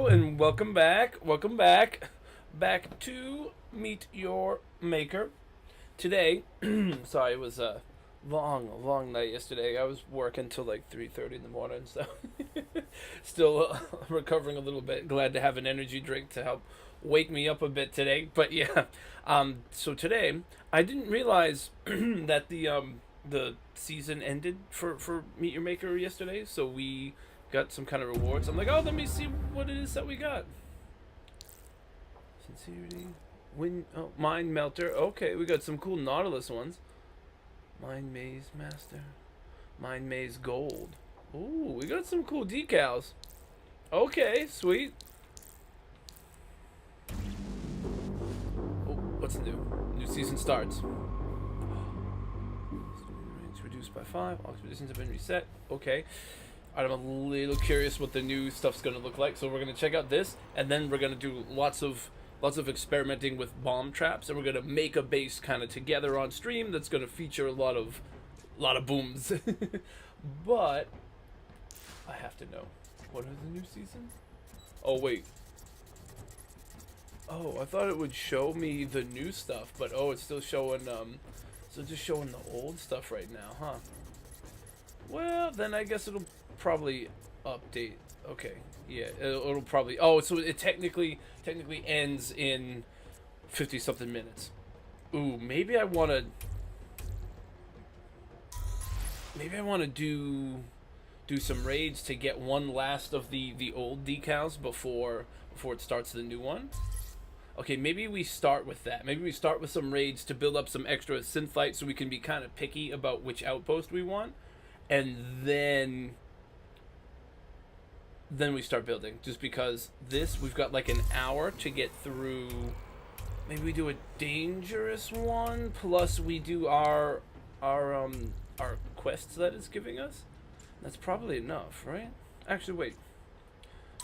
and welcome back. Back to Meet Your Maker. Today, sorry, it was a long night yesterday. I was working till like 3:30 in the morning, so still recovering a little bit. Glad to have an energy drink to help wake me up a bit today. But yeah, so today I didn't realize that the season ended for Meet Your Maker yesterday, so we got some kind of rewards. I'm like, oh, let me see what it is that we got. Sincerity, Mind Melter. Okay, we got some cool Nautilus ones. Mind Maze Master, Mind Maze Gold. Ooh, we got some cool decals. Okay, sweet. Oh, what's new? New season starts. Range reduced by 5. All expeditions have been reset. Okay. I'm a little curious what the new stuff's gonna look like, so we're gonna check out this, and then we're gonna do lots of experimenting with bomb traps, and we're gonna make a base kind of together on stream that's gonna feature a lot of booms. But I have to know, what are the new seasons? Oh wait. Oh, I thought it would show me the new stuff, but oh, it's still showing so just showing the old stuff right now, huh? Well, then I guess it'll probably update. Okay, yeah, it'll probably. Oh, so it technically ends in 50 something minutes. Ooh, maybe I want to do some raids to get one last of the old decals before it starts the new one. Okay, maybe we start with that. Maybe we start with some raids to build up some extra synthite so we can be kind of picky about which outpost we want. And then we start building, just because we've got like an hour to get through. Maybe we do a dangerous one, plus we do our quests that it's giving us. That's probably enough, right? Actually, wait.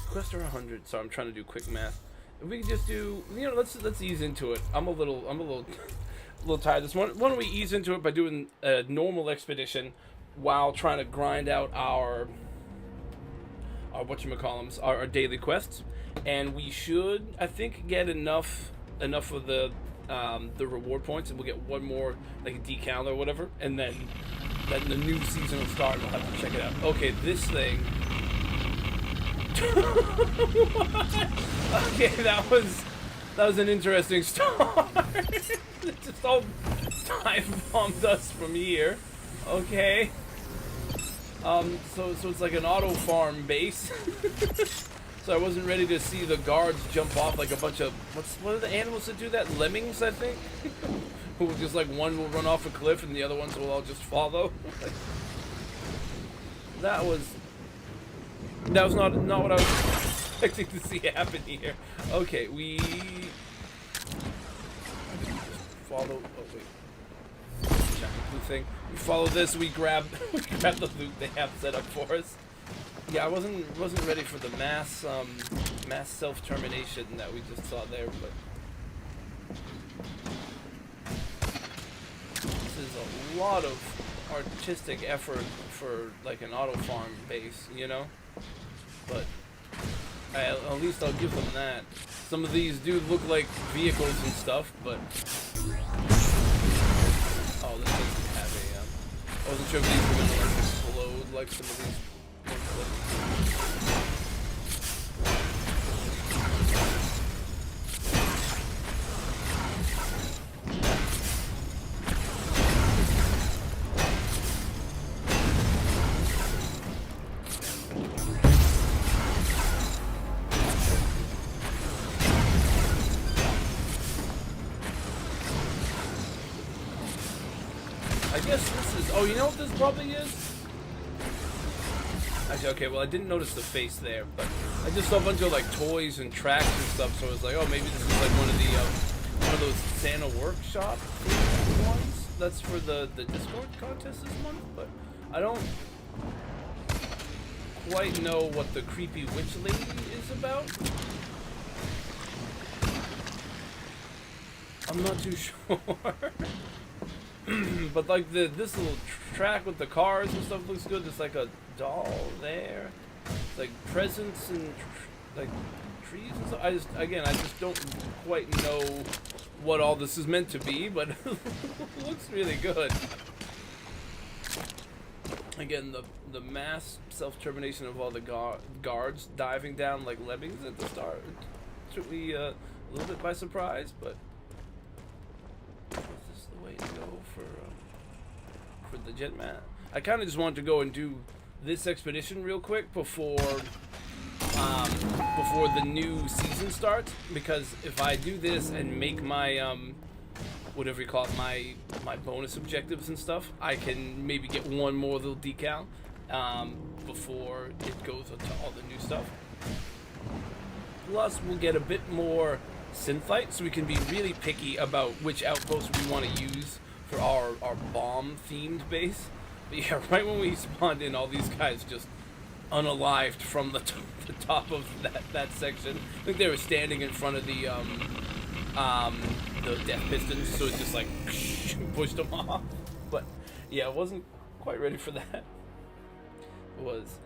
Quests are 100, so I'm trying to do quick math. If we could just do, let's ease into it. I'm a little tired this morning. Why don't we ease into it by doing a normal expedition while trying to grind out our whatchamacallums, our daily quests, and we should, I think, get enough of the reward points, and we'll get one more, like a decal or whatever, and then the new season will start, and we'll have to check it out. Okay, this thing. Okay, that was an interesting start. It just all dive bombed us from here. Okay. So it's like an auto farm base. So I wasn't ready to see the guards jump off like a bunch of what are the animals that do that? Lemmings, I think. Who will just like one will run off a cliff and the other ones will all just follow. That was not what I was expecting to see happen here. Okay, we follow. Oh wait. Thing. We follow this. We grab the loot they have set up for us. Yeah, I wasn't ready for the mass self-termination that we just saw there, but this is a lot of artistic effort for like an auto farm base, you know. But at least I'll give them that. Some of these do look like vehicles and stuff, but oh, this doesn't have a, I wasn't sure if these were gonna like explode like some of these I guess this is... Oh, you know what this probably is? Actually, okay, well, I didn't notice the face there, but I just saw a bunch of, like, toys and tracks and stuff, so I was like, oh, maybe this is, like, one of those Santa workshop ones that's for the Discord contest this month, but I don't quite know what the creepy witch lady is about. I'm not too sure. But like this little track with the cars and stuff looks good. There's like a doll there. It's like presents and like trees and stuff. I just don't quite know what all this is meant to be, but it looks really good. Again, the mass self-termination of all the guards diving down like lemmings at the start took me a little bit by surprise, but is this the way to go for the jetmat? I kind of just wanted to go and do this expedition real quick before the new season starts, because if I do this and make my whatever you call it, my bonus objectives and stuff, I can maybe get one more little decal before it goes into all the new stuff. Plus, we'll get a bit more synthite, so we can be really picky about which outpost we want to use for our bomb-themed base. But yeah, right when we spawned in, all these guys just unalived from the top of that section. I think they were standing in front of the death pistons, so it just like pushed them off. But yeah, I wasn't quite ready for that. It was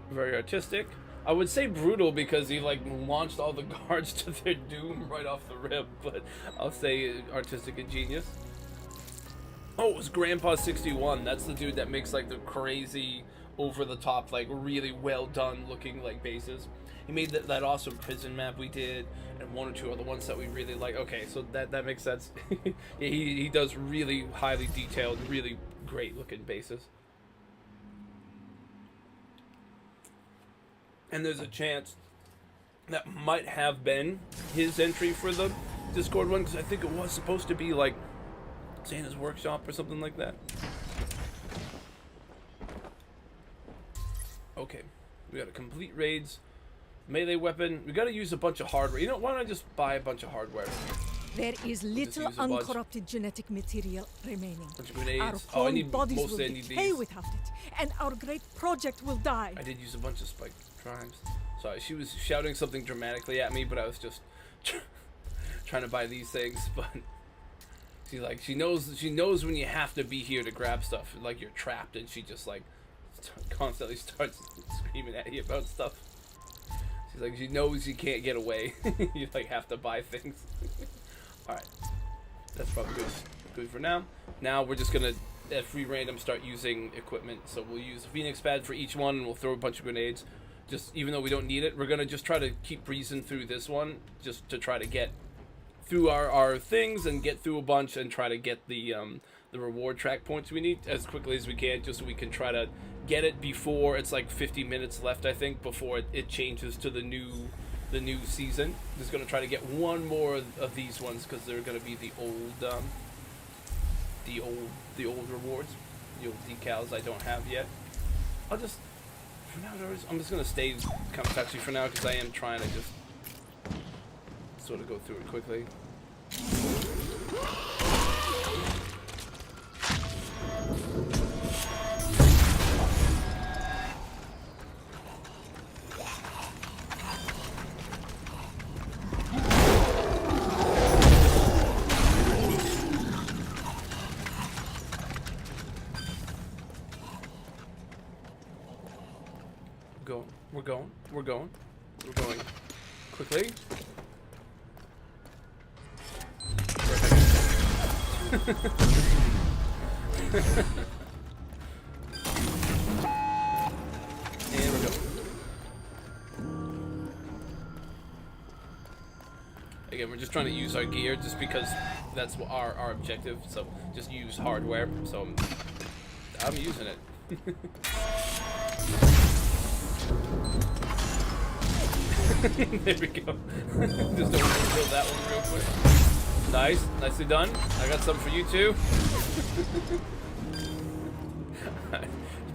very artistic. I would say brutal because he like launched all the guards to their doom right off the rip, but I'll say artistic and genius. Oh, it was Grandpa 61. That's the dude that makes like the crazy, over the top, like really well done looking like bases. He made that awesome prison map we did, and one or two other ones that we really like. Okay, so that makes sense. Yeah, he does really highly detailed, really great looking bases. And there's a chance that might have been his entry for the Discord one, because I think it was supposed to be like Santa's Workshop or something like that. Okay, we gotta complete raids. Melee weapon. We gotta use a bunch of hardware. You know, why don't I just buy a bunch of hardware? There is little uncorrupted genetic material remaining. Bunch of grenades. Our bodies will decay without it, and our great project will die. I did use a bunch of spike drives. Sorry, she was shouting something dramatically at me, but I was just trying to buy these things. But she knows when you have to be here to grab stuff. Like you're trapped, and she just like constantly starts screaming at you about stuff. She's like, she knows you can't get away. You like have to buy things. Alright. That's probably good for now. Now we're just gonna at free random start using equipment. So we'll use a Phoenix pad for each one, and we'll throw a bunch of grenades. Just even though we don't need it, we're gonna just try to keep breezing through this one, just to try to get through our things and get through a bunch and try to get the reward track points we need as quickly as we can, just so we can try to get it before it's like 50 minutes left, I think, before it changes to the new season. Just gonna try to get one more of these ones, because they're gonna be the old rewards, the old decals I don't have yet. I'll just for now, I'm just gonna stay kind of touchy for now, because I am trying to just sort of go through it quickly. We're going quickly. And we're going. Again, we're just trying to use our gear just because that's what our objective. So just use hardware. So I'm using it. There we go. Just don't kill that one real quick. Nice, nicely done. I got some for you too.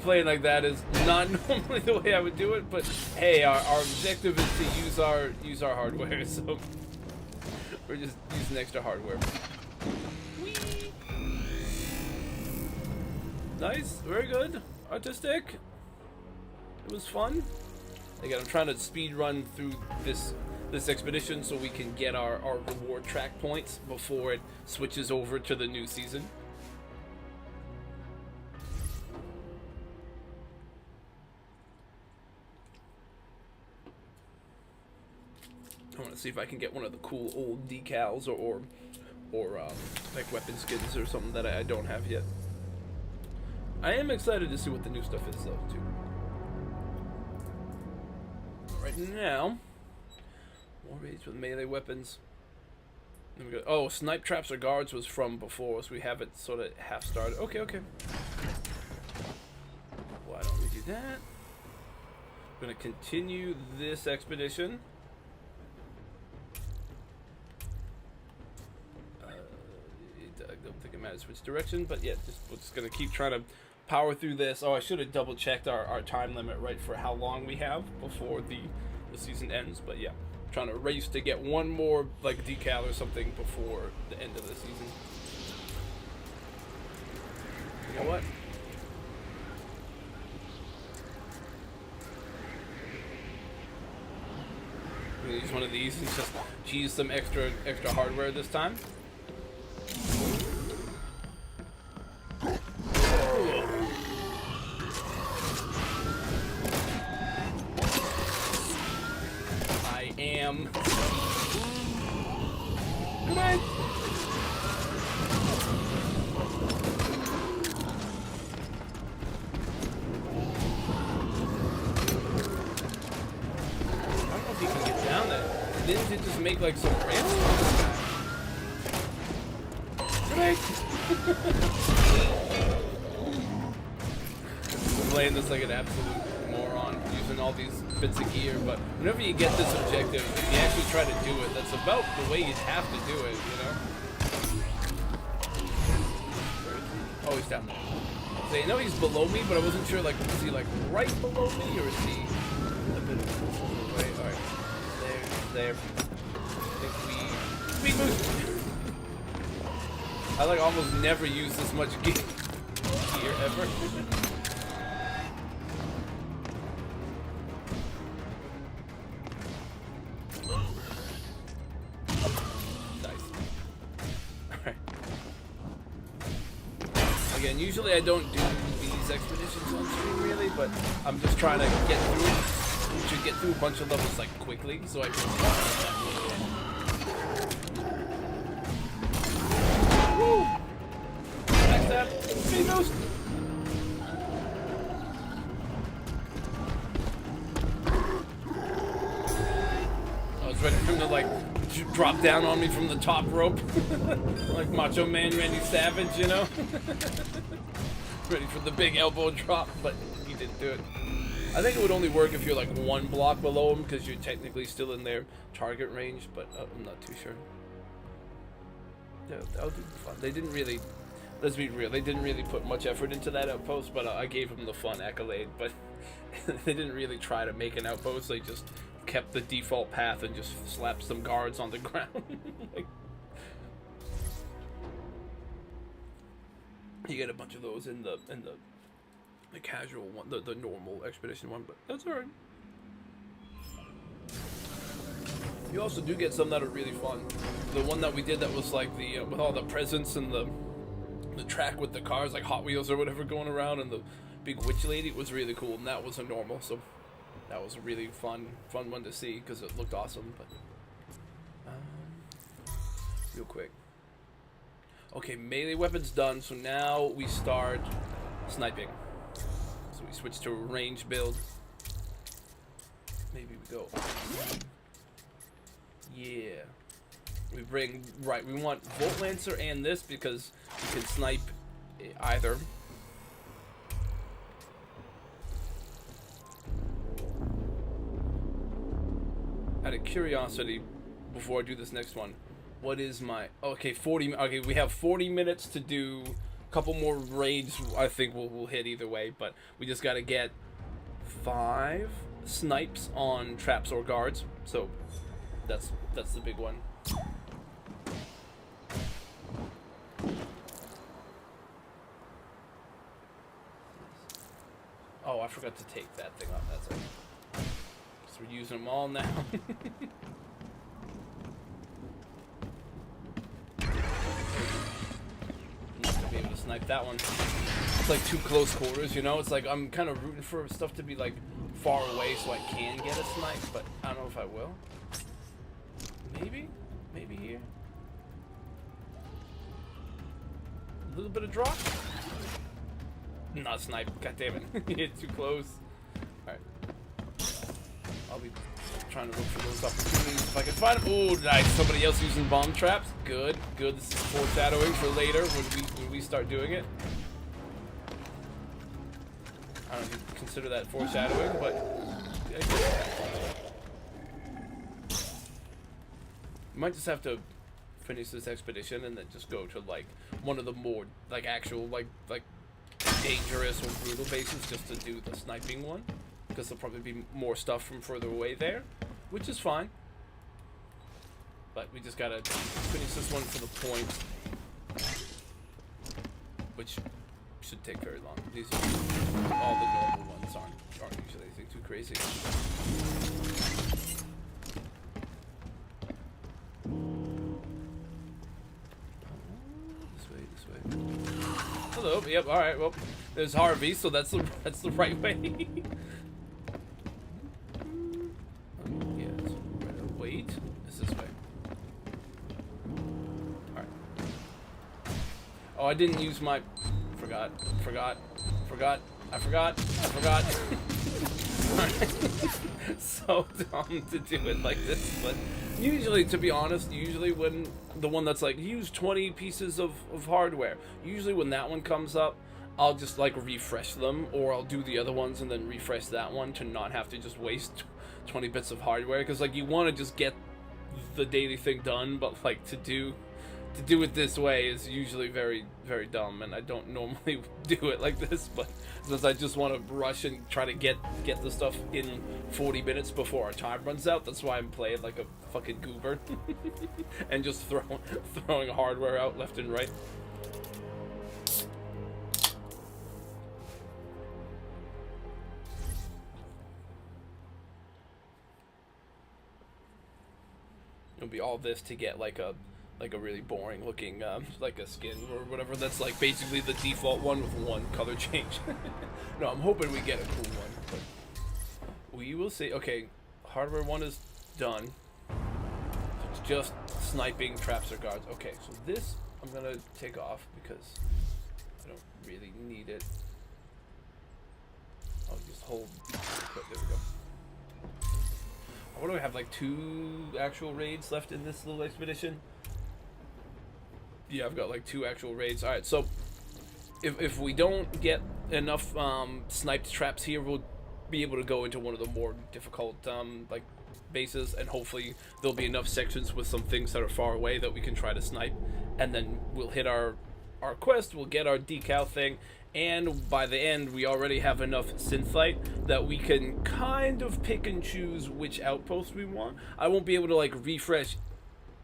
Playing like that is not normally the way I would do it, but hey, our objective is to use our hardware, so we're just using extra hardware. Whee! Nice, very good. Artistic. It was fun. Again, I'm trying to speed run through this expedition so we can get our reward track points before it switches over to the new season. I want to see if I can get one of the cool old decals or like weapon skins or something that I don't have yet. I am excited to see what the new stuff is though too. Right now, more raids with melee weapons. Then we go. Oh, snipe traps or guards was from before, so we have it sort of half started. Okay, okay. Why don't we do that? I'm gonna continue this expedition. I don't think it matters which direction, but yeah, we're just gonna keep trying to power through this. Oh, I should have double checked our time limit right for how long we have before the season ends, but yeah, trying to race to get one more like decal or something before the end of the season. You know what? I'm gonna use one of these and just cheese some extra hardware this time. I am. Come on. He can get down there. Didn't it just make like some ramps? Right. Playing this like an absolute moron, using all these bits of gear, but whenever you get this objective, if you actually try to do it, that's about the way you have to do it, you know? Oh, he's down there. So I know he's below me, but I wasn't sure, like, is he like right below me, or is he a bit of way? Alright. There. I think we move. I like almost never use this much gear ever. Nice. Alright. Again, usually I don't do these expeditions on stream really, but I'm just trying to get through it. Should get through a bunch of levels like quickly, so I can. Woo! Backstab, speed boost. I was ready for him to like drop down on me from the top rope, like Macho Man Randy Savage, you know. Ready for the big elbow drop, but he didn't do it. I think it would only work if you're like one block below them because you're technically still in their target range, but I'm not too sure. Yeah, that'll do fun. They didn't really, let's be real, they didn't really put much effort into that outpost, but I gave them the fun accolade, but they didn't really try to make an outpost, they just kept the default path and just slapped some guards on the ground. Like, you get a bunch of those in the casual one, the normal expedition one, but that's alright. You also do get some that are really fun. The one that we did that was like the with all the presents and the track with the cars, like Hot Wheels or whatever going around, and the big witch lady was really cool, and that was a normal, so that was a really fun one to see because it looked awesome. But real quick. Okay, melee weapons done, so now we start sniping. So we switch to a range build. Maybe we go. Yeah. We bring, right, we want Volt Lancer and this because you can snipe either. Out of curiosity, before I do this next one, what is my, okay, 40, okay, we have 40 minutes to do a couple more raids. I think we'll hit either way, but we just got to get 5 snipes on traps or guards, so that's the big one. Oh, I forgot to take that thing off. That's it. So we're using them all now. Not gonna be able to snipe that one. It's like too close quarters, you know? It's like I'm kind of rooting for stuff to be like far away so I can get a snipe, but I don't know if I will. Maybe? Maybe here? A little bit of drop? Not snipe. God damn it. Hit too close. Alright. I'll be trying to look for those opportunities if I can find them. Ooh, nice. Somebody else using bomb traps. Good. Good. This is foreshadowing for later when we start doing it. I don't know if you consider that foreshadowing, but I guess. You might just have to finish this expedition and then just go to like one of the more like actual like dangerous or brutal bases just to do the sniping one, because there'll probably be more stuff from further away there, which is fine. But we just gotta finish this one to the point, which should take very long. These are all the normal ones aren't usually anything too crazy. Hello. Yep. All right. Well, there's Harvey, so that's the right way. Yeah. Wait. It's this way. All right. Oh, I didn't use my. Forgot. So dumb to do it like this, but usually, to be honest, when the one that's like use 20 pieces of hardware, usually when that one comes up, I'll just like refresh them, or I'll do the other ones and then refresh that one to not have to just waste 20 bits of hardware, because like you want to just get the daily thing done, but like to do it this way is usually very, very dumb, and I don't normally do it like this, but since I just want to rush and try to get the stuff in 40 minutes before our time runs out, that's why I'm playing like a fucking goober and just throwing hardware out left and right. It'll be all this to get like a really boring looking like a skin or whatever that's like basically the default one with one color change. No, I'm hoping we get a cool one, but we will see. Okay, hardware one is done. It's just sniping traps or guards. Okay, so this I'm gonna take off because I don't really need it. I'll just hold. There we go. What do I have, like 2 actual raids left in this little expedition? Yeah, I've got like 2 actual raids. Alright, so if we don't get enough sniped traps here, we'll be able to go into one of the more difficult like bases, and hopefully there'll be enough sections with some things that are far away that we can try to snipe, and then we'll hit our quest, we'll get our decal thing, and by the end we already have enough synthite that we can kind of pick and choose which outpost we want. I won't be able to like refresh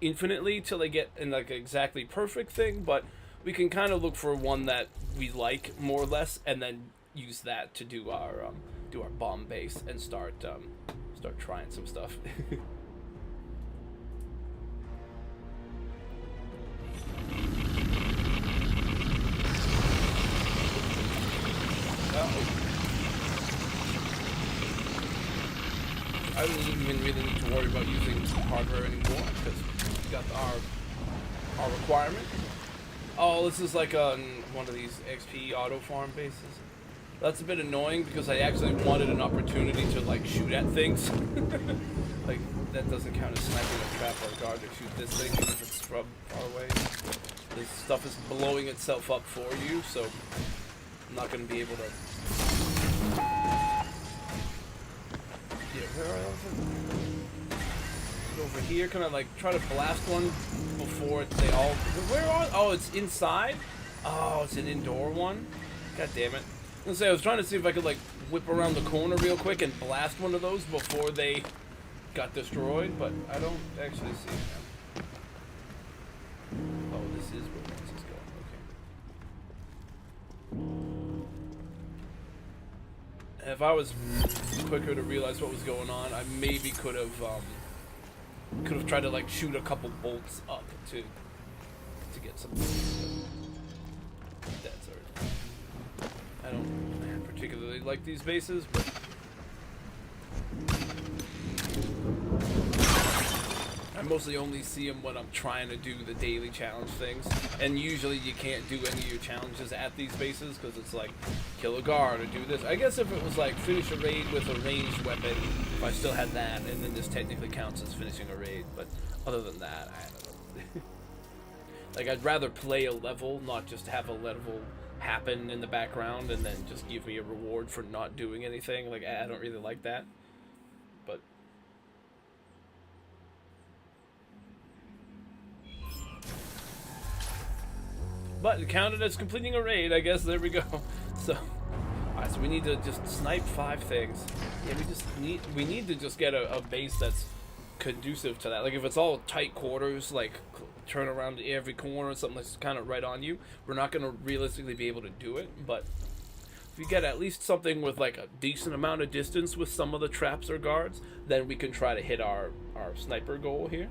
infinitely till I get in like exactly perfect thing, but we can kind of look for one that we like more or less, and then use that to do our bomb base and start trying some stuff. I don't even really need to worry about using hardware anymore because we got our requirement. Oh, this is like one of these XP auto farm bases. That's a bit annoying because I actually wanted an opportunity to like shoot at things. Like that doesn't count as sniping a trap or a guard to shoot this thing even if it's from far away. This stuff is blowing itself up for you, so I'm not going to be able to. Yeah, where are those? Over here, can I like try to blast one before they all? Where are? Oh, it's inside. Oh, it's an indoor one. God damn it! I was gonna say I was trying to see if I could like whip around the corner real quick and blast one of those before they got destroyed, but I don't actually see it now. Oh, this is where this is going. Okay. If I was quicker to realize what was going on, I maybe could have tried to like shoot a couple bolts up to get some. That's alright. I don't particularly like these bases, but I mostly only see them when I'm trying to do the daily challenge things, and usually you can't do any of your challenges at these bases because it's like kill a guard or do this. I guess if it was like finish a raid with a ranged weapon, if I still had that, and then this technically counts as finishing a raid. But other than that, I don't know. Like, I'd rather play a level, not just have a level happen in the background and then just give me a reward for not doing anything. Like, I don't really like that. But it counted as completing a raid, I guess. There we go. So, alright, so we need to just snipe 5 things. Yeah, we need to just get a base that's conducive to that. Like, if it's all tight quarters, like turn around every corner, something that's kind of right on you, we're not going to realistically be able to do it. But if we get at least something with like a decent amount of distance with some of the traps or guards, then we can try to hit our sniper goal here.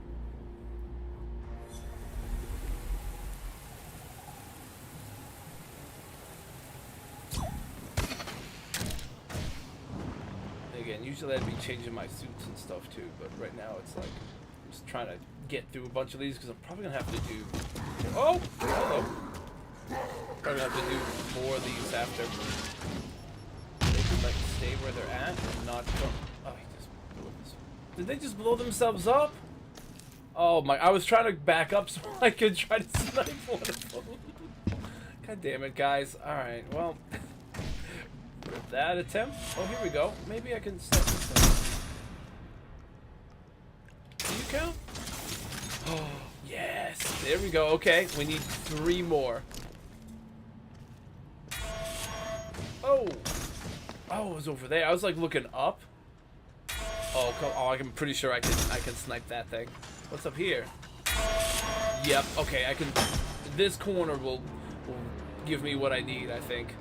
Again, usually I'd be changing my suits and stuff too, but right now it's like I'm just trying to get through a bunch of these because I'm probably gonna have to do. Oh, hello. Probably gonna have to do more of these after. They can like stay where they're at and not jump. Oh, he just blew this. Did they just blow themselves up? Oh my! I was trying to back up so I could try to snipe one of them. God damn it, guys! All right, well. With that attempt. Oh, here we go. Maybe I can set this up. Do you count? Oh, yes. There we go. Okay, we need 3 more. Oh. Oh, it was over there. I was like looking up. Oh, I'm pretty sure I can snipe that thing. What's up here? Yep. Okay, I can. This corner will give me what I need, I think.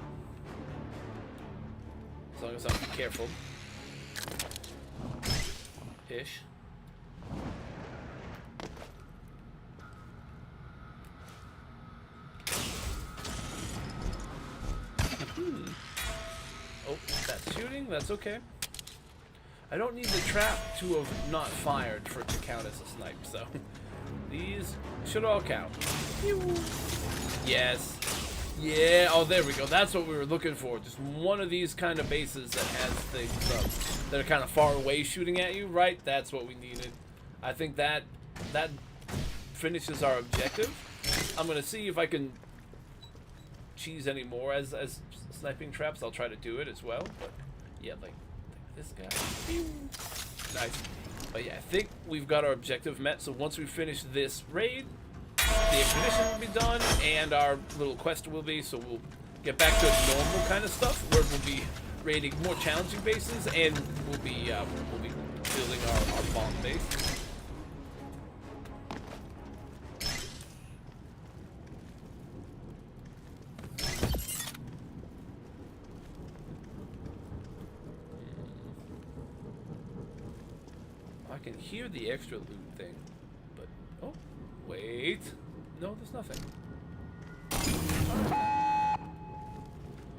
As long as I'm careful. Ish. Oh, that's shooting? That's okay. I don't need the trap to have not fired for it to count as a snipe, so these should all count. Yes. Yeah, oh there we go. That's what we were looking for. Just one of these kind of bases that has things that are kind of far away shooting at you, right? That's what we needed. I think that finishes our objective. I'm gonna see if I can cheese any more as sniping traps. I'll try to do it as well. But yeah, like this guy. Nice. But yeah, I think we've got our objective met. So once we finish this raid, the expedition will be done, and our little quest will be, so we'll get back to normal kind of stuff, where we'll be raiding more challenging bases, and we'll be building our bomb base. I can hear the extra loot thing, but oh, wait. No, there's nothing.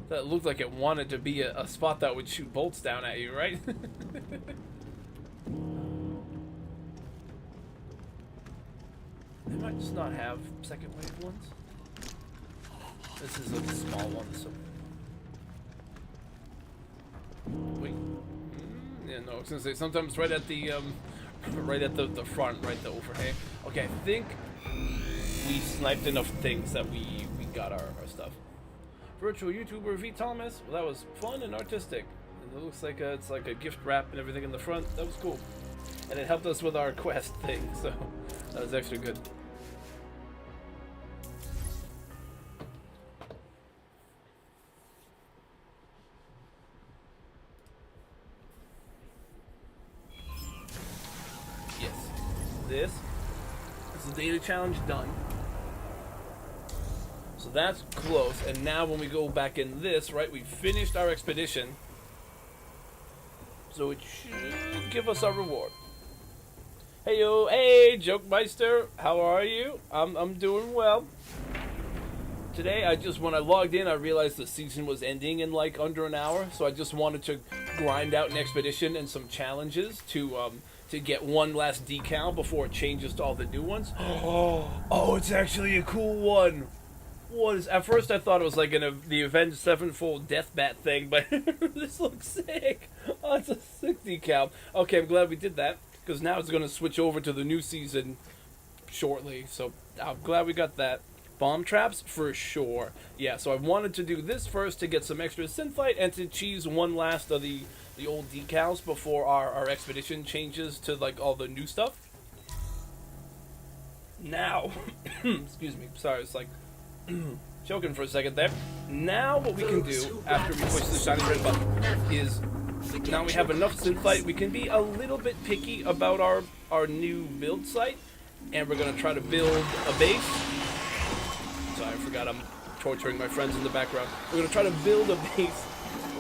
That looked like it wanted to be a spot that would shoot bolts down at you, right? They might just not have second wave ones. This is a small one, so. Wait. Yeah, no, I was gonna say sometimes right at the the front, right, the overhang. Okay, I think we sniped enough things that we got our stuff. Virtual YouTuber V Thomas. Well, that was fun and artistic. And it looks like it's like a gift wrap and everything in the front. That was cool. And it helped us with our quest thing, so that was extra good. Yes. This is the data challenge done. So that's close, and now when we go back in this, right, we finished our expedition. So it should give us our reward. Hey yo, hey Jokemeister, how are you? I'm doing well. Today when I logged in, I realized the season was ending in like under an hour, so I just wanted to grind out an expedition and some challenges to get one last decal before it changes to all the new ones. Oh, it's actually a cool one. What is? At first, I thought it was like the Avenged Sevenfold Death Bat thing, but this looks sick. Oh, it's a sick decal. Okay, I'm glad we did that because now it's going to switch over to the new season shortly. So I'm glad we got that. Bomb traps for sure. Yeah. So I wanted to do this first to get some extra synthite and to cheese one last of the old decals before our expedition changes to like all the new stuff. Now, excuse me. Sorry, it's like. Choking for a second there. Now what we can do after we push the shiny red button is now we have enough synthite. We can be a little bit picky about our new build site, and we're gonna try to build a base. Sorry, I forgot I'm torturing my friends in the background. We're gonna try to build a base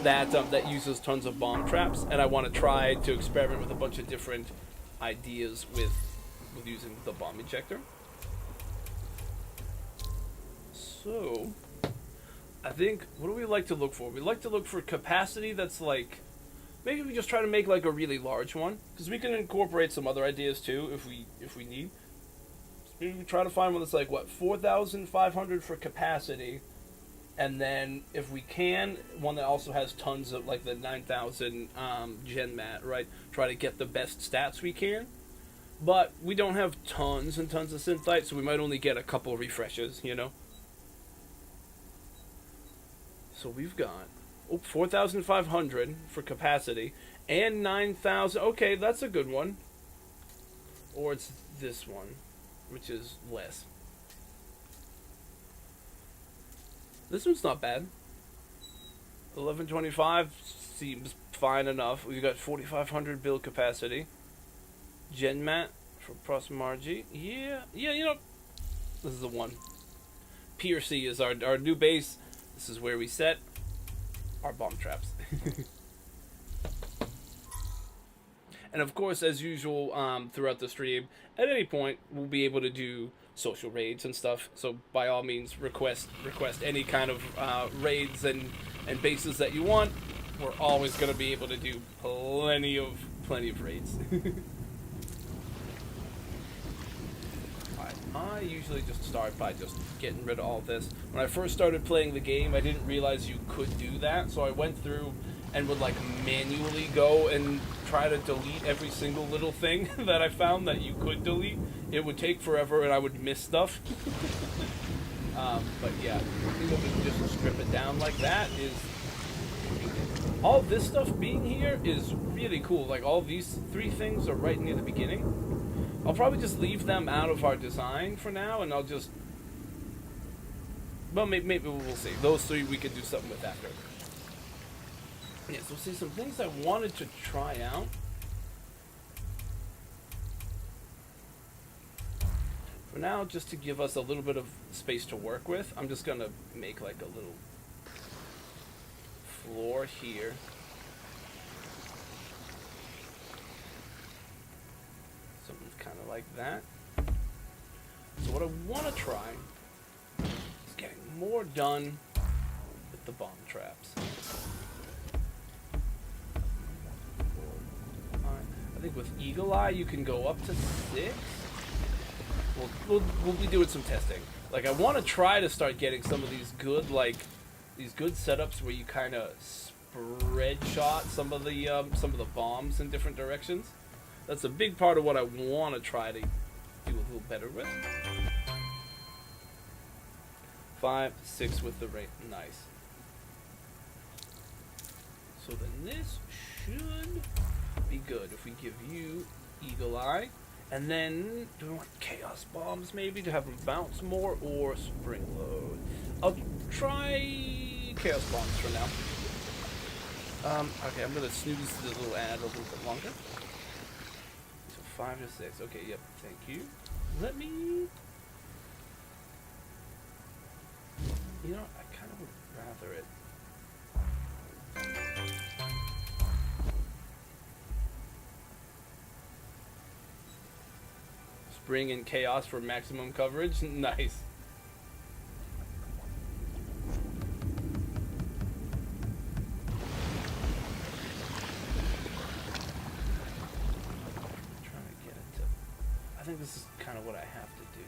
that uses tons of bomb traps, and I want to try to experiment with a bunch of different ideas with using the bomb ejector. So, I think, what do we like to look for? We like to look for capacity that's like, maybe we just try to make like a really large one, because we can incorporate some other ideas too if we need. So maybe we try to find one that's like, what, 4,500 for capacity, and then if we can, one that also has tons of, like the 9,000 gen mat, right? Try to get the best stats we can. But we don't have tons and tons of synthite, so we might only get a couple refreshes, you know? So we've got 4,500 for capacity and 9,000. Okay, that's a good one. Or it's this one, which is less. This one's not bad. 1125 seems fine enough. We've got 4,500 build capacity. Gen mat for Prosmargy. Yeah, you know, this is the one. Piercy is our new base. This is where we set our bomb traps. And of course, as usual, throughout the stream, at any point, we'll be able to do social raids and stuff. So by all means, request any kind of raids and bases that you want. We're always going to be able to do plenty of raids. I usually just start by just getting rid of all this. When I first started playing the game, I didn't realize you could do that, so I went through and would like manually go and try to delete every single little thing that I found that you could delete. It would take forever and I would miss stuff. But yeah, being able to just strip it down like that is... all this stuff being here is really cool. Like all these three things are right near the beginning. I'll probably just leave them out of our design for now, and I'll just... well, maybe we'll see. Those three we could do something with after. Yeah, so see some things I wanted to try out. For now, just to give us a little bit of space to work with, I'm just going to make like a little floor here. Something kind of like that. So what I want to try is getting more done with the bomb traps. I think with Eagle Eye you can go up to 6. We'll be doing some testing. Like I want to try to start getting some of these good setups where you kind of spread shot some of the bombs in different directions. That's a big part of what I want to try to do a little better with. 5, 6 with the rate. Nice. So then this should be good if we give you Eagle Eye. And then, do we want Chaos Bombs maybe to have them bounce more, or Spring Load? I'll try Chaos Bombs for now. Okay, I'm going to snooze the little ad a little bit longer. 5 to 6. Okay, yep. Thank you. Let me... you know, I kind of would rather it... Spring and Chaos for maximum coverage. Nice. think this is kind of what I have to do.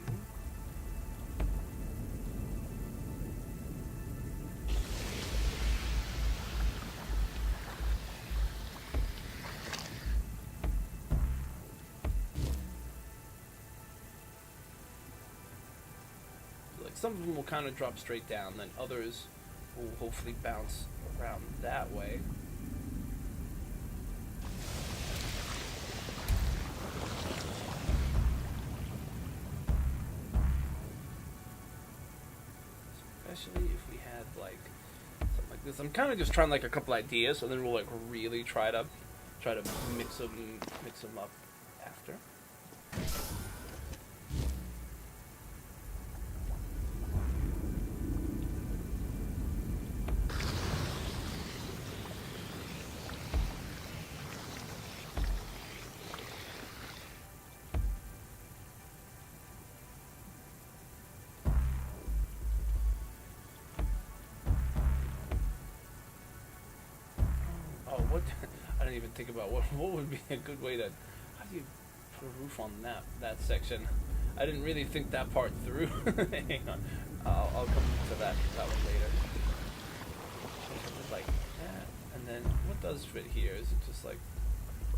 Like some of them will kind of drop straight down, then others will hopefully bounce around that way. Especially if we had like something like this. I'm kind of just trying like a couple ideas, so then we'll like really try to mix them up after. What I didn't even think about what would be a good way to, how do you put a roof on that section? I didn't really think that part through. Hang on, I'll come to that one later. Like that, and then what does fit here? Is it just like,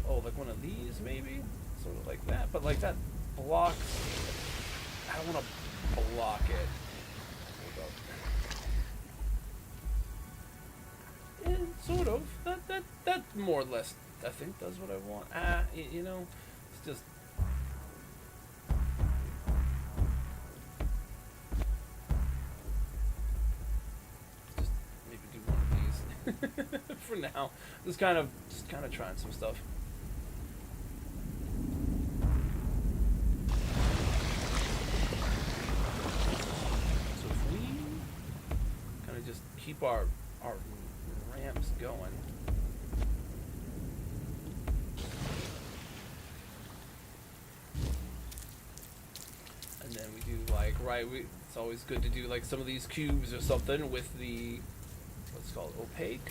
oh, like one of these maybe, sort of like that, but like that blocks. I don't want to block it. Yeah, sort of. That more or less, I think, does what I want. You know, it's just. Just maybe do one of these for now. Just kind of trying some stuff. So if we kind of just keep our ramps going. And then we do like, it's always good to do like some of these cubes or something with the, what's it called, opaque.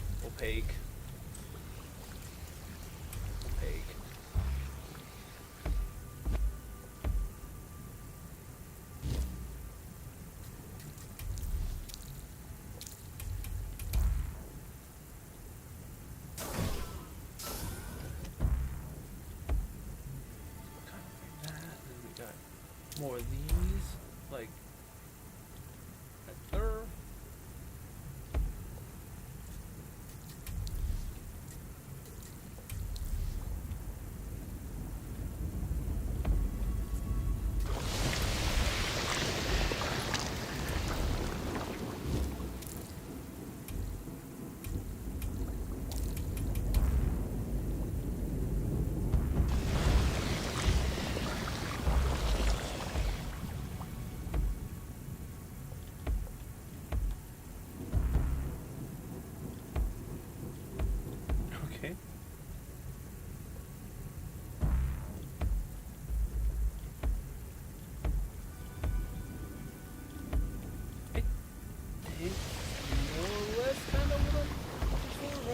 More of these, like right there.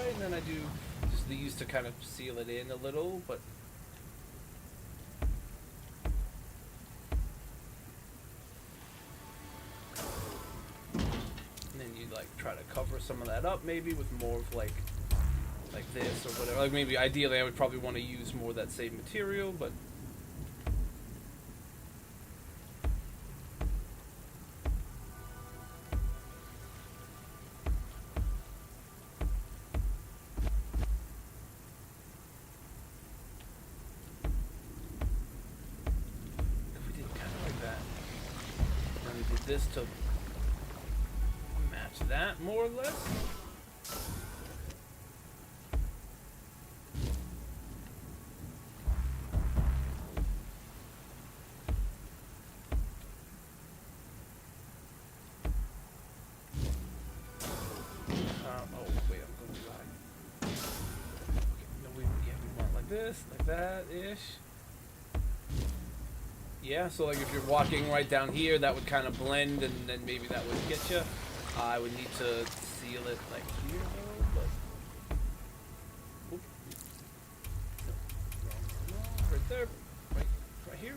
And then I do just these to kind of seal it in a little, but and then you like try to cover some of that up maybe with more of like this or whatever. Like maybe ideally I would probably want to use more of that same material, but this to match that more or less. Oh wait, I'm going too high. Okay, no, we want like this, like that-ish. Yeah, so like if you're walking right down here, that would kind of blend, and then maybe that would get you. I would need to seal it like here, though, but no, right there, right here.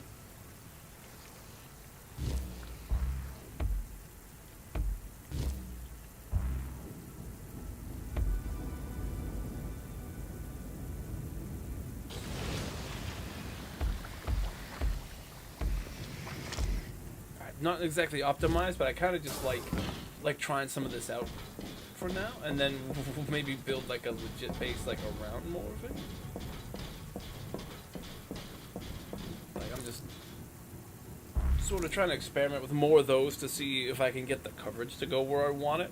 not exactly optimized, but I kind of just like trying some of this out for now, and then maybe build like a legit base like around more of it. Like I'm just sort of trying to experiment with more of those to see if I can get the coverage to go where I want it.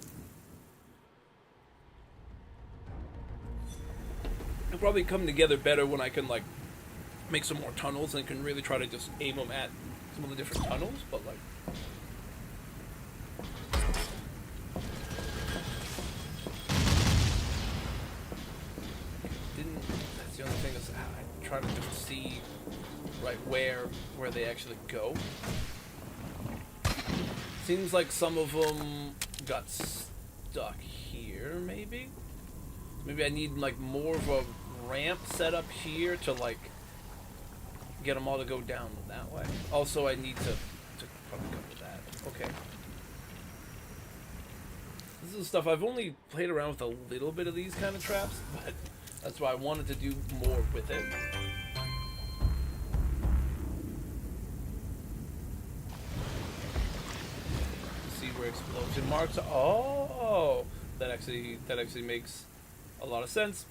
It'll probably come together better when I can like make some more tunnels and can really try to just aim them at some of the different tunnels, but like that's the only thing is I try to just see right where they actually go. Seems like some of them got stuck here, maybe? Maybe I need like more of a ramp set up here to like get them all to go down that way. Also, I need to probably cover that. Okay. This is stuff I've only played around with a little bit of these kind of traps, but that's why I wanted to do more with it. See where explosion marks are. Oh, that actually makes a lot of sense.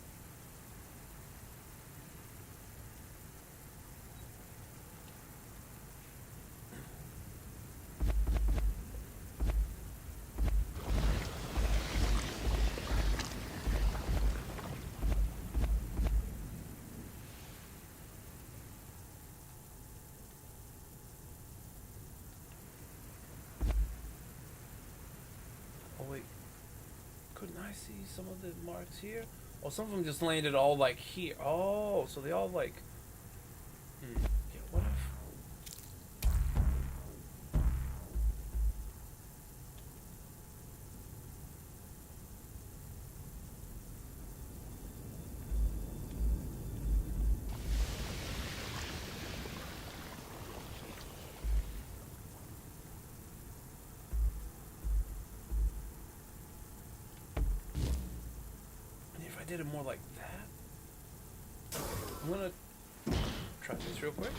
Couldn't I see some of the marks here? Oh, some of them just landed all like here. Oh, so they all like. Yeah, what if? I did it more like that. I'm gonna try this real quick.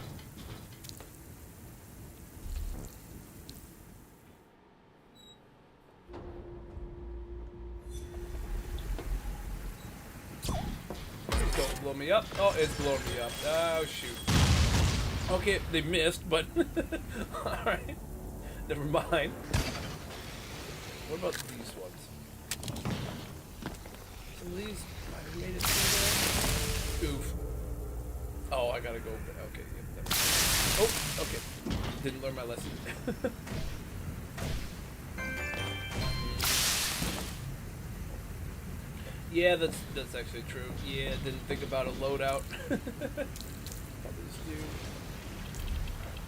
Don't blow me up. Oh, it's blowing me up. Oh shoot. Okay, they missed, but alright. Never mind. What about these ones? Some of these might have made it through there. Oof. Oh, I gotta go. Okay. Yep, oh, okay. Didn't learn my lesson. Yeah, that's actually true. Yeah, didn't think about a loadout. Probably just do.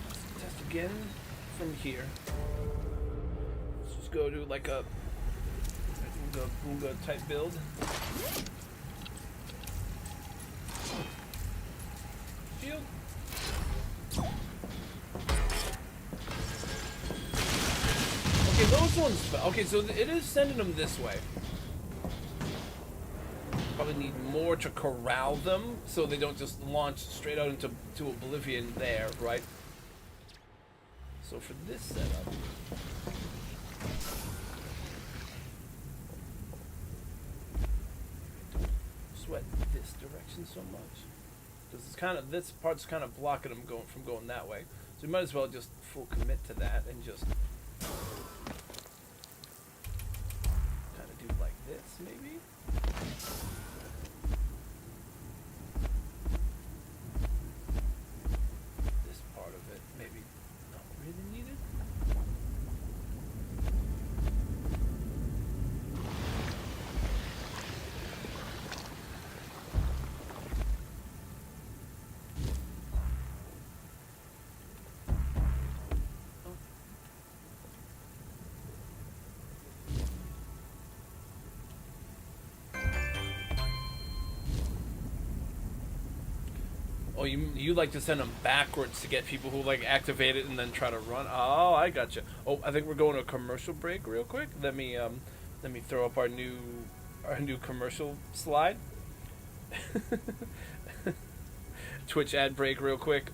Let's test again from here. Let's just go to like a Boonga type build. Shield. Okay, those ones. Okay, so it is sending them this way. Probably need more to corral them so they don't just launch straight out into oblivion there, right? So for this setup, don't sweat this direction so much because it's kind of this part's kind of blocking them from going that way. So you might as well just full commit to that and just kind of do like this, maybe. Oh, you like to send them backwards to get people who like activate it and then try to run. Oh, I gotcha. Oh, I think we're going to a commercial break real quick. Let me throw up our new commercial slide. Twitch ad break real quick.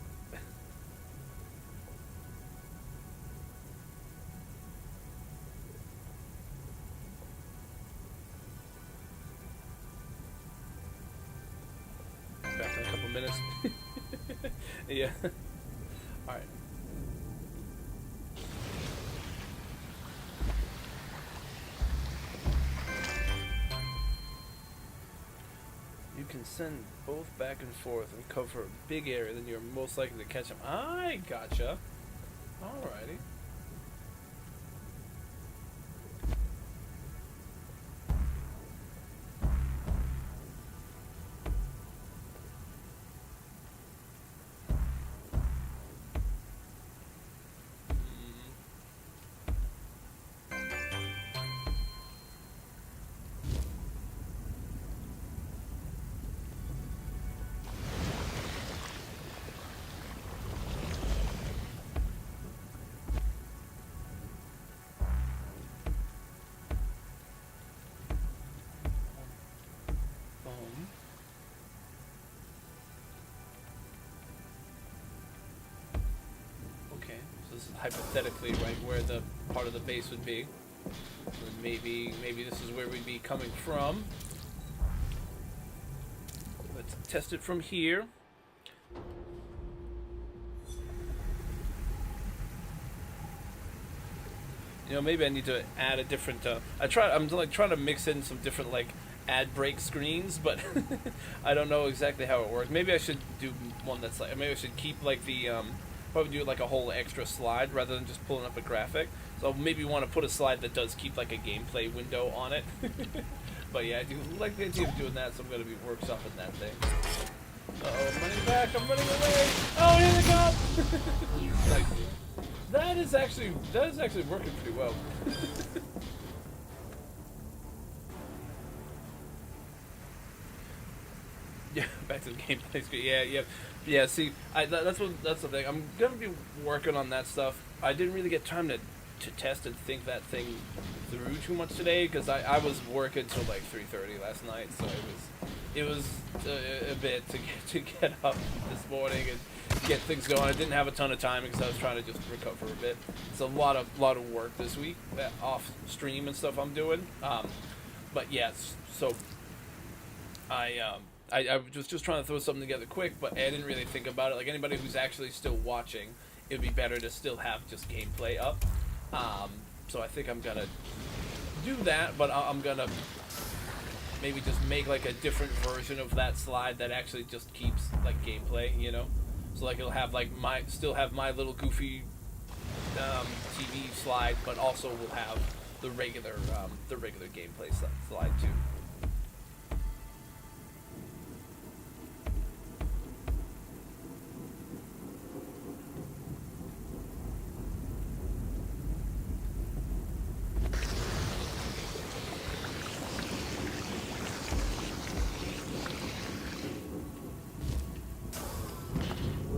minutes. Yeah. Alright. You can send both back and forth and cover a big area, then you're most likely to catch them. I gotcha. Alrighty. This is hypothetically right where the part of the base would be. And maybe this is where we'd be coming from. Let's test it from here. You know, maybe I need to add a different. I'm like trying to mix in some different like ad break screens, but I don't know exactly how it works. Maybe I should do one that's like. Maybe I should keep like the. Probably do like a whole extra slide rather than just pulling up a graphic. So maybe want to put a slide that does keep like a gameplay window on it. But yeah, I do like the idea of doing that, so I'm going to be workshopping that thing. Uh-oh, I'm running back, I'm running away! Oh, here they come! Like, that is actually working pretty well. Yeah, back to the gameplay screen. Yeah. See, that's the thing. I'm gonna be working on that stuff. I didn't really get time to test and think that thing through too much today because I was working till like 3:30 last night, so it was a bit to get up this morning and get things going. I didn't have a ton of time because I was trying to just recover a bit. It's a lot of work this week, off stream and stuff I'm doing. But yes, so I was just trying to throw something together quick, but I didn't really think about it. Like anybody who's actually still watching, it'd be better to still have just gameplay up. So I think I'm gonna do that, but I'm gonna maybe just make like a different version of that slide that actually just keeps like gameplay, you know. So like it'll have like still have my little goofy TV slide, but also will have the regular gameplay slide too.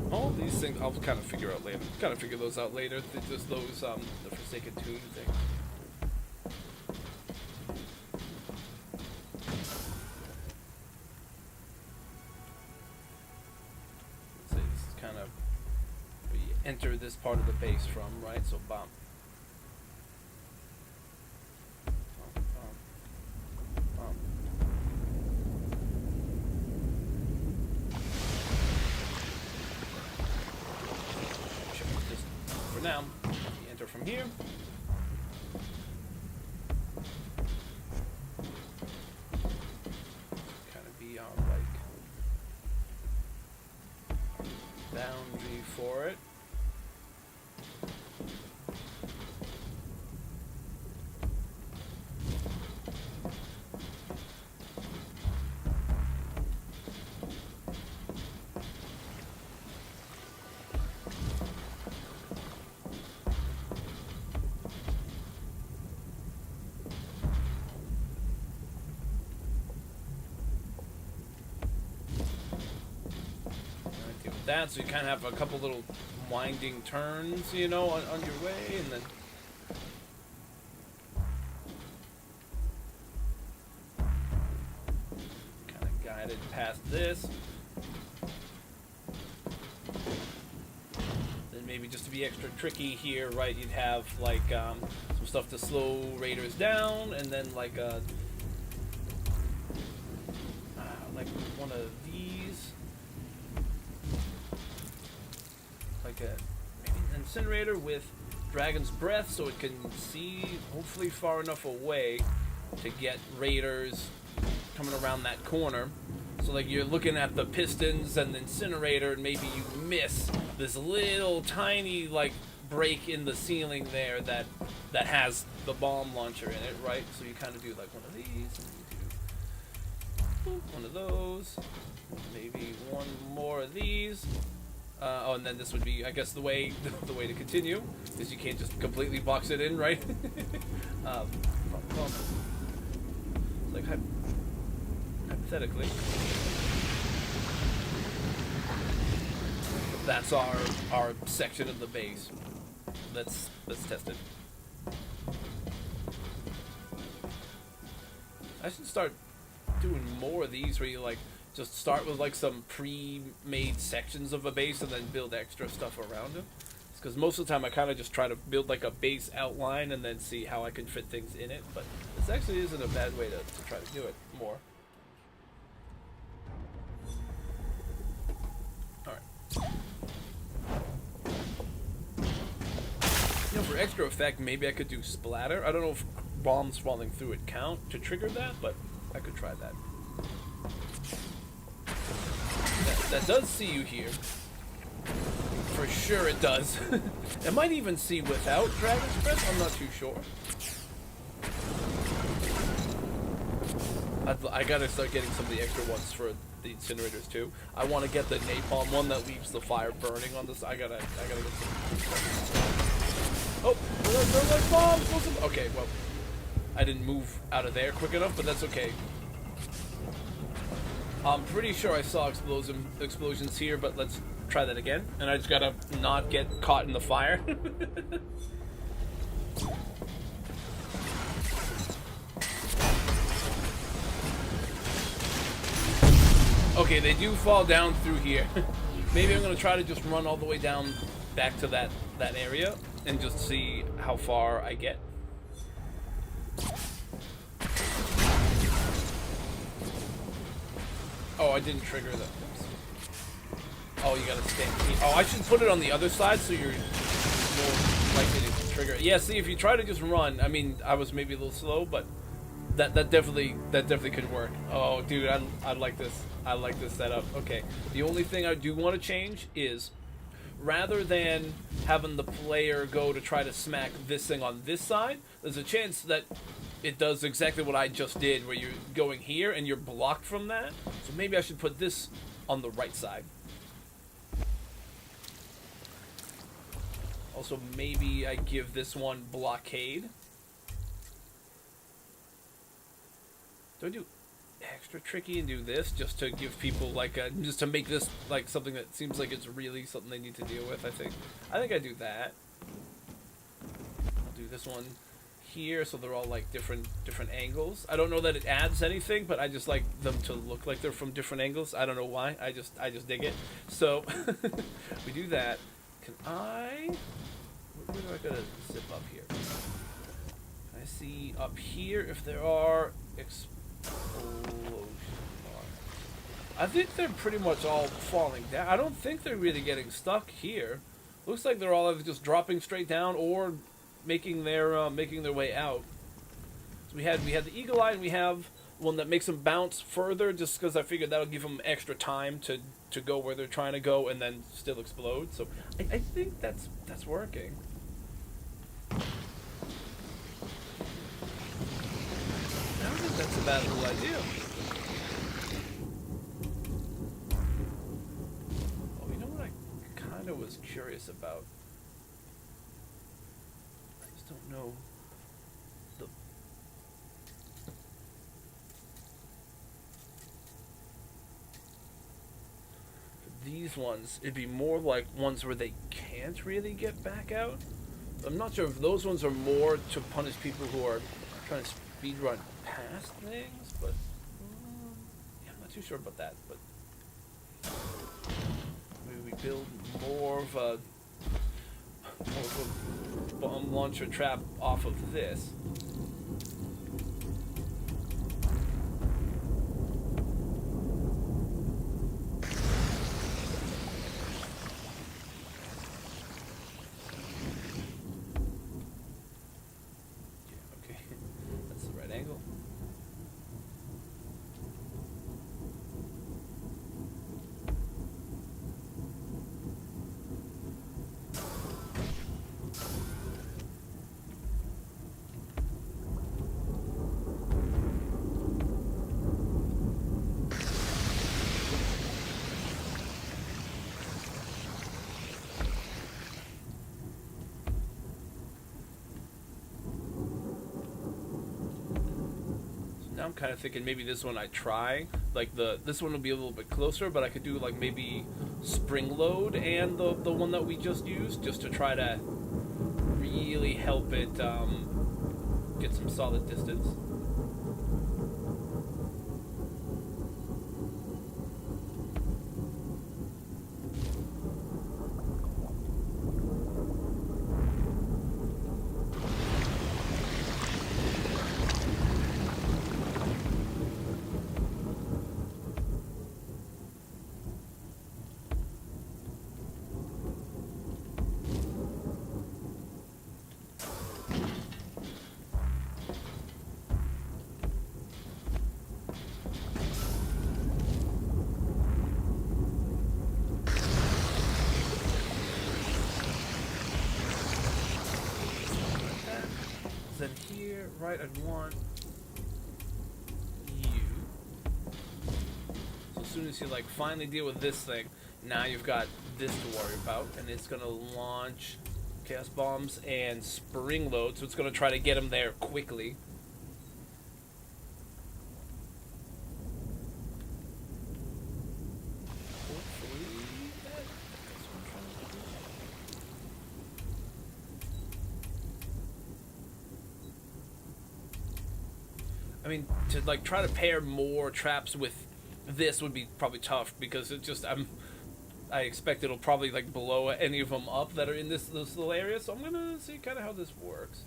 All these things I'll kind of figure out later. Kind of figure those out later. Just those the Forsaken Tomb thing. So this is kind of where you enter this part of the base from, right? So bomb. Now, you enter from here. Kind of be on like boundary for it. That, so you kind of have a couple little winding turns, you know, on your way, and then kind of guided past this. Then maybe just to be extra tricky here, right, you'd have like some stuff to slow raiders down, and then like one of these. like a maybe an incinerator with dragon's breath, so it can see hopefully far enough away to get raiders coming around that corner. So like you're looking at the pistons and the incinerator, and maybe you miss this little tiny like break in the ceiling there that has the bomb launcher in it, right? So you kind of do like one of these, and you do one of those, maybe one more of these. Oh, and then this would be, I guess, the way to continue, is you can't just completely box it in, right? Like hypothetically, that's our section of the base. Let's test it. I should start doing more of these where you like just start with like some pre-made sections of a base and then build extra stuff around it. Because most of the time I kind of just try to build like a base outline and then see how I can fit things in it. But this actually isn't a bad way to try to do it more. Alright. You know, for extra effect, maybe I could do splatter. I don't know if bombs falling through it count to trigger that, but I could try that. That does see you here. For sure it does. It might even see without Dragon's Breath, I'm not too sure. I gotta start getting some of the extra ones for the incinerators too. I want to get the napalm one that leaves the fire burning on this. I gotta get some. Oh, they're like bombs! Okay, well, I didn't move out of there quick enough, but that's okay. I'm pretty sure I saw explosions here, but let's try that again. And I just gotta not get caught in the fire. Okay, they do fall down through here. Maybe I'm gonna try to just run all the way down back to that area and just see how far I get. Oh, I didn't trigger that. Oh, you gotta stand. Oh, I should put it on the other side so you're more likely to trigger it. Yeah, see, if you try to just run, I mean, I was maybe a little slow, but that definitely could work. Oh, dude, I like this. I like this setup. Okay, the only thing I do want to change is, rather than having the player go to try to smack this thing on this side, there's a chance that it does exactly what I just did, where you're going here and you're blocked from that. So maybe I should put this on the right side. Also, maybe I give this one blockade. Do I do extra tricky and do this just to give people like a, just to make this like something that seems like it's really something they need to deal with? I think I do that. I'll do this one here, so they're all like different angles. I don't know that it adds anything, but I just like them to look like they're from different angles. I don't know why. I just dig it. So we do that. Can I? Where do I gotta zip up here? Can I see up here if there are explosion bars? I think they're pretty much all falling down. I don't think they're really getting stuck here. Looks like they're all either just dropping straight down or making their way out. So we had the eagle eye, and we have one that makes them bounce further, just because I figured that'll give them extra time to go where they're trying to go and then still explode. So I think that's working. I don't think that's a bad little idea. Oh, you know what I kind of was curious about? I just don't know the... For these ones, it'd be more like ones where they can't really get back out. I'm not sure if those ones are more to punish people who are trying to speedrun past things, but yeah, I'm not too sure about that. But maybe we build more of a bomb launcher trap off of this. I'm kind of thinking maybe this one I try. Like this one will be a little bit closer, but I could do like maybe spring load and the one that we just used, just to try to really help it get some solid distance. Then here, right, I'd want you. So as soon as you like finally deal with this thing, now you've got this to worry about, and it's gonna launch chaos bombs and spring load, so it's gonna try to get them there quickly. I mean, to like try to pair more traps with this would be probably tough, because it just I expect it'll probably like blow any of them up that are in this little area. So I'm gonna see kind of how this works.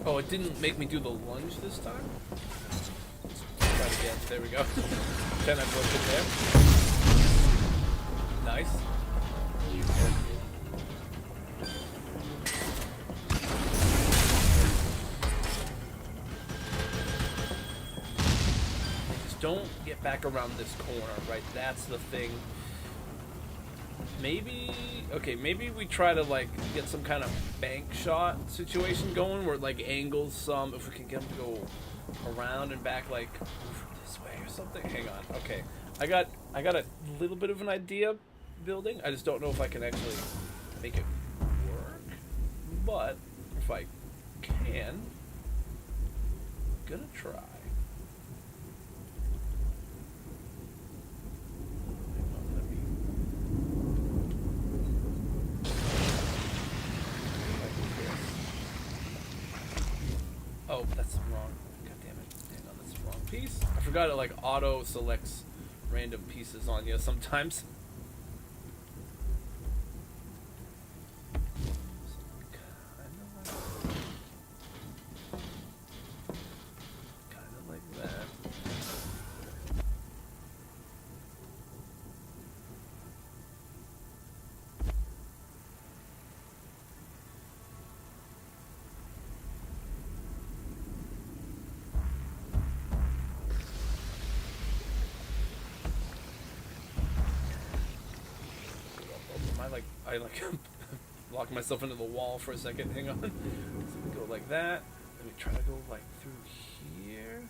Oh, it didn't make me do the lunge this time? Let's try it again. There we go. 10 I broke it there. Nice. Just don't get back around this corner, right? That's the thing. Maybe, okay, maybe we try to like get some kind of bank shot situation going where it like angles some, if we can get them to go around and back like this way or something. Hang on. Okay. I got a little bit of an idea building. I just don't know if I can actually make it work. But if I can, I'm gonna try. Oh, that's wrong. God damn it. Hang on, that's the wrong piece. I forgot it like auto selects random pieces on you sometimes. Kind of like that. I like locked myself into the wall for a second. Hang on. So we go like that. Then we try to go like through here.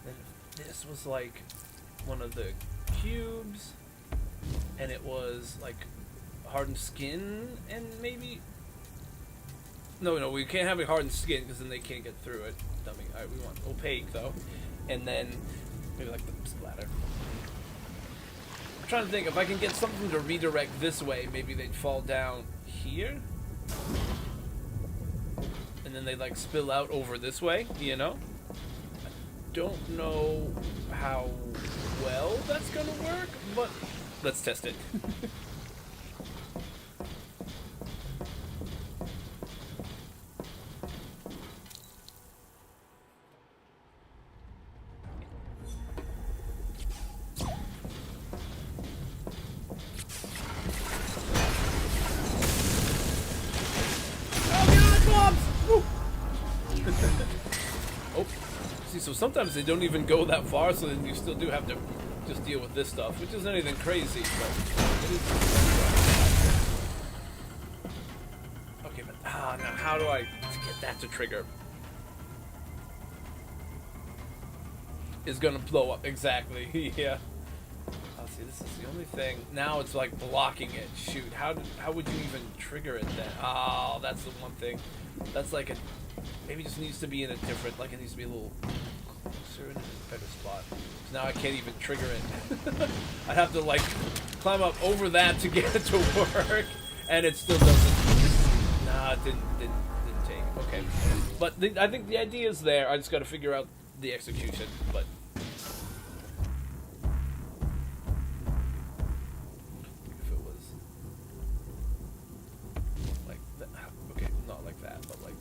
Then if this was like one of the cubes, and it was like hardened skin, and maybe no, we can't have a hardened skin because then they can't get through it. Dummy. All right, we want opaque though, and then maybe like the splatter. I'm trying to think if I can get something to redirect this way. Maybe they'd fall down here, and then they like spill out over this way. You know, I don't know how well that's gonna work, but let's test it. Oh, see, so sometimes they don't even go that far, so then you still do have to just deal with this stuff, which isn't anything crazy, but it is. Okay, but now how do I get that to trigger? Is gonna blow up exactly. Yeah. Oh, see, this is the only thing. Now it's like blocking it. Shoot, how would you even trigger it then? Oh, that's the one thing. That's like maybe it just needs to be in a different. Like it needs to be a little closer in a better spot. So now I can't even trigger it. I'd have to like climb up over that to get it to work, and it still doesn't. Nah, it didn't take. Okay, but I think the idea is there. I just got to figure out the execution, but. If it was like that, okay, not like that, but like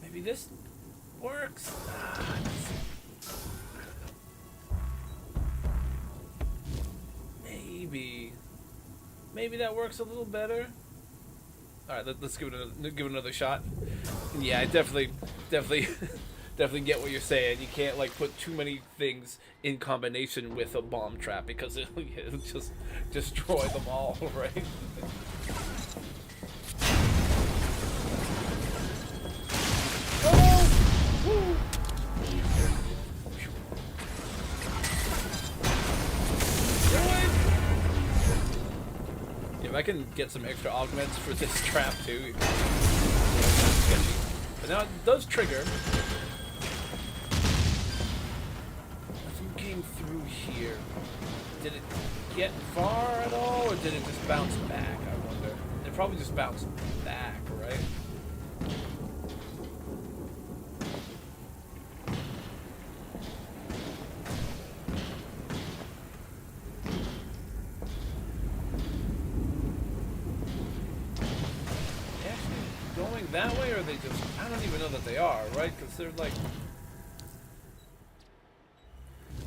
maybe this works. Maybe that works a little better. All right, let's give it another shot. Yeah, I definitely get what you're saying. You can't like put too many things in combination with a bomb trap because it'll just destroy them all, right? If I can get some extra augments for this trap too, but now it does trigger. Nothing came through here. Did it get far at all, or did it just bounce back? I wonder. It probably just bounced back, right? That way, or they just, I don't even know that they are, right? Because they're like,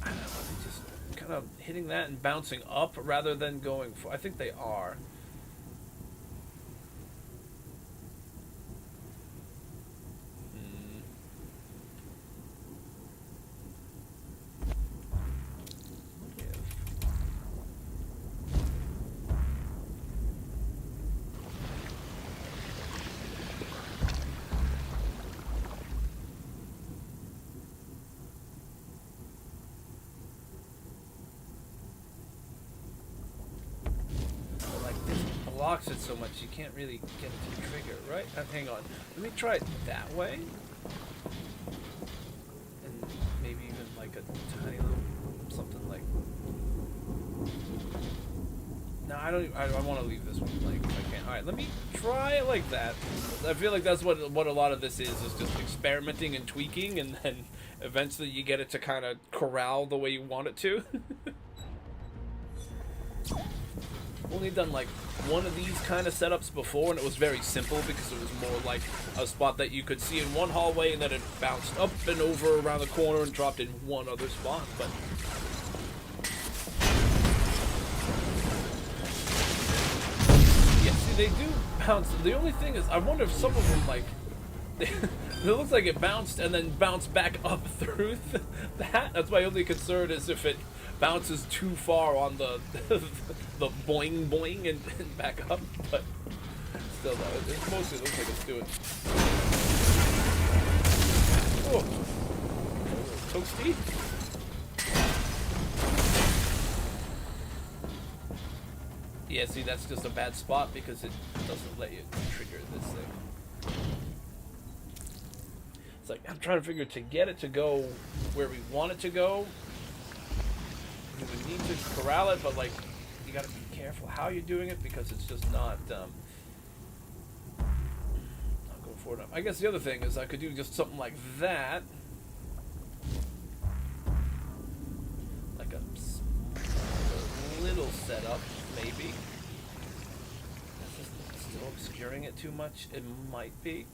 I don't know, they just kind of hitting that and bouncing up rather than going for, I think they are. Blocks it so much you can't really get it to trigger, right? Hang on. Let me try it that way. And maybe even like a tiny little something like. No, I want to leave this one like if I can. Alright, let me try it like that. I feel like that's what a lot of this is just experimenting and tweaking, and then eventually you get it to kind of corral the way you want it to. Only done like one of these kind of setups before, and it was very simple because it was more like a spot that you could see in one hallway, and then it bounced up and over around the corner and dropped in one other spot. But yeah, see, they do bounce. The only thing is, I wonder if some of them like it looks like it bounced and then bounced back up through that. That's my only concern, is if it bounces too far on the boing boing and back up, but still though, it mostly looks like it's doing. Oh, toasty. Yeah, see, that's just a bad spot because it doesn't let you trigger this thing. It's like I'm trying to figure to get it to go where we want it to go. We would need to corral it, but like you gotta be careful how you're doing it because it's just not going forward enough. I guess the other thing is I could do just something like that, like a little setup maybe. obscuring it too much? It might be.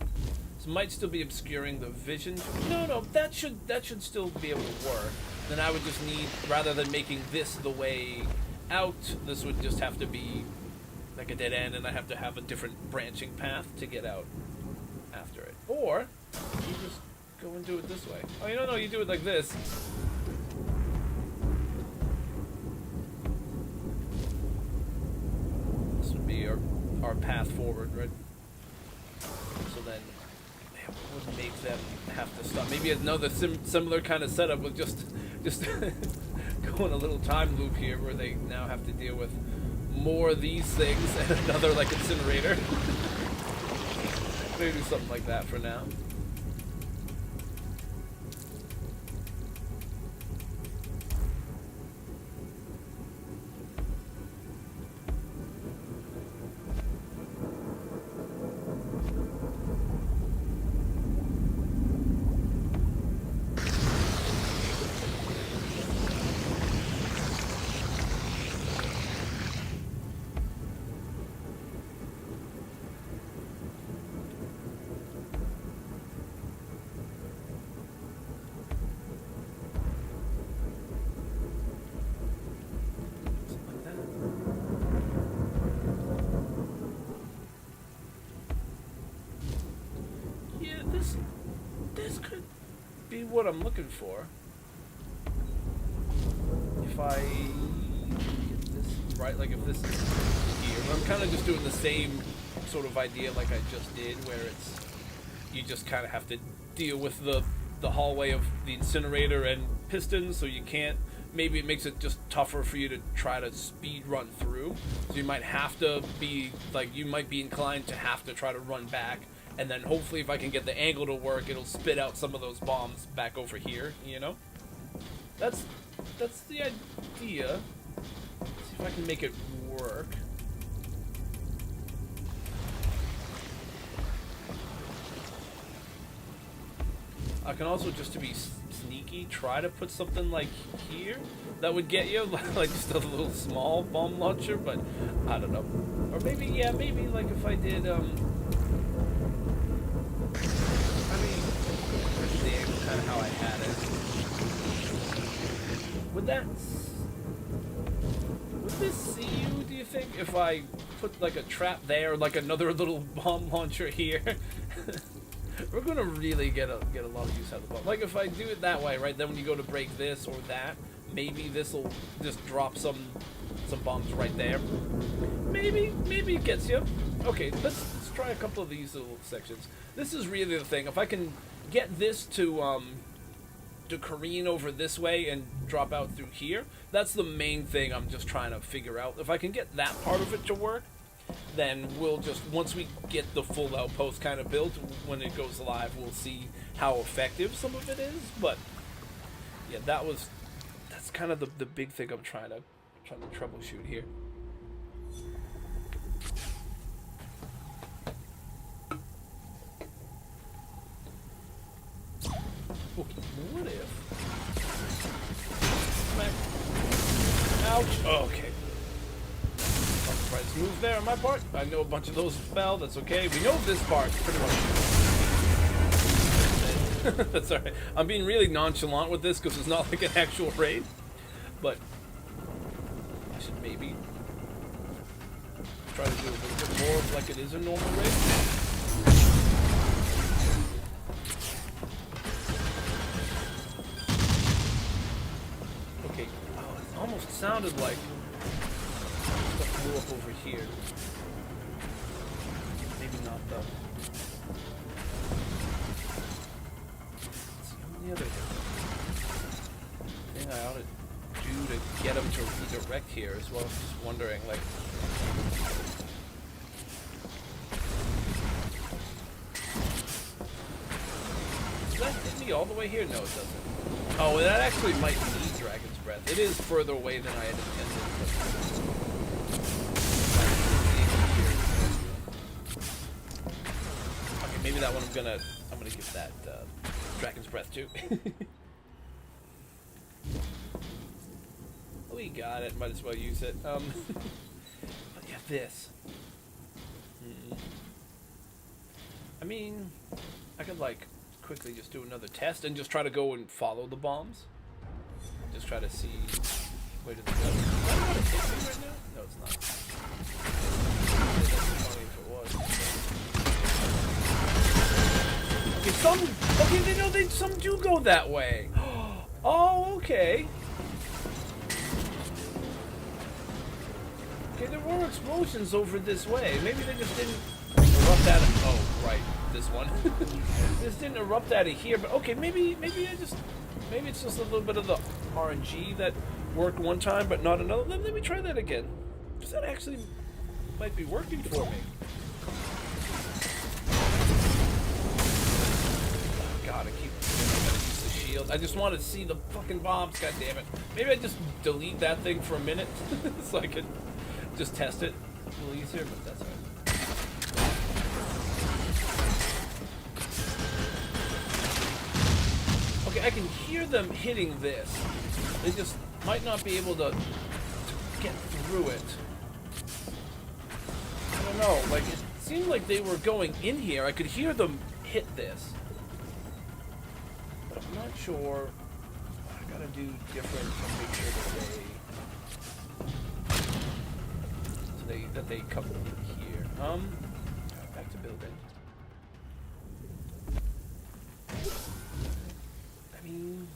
This might still be obscuring the vision. No, that should still be able to work. Then I would just need, rather than making this the way out, this would just have to be like a dead end, and I have to have a different branching path to get out after it. Or you just go and do it this way. Oh, you don't know, you do it like this. This would be our path forward, right? So then it would make them have to stop. Maybe another similar kind of setup with just going a little time loop here where they now have to deal with more of these things and another like incinerator. Maybe something like that for now. This could be what I'm looking for. If I get this right, like if this is here, I'm kind of just doing the same sort of idea like I just did, where it's, you just kind of have to deal with the hallway of the incinerator and pistons, so you can't, maybe it makes it just tougher for you to try to speed run through. So you might have to be, like, you might be inclined to have to try to run back. And then hopefully if I can get the angle to work, it'll spit out some of those bombs back over here, you know? That's the idea. Let's see if I can make it work. I can also, just to be sneaky, try to put something like here that would get you, like just a little small bomb launcher, but I don't know. Or maybe, yeah, maybe like if I did, kind of how I had it. Would this see you, do you think, if I put like a trap there, like another little bomb launcher here? We're gonna really get a lot of use out of the bomb. Like if I do it that way, right, then when you go to break this or that, maybe this will just drop some bombs right there. Maybe it gets you. Okay, let's try a couple of these little sections. This is really the thing. If I can get this to careen over this way and drop out through here, that's the main thing I'm just trying to figure out. If I can get that part of it to work, then we'll just, once we get the full outpost kind of built, when it goes live, we'll see how effective some of it is. But yeah, that's kind of the big thing I'm trying to troubleshoot here. Okay, what if? Ouch! Okay. Right, move there on my part. I know a bunch of those fell. That's okay. We know this part pretty much. That's alright. I'm being really nonchalant with this because it's not like an actual raid. But I should maybe try to do a little bit more like it is a normal raid. Okay. Oh, it almost sounded like stuff blew up over here. Maybe not though. Let's see, on the other thing I ought to do to get them to redirect here as well. I'm just wondering, like, does that hit me all the way here? No, it doesn't. Oh, that actually might need Dragon's Breath. It is further away than I had intended. Okay, maybe that one I'm gonna give that Dragon's Breath too. We got it. Might as well use it. But yeah, this. mean, I could like quickly just do another test and just try to go and follow the bombs. Just try to see where did they go. Is that not hitting me right now? No, it's not. That's funny if it was. Okay, some do go that way. Oh, okay. Okay, there were explosions over this way. Maybe they just didn't erupt out of... Oh, right. This one. This didn't erupt out of here, but okay, maybe it's just a little bit of the RNG that worked one time, but not another. Let me try that again. Because that actually might be working for me. Oh, God, I gotta use the shield. I just want to see the fucking bombs, god damn it. Maybe I just delete that thing for a minute so I could just test it a little easier, but that's alright. Okay, I can hear them hitting this. They just might not be able to get through it. I don't know, like, it seemed like they were going in here. I could hear them hit this. But I'm not sure. I gotta do different to make sure that they come in here. Back to building. I mean,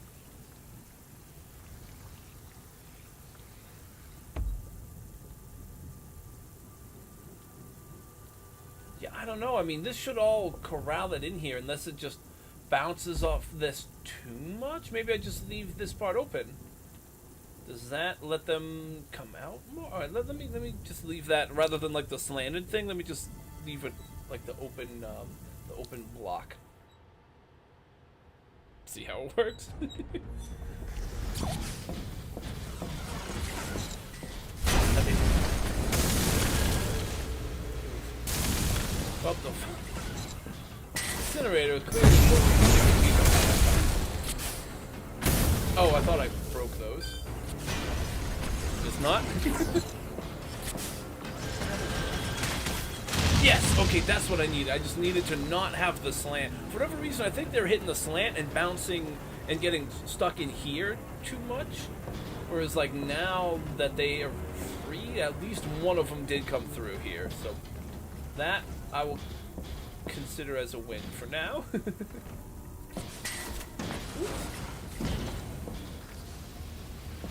yeah, I don't know. I mean, this should all corral it in here unless it just bounces off this too much. Maybe I just leave this part open. Does that let them come out more? All right, let me just leave that rather than like the slanted thing. Let me just leave it like the open block. See how it works. Well, the incinerator is clearly working. Oh, I thought I broke those. It's not? Yes! Okay, that's what I needed. I just needed to not have the slant. For whatever reason, I think they're hitting the slant and bouncing and getting stuck in here too much. Whereas, like, now that they are free, at least one of them did come through here. So, that I will consider as a win for now.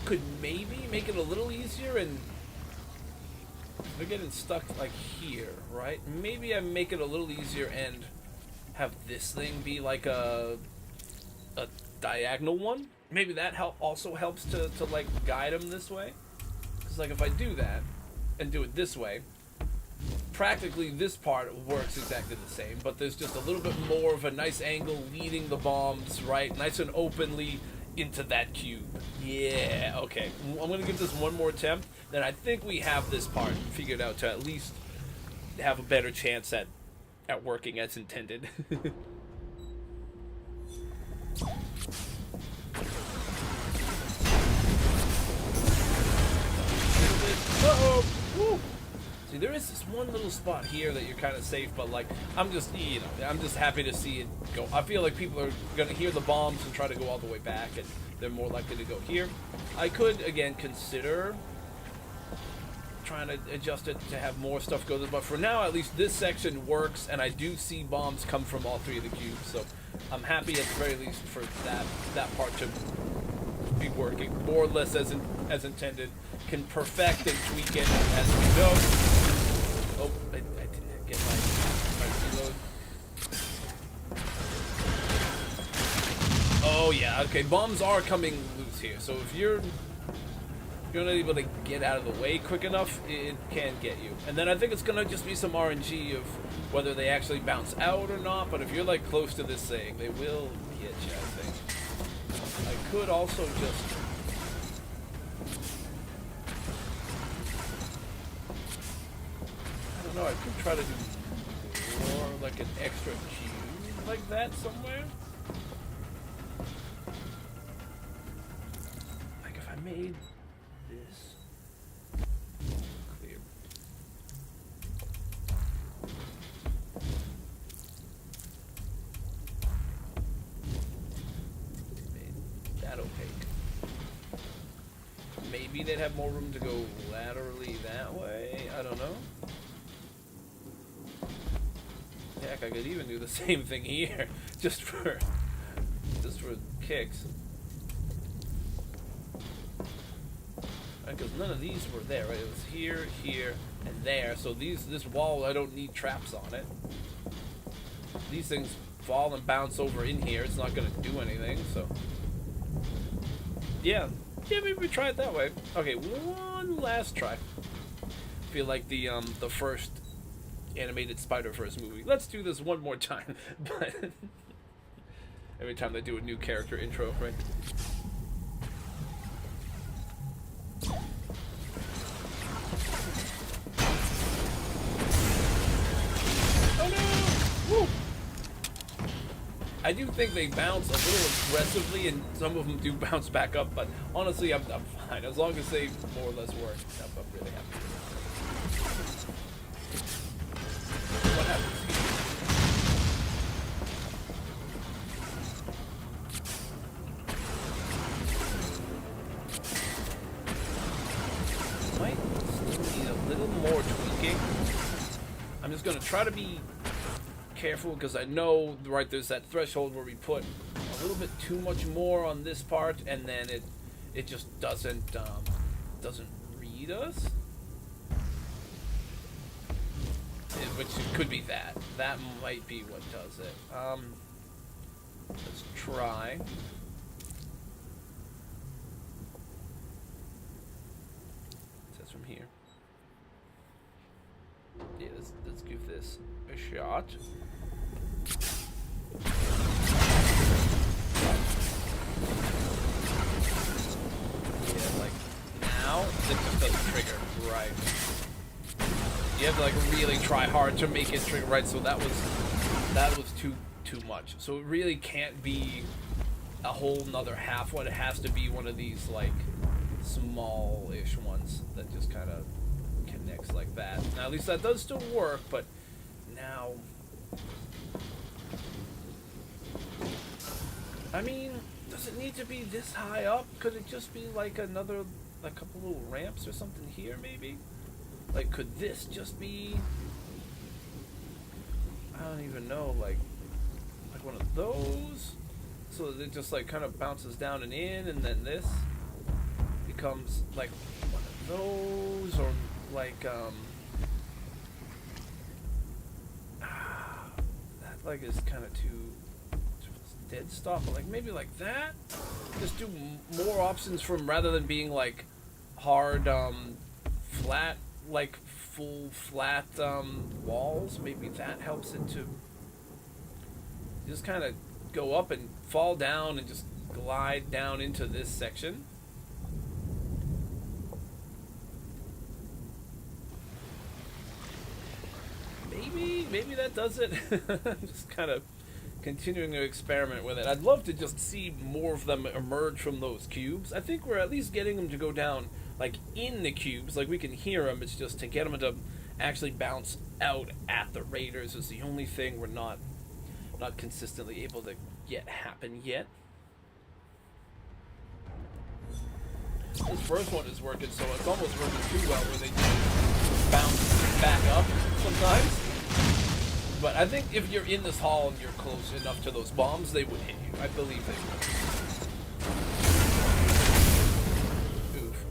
Could maybe make it a little easier, and they're getting stuck like here, right? Maybe I make it a little easier and have this thing be like a diagonal one. Maybe that also helps to like guide them this way. Because like if I do that and do it this way, practically this part works exactly the same, but there's just a little bit more of a nice angle leading the bombs, right? Nice and openly into that cube. Yeah, okay. I'm going to give this one more attempt. Then I think we have this part figured out to at least have a better chance at working as intended. Uh-oh! Woo! See, there is this one little spot here that you're kind of safe, but like, I'm just, I'm just happy to see it go. I feel like people are going to hear the bombs and try to go all the way back, and they're more likely to go here. I could, again, consider trying to adjust it to have more stuff go there, but for now, at least this section works, and I do see bombs come from all three of the cubes, so I'm happy at the very least for that part to be working more or less as intended. Can perfect and tweak it as we go. Oh, I didn't get my reload. Oh yeah, okay, bombs are coming loose here, so if you're not able to get out of the way quick enough, it can get you. And then I think it's gonna just be some RNG of whether they actually bounce out or not, but if you're like close to this thing, they will get you, I think. I could also just... I don't know, I could try to do more like an extra cube like that somewhere. Like if I made this clear. maybe they'd have more room to go laterally that way. I don't know. Heck, I could even do the same thing here, just for kicks. Because none of these were there, right? It was here, here, and there. So this wall, I don't need traps on it. These things fall and bounce over in here. It's not going to do anything, so... Yeah, maybe we try it that way. Okay, one last try. Feel like the first animated Spider-Verse movie. Let's do this one more time. But every time they do a new character intro, right? Oh no! Woo! I do think they bounce a little aggressively, and some of them do bounce back up, but honestly, I'm fine. As long as they more or less work, I'm really happy. What happens here? Might still need a little more tweaking. I'm just going to try to be careful, because I know, right, there's that threshold where we put a little bit too much more on this part, and then it just doesn't read us. Which it could be that. That might be what does it. Let's try. It says from here. Yeah, let's give this a shot. Yeah, like now it just doesn't trigger right. You have to like really try hard to make it trigger right. So that was too much. So it really can't be a whole nother half one. It has to be one of these like small-ish ones that just kind of connects like that. Now at least that does still work, but now, I mean, does it need to be this high up? Could it just be like another, like a couple little ramps or something here, maybe? Like, could this just be, I don't even know, like one of those? So that it just like kind of bounces down and in, and then this becomes like one of those, or like, that like is kind of too dead stop, but like maybe like that. Just do more options from, rather than being like hard, flat, like full flat walls. Maybe that helps it to just kind of go up and fall down and just glide down into this section. Maybe that does it. Just kind of continuing to experiment with it. I'd love to just see more of them emerge from those cubes. I think we're at least getting them to go down like in the cubes, like we can hear them. It's just to get them to actually bounce out at the raiders is the only thing we're not consistently able to get happen yet. This first one is working, so it's almost working too well, where they just bounce back up sometimes. But I think if you're in this hall and you're close enough to those bombs, they would hit you. I believe they would. Oof.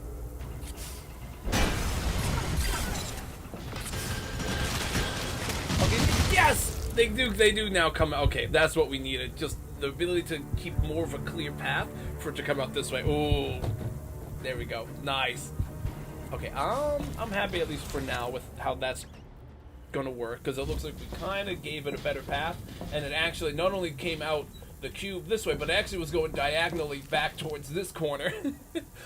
Okay, yes! They do now come out. Okay, that's what we needed. Just the ability to keep more of a clear path for it to come out this way. Oh, there we go. Nice. Okay, I'm happy at least for now with how that's gonna work, because it looks like we kind of gave it a better path, and it actually not only came out the cube this way, but it actually was going diagonally back towards this corner.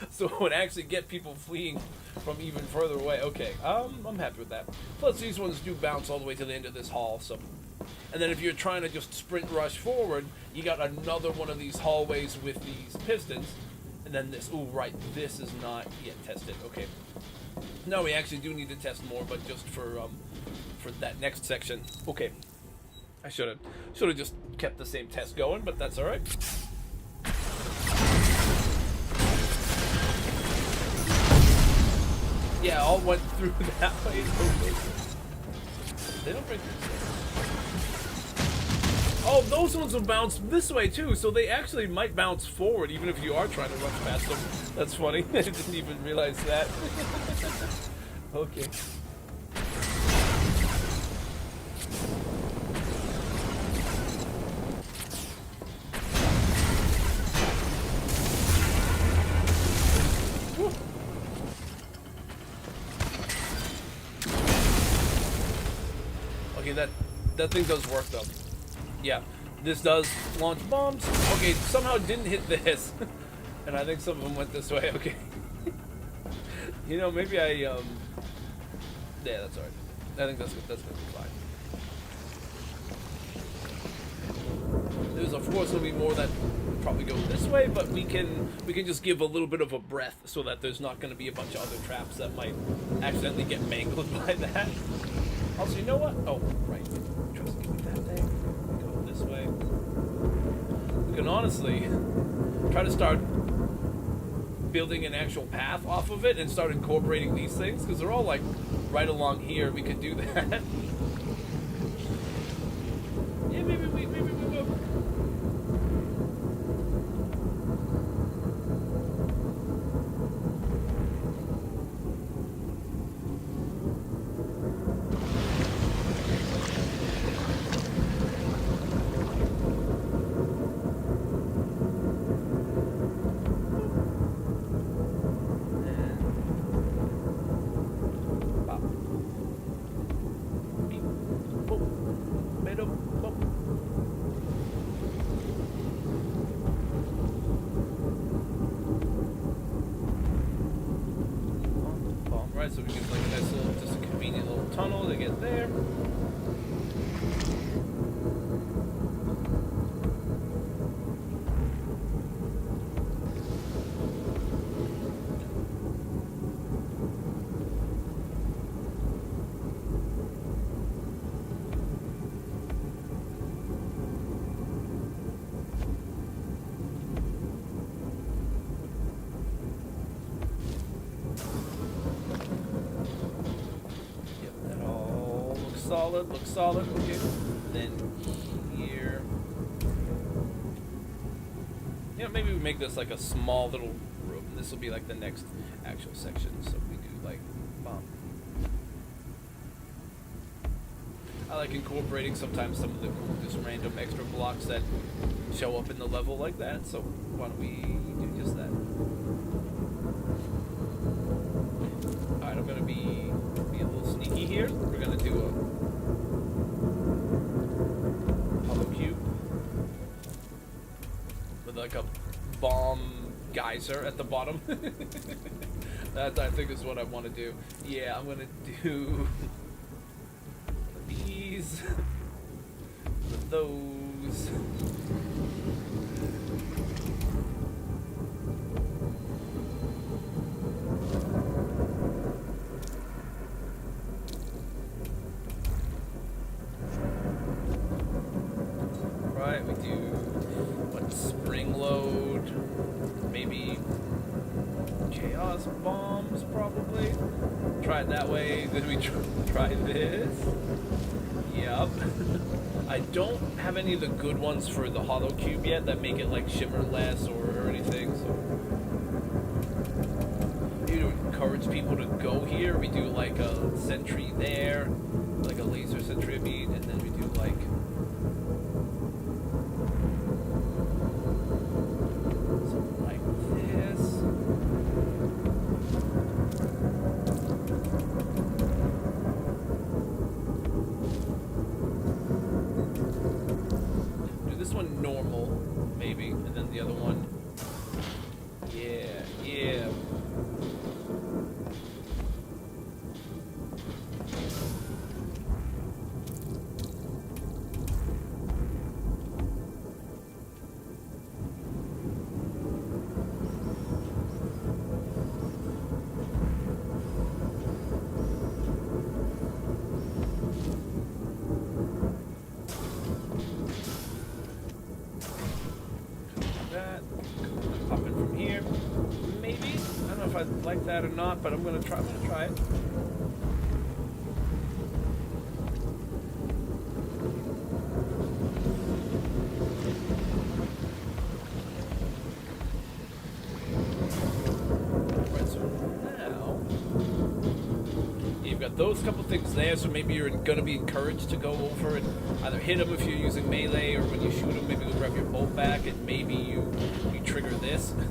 So it would actually get people fleeing from even further away. Okay, I'm happy with that. Plus these ones do bounce all the way to the end of this hall, so. And then if you're trying to just sprint rush forward, you got another one of these hallways with these pistons, and then this. Oh, right, this is not yet tested. Okay. No, we actually do need to test more, but just for that next section. Okay. I should have just kept the same test going, but that's all right. all went through that way. They don't break this way. Oh, those ones will bounce this way too, so they actually might bounce forward even if you are trying to rush past them. That's funny. I didn't even realize that. Okay. Okay, that thing does work though. Yeah, this does launch bombs. Okay, somehow it didn't hit this. And I think some of them went this way, okay. You know, maybe yeah, that's alright. I think that's gonna be fine. There's of course gonna be more that probably go this way, but we can just give a little bit of a breath so that there's not gonna be a bunch of other traps that might accidentally get mangled by that. Also, you know what? Oh, right. Trust me with that thing. Go this way. We can honestly try to start building an actual path off of it and start incorporating these things, because they're all like right along here. We could do that. Yeah, maybe we will. So we get like a nice little, just a convenient little tunnel to get there. Looks solid, okay. Then here. You know, maybe we make this like a small little room. This will be like the next actual section. So we do like bomb. I like incorporating sometimes some of the cool, just random extra blocks that show up in the level like that. So why don't we do just that? Alright, I'm gonna be a little sneaky here. We're gonna do a like a bomb geyser at the bottom. That I think is what I want to do. Yeah, I'm gonna do these, those. Right, we do spring load, maybe chaos bombs probably. Try it that way, then we try this. Yep. I don't have any of the good ones for the hollow cube yet that make it like shimmer less or anything, so maybe to encourage people to go here, we do like a sentry there, like a laser sentry I mean, and then we do like normal, maybe, and then the other one, yeah. if I like that or not, but I'm gonna try it. Right, so now you've got those couple things there, so maybe you're gonna be encouraged to go over and either hit them if you're using melee, or when you shoot them, maybe go grab your bolt back, and maybe you trigger this, and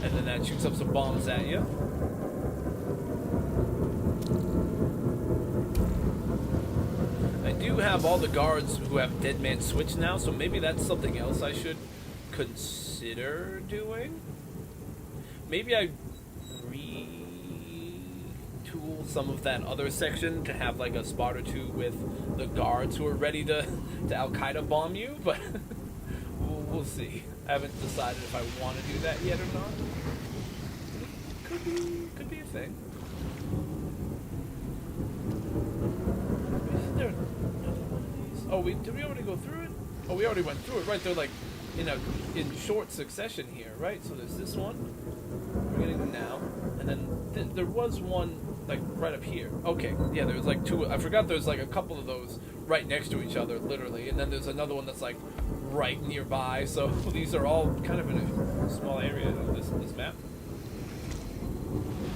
then that shoots up some bombs at you. I do have all the guards who have Dead Man Switch now, so maybe that's something else I should consider doing. Maybe I retool some of that other section to have like a spot or two with the guards who are ready to Al-Qaeda bomb you, but we'll see. I haven't decided if I want to do that yet or not. Could be a thing. Isn't there another one of these? Oh, did we already go through it? Oh, we already went through it. Right, they're like in short succession here, right? So there's this one we're getting now, and then there was one like right up here. Okay, yeah, there was like two. I forgot there's like a couple of those right next to each other, literally, and then there's another one that's like right nearby. So these are all kind of in a small area of this map.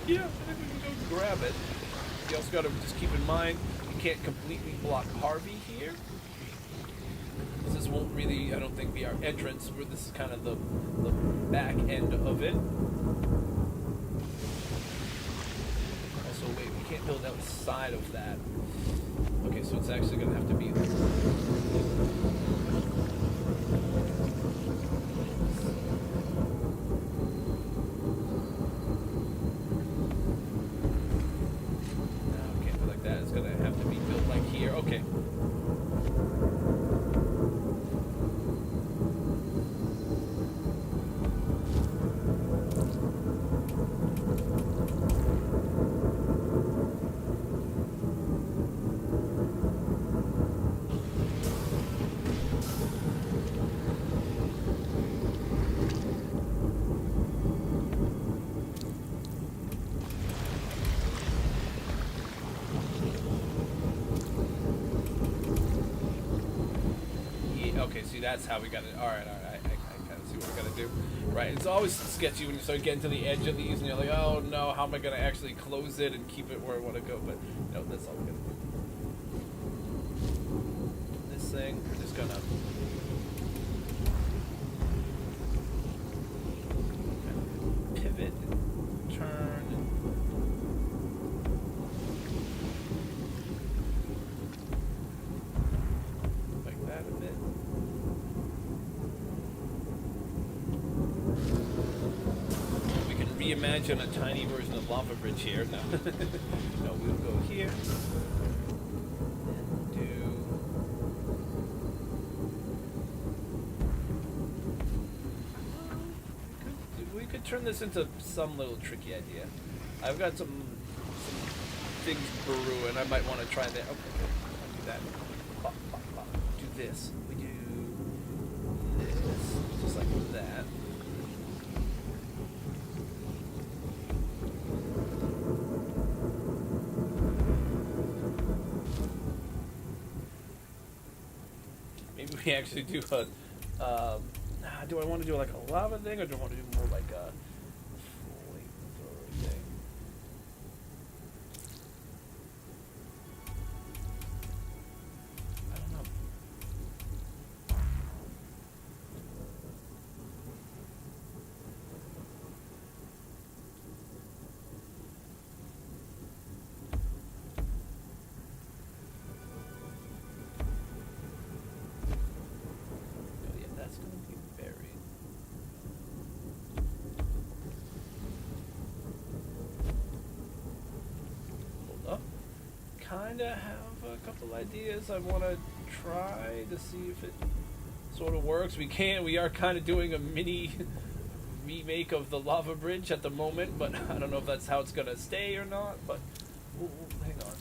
Yeah, I think we can go grab it. You also got to just keep in mind you can't completely block Harvey here. This won't really, I don't think, be our entrance. This is kind of the back end of it. Also, wait, we can't build outside of that. Okay, so it's actually going to have to be there. No, can't do like that. It's going to have to be built like here. Okay. Okay, see, that's how we got it. Alright, I kind of see what we got to do. Right, it's always sketchy when you start getting to the edge of these and you're like, oh no, how am I going to actually close it and keep it where I want to go? But, no, that's all we're going to do. This thing, we're just going to pivot and turn and like that a bit. Reimagine a tiny version of Lava Bridge here. No, no, we'll go here and we could turn this into some little tricky idea. I've got some things brewing. I might want to try that. Okay, I'll do that. Pop, pop, pop. Do this. We do this, just like that. We actually do a, do I want to do like a lava thing, or do I want to do more like a flamethrower thing? I don't know. Kind of have a couple ideas I want to try to see if it sort of works. We are kind of doing a mini remake of the lava bridge at the moment, but I don't know if that's how it's going to stay or not, but we'll hang on.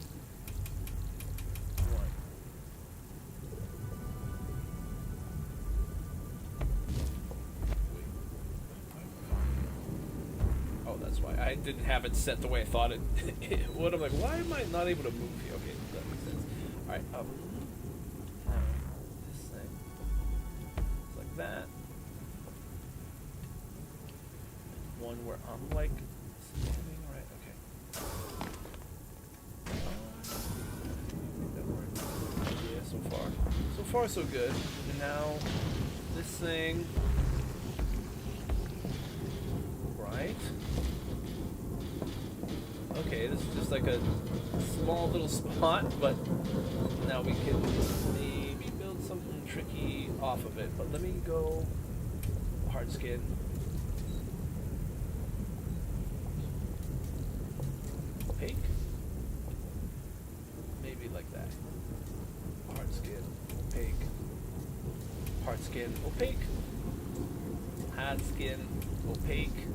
Oh, That's why I didn't have it set the way I thought it, it would. I'm like, why am I not able to move here? Okay, that makes sense. Alright, now, this thing. It's like that. One where I'm like standing, right? Okay. That worked. Yeah, so far. So far, so good. And now, this thing. Right. Okay, this is just like a small little spot, but now we can maybe build something tricky off of it. But let me go hard skin. Opaque? Maybe like that. Hard skin, opaque. Hard skin, opaque. Hard skin, opaque.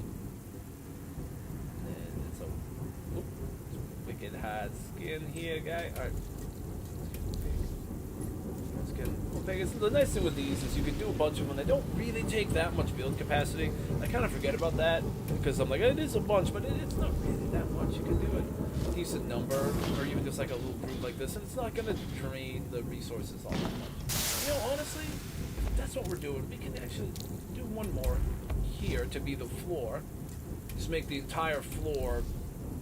Wicked hard skin here, guy. Alright. Skin opaque. The nice thing with these is you can do a bunch of them. They don't really take that much build capacity. I kind of forget about that because I'm like, it is a bunch, but it's not really that much. You can do a decent number, or even just like a little group like this, and it's not going to drain the resources all that much. You know, honestly, if that's what we're doing, we can actually do one more here to be the floor. Just make the entire floor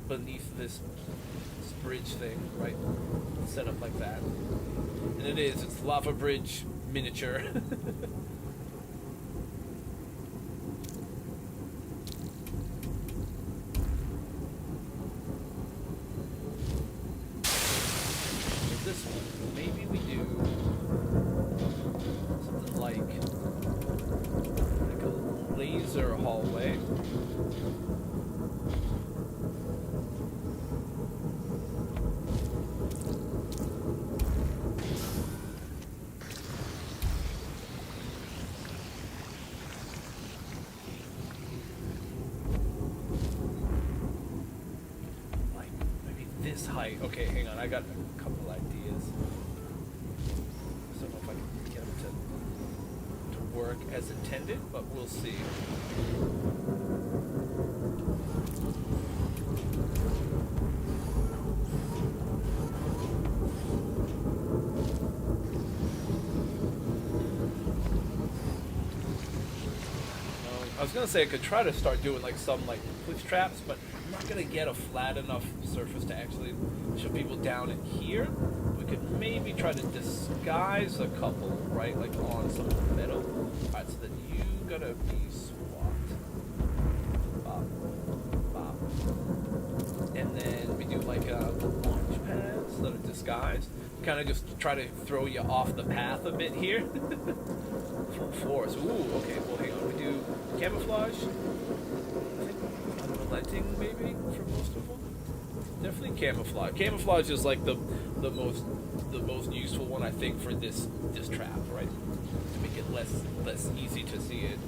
beneath this bridge thing, right? Set up like that. And it's lava bridge miniature. This one, maybe we do something like a laser hallway. Height. Okay, hang on. I got a couple ideas. I don't know if I can get them to work as intended, but we'll see. I was gonna say I could try to start doing like some like push traps, but I'm not gonna get a flat enough surface to actually show people down in here. We could maybe try to disguise a couple, right, like on some of the metal. Alright, so then you gotta be swapped. Bop, bop. And then we do like the launch pads that are disguised. Kind of just try to throw you off the path a bit here. Full force. Ooh, okay, well hang on. We do camouflage. I think unrelenting maybe for most of them. Definitely camouflage. Camouflage is like the most useful one I think for this trap, right? To make it less easy to see it.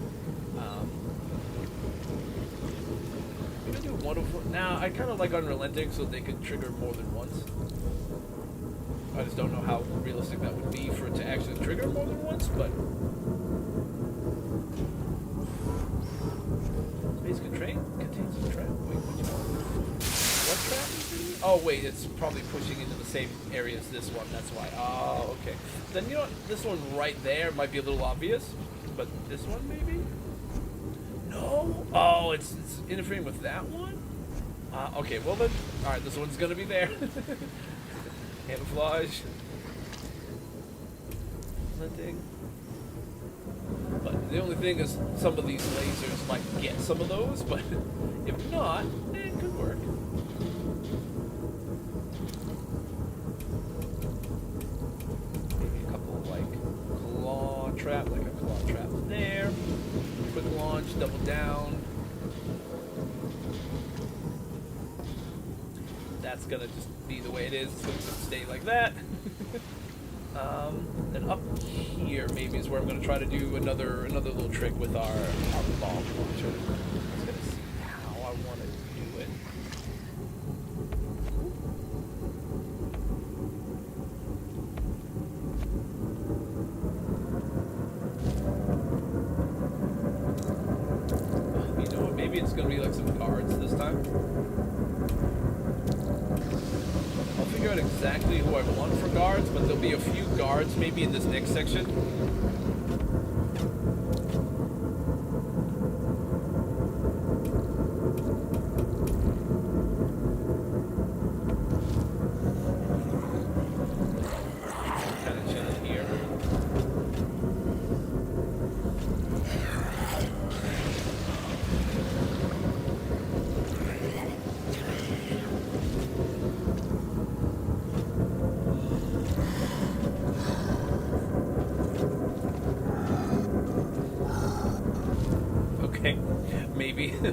We're gonna do one of now. I kind of like unrelenting so they can trigger more than once. I just don't know how realistic that would be for it to actually trigger more than once, but space contains a trap. Wait, which one? What trap is it? Oh wait, it's probably pushing into the same area as this one. That's why. Oh, okay. Then you know what? This one right there might be a little obvious, but this one maybe. No. Oh, it's interfering with that one. Okay. Well then, all right. This one's gonna be there. Camouflage. Hunting. But the only thing is some of these lasers might get some of those, but if not, it could work. Maybe a couple like claw trap, like a claw trap there. Quick launch, double down. That's gonna just be the way it is. It's gonna stay like that. Then up here maybe is where I'm gonna try to do another little trick with our bomb launcher. I'm just gonna see how I want to do it. You know what? Maybe it's gonna be be like some guards this time. I'll figure out exactly who I want for guards, but there'll be a few guards maybe in this next section.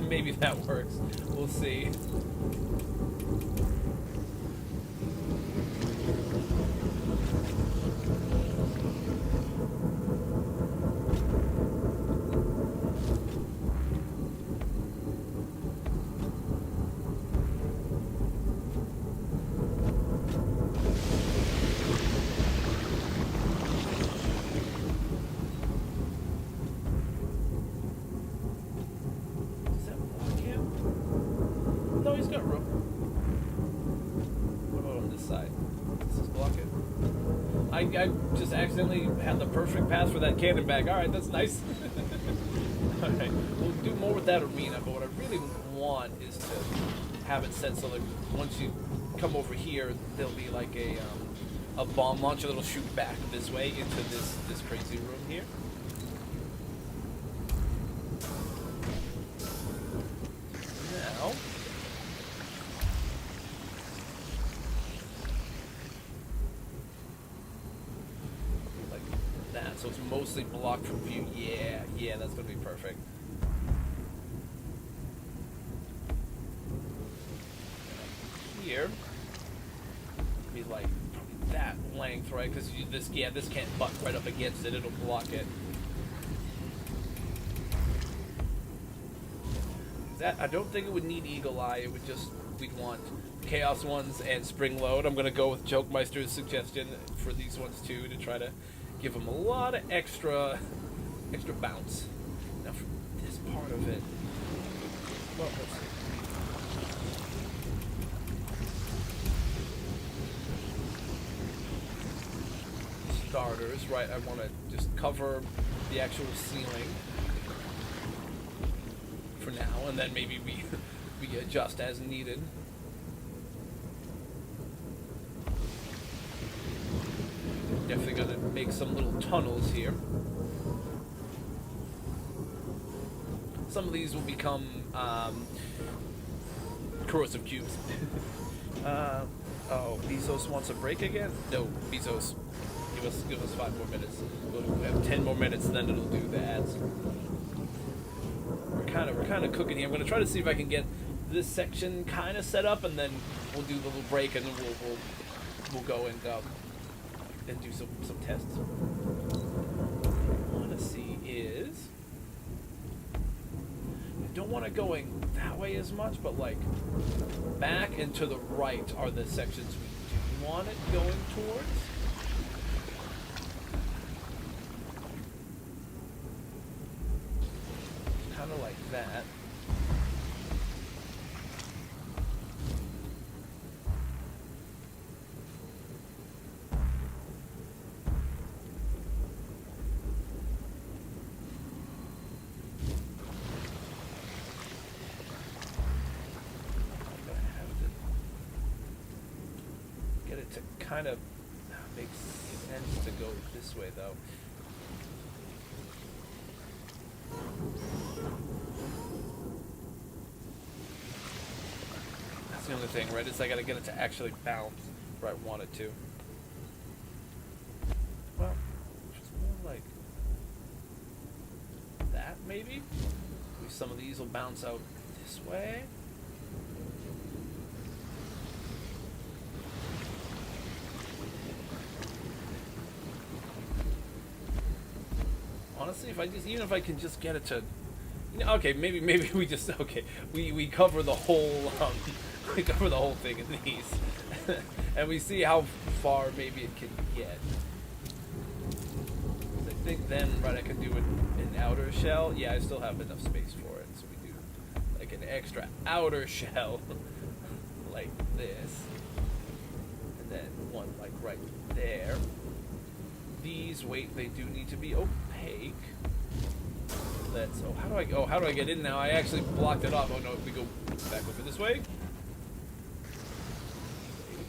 Maybe that works. We'll see. I just accidentally had the perfect path for that cannon back. Alright, that's nice. Alright, we'll do more with that arena, but what I really want is to have it set so like once you come over here, there'll be like a bomb launcher that'll shoot back this way into this crazy room here. Now, so it's mostly blocked from view. Yeah, that's gonna be perfect. Here, be like probably that length, right? Because this can't butt right up against it; it'll block it. That I don't think it would need Eagle Eye. It would just we'd want Chaos ones and Spring Load. I'm gonna go with Jokemeister's suggestion for these ones too to try to give them a lot of extra bounce. Now for this part of it, well, let's see. Starters, right? I want to just cover the actual ceiling for now, and then maybe we adjust as needed. Definitely gonna make some little tunnels here. Some of these will become corrosive cubes. Oh, Bezos wants a break again? No, Bezos, give us 5 more minutes. We'll have 10 more minutes, and then it'll do the ads. We're kind of cooking here. I'm gonna try to see if I can get this section kind of set up, and then we'll do the little break, and then we'll go and do some tests. What I want to see is I don't want it going that way as much, but like back and to the right are the sections we do want it going towards. Kind of like that. Kind of makes sense to go this way, though. That's the only thing, right? Is I gotta get it to actually bounce where I want it to. Well, just more like that, maybe? Maybe some of these will bounce out this way. Honestly, even if I can just get it to, okay, maybe we just, okay, we cover the whole, we cover the whole thing in these, and we see how far maybe it can get. I think then, right, I can do an outer shell. Yeah, I still have enough space for it, so we do like an extra outer shell like this, and then one like right there. These, wait, they do need to be opaque. Let's, how do I get in now? I actually blocked it off. Oh no, we go back over this way.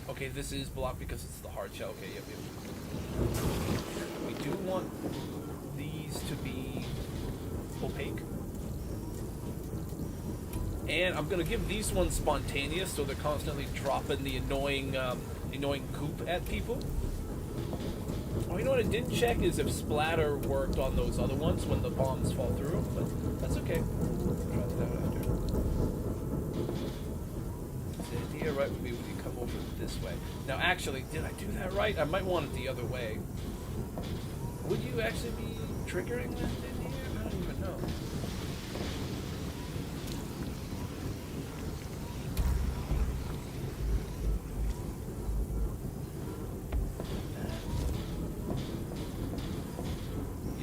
Okay, this is blocked because it's the hard shell. Okay, yep. We do want these to be opaque. And I'm gonna give these ones spontaneous, so they're constantly dropping the annoying goop at people. Oh, you know what I didn't check is if splatter worked on those other ones when the bombs fall through them, but that's okay. We'll try that out after. The idea, right, would be when you come over this way. Now, actually, did I do that right? I might want it the other way. Would you actually be triggering that in here? I don't even know.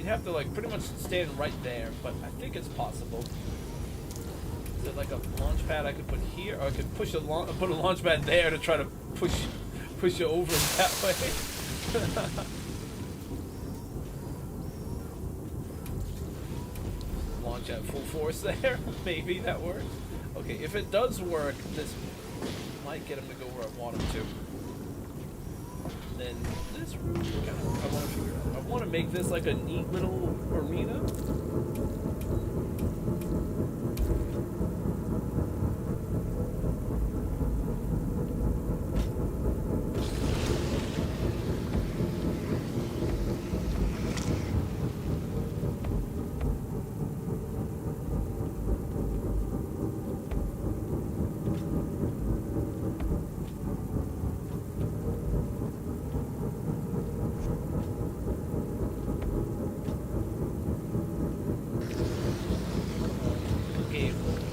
Have to like pretty much stand right there, but I think it's possible. Is it like a launch pad I could put here, or I could put a launch pad there to try to push it over that way? Launch at full force there. Maybe that works. Okay, if it does work, this might get him to go where I want him to. Then this room, I want to figure out. I want to make this like a neat little arena.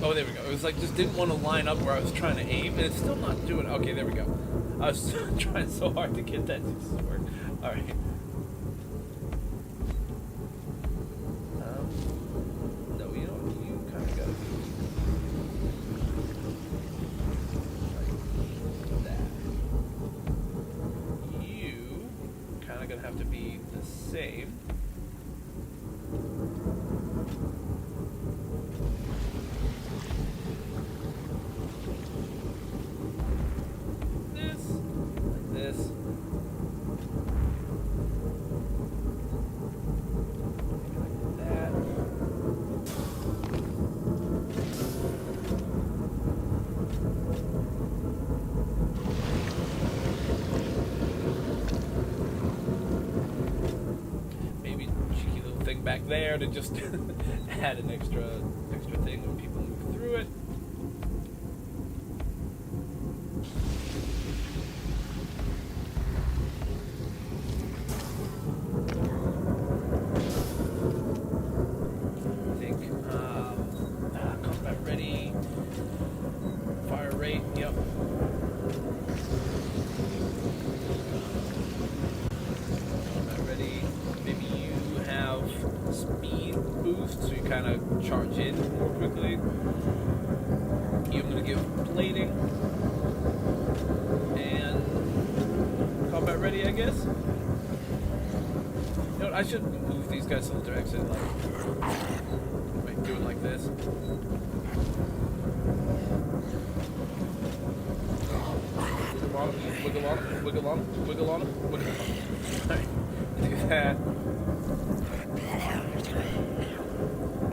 Oh, there we go. It was like just didn't want to line up where I was trying to aim, and it's still not doing it. Okay, there we go. I was trying so hard to get that to work. All right. No, you know, you kind of got to be like that. You kind of gonna have to be the same. Back there to just add an extra thing when people move through it. I think combat ready, fire rate. Yep. Combat ready. Maybe you have speed boost, so you kind of charge in more quickly. I'm going to give plating and combat ready, I guess. You know what, I should move these guys so that they're actually like doing like this. Wiggle on them, wiggle on them, wiggle on them, wiggle on them. Alright, do that.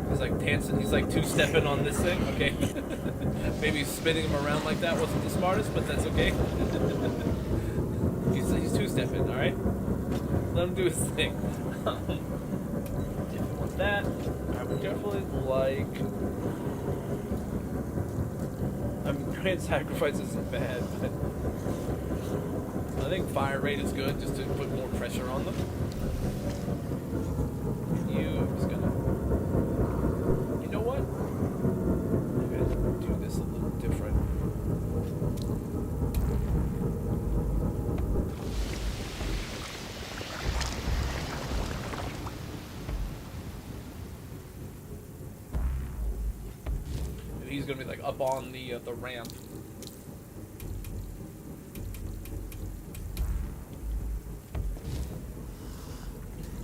He's like dancing, he's like two-stepping on this thing, okay. Maybe spinning him around like that wasn't the smartest, but that's okay. he's two-stepping, alright? Let him do his thing. Definitely want that. I would definitely like... I mean, Grand Sacrifice isn't bad, but... I think fire rate is good, just to put more pressure on them. I'm just gonna... You know what? Maybe I can do this a little different. Maybe he's gonna be like up on the ramp.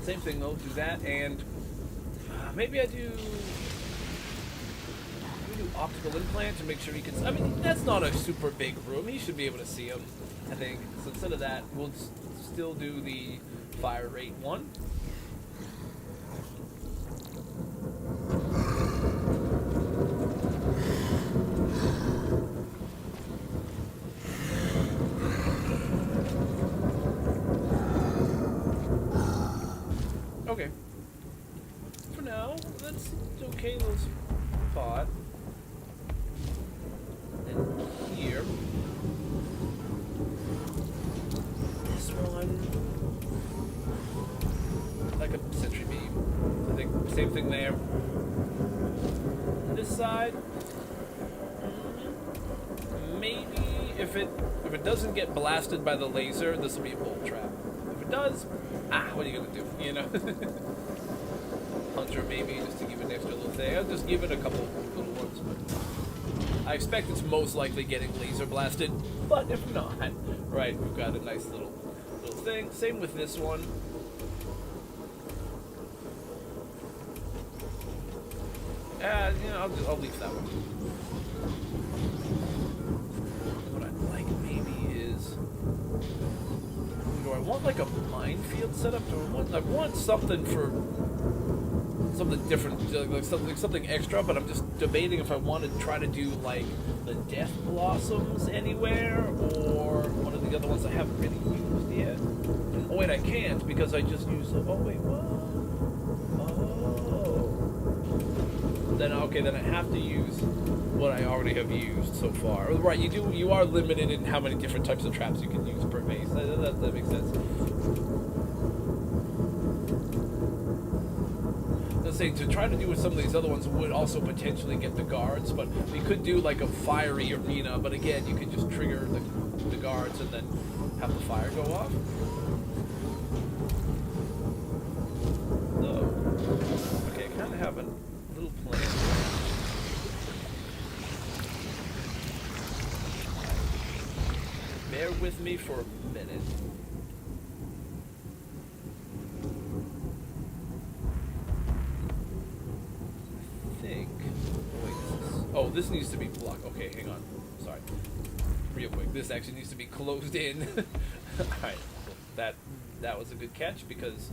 Same thing though, do that, and maybe I do optical implant to make sure he can. I mean, that's not a super big room. He should be able to see him, I think. So instead of that, we'll still do the fire rate one. Okay. For now, that's okay. Those pot. And here, this one, like a sentry beam. I think same thing there. This side, maybe if it doesn't get blasted by the laser, this will be a bolt trap. If it does, what are you gonna do? You know, Hunter maybe just to give it an extra little thing. I'll just give it a couple little ones. But I expect it's most likely getting laser blasted, but if not, right, we've got a nice little thing. Same with this one. You know, I'll leave that one. What I'd like maybe is, do I want like a minefield setup? Do I want something for something different, like something extra, but I'm just debating if I want to try to do like the Death Blossoms anywhere or one of the other ones I haven't really used yet. Oh wait, I can't because I just used. Oh wait, what? Oh. Then okay, then I have to use what I already have used so far. Right, you are limited in how many different types of traps you can use per base. That makes sense. Say to try to do with some of these other ones would also potentially get the guards, but we could do like a fiery arena, but again you could just trigger the guards and then have the fire go off. So, okay, I kind of have a little plan. Bear with me for a minute. Oh, this needs to be blocked. Okay, hang on. Sorry. Real quick. This actually needs to be closed in. Alright. So that was a good catch because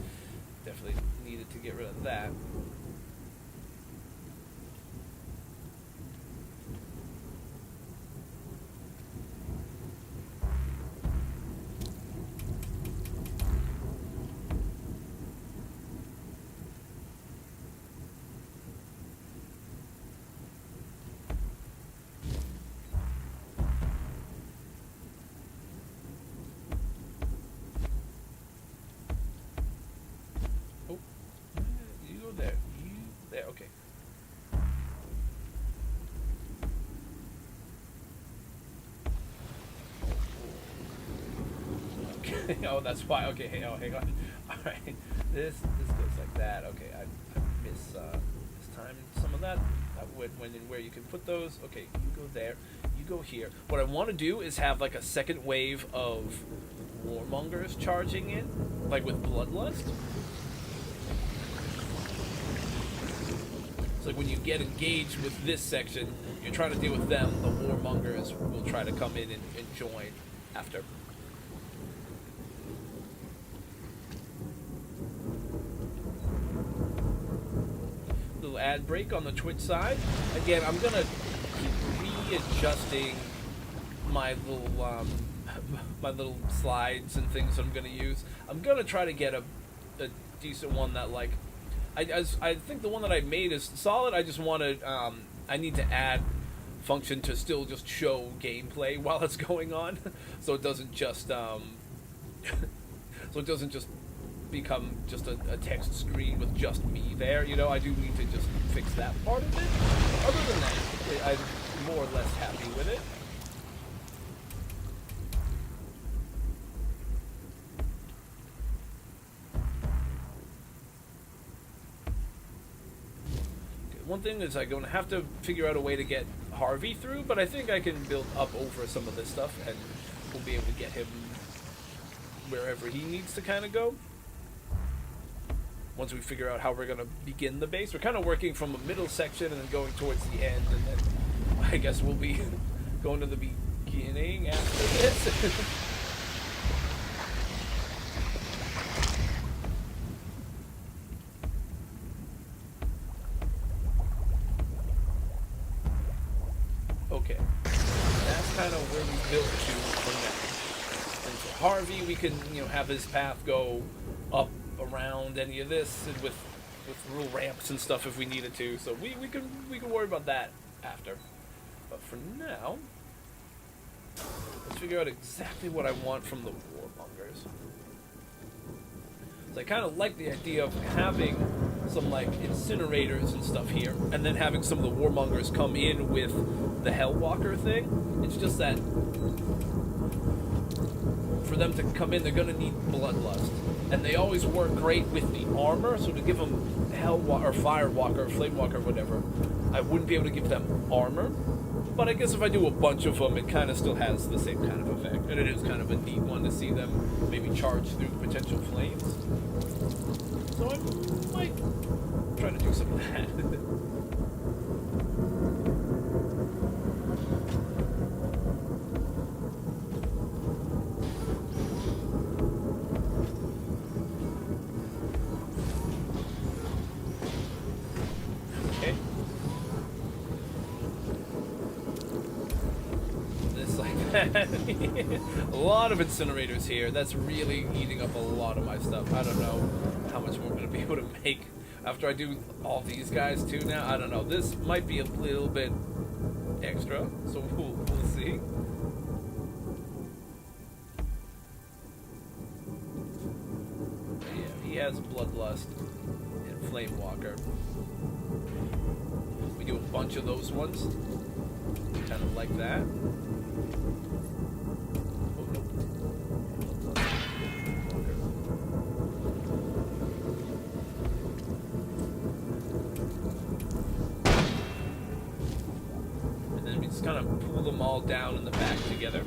definitely needed to get rid of that. Okay. Okay. Oh, that's why. Okay. Hang on. All right. This goes like that. Okay. I mistimed some of that. When and where you can put those. Okay. You go there. You go here. What I want to do is have like a second wave of warmongers charging in, like with Bloodlust. Like when you get engaged with this section, you're trying to deal with them, the warmongers will try to come in and join after. Little ad break on the Twitch side. Again, I'm gonna keep readjusting my little slides and things that I'm gonna use. I'm gonna try to get a decent one that like. I think the one that I made is solid. I just wanted, I need to add function to still just show gameplay while it's going on, so it doesn't just, become just a text screen with just me there. You know, I do need to just fix that part of it. Other than that, I'm more or less happy with it. One thing is I'm going to have to figure out a way to get Harvey through, but I think I can build up over some of this stuff, and we'll be able to get him wherever he needs to kind of go. Once we figure out how we're going to begin the base. We're kind of working from a middle section and then going towards the end, and then I guess we'll be going to the beginning after this. Okay, that's kind of where we built to from now. And for Harvey, we can, you know, have his path go up around any of this, and with little ramps and stuff if we needed to. So we can worry about that after. But for now, let's figure out exactly what I want from the warmongers. So I kind of like the idea of having some like incinerators and stuff here, and then having some of the warmongers come in with the Hellwalker thing. It's just that for them to come in, they're gonna need Bloodlust, and they always work great with the armor. So to give them Hellwalker or Firewalker or Flamewalker, whatever, I wouldn't be able to give them armor. But I guess if I do a bunch of them, it kind of still has the same kind of effect, and it is kind of a neat one to see them maybe charge through potential flames. So I might try to do some of that. A lot of incinerators here. That's really eating up a lot of my stuff. I don't know how much more I'm going to be able to make after I do all these guys too now. I don't know. This might be a little bit extra, so we'll see. But yeah, he has Bloodlust and Flamewalker. We do a bunch of those ones. Kind of like that. Kind of pull them all down in the back together.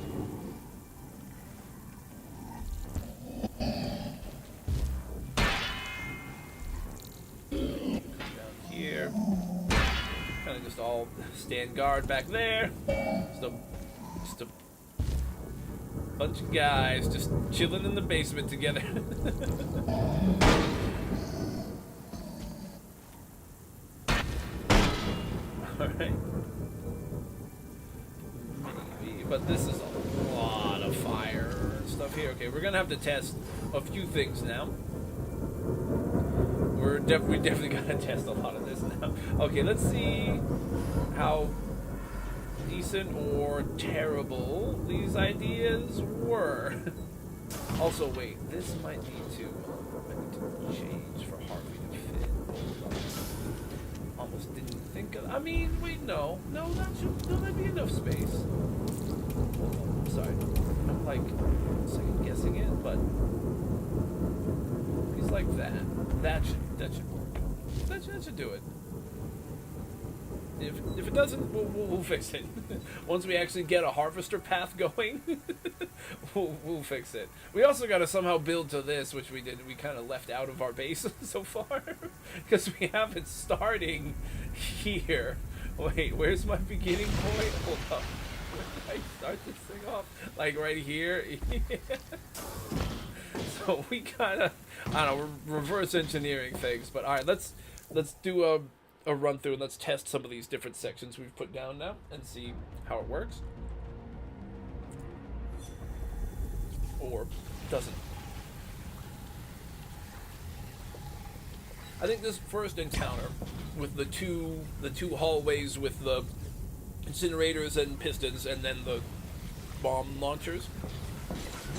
Down here. Kind of just all stand guard back there. Just a bunch of guys just chilling in the basement together. Alright. But this is a lot of fire and stuff here. Okay, we're gonna have to test a few things now. We definitely gotta test a lot of this now. Okay, let's see how decent or terrible these ideas were. Also, wait, this might need to change for Harvey to fit. Almost didn't think of. I mean, wait, no, that'd be enough space. Sorry, I'm like second guessing it, but he's like that. That should work. That should do it. If it doesn't, we'll fix it. Once we actually get a harvester path going, we'll fix it. We also got to somehow build to this, which we did. We kind of left out of our base so far because we have it starting here. Wait, where's my beginning point? Hold up. Where did I start this thing off? Like right here? So we kind of, I don't know, we're reverse engineering things. But alright, let's do a run through and let's test some of these different sections we've put down now and see how it works. Or doesn't. I think this first encounter with the two hallways with the incinerators and pistons and then the bomb launchers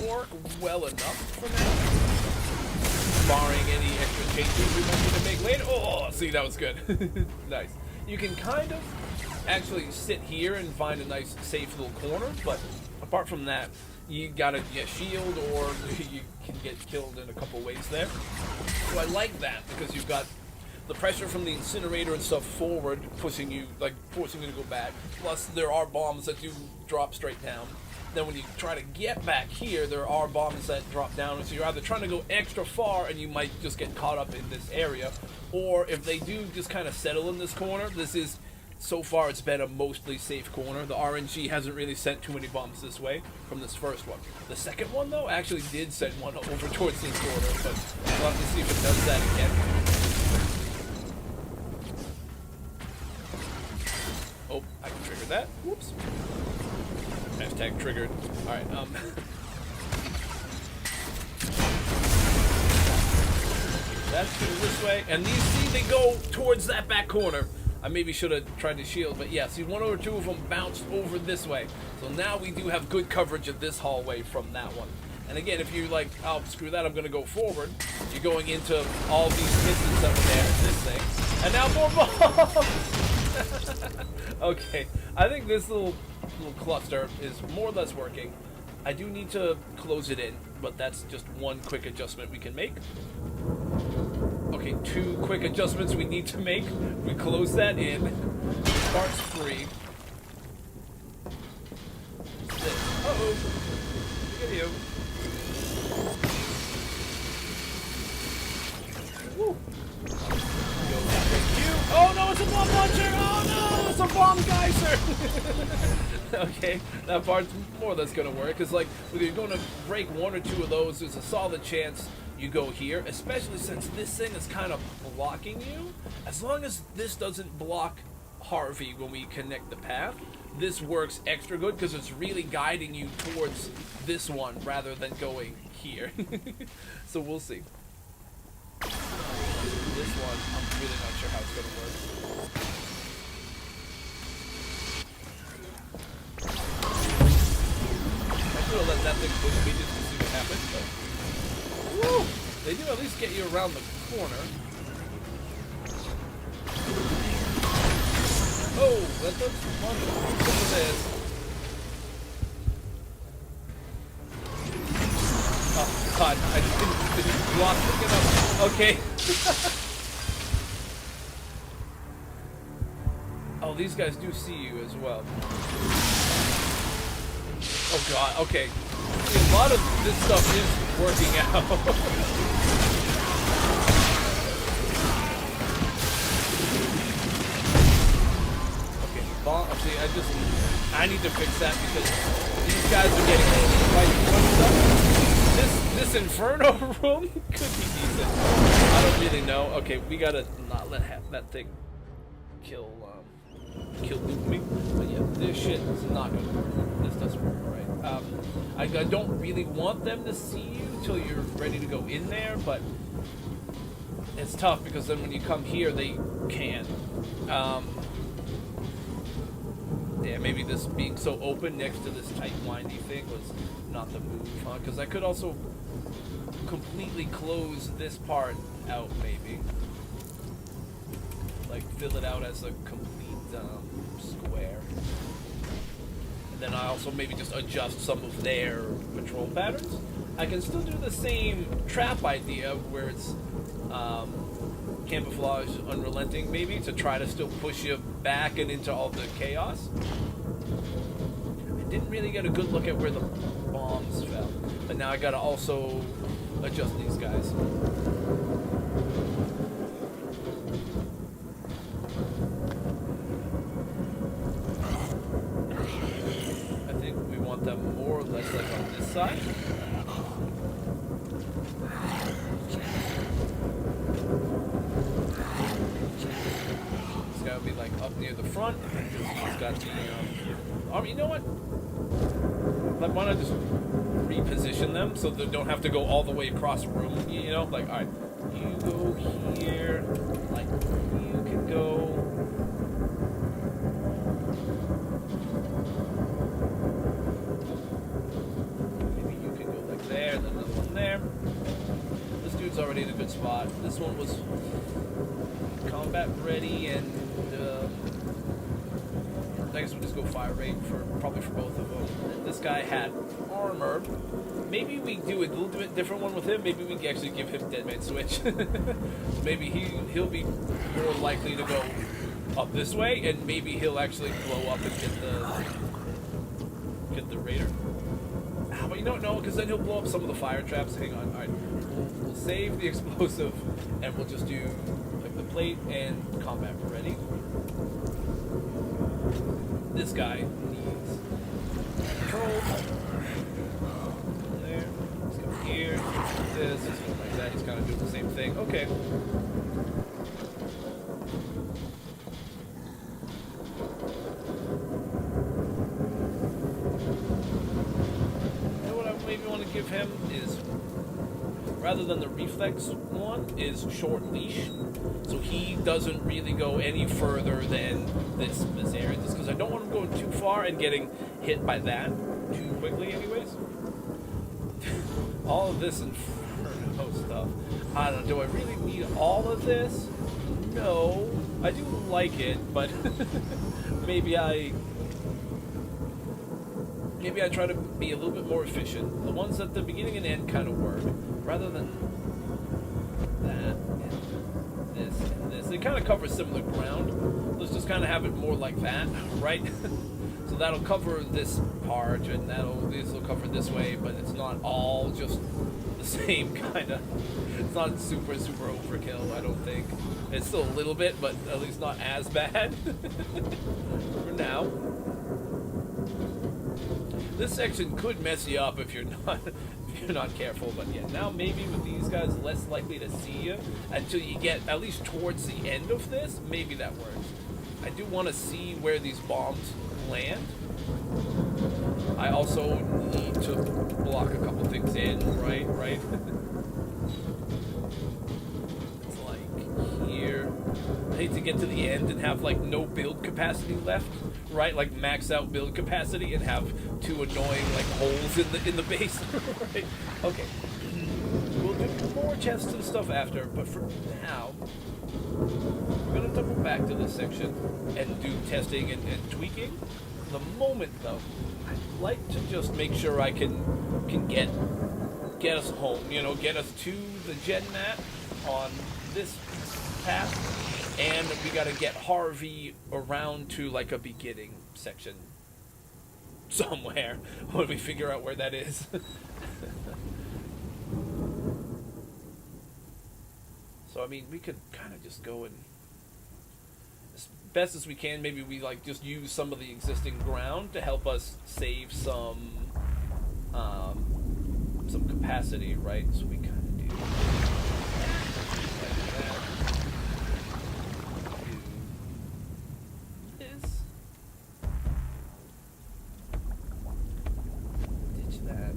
work well enough for now, barring any extra changes we might need to make later. Oh, see, that was good. Nice. You can kind of actually sit here and find a nice safe little corner, but apart from that, you gotta shield or you can get killed in a couple ways there. So I like that because you've got the pressure from the incinerator and stuff forward, pushing you, like forcing you to go back. Plus, there are bombs that do drop straight down. Then when you try to get back here, there are bombs that drop down. So you're either trying to go extra far and you might just get caught up in this area, or if they do just kind of settle in this corner, this is, so far it's been a mostly safe corner. The RNG hasn't really sent too many bombs this way from this first one. The second one, though, actually did send one over towards this corner, but we'll have to see if it does that again. Oh, I can trigger that. Whoops. Hashtag triggered. Alright, that's this way. And these, see, they go towards that back corner. I maybe should have tried to shield, but yeah, see, one or two of them bounced over this way. So now we do have good coverage of this hallway from that one. And again, if you're like, oh, screw that, I'm going to go forward, you're going into all these pistons that were there in this thing. And now more bombs! Okay, I think this little cluster is more or less working. I do need to close it in, but that's just one quick adjustment we can make. Okay, 2 quick adjustments we need to make. We close that in. Part's free. Uh-oh. Look at you. Woo. Go that way. You. Oh no, it's a bomb launcher! Oh no, it's a bomb geyser! Okay, that part's more or less gonna work. Cause like, if you're gonna break 1 or 2 of those, there's a solid chance you go here, especially since this thing is kind of blocking you. As long as this doesn't block Harvey when we connect the path, this works extra good because it's really guiding you towards this one rather than going here. So we'll see. This one, I'm really not sure how it's going to work. I should have let that thing push me just to see what happens, but woo! They do at least get you around the corner. Oh, that looks fun. Look at this. Oh, God, I didn't block quick enough. Okay. Oh, these guys do see you as well. Oh, God, okay. See, a lot of this stuff is working out. Okay, bomb. See, I need to fix that because these guys are getting quite stuff. This Inferno room could be decent. I don't really know. Okay, we gotta not let that thing kill Luke me. But yeah, this shit is not gonna work. This doesn't work right. I don't really want them to see you till you're ready to go in there, but it's tough because then when you come here, they can. Yeah, maybe this being so open next to this tight, windy thing was not the move, huh? Because I could also completely close this part out, maybe. Like, fill it out as a complete square. And then I also maybe just adjust some of their patrol patterns. I can still do the same trap idea where it's camouflage unrelenting, maybe, to try to still push you back and into all the chaos. I didn't really get a good look at where the bombs fell, but now I gotta also adjust these guys. I think we want them more or less like on this side. This guy will be like up near the front. He's got the you know what? Like, why not just reposition them so they don't have to go all the way across the room? You know, like, all right, you go here, like you can go. Maybe you can go like there, and then another one there. This dude's already in a good spot. This one was combat ready, and I I guess we'll just go fire rate probably for both of them. This guy had armor. Maybe we do a little bit different one with him. Maybe we can actually give him Dead Man Switch. Maybe he'll be more likely to go up this way, and maybe he'll actually blow up and get the raider. But you don't know, because then he'll blow up some of the fire traps. Hang on. All right, we'll save the explosive, and we'll just do like the plate and combat ready. This guy needs control. There. Let's go here. This. Just go like that. He's kind of doing the same thing. Okay. Maybe want to give him is, rather than the reflex one, is short leash, so he doesn't really go any further than this area, just because I don't want him going too far and getting hit by that too quickly anyways. All of this Inferno stuff, I don't know, do I really need all of this? No, I do like it, but maybe I try to be a little bit more efficient. The ones at the beginning and end kind of work, rather than that and this and this. They kind of cover similar ground. Let's just kind of have it more like that, right? So that'll cover this part, and this will cover this way, but it's not all just the same kind of. It's not super overkill, I don't think. It's still a little bit, but at least not as bad for now. This section could mess you up if you're not careful, but yeah, now maybe with these guys less likely to see you until you get at least towards the end of this. Maybe that works. I do want to see where these bombs land. I also need to block a couple things in, right? It's like here. I hate to get to the end and have like no build capacity left, right? Like max out build capacity and have two annoying like holes in the base, right? Okay. We'll do more chests and stuff after, but for now, we're gonna double back to this section and do testing and tweaking. For the moment, though, I'd like to just make sure I can get us home. You know, get us to the gen mat on this path, and we gotta get Harvey around to like a beginning section somewhere when we figure out where that is. So I mean, we could kind of just go and, as best as we can, maybe we like just use some of the existing ground to help us save some capacity, right? So we kind of do like that. Do this. Ditch that.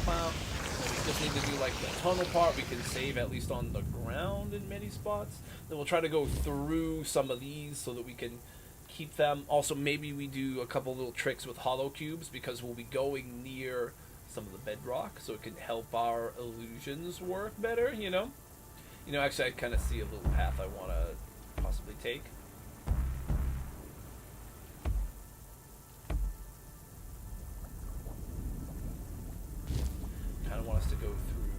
Well, we just need to do like the tunnel part. We can save at least on the ground in many spots. Then we'll try to go through some of these so that we can keep them. Also, maybe we do a couple little tricks with hollow cubes because we'll be going near some of the bedrock, so it can help our illusions work better, you know? You know, actually, I kind of see a little path I want to possibly take. Kind of want us to go through.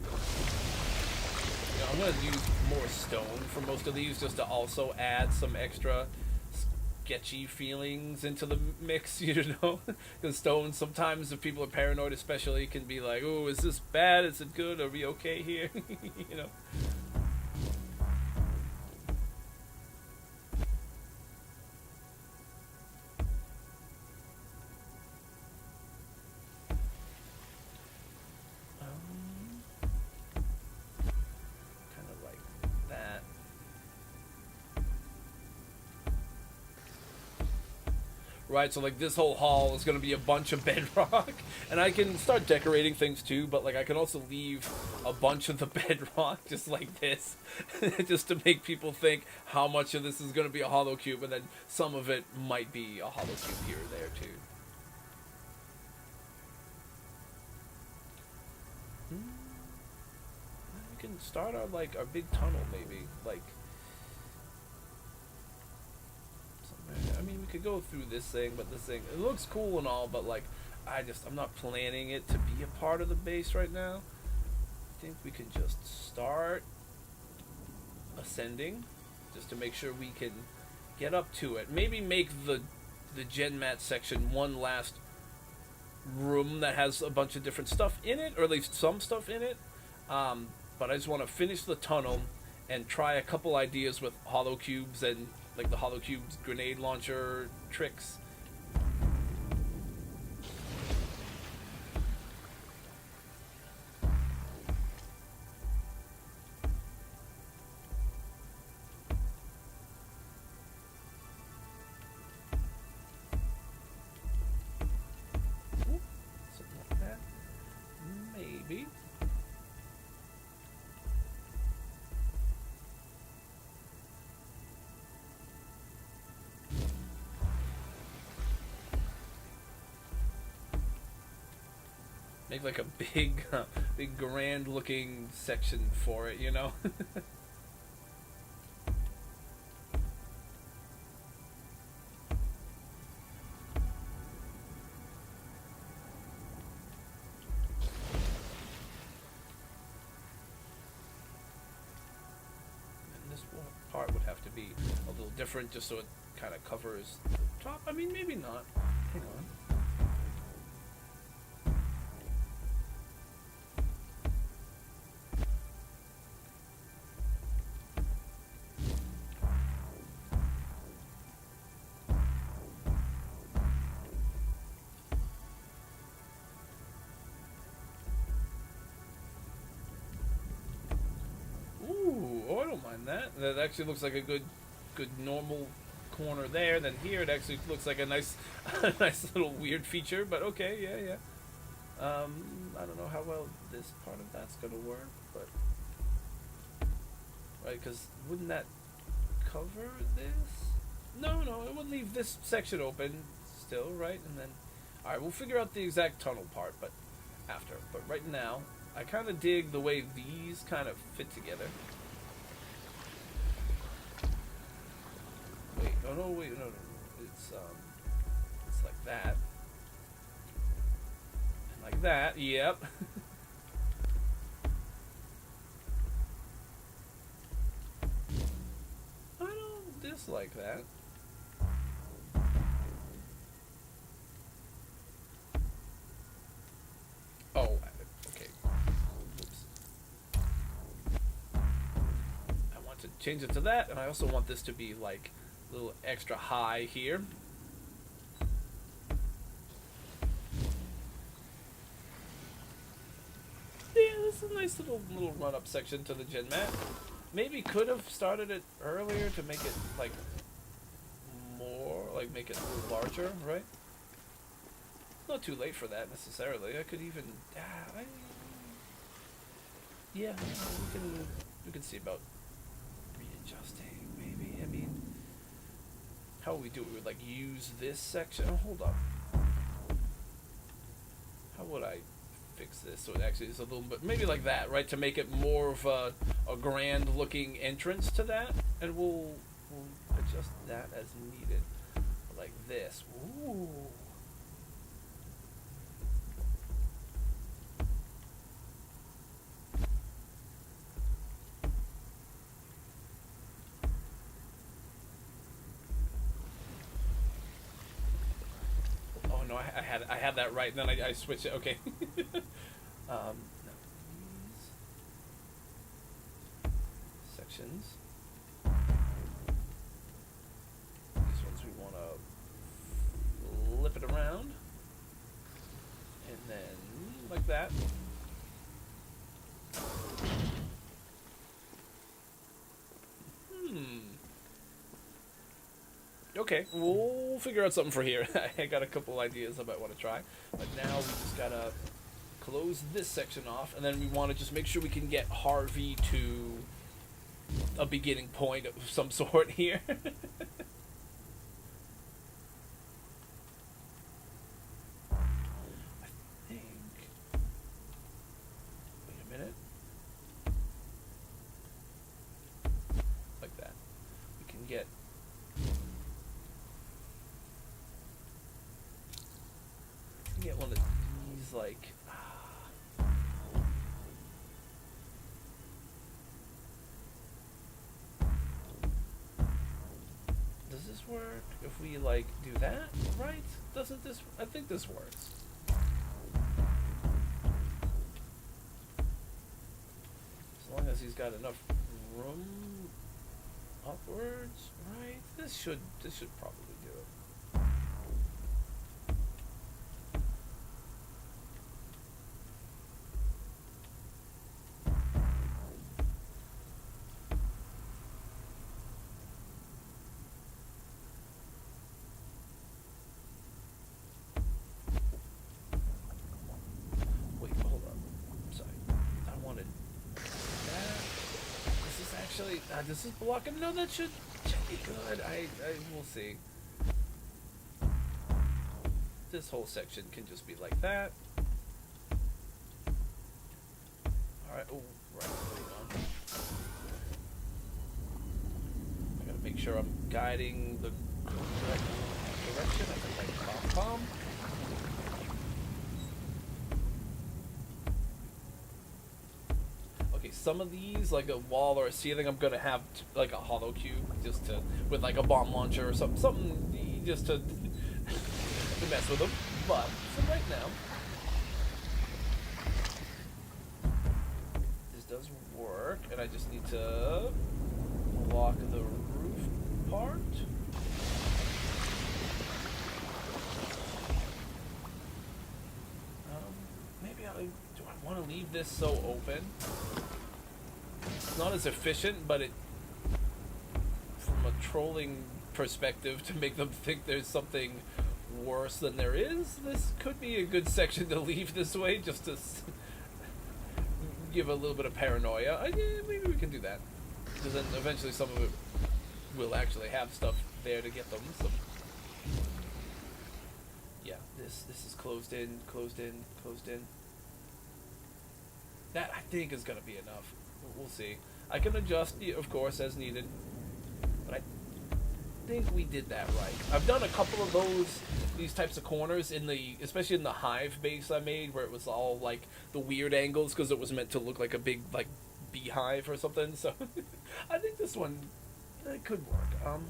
You know, I'm going to use more stone for most of these just to also add some extra sketchy feelings into the mix, you know? Because stone, sometimes if people are paranoid especially, can be like, oh, is this bad? Is it good? Are we okay here? You know? Kind of like that. Right, so like this whole hall is going to be a bunch of bedrock, and I can start decorating things too, but like I can also leave a bunch of the bedrock just like this, just to make people think how much of this is going to be a hollow cube, and then some of it might be a hollow cube here or there too. We can start our big tunnel maybe, like, we could go through this thing, but this thing, it looks cool and all, but like, I'm not planning it to be a part of the base right now. I think we can just start ascending, just to make sure we can get up to it. Maybe make the gen mat section one last room that has a bunch of different stuff in it, or at least some stuff in it. But I just want to finish the tunnel and try a couple ideas with hollow cubes and like the hollow cubes grenade launcher tricks. Something like that. Maybe. Make like a big, big grand looking section for it, you know? And this part would have to be a little different just so it kind of covers the top. I mean, maybe not. Hang on. Oh, I don't mind that. That actually looks like a good normal corner there. Then here it actually looks like a nice, a nice little weird feature. But okay, yeah. I don't know how well this part of that's gonna work, but right, because wouldn't that cover this? No, it would leave this section open still, right? And then, all right, we'll figure out the exact tunnel part, but after. But right now, I kind of dig the way these kind of fit together. Wait, no. It's like that. And like that, yep. I don't dislike that. Oh, okay. Oops. I want to change it to that, and I also want this to be like a little extra high here. Yeah, this is a nice little run-up section to the gen mat. Maybe could have started it earlier to make it like more, like make it a little larger, right? Not too late for that necessarily. I could even, yeah, we can see about readjusting maybe. I mean, how would we do it? We would like use this section. Oh, hold up. How would I fix this so it actually is a little bit, maybe like that, right? To make it more of a grand looking entrance to that, and we'll adjust that as needed, like this. Ooh. Oh no, I had that right, and then I switched it. Okay. Now these sections. These ones we want to flip it around, and then like that. Okay, we'll figure out something for here. I got a couple ideas I might want to try. But now we just gotta close this section off, and then we want to just make sure we can get Harvey to a beginning point of some sort here. I think... Wait a minute. Like that. We can get is like... Does this work if we, like, do that, right? Doesn't this... I think this works. As long as he's got enough room upwards, right? This should probably do it. Wait, hold on. Sorry. I wanted that. This is actually... this is blocking. No, that should be good. I will see. This whole section can just be like that. Alright, oh, right, hang on. I gotta make sure I'm guiding the correct direction. I think like bomb. Okay, some of these, like a wall or a ceiling, I'm gonna have like a hollow cube just to, with like a bomb launcher or something just to mess with them. But for right now, this does work, and I just need to block the roof part. Maybe do I want to leave this so open? It's not as efficient, but it, from a trolling perspective, to make them think there's something worse than there is, this could be a good section to leave this way, just to give a little bit of paranoia. Maybe we can do that, because then eventually some of it will actually have stuff there to get them. So yeah, this is closed in. That, I think, is going to be enough. We'll see. I can adjust, of course, as needed. But I think we did that right. I've done a couple of these types of corners, especially in the hive base I made, where it was all, like, the weird angles, because it was meant to look like a big, like, beehive or something. So I think this one, it could work.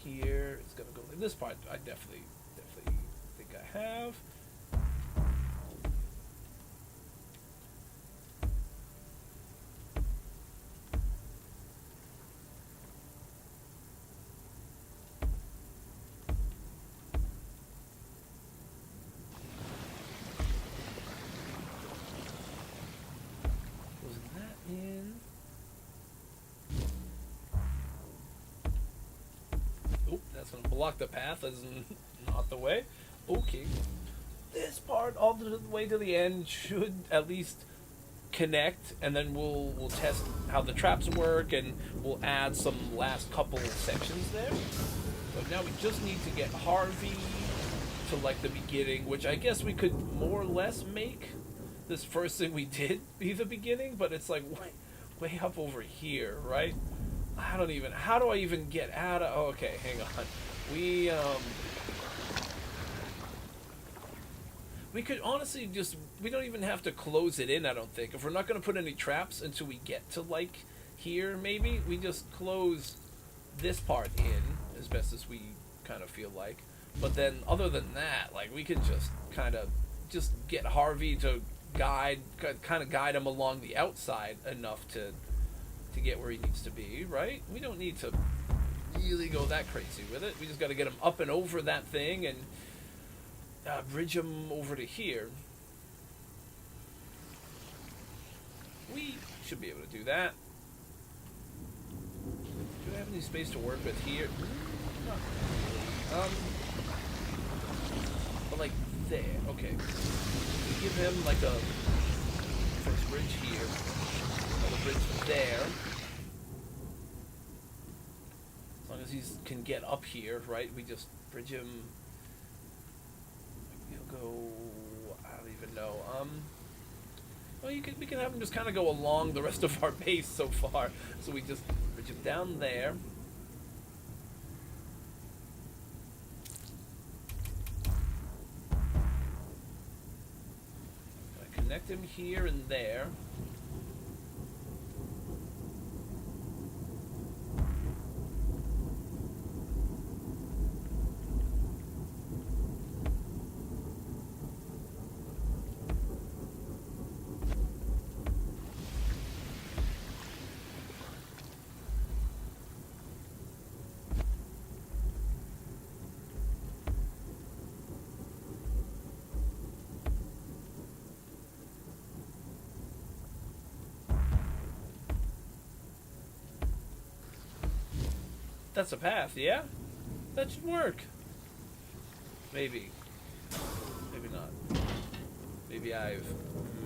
Here, it's going to go... In this part, I definitely think I have... block the path is not the way. Okay. This part all the way to the end should at least connect, and then we'll test how the traps work, and we'll add some last couple sections there. But now we just need to get Harvey to like the beginning, which I guess we could more or less make this first thing we did be the beginning, but it's like way up over here, right? How do I even get out of... Oh, okay, hang on. We could honestly we don't even have to close it in, I don't think. If we're not going to put any traps until we get to, like, here, maybe, we just close this part in as best as we kind of feel like. But then, other than that, like, we can just kind of just get Harvey to guide him along the outside enough to get where he needs to be, right? We don't need to really go that crazy with it. We just got to get him up and over that thing and bridge him over to here. We should be able to do that. Do I have any space to work with here? Not really. But like there. Okay. We give him like a first bridge here, another bridge there. As long as he can get up here, right? We just bridge him. He'll go... I don't even know. Well, we can have him just kind of go along the rest of our base so far. So we just bridge him down there. connect him here and there. That's a path, yeah? That should work. Maybe. Maybe not. Maybe I've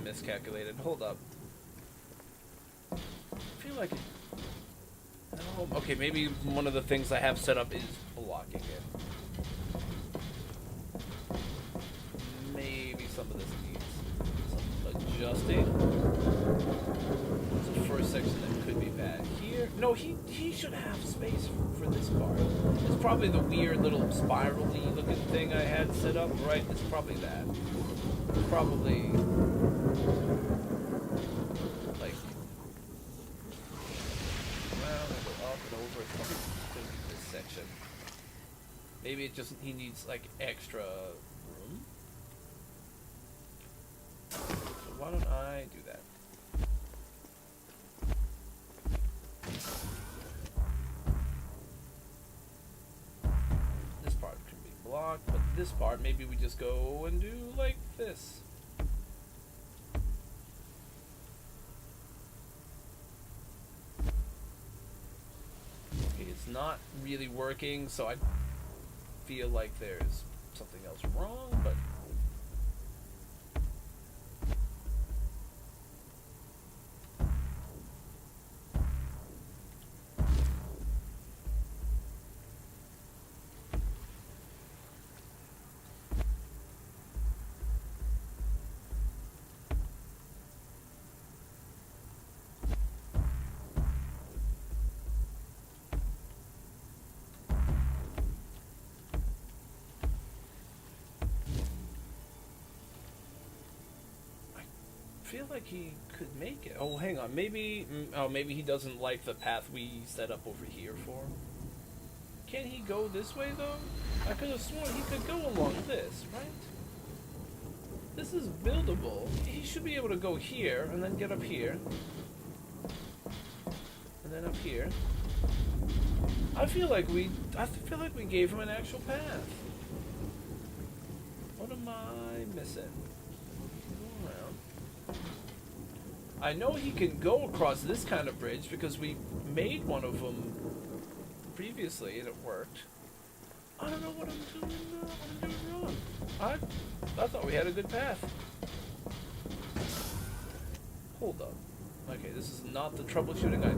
miscalculated. Hold up. I feel like... Oh, okay, maybe one of the things I have set up is blocking it. Maybe some of this needs some adjusting. It's the first section that could be bad. Here, no, he should have space for this part. It's probably the weird little spirally looking thing I had set up, right? It's probably that. Probably like around and go up and over. It's probably gonna be this section. Maybe it just he needs like extra room. So why don't I do that? This part can be blocked, but this part maybe we just go and do like this. Okay, it's not really working, so I feel like there's something else wrong, but I feel like he could make it. Oh, hang on. Maybe, maybe he doesn't like the path we set up over here for him. Can he go this way, though? I could have sworn he could go along this, right? This is buildable. He should be able to go here, and then get up here. And then up here. I feel like we gave him an actual path. What am I missing? I know he can go across this kind of bridge because we made one of them previously and it worked. I don't know what I'm doing wrong. I thought we had a good path. Hold up. Okay, this is not the troubleshooting I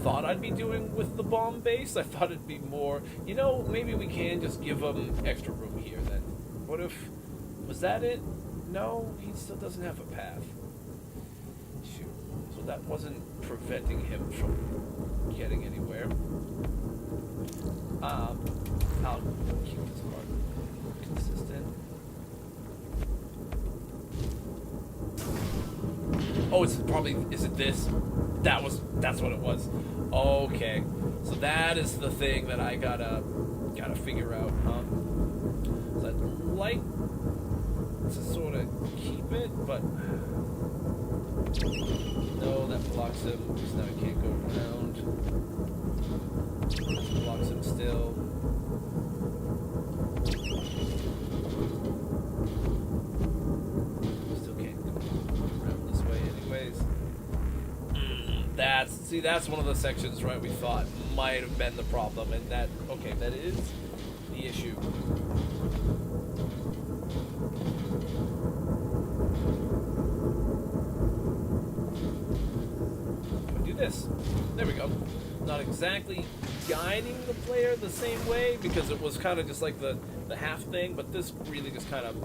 thought I'd be doing with the bomb base. I thought it'd be more, you know, maybe we can just give him extra room here then. What if, was that it? No, he still doesn't have a path. That wasn't preventing him from getting anywhere. I'll keep this part consistent. Oh, it's probably, is it this? That's what it was. Okay, so that is the thing that I gotta figure out, huh? So I'd like to sort of keep it, but no, that blocks him, because now he can't go around. That blocks him still. Still can't go around this way anyways. That's one of the sections, right, we thought might have been the problem, and that is the issue. This. There we go. Not exactly guiding the player the same way because it was kind of just like the half thing, but this really just kind of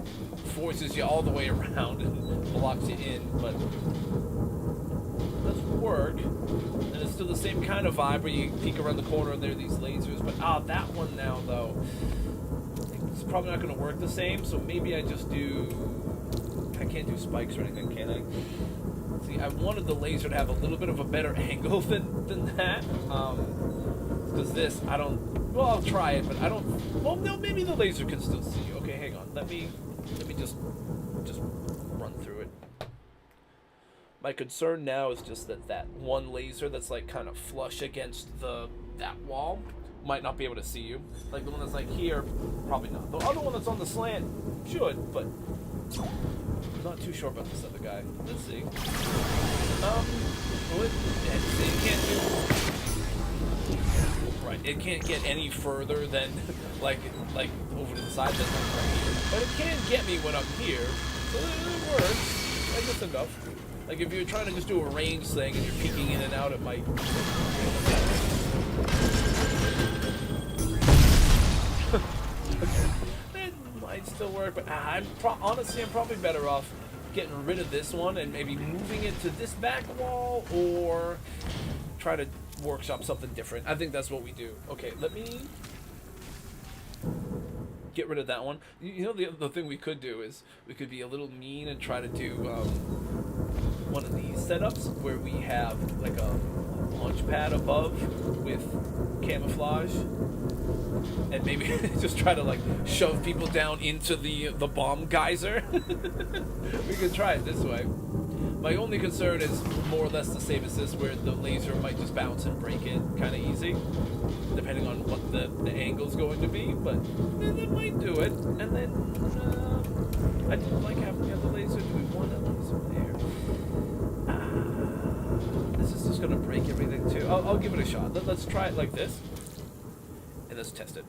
forces you all the way around and blocks you in, but it does work. And it's still the same kind of vibe where you peek around the corner and there are these lasers, but that one now though, it's probably not going to work the same, so maybe I just do I can't do spikes or anything, can I? See, I wanted the laser to have a little bit of a better angle than that. Because this, I don't... Well, I'll try it, but I don't... Well, no, maybe the laser can still see. Okay, hang on. Let me just run through it. My concern now is just that one laser that's like kind of flush against that wall might not be able to see you. Like the one that's like here, probably not. The other one that's on the slant should, but I'm not too sure about this other guy. Let's see. It can't do. Right, it can't get any further than like over to the side than right here. But it can get me when I'm here, so it works. I guess enough. Like if you're trying to just do a range thing and you're peeking in and out, it might. It might still work, but honestly, I'm probably better off getting rid of this one and maybe moving it to this back wall or try to workshop something different. I think that's what we do. Okay, let me get rid of that one. You know, the thing we could do is we could be a little mean and try to do one of these setups where we have like a launch pad above with camouflage and maybe just try to like shove people down into the bomb geyser. We could try it this way. My only concern is more or less the same as this, where the laser might just bounce and break it kind of easy, depending on what the angle's going to be, but it might do it. And then I do like having the other laser. Do we want a laser there? This is just going to break everything too. I'll give it a shot. Let's try it like this, and let's test it.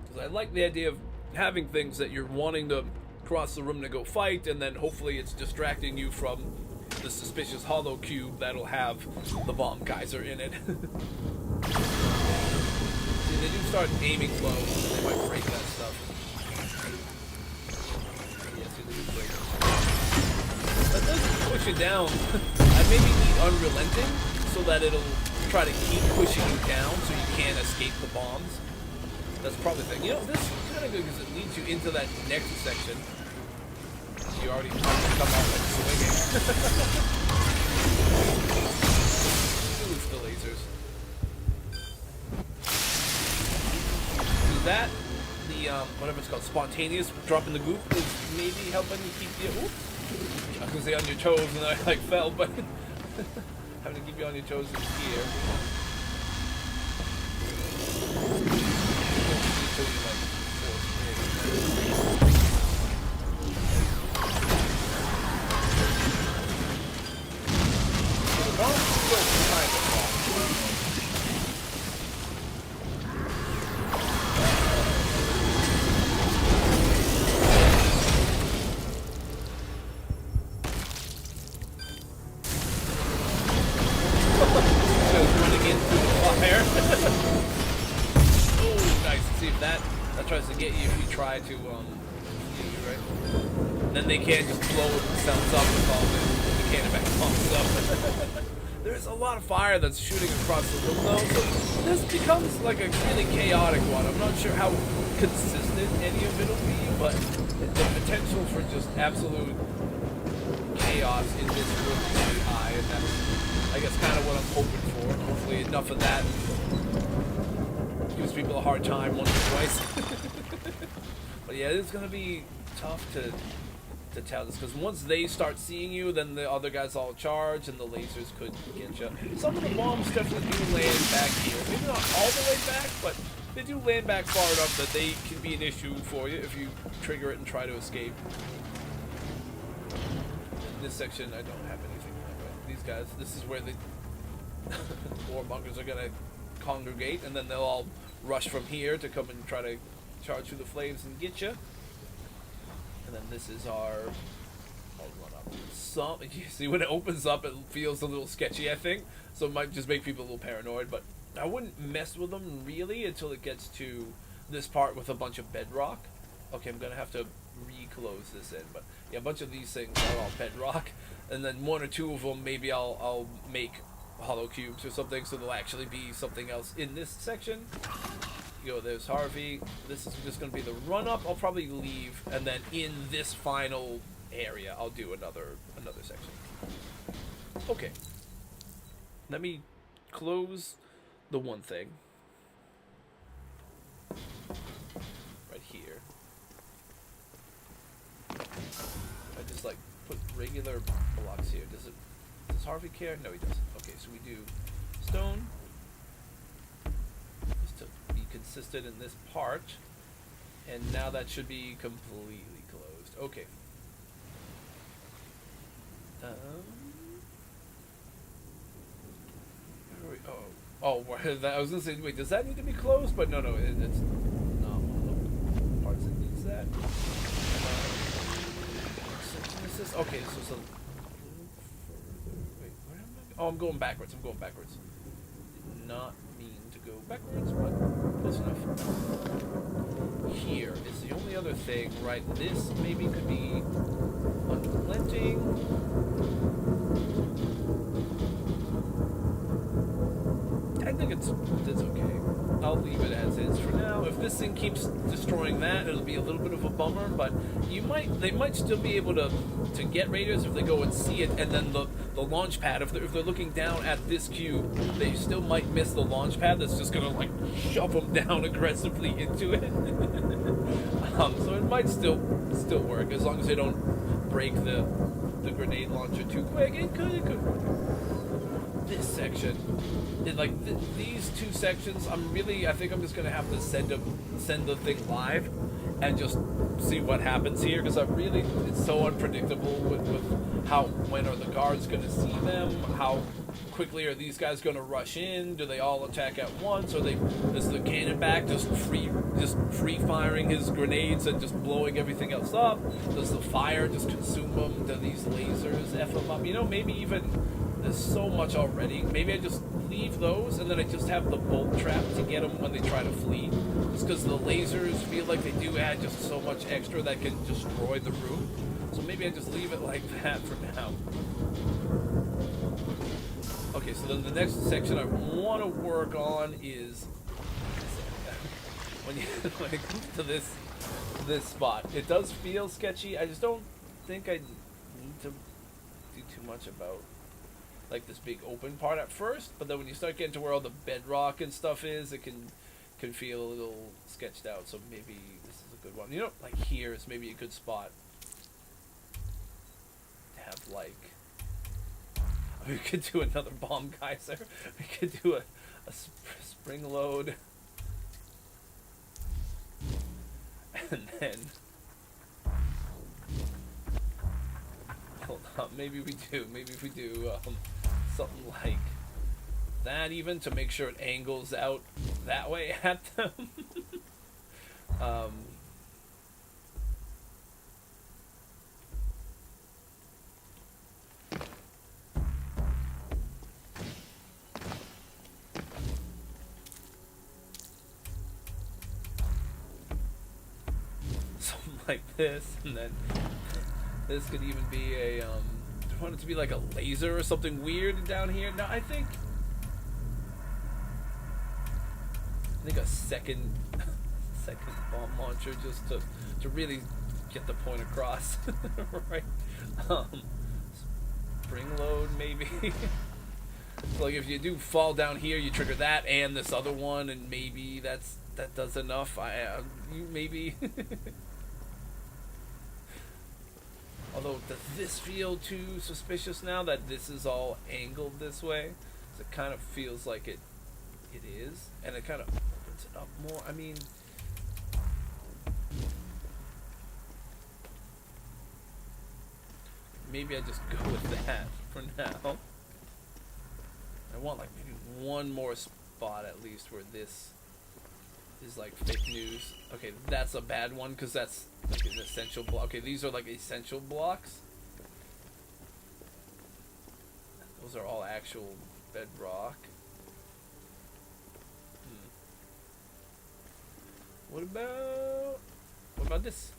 Because I like the idea of having things that you're wanting to cross the room to go fight, and then hopefully it's distracting you from the suspicious hollow cube that'll have the bomb geyser in it. See, they do start aiming low, they might break that stuff. Yeah, see, they do break it. That doesn't push it down. I maybe need unrelenting so that it'll try to keep pushing you down so you can't escape the bombs. That's probably the thing. You know, this is kind of good because it leads you into that next section. You already come out like swinging. Lose the lasers. Do that. The whatever it's called, spontaneous drop in the goop is maybe helping you keep you. Oops. I was gonna say on your toes, and I like fell, but having to keep you on your toes is here. Tries to get you if you try to, right? Then they can't just blow themselves up with all the cannon pumps up. There's a lot of fire that's shooting across the room though, so this becomes like a really chaotic one. I'm not sure how consistent any of it'll be, but the potential for just absolute chaos in this room is really high, and that's, I guess, kind of what I'm hoping for. Hopefully enough of that gives people a hard time once or twice. But yeah, it's going to be tough to tell this, because once they start seeing you, then the other guys all charge, and the lasers could get you. Some of the bombs definitely do land back here. Maybe not all the way back, but they do land back far enough that they can be an issue for you if you trigger it and try to escape. In this section, I don't have anything. These guys, this is where the warmongers are going to congregate, and then they'll all rush from here to come and try to charge through the flames and get you. And then this is our... I'll run up. You see, when it opens up, it feels a little sketchy, I think. So it might just make people a little paranoid, but I wouldn't mess with them really until it gets to this part with a bunch of bedrock. Okay, I'm gonna have to reclose this in, but yeah, a bunch of these things are all bedrock, and then one or two of them maybe I'll make hollow cubes or something, so there'll actually be something else in this section. Yo, there's Harvey. This is just gonna be the run up. I'll probably leave, and then in this final area, I'll do another section. Okay. Let me close the one thing right here. I just like put regular blocks here. Does Harvey care? No, he doesn't. Okay, so we do stone. Just to be consistent in this part. And now that should be completely closed. Okay. Oh, I was gonna say, wait, does that need to be closed? But no, it's not one of the parts that needs that. Okay, so wait, where am I? Oh, I'm going backwards. Did not mean to go backwards, but close enough. Here is the only other thing, right? This maybe could be unrelenting. I think it's okay. I'll leave it as is for now. If this thing keeps destroying that, it'll be a little bit of a bummer, but they might still be able to get raiders if they go and see it, and then the launch pad, if they're looking down at this cube, they still might miss the launch pad that's just gonna like shove them down aggressively into it. So it might still work as long as they don't break the grenade launcher too quick. It could work. This section, these two sections, I think I'm just gonna have to send the thing live and just see what happens here, because it's so unpredictable with when are the guards gonna see them, how quickly are these guys gonna rush in, do they all attack at once, or is the cannon back just free firing his grenades and just blowing everything else up? Does the fire just consume them? Do these lasers F them up? Maybe even. There's so much already. Maybe I just leave those and then I just have the bolt trap to get them when they try to flee. Just because the lasers feel like they do add just so much extra that can destroy the room. So maybe I just leave it like that for now. Okay, so then the next section I want to work on is when it comes to this spot. It does feel sketchy. I just don't think I need to do too much about like this big open part at first, but then when you start getting to where all the bedrock and stuff is, it can feel a little sketched out. So maybe this is a good one. Like here is maybe a good spot to have like. We could do another bomb geyser. We could do a spring load, and then hold on. Maybe we do something like that, even to make sure it angles out that way at them. Something like this, and then this could even be a I want it to be like a laser or something weird down here. No, I think a second bomb launcher just to really get the point across. Right. Spring load maybe. So like if you do fall down here, you trigger that and this other one, and maybe that does enough. Maybe. Although, does this feel too suspicious now that this is all angled this way? It kind of feels like it is, and it kind of opens it up more. I mean, maybe I just go with that for now. I want like maybe one more spot at least where this is like fake news. Okay, that's a bad one because that's like an essential block. Okay, these are like essential blocks. Those are all actual bedrock. What about this?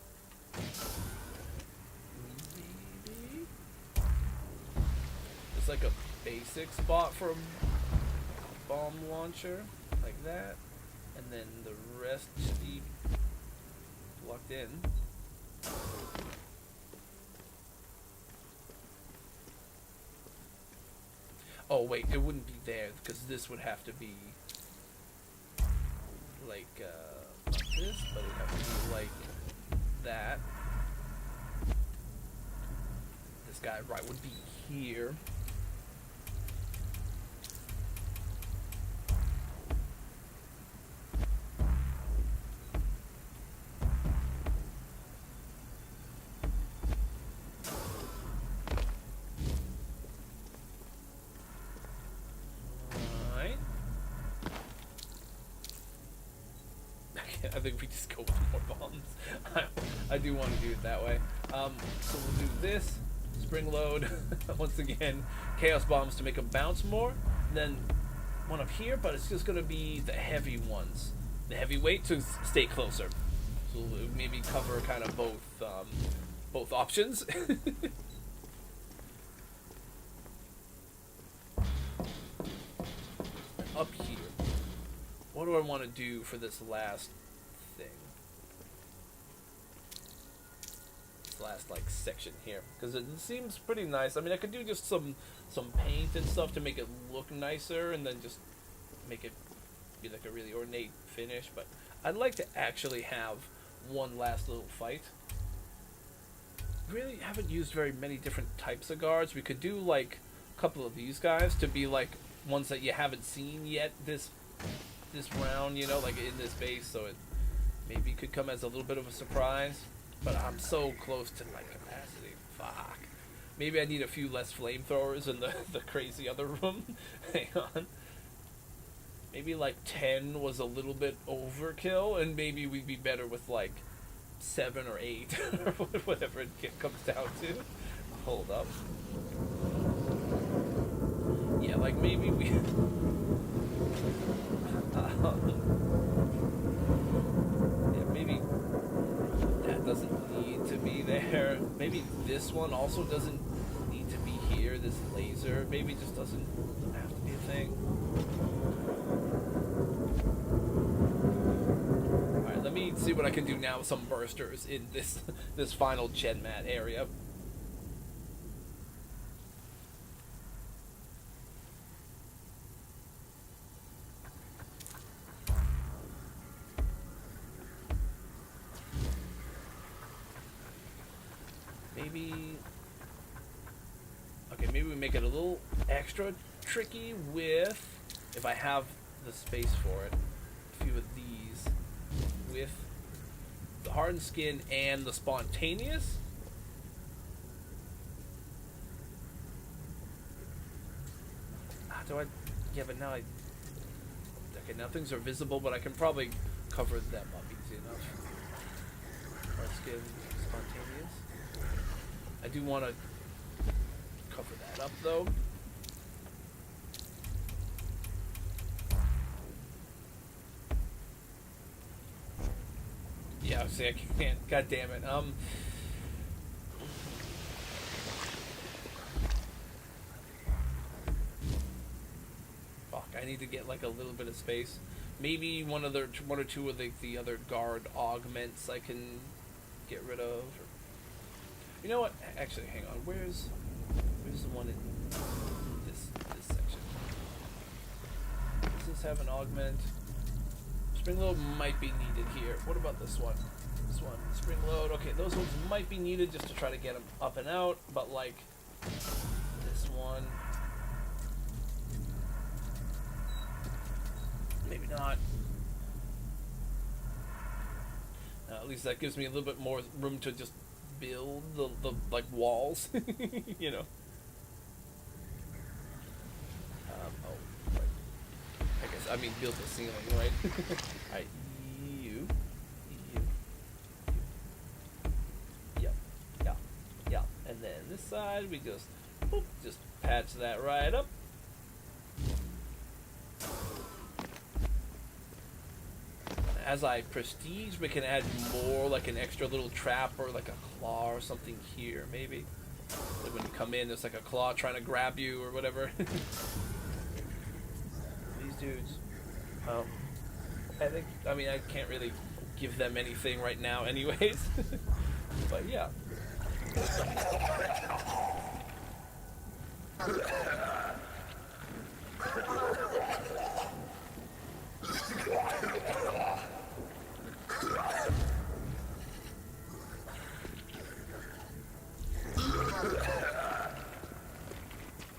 Maybe it's like a basic spot for a bomb launcher, like that. And then the rest should be locked in. Oh wait, it wouldn't be there because this would have to be like not this, but it'd have to be like that. This guy right would be here. I think we just go with more bombs. I do want to do it that way. So we'll do this, spring load, once again, chaos bombs to make them bounce more, and then one up here, but it's just going to be the heavy ones. The heavyweight to stay closer. So we'll maybe cover kind of both options. Up here, what do I want to do for this last thing? This last like section here, because it seems pretty nice. I mean, I could do just some paint and stuff to make it look nicer, and then just make it be like a really ornate finish. But I'd like to actually have one last little fight. Really haven't used very many different types of guards. We could do like a couple of these guys to be like ones that you haven't seen yet this round, you know, like in this base, so it maybe could come as a little bit of a surprise. But I'm so close to my capacity. Fuck. Maybe I need a few less flamethrowers in the crazy other room. Hang on. Maybe like 10 was a little bit overkill, and maybe we'd be better with like 7 or 8 or whatever it comes down to. Hold up. Yeah, like maybe we yeah, maybe that doesn't need to be there. Maybe this one also doesn't need to be here. This laser maybe just doesn't have to be a thing. Alright, let me see what I can do now with some bursters in this final gen mat area. Maybe we make it a little extra tricky with, if I have the space for it, a few of these with the hardened skin and the spontaneous. Yeah, but now okay, now things are visible, but I can probably cover them up easy enough. Hard skin, spontaneous. I do want to cover that up though. Yeah, see, I can't. God damn it. Fuck, I need to get like a little bit of space. Maybe one or two of the other guard augments I can get rid of. You know what? Actually, hang on. Where's the one in this section? Does this have an augment? Spring load might be needed here. What about this one? This one, spring load. Okay, those ones might be needed just to try to get them up and out. But like this one, maybe not. At least that gives me a little bit more room to just build the like walls, you know. Oh, right. I guess I mean build the ceiling, right? Alright, you. Yeah. And then this side we just patch that right up. As I prestige, we can add more, like an extra little trap or like a claw or something here, maybe. Like when you come in, there's like a claw trying to grab you or whatever. These dudes. Oh. I mean, I can't really give them anything right now anyways. But yeah.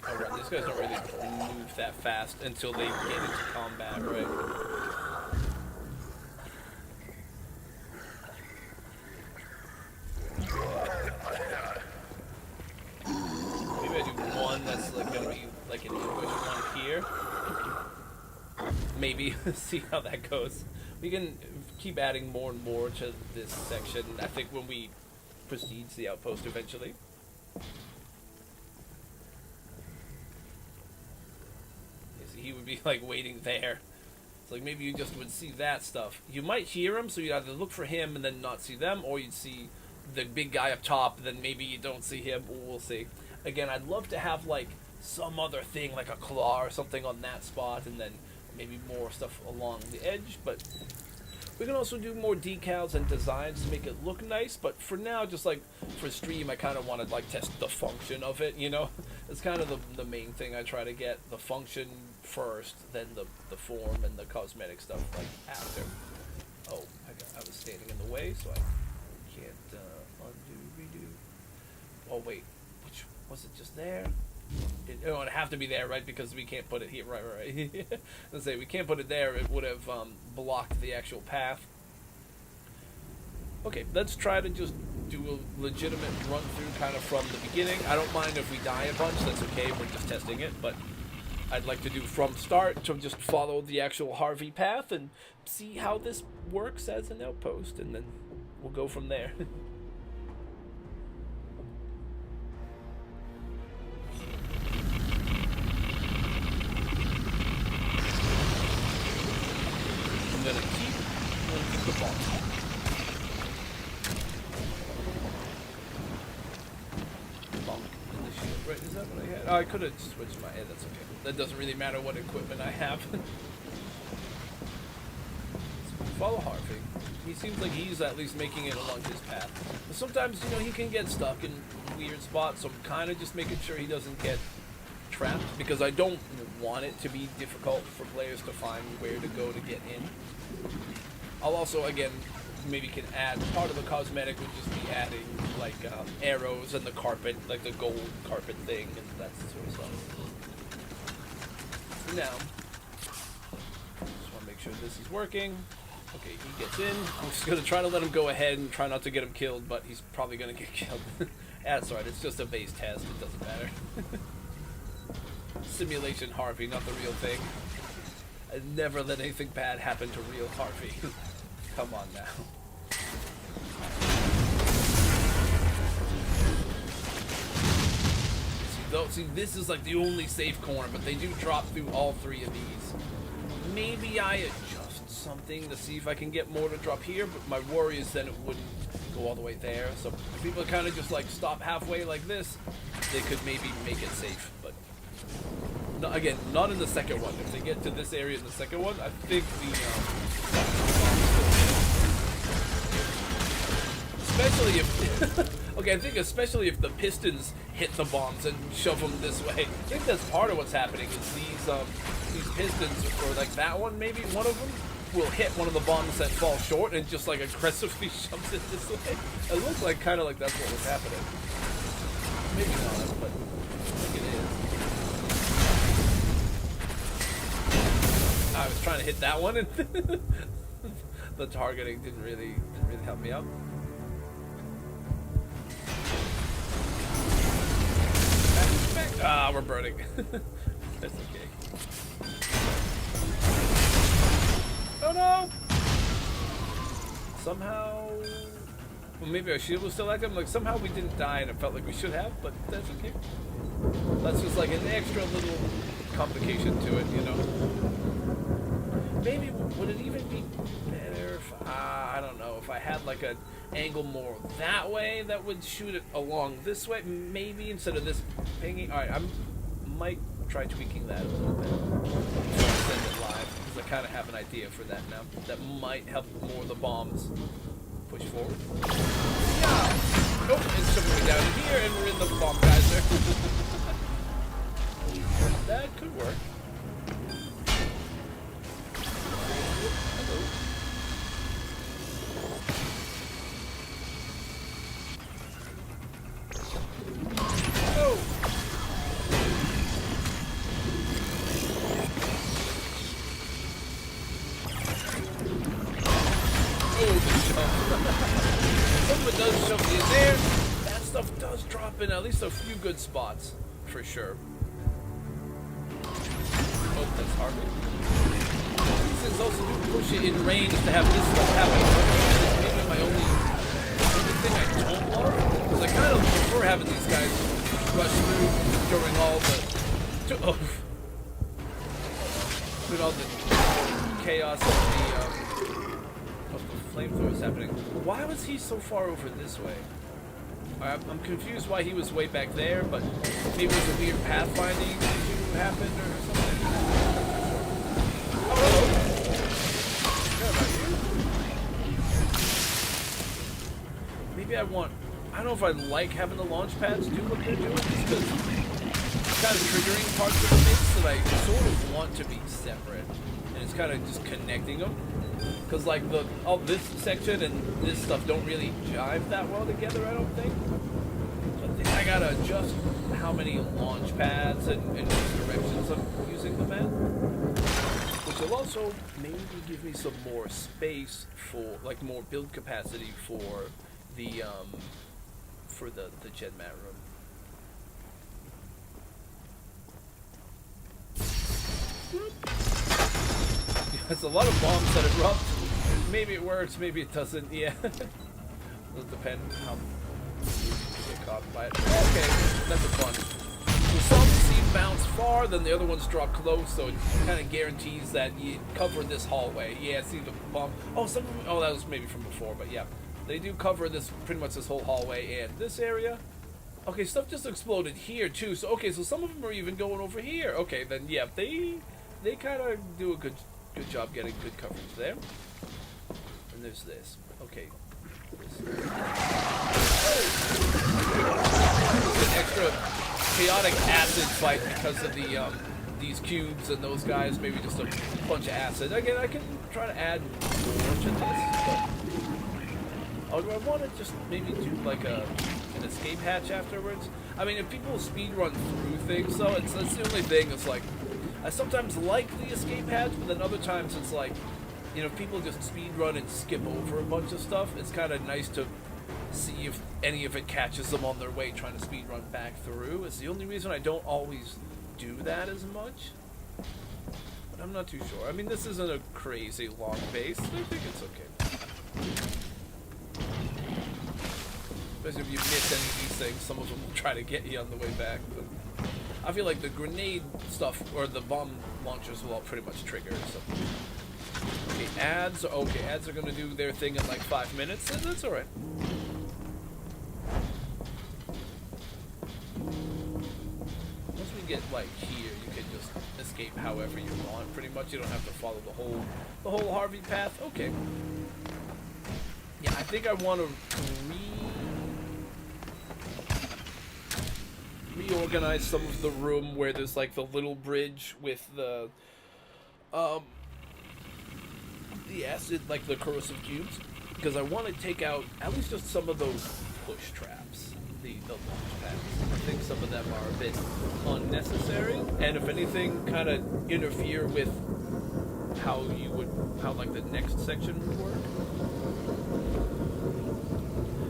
Alright, these guys don't really move that fast until they get into combat, right? Maybe I do one that's like gonna be like an ambush one here. Maybe. See how that goes. We can keep adding more and more to this section, I think, when we proceed to the outpost eventually. He would be like waiting there. It's like maybe you just would see that stuff. You might hear him, so you'd either look for him and then not see them, or you'd see the big guy up top, then maybe you don't see him. We'll see. Again, I'd love to have like some other thing, like a claw or something on that spot, and then maybe more stuff along the edge, but we can also do more decals and designs to make it look nice, but for now, just like for stream, I kind of want to like test the function of it, you know? It's kind of the main thing I try to get, the function first, then the form and the cosmetic stuff like after. Oh, I was standing in the way, so I can't undo, redo. Oh wait, which was it just there? It would have to be there, right? Because we can't put it here, right. Let's say we can't put it there. It would have blocked the actual path. Okay, let's try to just do a legitimate run through, kind of from the beginning. I don't mind if we die a bunch. That's okay. We're just testing it, but I'd like to do from start to just follow the actual Harvey path and see how this works as an outpost, and then we'll go from there. I'm gonna keep the ball. In the shield, right? Is that what I had? Oh, I could have switched my head. That's okay. That doesn't really matter what equipment I have. Follow Harvey. He seems like he's at least making it along his path. But sometimes, you know, he can get stuck in weird spots, so I'm kind of just making sure he doesn't get trapped, because I don't want it to be difficult for players to find where to go to get in. I'll also, again, maybe can add, part of the cosmetic would just be adding, like, arrows and the carpet, like the gold carpet thing, and that sort of stuff. Now, just want to make sure this is working. Okay, he gets in. I'm just going to try to let him go ahead and try not to get him killed, but he's probably going to get killed. That's alright, it's just a base test, it doesn't matter. Simulation Harvey, not the real thing. I never let anything bad happen to real Harvey. Come on now. See, this is like the only safe corner, but they do drop through all three of these. Maybe I adjust something to see if I can get more to drop here, but my worry is then it wouldn't go all the way there. So if people kind of just like stop halfway like this, they could maybe make it safe, but no, again, not in the second one. If they get to this area in the second one, I think especially if okay, I think especially if the pistons hit the bombs and shove them this way. I think that's part of what's happening is these pistons, or like that one, maybe one of them will hit one of the bombs that fall short and just like aggressively shoves it this way. It looks like kind of like that's what was happening. Maybe not, but I think it is. I was trying to hit that one, and the targeting didn't really help me out. Ah, we're burning. That's okay. Oh no! Somehow, well, maybe our shield was still active. Like somehow we didn't die, and it felt like we should have, but that's okay. That's just like an extra little complication to it, you know. Maybe, would it even be better if, I don't know, if I had like an angle more that way that would shoot it along this way, maybe instead of this pinging. Alright, I might try tweaking that a little bit. Send it live, because I kind of have an idea for that now. That might help more of the bombs push forward. Yeah. Nope, it's somewhere down here, and we're in the bomb geyser. That could work. Hello. Oh. Oh, the jump. Someone does jump in there. That stuff does drop in at least a few good spots, for sure. Oh, that's Harvey. These things also do push it in range to have this stuff happen. It's maybe my only thing I don't love. Because I kind of prefer having these guys rush through during all the... with all the chaos of the flamethrowers happening. Why was he so far over this way? I'm confused why he was way back there, but maybe it was a weird pathfinding issue happened or something. Oh, hello. Care about you. Maybe I don't know if I like having the launch pads do what they're doing, just because it's kind of triggering parts of the mix that I sort of want to be separate. And it's kind of just connecting them. Because like all this section and this stuff don't really jive that well together, I don't think. So I think I gotta adjust how many launch pads and which directions I'm using them at. Which will also maybe give me some more space for, like, more build capacity for the GenMat room. It's a lot of bombs that erupt. Maybe it works, maybe it doesn't. Yeah. It'll depend how you get caught by it. Okay, that's a fun. So some seem bounce far, then the other ones drop close, so it kind of guarantees that you cover this hallway. Yeah, see the bomb. Oh, some of them, oh, that was maybe from before, but yeah. They do cover this, pretty much this whole hallway and this area. Okay, stuff just exploded here too. So okay, so some of them are even going over here. Okay, then yeah, they kind of do a good job getting good coverage there. And there's this. Okay. This. Oh. An extra chaotic acid fight because of the these cubes and those guys. Maybe just a bunch of acid. Again, I can try to add more to this. But, oh, do I want to just maybe do like an escape hatch afterwards? I mean, if people speed run through things, though, that's the only thing. It's like, I sometimes like the escape hatch, but then other times it's like, you know, people just speed run and skip over a bunch of stuff. It's kind of nice to see if any of it catches them on their way trying to speed run back through. It's the only reason I don't always do that as much. But I'm not too sure. I mean, this isn't a crazy long base. I think it's okay. Especially if you miss any of these things, some of them will try to get you on the way back. But I feel like the grenade stuff, or the bomb launchers, will all pretty much trigger. So. Okay, ads are going to do their thing in like 5 minutes. That's alright. Once we get like here, you can just escape however you want. Pretty much, you don't have to follow the whole Harvey path. Okay. Yeah, I think I want to reorganize some of the room where there's like the little bridge with the acid, like the corrosive cubes, because I want to take out at least just some of those push traps, the launch pads. I think some of them are a bit unnecessary, and if anything, kind of interfere with how like the next section would work.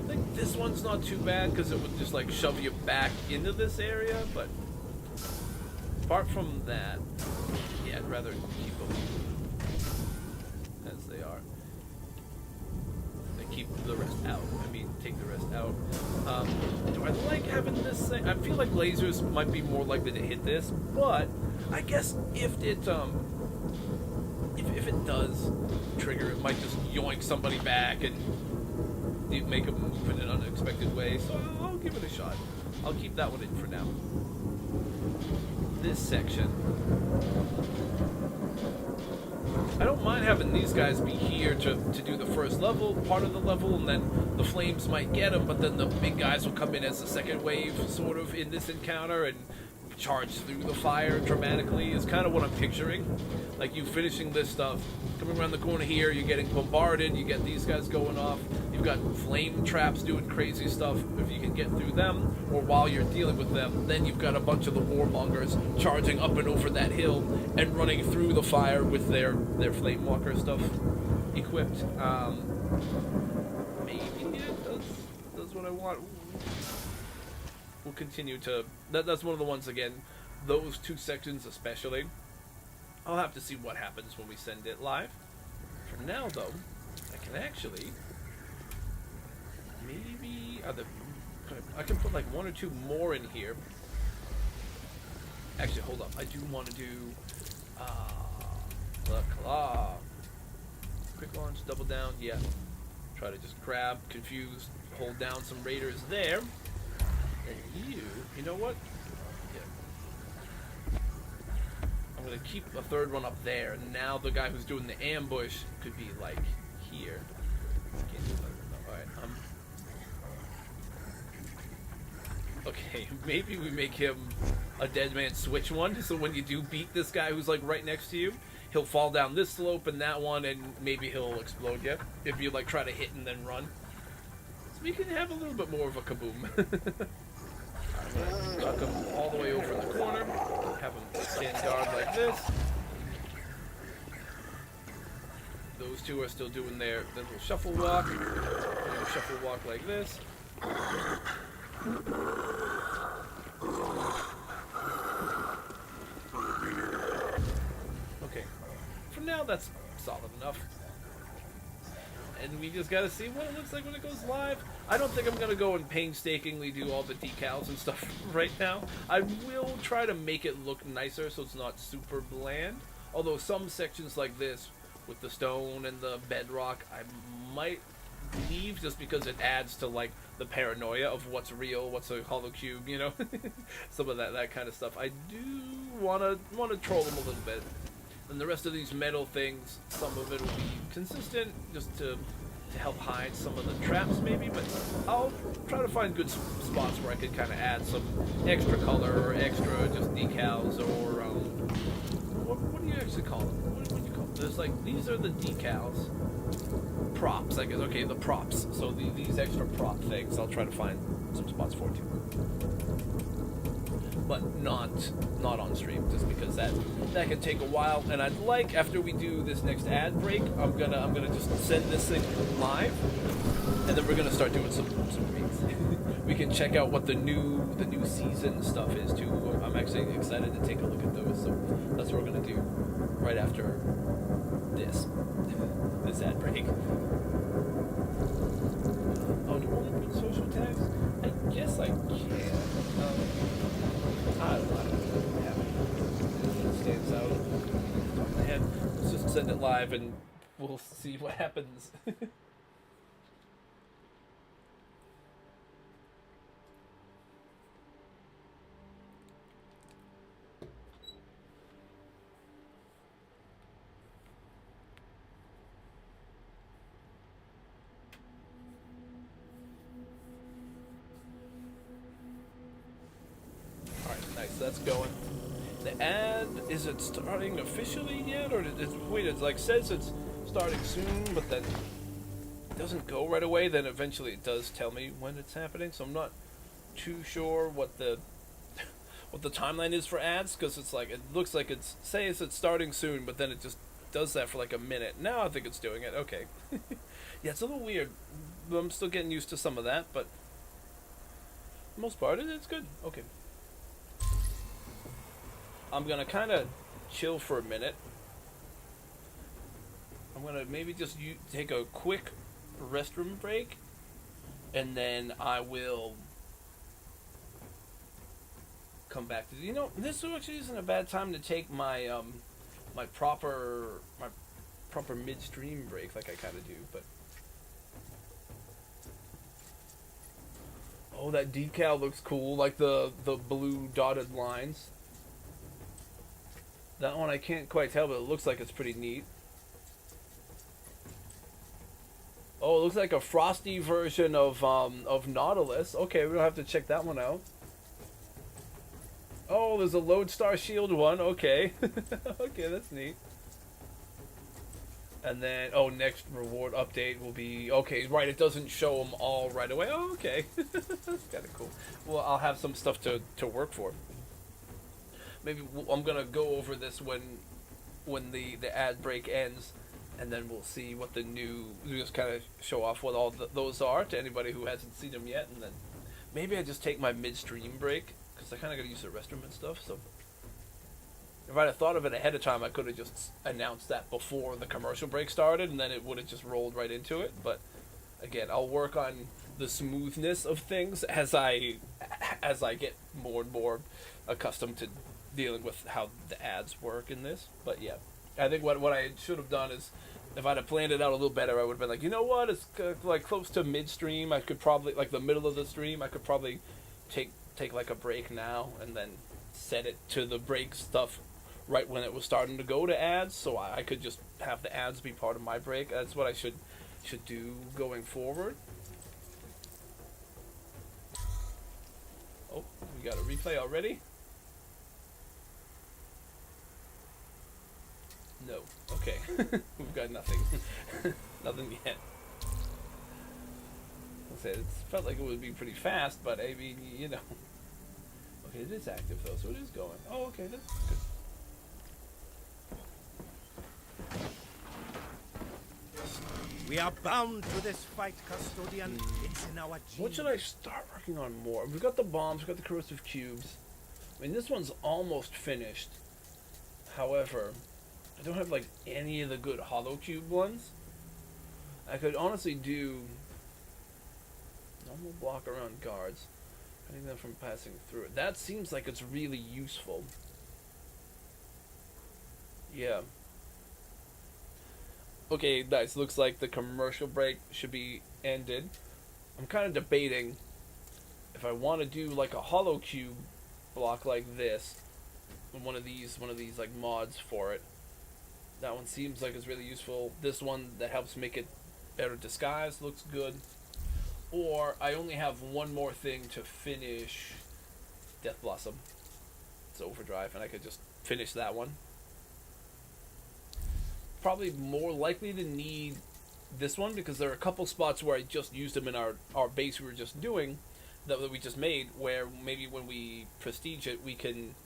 I think this one's not too bad because it would just like shove you back into this area, but apart from that, yeah, I'd rather keep them as they are. And keep the rest out. I mean, take the rest out. Do I like having this thing? I feel like lasers might be more likely to hit this, but I guess if it does trigger, it might just yoink somebody back and make them move in an unexpected way. So I'll give it a shot. I'll keep that one in for now. This section, I having these guys be here to do the first level, part of the level, and then the flames might get them, but then the big guys will come in as the second wave, sort of, in this encounter, and charge through the fire dramatically is kind of what I'm picturing. Like, you finishing this stuff, coming around the corner here, you're getting bombarded, you get these guys going off, you've got flame traps doing crazy stuff if you can get through them, or while you're dealing with them, then you've got a bunch of the warmongers charging up and over that hill and running through the fire with their flame walker stuff equipped. Maybe it does what I want. We'll continue to... That's one of the ones, again, those two sections especially. I'll have to see what happens when we send it live. For now, though, I can actually... Maybe... I can put like one or two more in here. Actually, hold up. I do want to do... the claw. Quick launch, double down, yeah. Try to just grab, confuse, hold down some raiders there. And you know what? Yeah. I'm gonna keep a third one up there. Now the guy who's doing the ambush could be like here. Can't do that. Alright, okay, maybe we make him a dead man switch one, so when you do beat this guy who's like right next to you, he'll fall down this slope and that one, and maybe he'll explode you if you like try to hit and then run. So we can have a little bit more of a kaboom. I'm gonna duck him all the way over in the corner, have him stand guard like this. Those two are still doing their little shuffle walk. Shuffle walk like this. Okay, for now that's solid enough. And we just gotta see what it looks like when it goes live. I don't think I'm gonna go and painstakingly do all the decals and stuff right now. I will try to make it look nicer so it's not super bland. Although some sections like this, with the stone and the bedrock, I might leave just because it adds to like the paranoia of what's real, what's a hollow cube, you know? Some of that kind of stuff. I do wanna troll them a little bit. And the rest of these metal things, some of it will be consistent, just to help hide some of the traps maybe, but I'll try to find good spots where I could kind of add some extra color or extra just decals or, what do you actually call them? What do you call them? There's like, these are the decals. Props, I guess. Okay, the props. So these extra prop things, I'll try to find some spots for too. But not on stream, just because that can take a while. And I'd like, after we do this next ad break, I'm gonna just send this thing live, and then we're gonna start doing some reads. We can check out what the new season stuff is too. I'm actually excited to take a look at those. So that's what we're gonna do right after this ad break. Oh, do you want to put social tags? I guess I can. I don't know what happened. It stands out on the top of my head. Let's just send it live and we'll see what happens. That's going. The ad, is it starting officially yet, or it like says it's starting soon, but then it doesn't go right away. Then eventually it does tell me when it's happening. So I'm not too sure what the timeline is for ads, because it's like, it looks like it's starting soon, but then it just does that for like a minute. Now I think it's doing it. Okay. Yeah, it's a little weird. I'm still getting used to some of that, but for the most part it's good. Okay. I'm gonna kind of chill for a minute. I'm gonna maybe just take a quick restroom break, and then I will come back to. You know, this actually isn't a bad time to take my my proper midstream break, like I kind of do. But oh, that decal looks cool, like the blue dotted lines. That one I can't quite tell, but it looks like it's pretty neat. Oh, it looks like a frosty version of Nautilus. Okay, we don't have to check that one out. Oh, there's a Lodestar Shield one. Okay. Okay, that's neat. And then, oh, next reward update will be... Okay, right, it doesn't show them all right away. Oh, okay. That's kind of cool. Well, I'll have some stuff to work for. Maybe I'm going to go over this when the ad break ends, and then we'll see what the new... We'll just kind of show off what all those are to anybody who hasn't seen them yet, and then maybe I just take my midstream break, because I kind of got to use the restroom and stuff, so... If I'd have thought of it ahead of time, I could have just announced that before the commercial break started, and then it would have just rolled right into it. But again, I'll work on the smoothness of things as I get more and more accustomed to dealing with how the ads work in this. But yeah, I think what I should have done is, if I'd have planned it out a little better, I would have been like, you know what, it's like close to midstream. I could probably, like the middle of the stream, I could probably take like a break now and then set it to the break stuff right when it was starting to go to ads, so I could just have the ads be part of my break. That's what I should do going forward. Oh, we got a replay already? No. Okay. We've got nothing. Nothing yet. I said, it felt like it would be pretty fast, but I mean, you know. Okay, it is active though, so it is going. Oh, okay, that's good. We are bound to this fight, Custodian. It's in our genes. What should I start working on more? We've got the bombs, we've got the corrosive cubes. I mean, this one's almost finished. However, I don't have, like, any of the good hollow cube ones. I could honestly do normal block around guards, preventing them from passing through it. That seems like it's really useful. Yeah. Okay, nice. Looks like the commercial break should be ended. I'm kind of debating if I want to do like a hollow cube block like this, one of these like mods for it. That one seems like it's really useful. This one that helps make it better disguised looks good. Or I only have one more thing to finish Death Blossom. It's Overdrive, and I could just finish that one. Probably more likely to need this one because there are a couple spots where I just used them in our base we were just doing, that we just made, where maybe when we prestige it, we can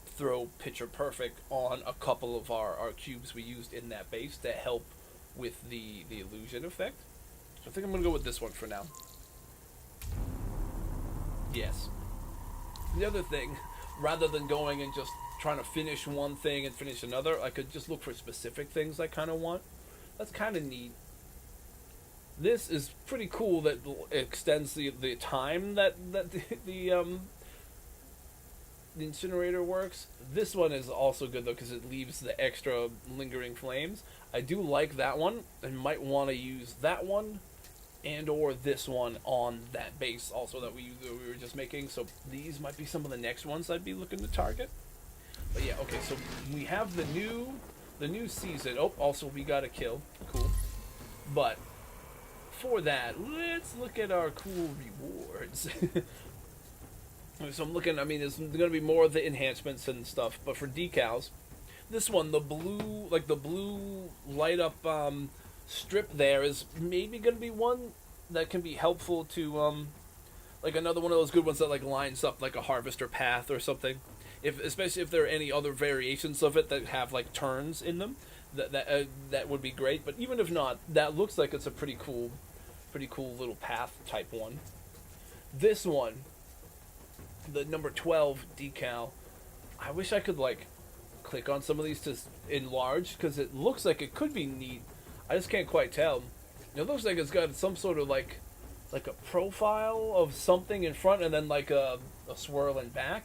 throw picture perfect on a couple of our cubes we used in that base to help with the illusion effect. So I think I'm going to go with this one for now. Yes. The other thing, rather than going and just trying to finish one thing and finish another, I could just look for specific things I kind of want. That's kind of neat. This is pretty cool that it extends the time that the incinerator works. This one is also good though because it leaves the extra lingering flames. I do like that one. I might want to use that one and or this one on that base also that we were just making. So these might be some of the next ones I'd be looking to target. But yeah, okay, so we have the new season. Oh, also we got a kill. Cool. But for that, let's look at our cool rewards. So I'm looking, I mean, there's going to be more of the enhancements and stuff, but for decals, this one, the blue, like the blue light up strip there is maybe going to be one that can be helpful to, like another one of those good ones that like lines up like a harvester path or something. Especially if there are any other variations of it that have like turns in them, that would be great. But even if not, that looks like it's a pretty cool little path type one. This one, the number 12 decal, I wish I could like click on some of these to enlarge because it looks like it could be neat. I just can't quite tell. It looks like it's got some sort of like a profile of something in front and then like a swirl in back.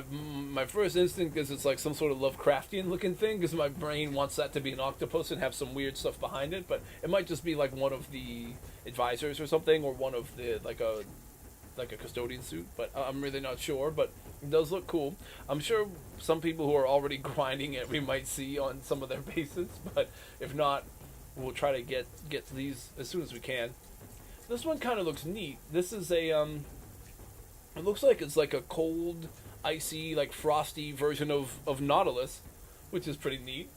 My first instinct is it's like some sort of Lovecraftian looking thing because my brain wants that to be an octopus and have some weird stuff behind it, but it might just be like one of the advisors or something, or one of the like a custodian suit, but I'm really not sure. But it does look cool. I'm sure some people who are already grinding it we might see on some of their bases, but if not, We'll try to get these as soon as we can. This one kind of looks neat. This is a it looks like it's like a cold, icy, like frosty version of Nautilus, which is pretty neat.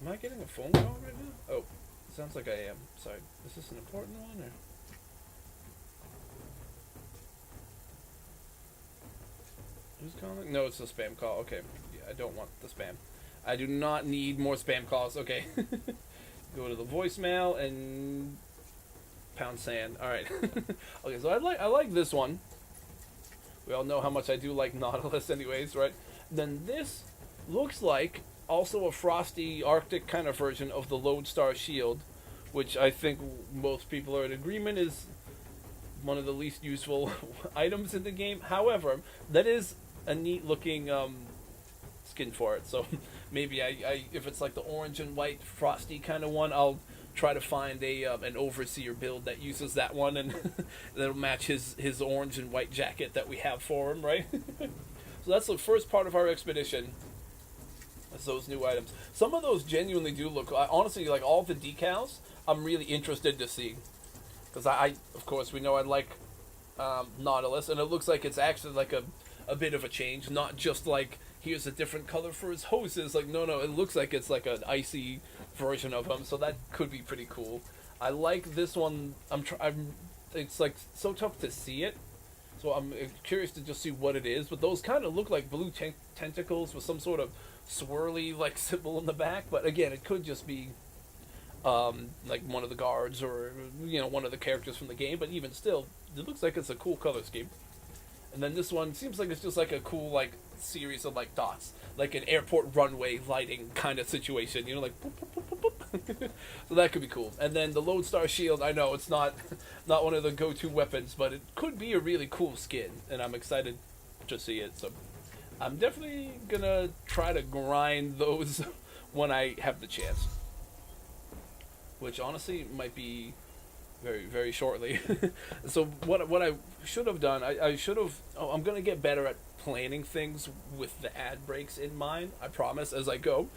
Am I getting a phone call right now? Oh, sounds like I am. Sorry. Is this an important one or? Who's calling? No, it's a spam call. Okay. Yeah, I don't want the spam. I do not need more spam calls. Okay. Go to the voicemail and pound sand. All right. Okay, so I like this one. We all know how much I do like Nautilus anyways, right? Then this looks like also a frosty Arctic kind of version of the Lodestar Shield, which I think most people are in agreement is one of the least useful items in the game. However, that is a neat looking skin for it. So maybe I if it's like the orange and white frosty kind of one, I'll try to find a an overseer build that uses that one, and that'll match his orange and white jacket that we have for him, right? So that's the first part of our expedition. That's those new items. Some of those genuinely do look. Honestly, like all the decals, I'm really interested to see, because I of course we know I like Nautilus, and it looks like it's actually like a bit of a change, not just like here's a different color for his hoses. Like no, it looks like it's like an icy version of him, so that could be pretty cool. I like this one. It's like so tough to see it, so I'm curious to just see what it is. But those kind of look like blue tentacles with some sort of swirly like symbol in the back. But again, it could just be like one of the guards or one of the characters from the game. But even still, it looks like it's a cool color scheme. And then this one seems like it's just like a cool like series of like dots, like an airport runway lighting kind of situation, like boop, boop, boop, boop, boop. So that could be cool. And then the Lodestar Shield, I know it's not one of the go-to weapons, but it could be a really cool skin, and I'm excited to see it. So I'm definitely gonna try to grind those when I have the chance, which honestly might be very, very shortly. So what I should have done, I should have. I'm gonna get better at planning things with the ad breaks in mind. I promise as I go.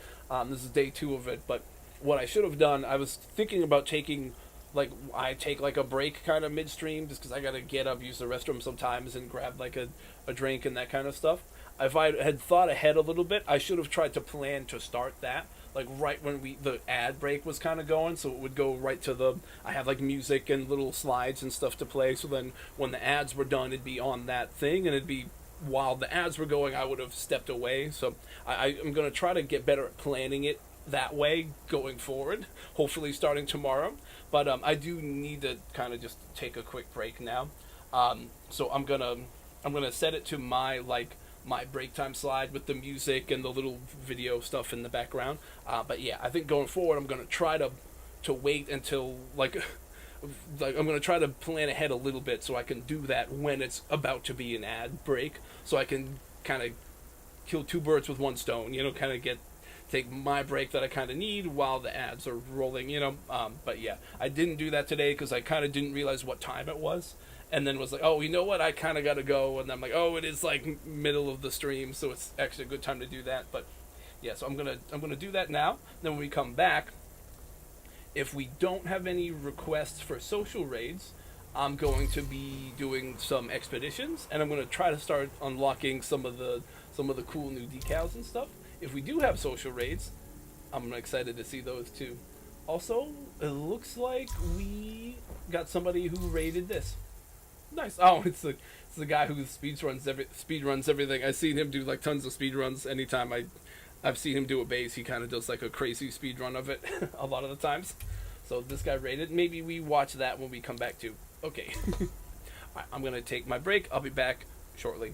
This is day 2 of it, but what I should have done, I was thinking about taking, like I take like a break kind of midstream, just because I gotta get up, use the restroom sometimes, and grab like a drink and that kind of stuff. If I had thought ahead a little bit, I should have tried to plan to start that, like right when the ad break was kind of going, so it would go right to I have like music and little slides and stuff to play, so then when the ads were done, it'd be on that thing, and it'd be while the ads were going, I would have stepped away. So I'm going to try to get better at planning it that way going forward, hopefully starting tomorrow. But I do need to kind of just take a quick break now. So I'm gonna set it to my break time slide with the music and the little video stuff in the background. But yeah, I think going forward, I'm gonna try to wait until like I'm gonna try to plan ahead a little bit so I can do that when it's about to be an ad break, so I can kind of kill 2 birds with 1 stone. Kind of take my break that I kind of need while the ads are rolling. But yeah, I didn't do that today because I kind of didn't realize what time it was. And then was like, oh, you know what? I kind of got to go. And I'm like, oh, it is like middle of the stream, so it's actually a good time to do that. But yeah, so I'm gonna do that now. Then when we come back, if we don't have any requests for social raids, I'm going to be doing some expeditions, and I'm going to try to start unlocking some of the cool new decals and stuff. If we do have social raids, I'm excited to see those too. Also, it looks like we got somebody who raided this. Nice. Oh, it's the guy who speedruns everything. I've seen him do like tons of speedruns. Anytime I've seen him do a base, he kind of does like a crazy speedrun of it a lot of the times. So this guy raided. Maybe we watch that when we come back too. Okay. Alright, I'm gonna take my break. I'll be back shortly.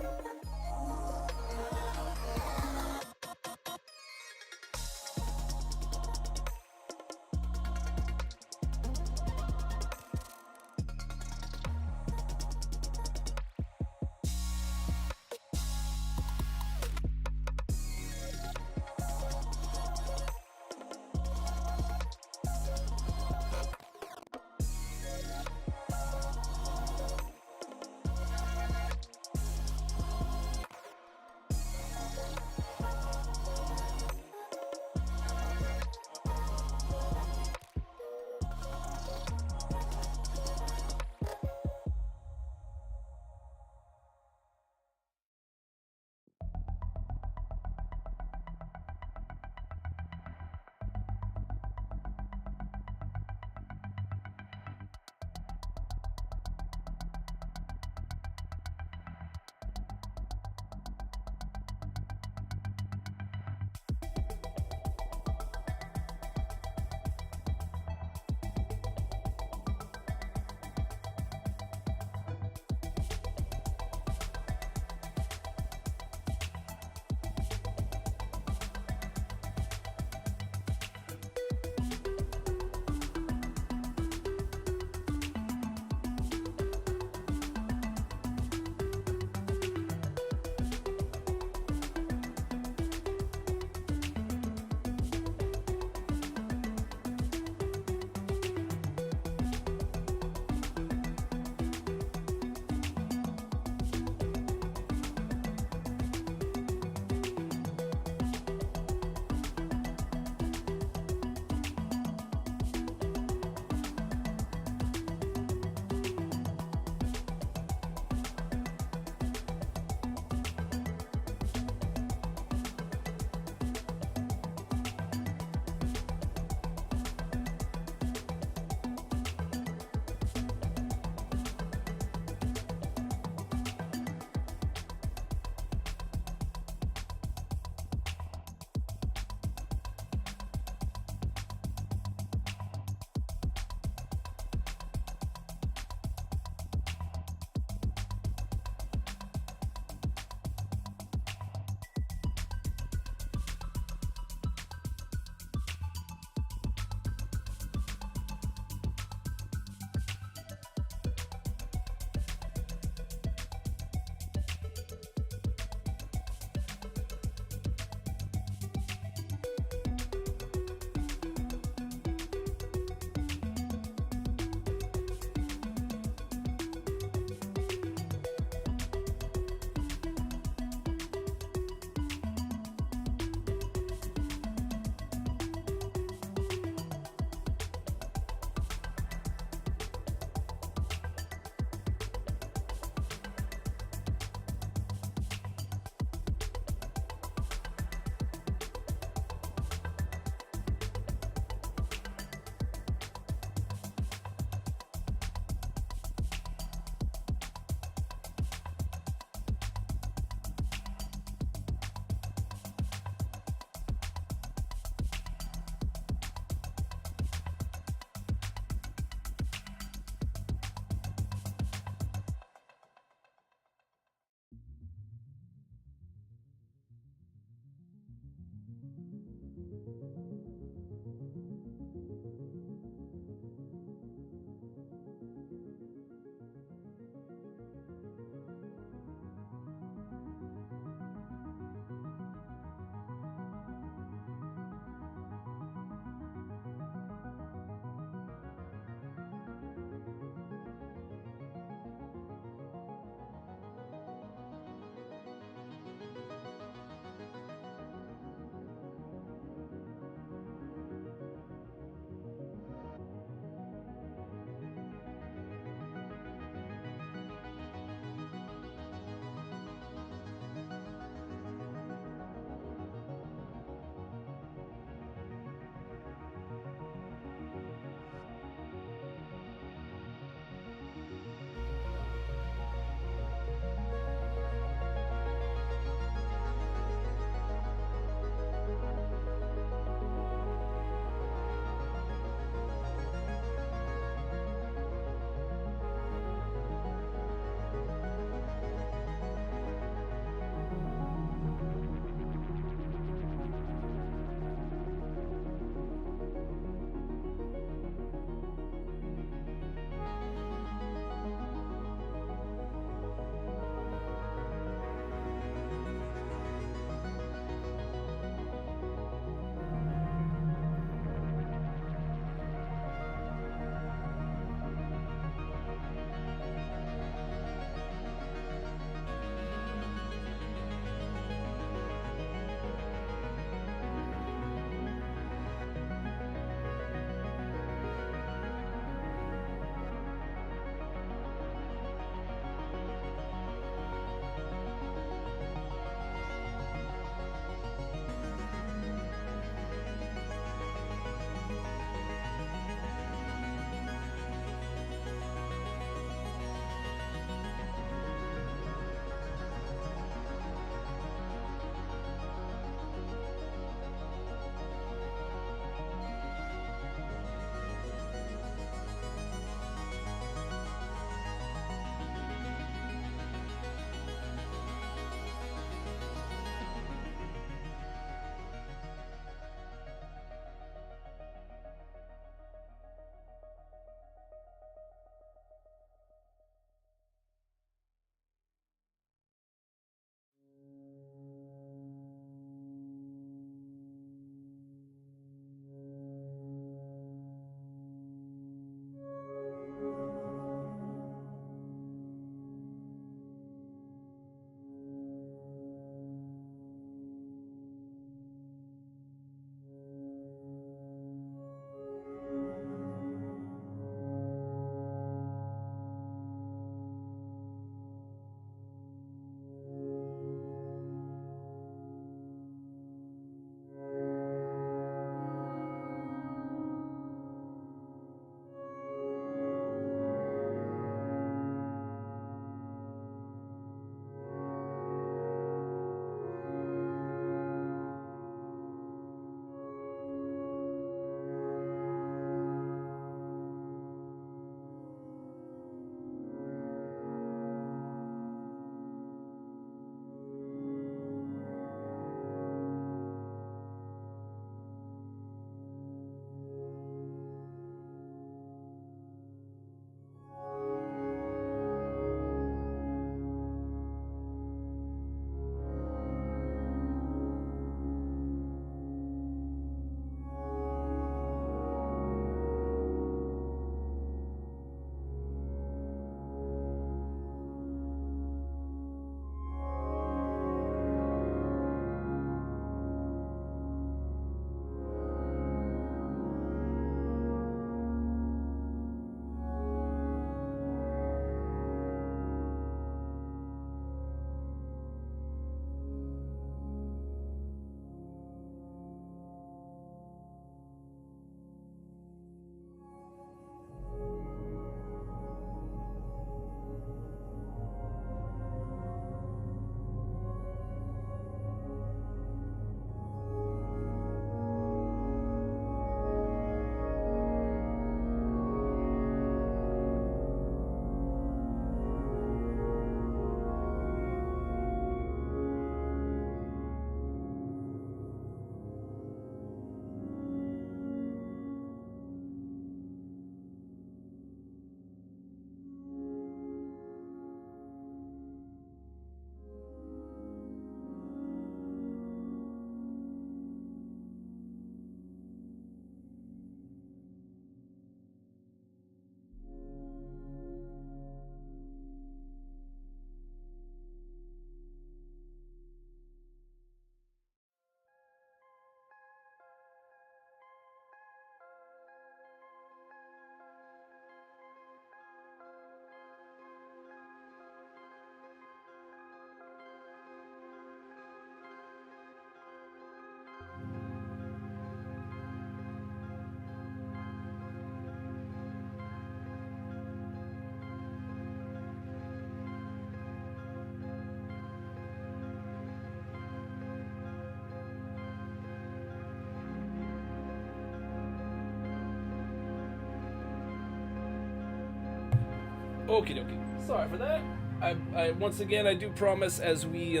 Okie dokie. Sorry for that. I once again I do promise as we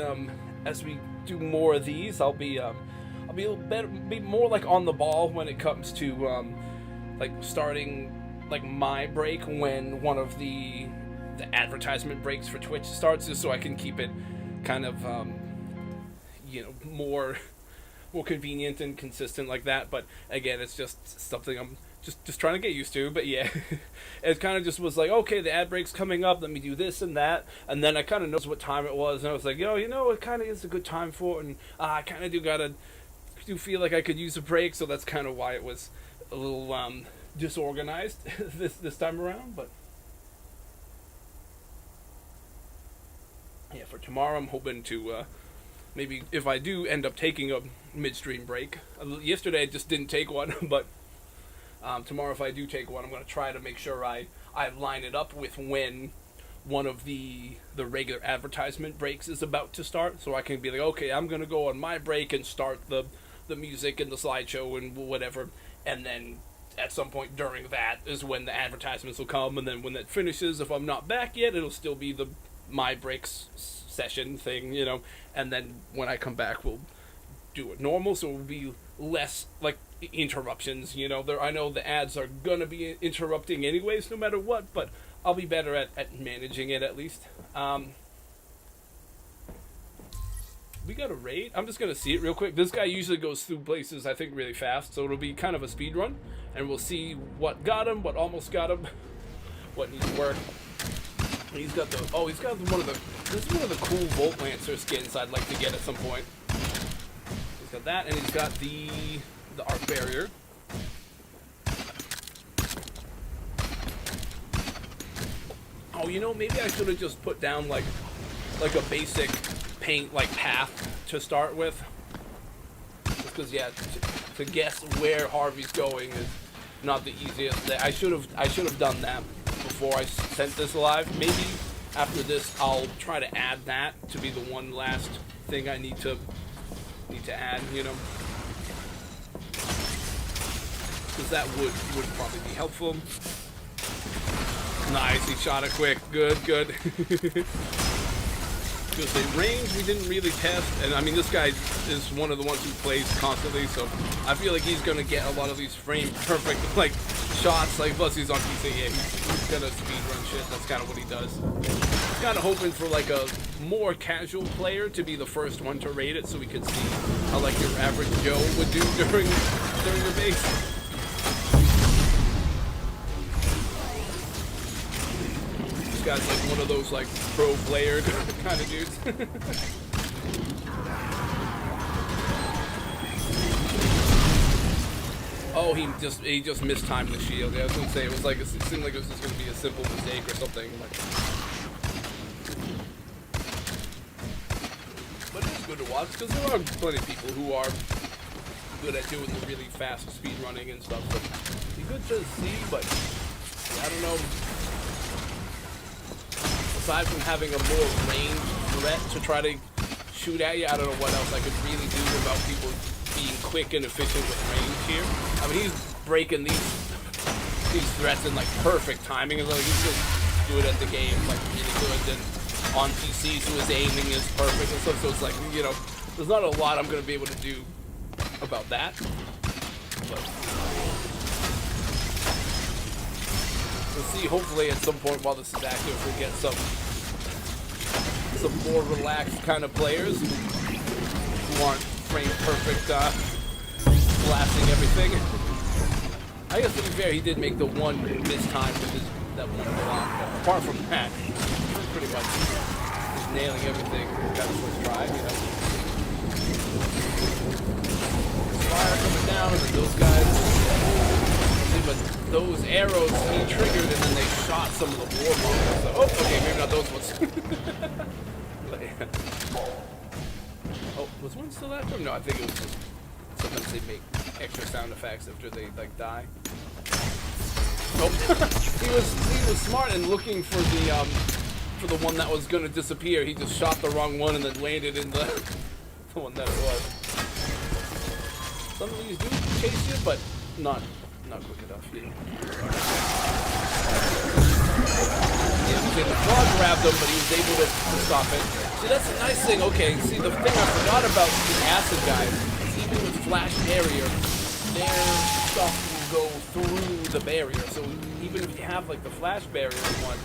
do more of these, I'll be a little better, be more like on the ball when it comes to like starting like my break when one of the advertisement breaks for Twitch starts, just so I can keep it kind of you know, more convenient and consistent like that. But again, it's just something I'm just trying to get used to. But yeah, it kind of just was like, okay, the ad break's coming up, let me do this and that, and then I kind of knows what time it was, and I was like, yo, you know, it kind of is a good time for it, and I kind of do feel like I could use a break, so that's kind of why it was a little disorganized this time around. But yeah, for tomorrow I'm hoping to maybe, if I do end up taking a midstream break, yesterday I just didn't take one, but tomorrow if I do take one, I'm going to try to make sure I line it up with when one of the regular advertisement breaks is about to start, so I can be like, okay, I'm going to go on my break and start the music and the slideshow and whatever, and then at some point during that is when the advertisements will come, and then when that finishes, if I'm not back yet, it'll still be my breaks session thing, you know, and then when I come back we'll do it normal, so it will be less like interruptions, you know. I know the ads are gonna be interrupting anyways no matter what, but I'll be better at managing it at least. We got a raid. I'm just gonna see it real quick. This guy usually goes through places I think really fast, so it'll be kind of a speed run, and we'll see what got him, what almost got him, what needs work. He's got this is one of the cool Volt Lancer skins I'd like to get at some point. He's got that, and he's got the Arc Barrier. Oh, you know, maybe I should have just put down like a basic paint like path to start with. Just because, yeah, to guess where Harvey's going is not the easiest. I should have done that before I sent this live. Maybe after this I'll try to add that to be the one last thing I need to add, you know, because that would probably be helpful. Nice, he shot it quick. Good. Because the range we didn't really test, and I mean this guy is one of the ones who plays constantly, so I feel like he's gonna get a lot of these frame perfect like shots. Like plus he's on PC, yeah, he's gonna speed run shit. That's kind of what he does. Kind of hoping for like a more casual player to be the first one to raid it, so we could see how like your average Joe would do during the base. This guy's like one of those like pro player kind of dudes. Oh, he just mistimed the shield. Yeah, I was gonna say it seemed like it was just gonna be a simple mistake or something. But it's good to watch because there are plenty of people who are good at doing the really fast speed running and stuff. So it'd be good to see, but I don't know. Aside from having a more ranged threat to try to shoot at you, I don't know what else I could really do about people being quick and efficient with range here. I mean, he's breaking these threats in like perfect timing. It's like he's just good at the game, like really good. And on PC, so his aiming is perfect and stuff. So it's like, you know, there's not a lot I'm gonna be able to do about that. But we'll see. Hopefully, at some point while this is active, we'll get some more relaxed kind of players who aren't frame perfect, blasting everything. I guess to be fair, he did make the one mistime with that one block. But apart from that, pretty much just nailing everything. Got his first try, you know. Fire coming down, and then those guys. But those arrows he triggered, and then they shot some of the war bombs. So, oh, okay, maybe not those ones. Oh, was one still after him? No, I think it was just sometimes they make extra sound effects after they like die. Nope. he was smart in looking for the one that was gonna disappear. He just shot the wrong one and then landed in the one that it was. Some of these do chase you, but not not quick enough. Yeah, okay, the frog grabbed him, but he was able to stop it. See, that's a nice thing. Okay, see, the thing I forgot about the acid guys is even with flash barrier, their stuff will go through the barrier. So even if you have like the flash barrier one,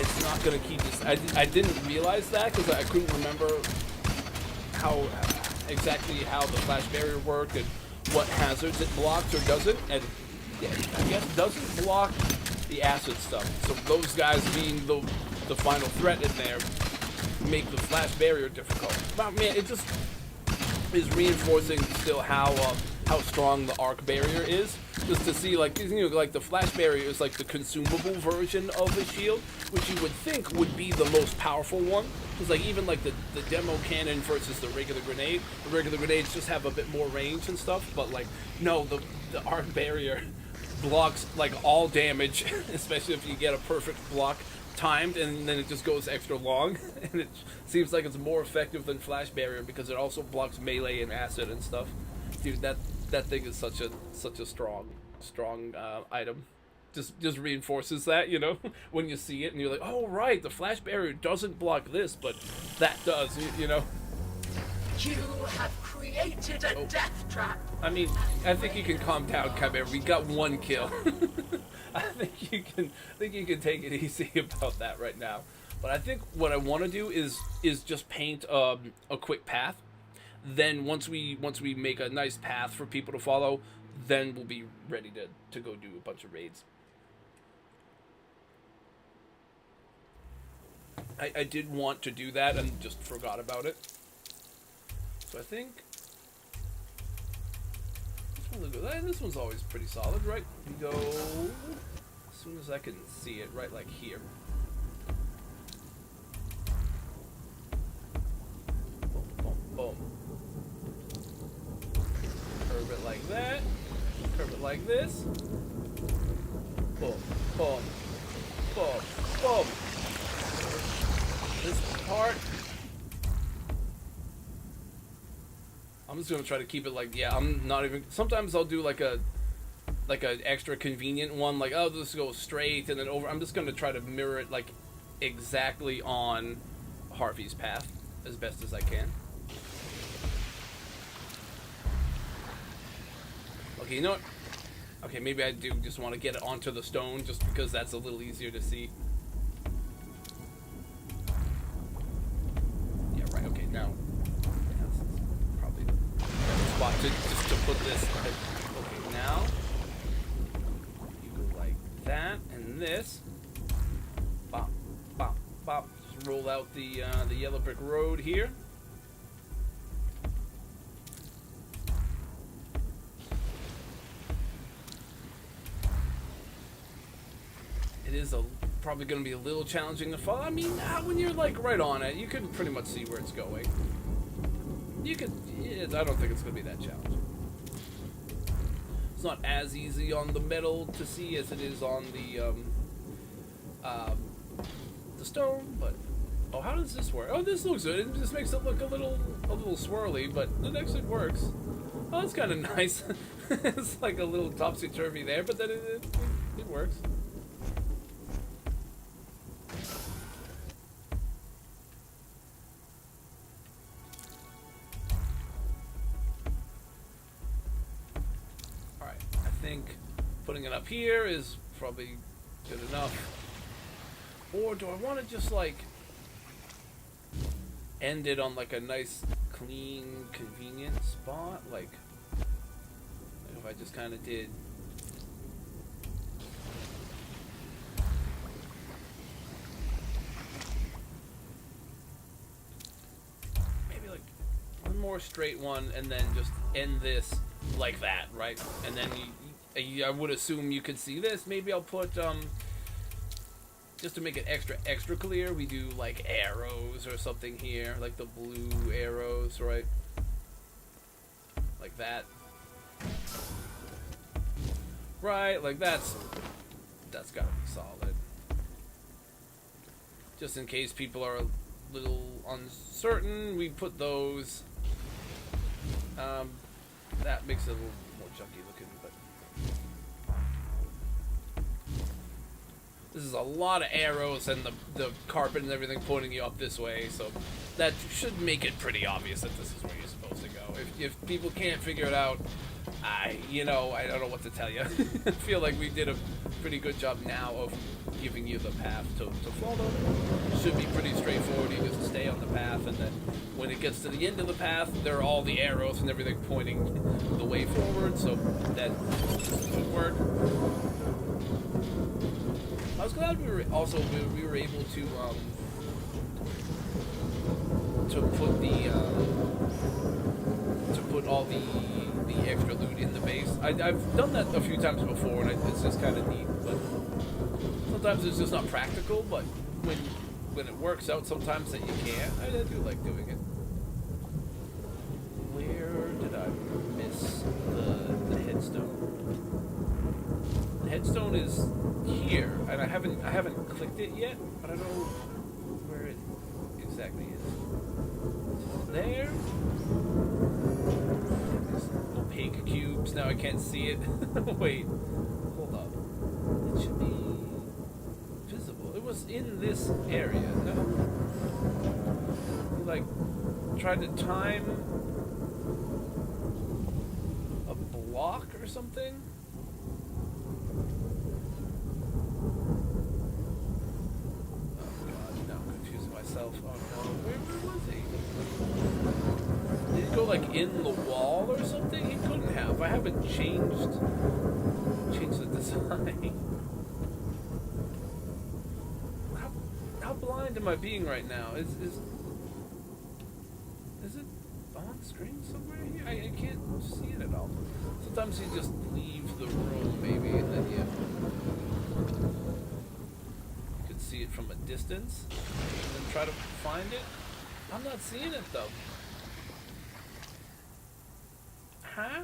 it's not going to keep this. I didn't realize that because I couldn't remember how exactly how the flash barrier worked and what hazards it blocks or doesn't. And yeah, I guess it doesn't block the acid stuff. So those guys being the final threat in there make the flash barrier difficult. But man, it just is reinforcing still how strong the arc barrier is. Just to see, like, you know, like the flash barrier is like the consumable version of the shield, which you would think would be the most powerful one. Because like even like the demo cannon versus the regular grenades just have a bit more range and stuff. But like no, the arc barrier blocks like all damage, especially if you get a perfect block timed, and then it just goes extra long. And it seems like it's more effective than flash barrier because it also blocks melee and acid and stuff. Dude, that thing is such a strong item. Just reinforces that, you know, when you see it and you're like, oh right, the flash barrier doesn't block this, but that does, you know. You have created a death trap. I mean, I think you can calm down, Chimera. We got one kill. I think you can take it easy about that right now. But I think what I want to do is just paint a quick path. Then once we make a nice path for people to follow, then we'll be ready to go do a bunch of raids. I did want to do that and just forgot about it. So I think this one's always pretty solid, right? We go as soon as I can see it, right, like here. Boom, boom, boom. Curve it like that. Curve it like this. Boom, boom, boom, boom. This part, I'm just gonna try to keep it like, yeah, I'm not even, sometimes I'll do like a extra convenient one, like, oh, this goes straight and then over. I'm just gonna try to mirror it like exactly on Harvey's path as best as I can. Okay, you know what? Okay, maybe I do just want to get it onto the stone just because that's a little easier to see. Okay, now that's probably the better spot just to put this. Okay, now you go like that and this. Bop, bop, bop. Just roll out the yellow brick road here. It is probably going to be a little challenging to follow. I mean, when you're like right on it, you can pretty much see where it's going. You could. I don't think it's going to be that challenging. It's not as easy on the metal to see as it is on the stone. But oh, how does this work? Oh, this looks good. It just makes it look a little swirly, but it actually works. Oh, that's kind of nice. It's like a little topsy-turvy there, but then it works. Putting it up here is probably good enough. Or do I want to just like end it on like a nice, clean, convenient spot? Like if I just kind of did. Maybe like one more straight one and then just end this like that, right? And then I would assume you could see this. Maybe I'll put, just to make it extra clear, we do like arrows or something here, like the blue arrows, right? Like that. Right, like that's gotta be solid. Just in case people are a little uncertain, we put those. That makes it a little more chunky looking, but This is a lot of arrows and the carpet and everything pointing you up this way, so that should make it pretty obvious that this is where you're supposed to go. If people can't figure it out, I don't know what to tell you. I feel like we did a pretty good job now of giving you the path to follow. It should be pretty straightforward. You just stay on the path, and then when it gets to the end of the path, there are all the arrows and everything pointing the way forward, so that should work. I was glad we were able to put all the extra loot in the base. I've done that a few times before, and it's just kind of neat. But sometimes it's just not practical. But when it works out, sometimes that you can't. I do like doing it. Where did I miss the headstone? The headstone is here, and I haven't clicked it yet, but I don't know where it exactly is. There. These opaque cubes. Now I can't see it. Wait, hold up. It should be visible. It was in this area. No. You, like, tried to time a block or something. Oh no, where was he? Did he go like in the wall or something? He couldn't have. I haven't changed the design. How blind am I being right now? Is it on screen somewhere here? I can't see it at all. Sometimes you just leave the room maybe, and then you see it from a distance and then try to find it. I'm not seeing it though. Huh?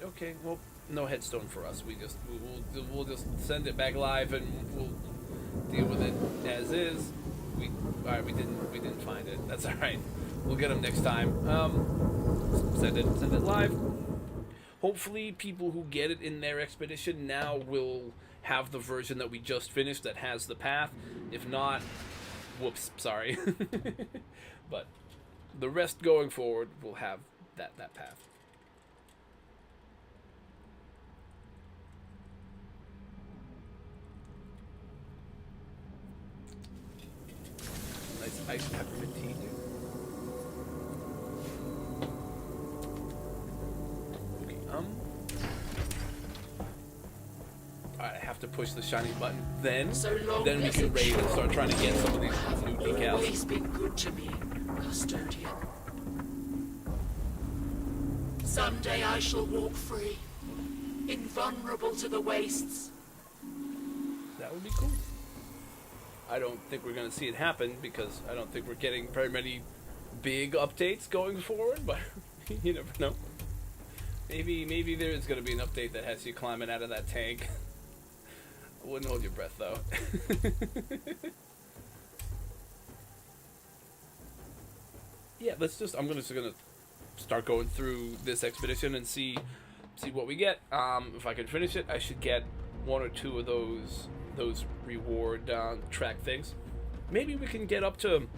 Okay, well, no headstone for us. We'll just send it back live and we'll deal with it as is. We didn't find it. That's all right. We'll get them next time. Send it live. Hopefully people who get it in their expedition now will have the version that we just finished that has the path. If not, whoops, sorry. But the rest going forward will have that path. Nice iced peppermint tea, dude. Alright, I have to push the shiny button. Then we can raid and start trying to get some of these new decals. Always been good to me, custodian. Someday I shall walk free, invulnerable to the wastes. That would be cool. I don't think we're going to see it happen because I don't think we're getting very many big updates going forward, but you never know. Maybe there is going to be an update that has you climbing out of that tank. I wouldn't hold your breath, though. Yeah, I'm just gonna start going through this expedition and see what we get. If I can finish it, I should get one or two of those reward track things. Maybe we can get up to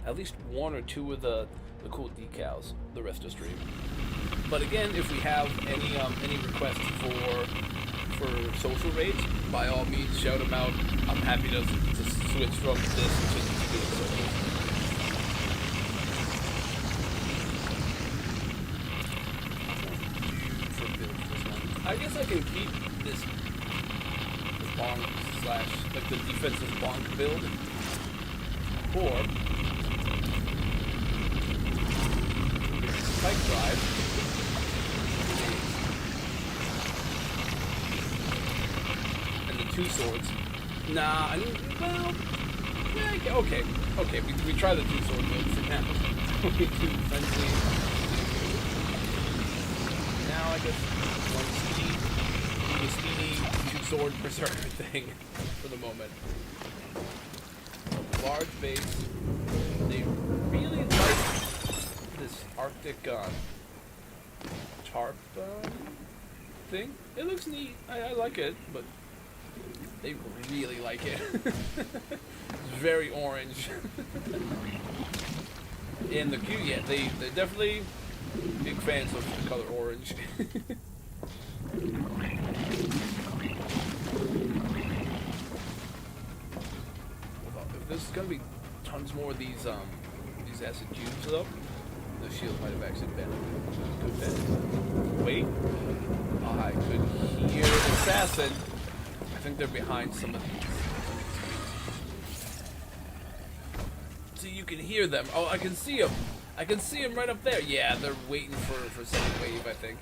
at least one or two of the cool decals the rest of stream. But again, if we have any requests for social raids, by all means shout them out. I'm happy to switch from this to doing social. I guess I can keep this bonk / like the defensive bonk build, or spike drive. Two swords. Nah, well, yeah, okay. We try the two sword build for now. We do essentially. Now I guess one speedy two sword berserker thing for the moment. Large base. They really like this Arctic tarp thing. It looks neat. I like it, but they really like it. It's very orange. And the cute, yeah, they're definitely big fans of the color orange. If there's gonna be tons more of these acid cubes though, the shield might have actually been a good bet. Wait, I could hear an assassin. I think they're behind some of these. So you can hear them. Oh, I can see them. I can see them right up there. Yeah, they're waiting for second wave, I think.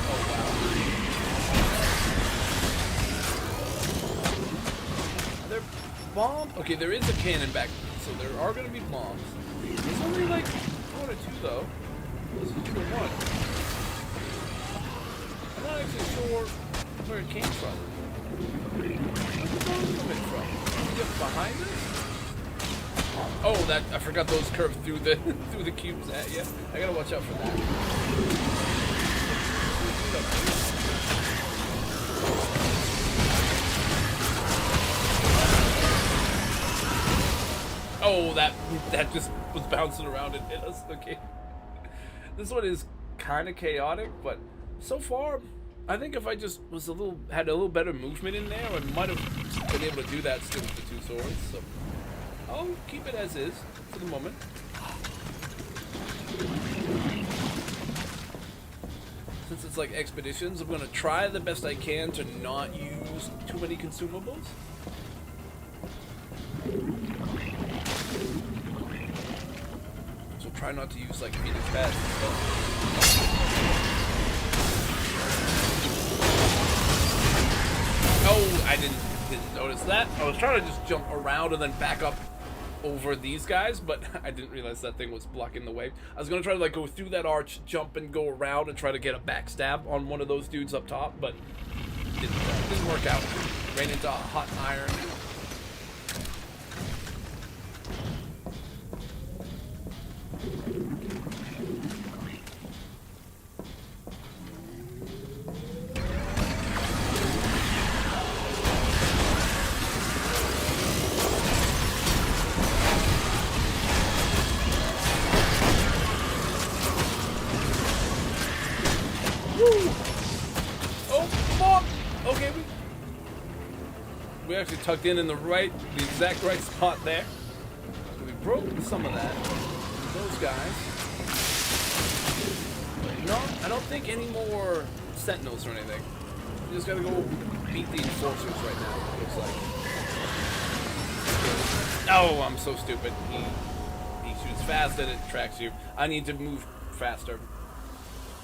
Oh, wow. Are there bombs? Okay, there is a cannon back, so there are going to be bombs. There's only like one or two, though. This is the one. I'm not actually sure where it came from. Where's the bomb coming from? Just behind us? Oh, that I forgot those curves through the through the cubes. Yeah, I gotta watch out for that. Oh, that just was bouncing around and hit us. Okay, this one is kind of chaotic, but so far, I think if I just was had a little better movement in there, I might have been able to do that still with the two swords. So I'll keep it as is for the moment. Since it's like expeditions, I'm gonna try the best I can to not use too many consumables. So try not to use like Phoenix pads and stuff. Oh, I didn't notice that. I was trying to just jump around and then back up over these guys, but I didn't realize that thing was blocking the way. I was gonna try to like go through that arch, jump and go around and try to get a backstab on one of those dudes up top, but didn't work out. Ran into a hot iron. Okay, we actually tucked in the exact right spot there. We broke some of that. Those guys. No, I don't think any more sentinels or anything. We just gotta go beat the enforcers right now, it looks like. Oh, I'm so stupid. He shoots fast and it tracks you. I need to move faster.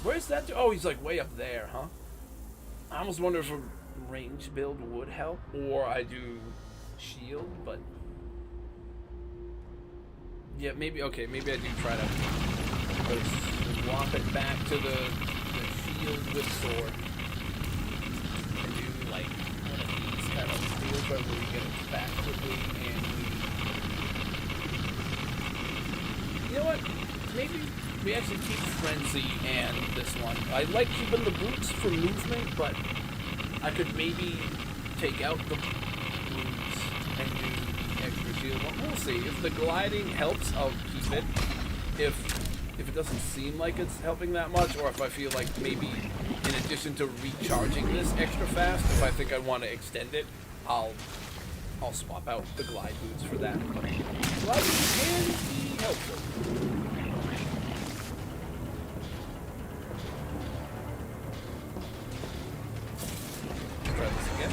Where's that? Oh, he's like way up there, huh? I almost wonder if a range build would help, or I do shield, but yeah, maybe. Okay, maybe I do try to swap it back to the shield with sword and do like one of these kind of deals where we get it back quickly and you know what? Maybe we actually keep Frenzy and this one. I like keeping the boots for movement, but I could maybe take out the boots and do the extra shield. Well, we'll see. If the gliding helps, I'll keep it. If it doesn't seem like it's helping that much, or if I feel like maybe in addition to recharging this extra fast, if I think I want to extend it, I'll swap out the glide boots for that. But gliding can be helpful. Try this again.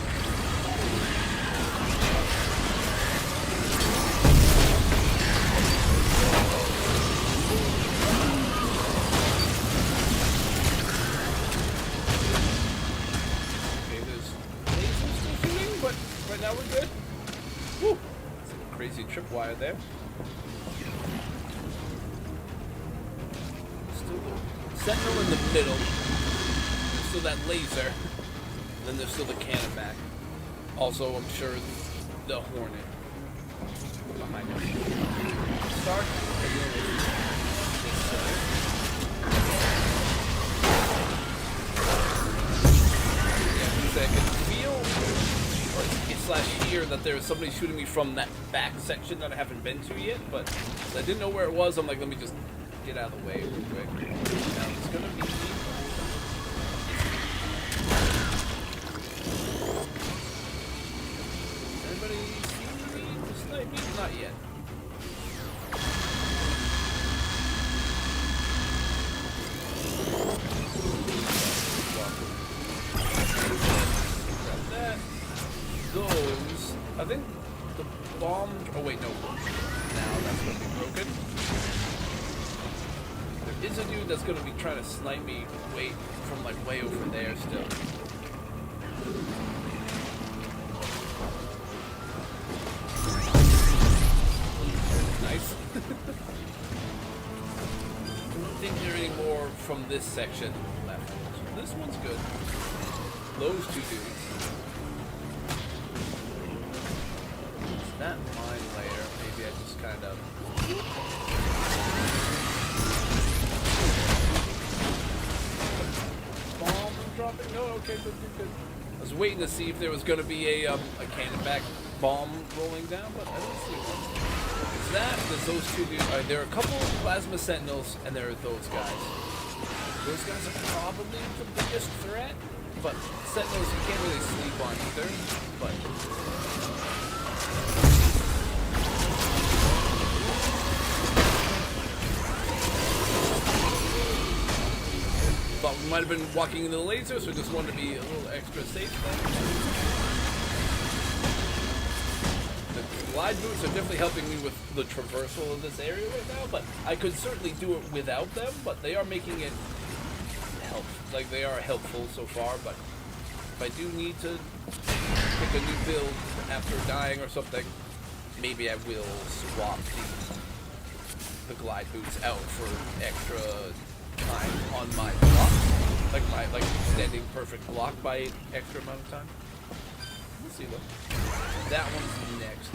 Okay, there's lasers still shooting, but right now we're good. Woo! Some crazy tripwire there. Still the sentinel in the middle. There's still that laser. And then there's still the cannon back. Also, I'm sure the Hornet behind us. Start again with this side. that there was somebody shooting me from that back section that I haven't been to yet, but I didn't know where it was. I'm like, let me just get out of the way real quick. Now it's gonna be... Anybody see me to snipe me? Not yet. Those, I think the bomb, oh wait, no, now that's going to be broken. There is a dude that's going to be trying to snipe me from like way over there still. Nice. I don't think there are any more from this section left. This one's good. Those two dudes. That mine layer, maybe I just kind of... Bomb dropping? No, okay, good. I was waiting to see if there was going to be a cannon-back bomb rolling down, but I didn't see one. It's that, there's those two dudes. There are a couple plasma sentinels, and there are those guys. Those guys are probably the biggest threat, but sentinels you can't really sleep on either, but... Thought we might have been walking into the laser, so just wanted to be a little extra safe there. The glide boots are definitely helping me with the traversal of this area right now, but I could certainly do it without them, but they are making it they are helpful so far, but if I do need to pick a new build after dying or something, maybe I will swap the glide boots out for extra time on my block, like my extending perfect block by extra amount of time. We'll see though. That one's next.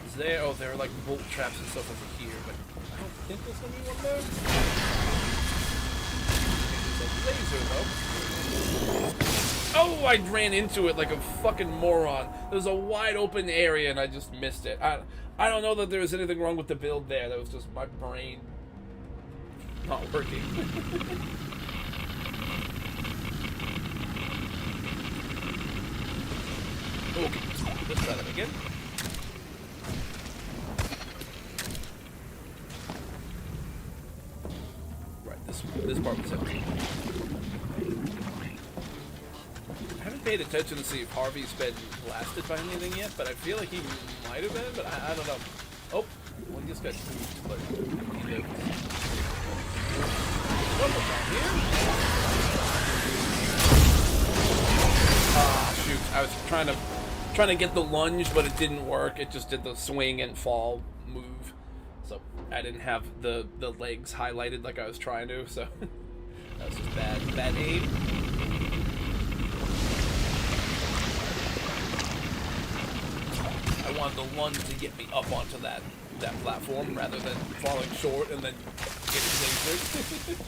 Is there? Oh, there are like bolt traps and stuff over here, but I don't think there's gonna be one there. There's a laser though. Oh, I ran into it like a fucking moron. There's a wide open area and I just missed it. I don't know that there was anything wrong with the build there. That was just my brain not working. Okay, let's try that again. Right, this part was empty. I haven't paid attention to see if Harvey's been blasted by anything yet, but I feel like he might have been, but I don't know. Oh, well, he just got spooked, but he lived. What was down here? Ah, shoot. I was trying to get the lunge, but it didn't work. It just did the swing and fall move. So I didn't have the legs highlighted like I was trying to, so that was just bad aim. I wanted the lunge to get me up onto that platform rather than falling short and then getting lasered.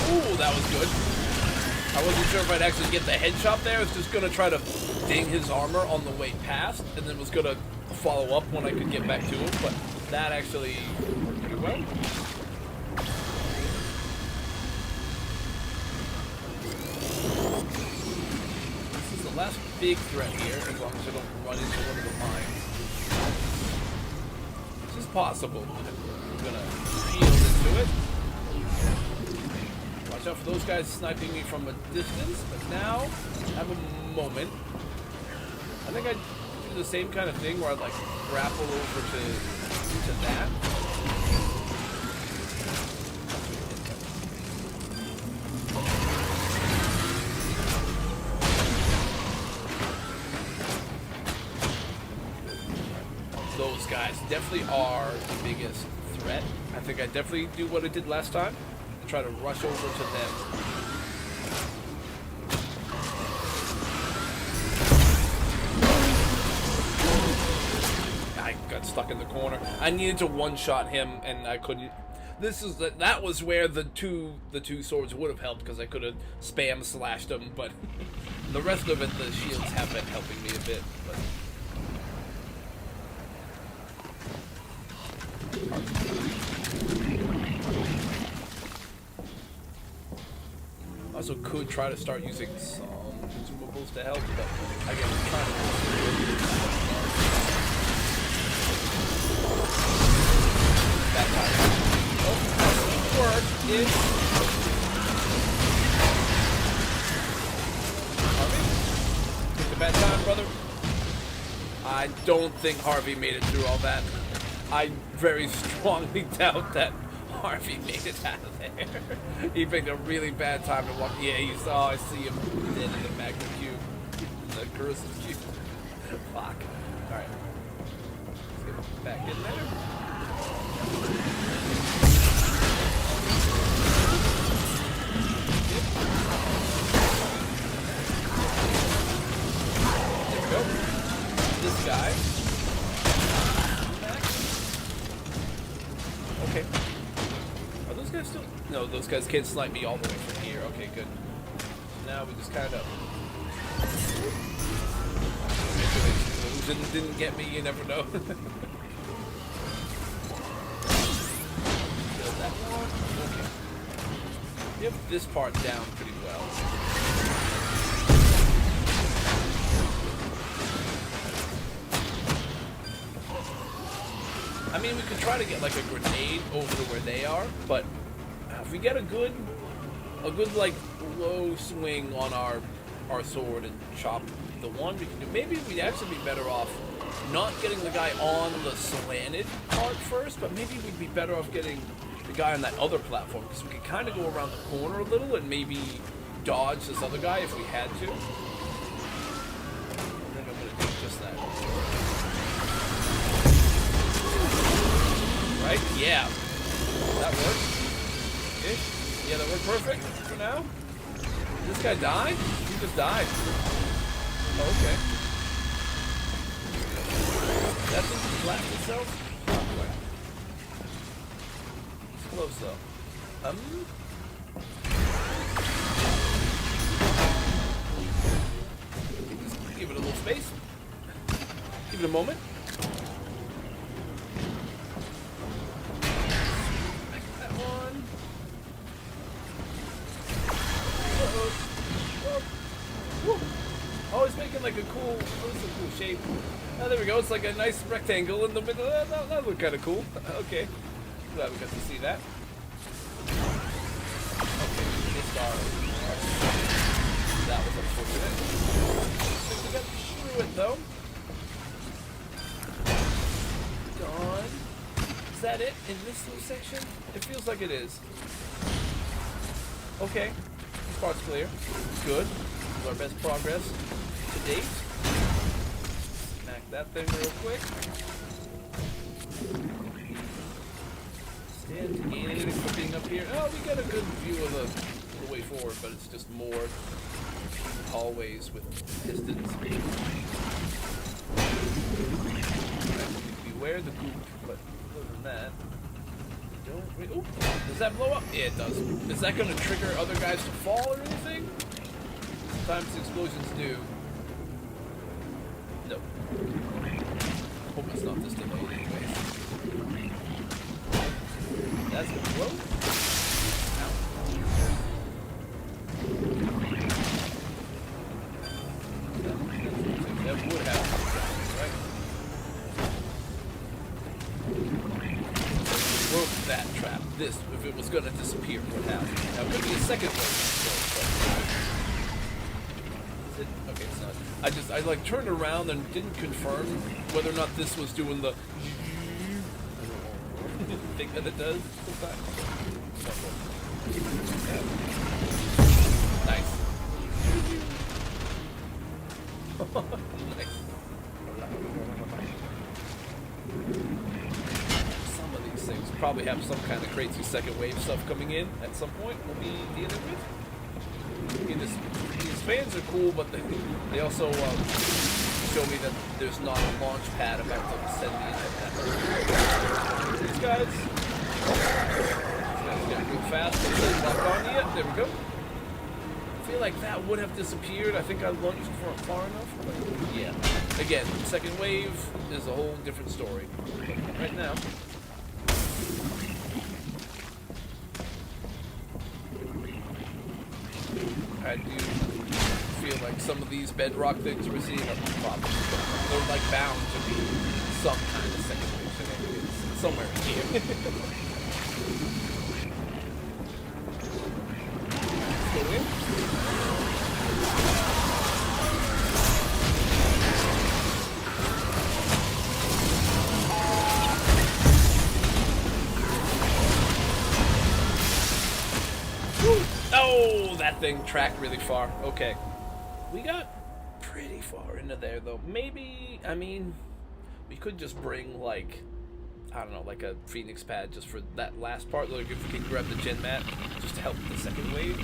Ooh, that was good. I wasn't sure if I'd actually get the headshot there. I was just going to try to ding his armor on the way past, and then was going to follow up when I could get back to him, but that actually worked pretty well. This is the last big threat here, as long as I don't run into one of the mines. This is possible. I'm going to shield into it. Watch out for those guys sniping me from a distance, but now I have a moment. I think I'd do the same kind of thing where I'd like grapple over to that. Those guys definitely are the biggest threat. I think I definitely do what I did last time try to rush over to them. I got stuck in the corner. I needed to one-shot him, and I couldn't. That was where the two swords would have helped, because I could have spam slashed them. But the rest of it, the shields have been helping me a bit. But also could try to start using some consumables to help, but again, I'm trying to. That time. Oh, that worked. Harvey? Took the bad time, brother? I don't think Harvey made it through all that. I very strongly doubt that Harvey made it out of there. He picked a really bad time to walk. Yeah, you saw. I see him dead in the Magna Cube. The curses cube. Fuck. Alright. Let's get back in there. There we go. This guy. Okay. Are those guys still? No, those guys can't snipe me all the way from here. Okay, good. Now we just kind of. Didn't get me. You never know. Okay. We have this part down pretty well. I mean, we could try to get like a grenade over to where they are, but if we get a good like low swing on our sword and chop the one, we can do. Maybe we'd actually be better off not getting the guy on the slanted part first, but maybe we'd be better off getting the guy on that other platform, because we could kind of go around the corner a little and maybe dodge this other guy if we had to. I think I'm going to do just that. Right? Yeah. That worked. Okay. Yeah, that worked perfect for now. Did this guy die? He just died. Oh, okay. That didn't blast itself? It's close though. Give it a little space. Give it a moment. That one. Whoa. Oh, it's making like a cool, shape. Oh, there we go. It's like a nice rectangle in the middle. That looked kind of cool. Okay. Glad we got to see that. Okay, missed our that was unfortunate. We got through it though. Done. Is that it in this little section? It feels like it is. Okay. This part's clear. Good. This is our best progress to date. Smack that thing real quick. Stand in and equipping up here. Oh, we got a good view of the way forward, but it's just more hallways with pistons. Beware the goop, but other than that, don't. Ooh, does that blow up? Yeah, it does. Is that going to trigger other guys to fall or anything? Sometimes explosions do. No. Hope it's not this delayed anyways. That's gonna blow. Ow. That would have right? Broke that trap. This, if it was gonna disappear, would have. Now, it could be a second one. Okay, it's not. I like turned around and didn't confirm whether or not this was doing the thing that it does sometimes. Nice. Nice. Some of these things probably have some kind of crazy second wave stuff coming in at some point we'll be dealing with. I mean, these fans are cool, but they also show me that there's not a launch pad about to send me into that. These guys gotta go fast. Lock on yet? There we go. I feel like that would have disappeared. I think I lunged far enough. But yeah. Again, second wave is a whole different story. Right now. I do feel like some of these bedrock things we're seeing are problems. They're like bound to be some kind of second wave shenanigans somewhere in here. Let's go in. Oh, that thing tracked really far. Okay. We got pretty far into there, though. Maybe, I mean, we could just bring, like, I don't know, like a Phoenix pad just for that last part. Like, if we can grab the gen mat just to help the second wave.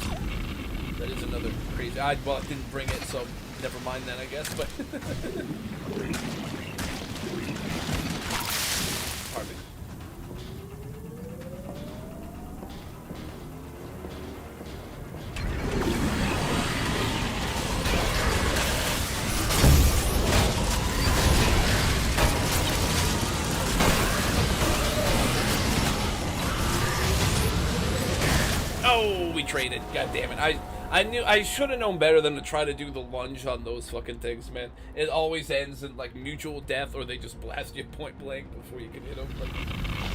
That is another crazy... well, I didn't bring it, so never mind that, I guess, but... Hardly. Oh, we traded. God damn it. I knew I should have known better than to try to do the lunge on those fucking things, man. It always ends in like mutual death, or they just blast you point blank before you can hit them. Like,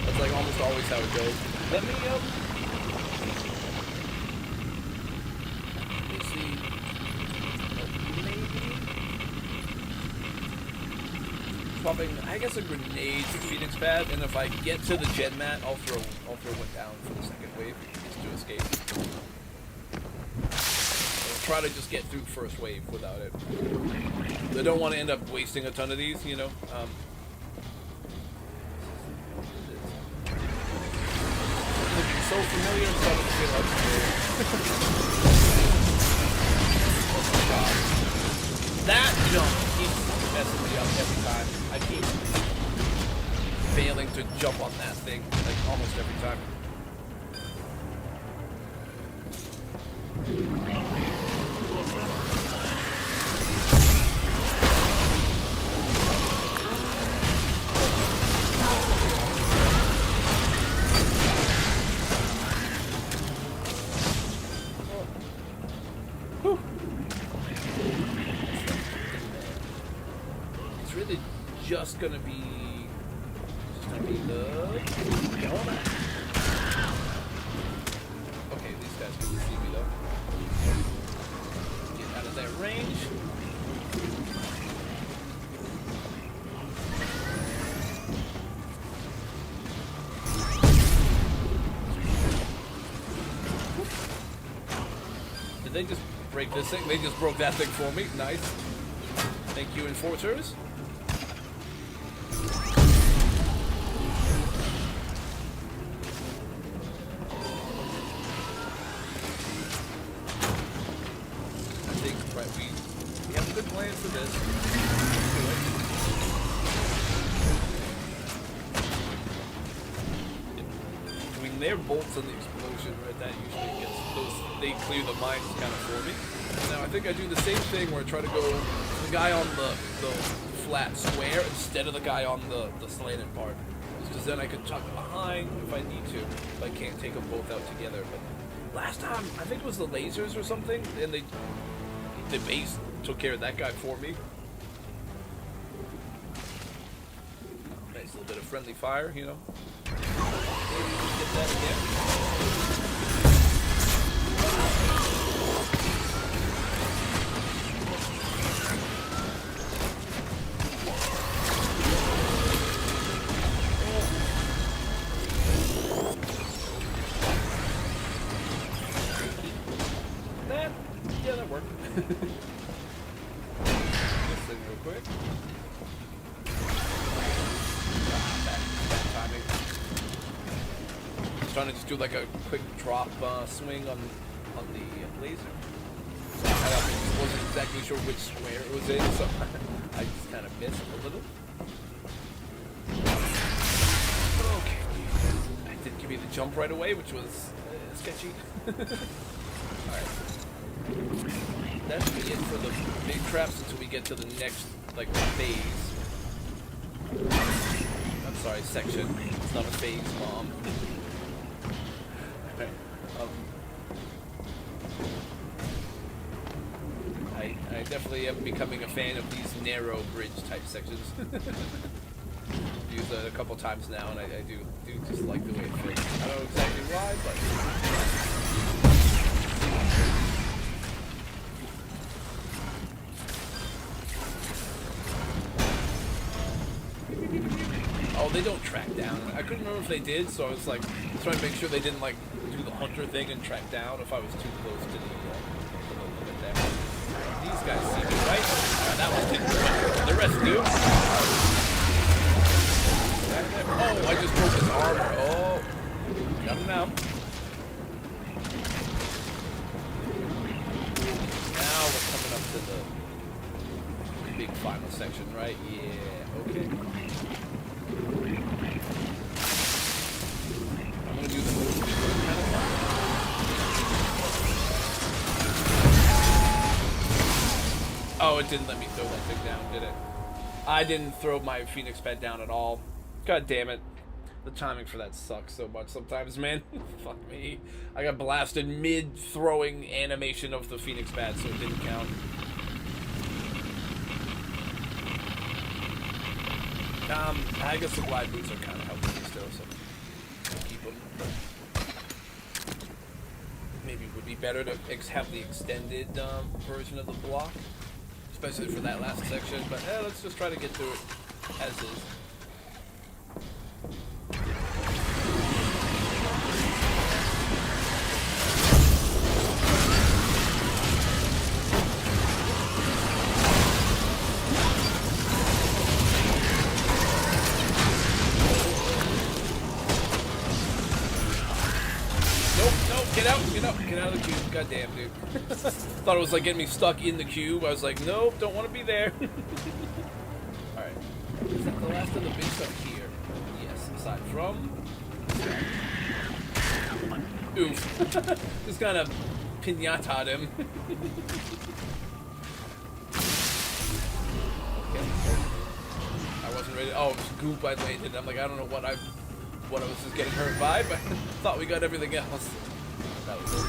that's like almost always how it goes. Let me see. Maybe swapping, I guess, a grenade for Phoenix pad, and if I get to the gen mat, I'll throw one down for the second wave just to escape. Try to just get through first wave without it. I don't want to end up wasting a ton of these, you know. Looking so familiar, so I feel like oh my god. That jump keeps messing me up every time. I keep failing to jump on that thing, like almost every time. It's really just gonna be the okay, these guys can see me though. Get out of that range. Did they just break this thing? They just broke that thing for me. Nice. Thank you, enforcers. We have a good plan for this. Between their bolts and the explosion, right, that usually gets those, they clear the mines kind of for me. Now I think I do the same thing where I try to go to the guy on the flat square instead of the guy on the slanted part. Because then I can tuck behind if I need to, if I can't take them both out together. But last time, I think it was the lasers or something, and the base took care of that guy for me. Nice little bit of friendly fire, you know. Maybe we can get that again. Yeah, that worked. This thing real quick. Bad timing. trying to just do like a quick drop swing on the laser. I wasn't exactly sure which square it was in, so I just kind of missed a little. Okay. I didn't give me the jump right away, which was sketchy. Alright. That should be it for the big traps until we get to the next, like, phase. I'm sorry, section. It's not a phase, Mom. Alright. I definitely am becoming a fan of these narrow bridge type sections. Used it a couple times now, and I do just like the way it fits. I don't know exactly why, but oh, they don't track down. I couldn't remember if they did, so I was like trying to make sure they didn't like do the hunter thing and track down if I was too close to the limit there. These guys see me, right? That one didn't. The rest do. Oh, I just broke his armor. Oh, got him now. Now we're coming up to the big final section, right? Yeah, okay. I'm gonna do the move kind of fun. Oh, it didn't let me throw that thing down, did it? I didn't throw my Phoenix pad down at all. God damn it. The timing for that sucks so much sometimes, man. Fuck me. I got blasted mid-throwing animation of the Phoenix pad, so it didn't count. I guess the glide boots are kind of helping me still, so I'll keep them. Maybe it would be better to have the extended version of the block, especially for that last section, but let's just try to get through it as is. Get out of the cube. God damn, dude. Thought it was like getting me stuck in the cube. I was like, nope, don't want to be there. Alright. Is that the last of the big stuff here? Yes, aside from... Oof. Just kind of pinata'd him. Okay. I wasn't ready. Oh, it was goop I landed. I'm like, I don't know what I was just getting hurt by, but thought we got everything else. That was it.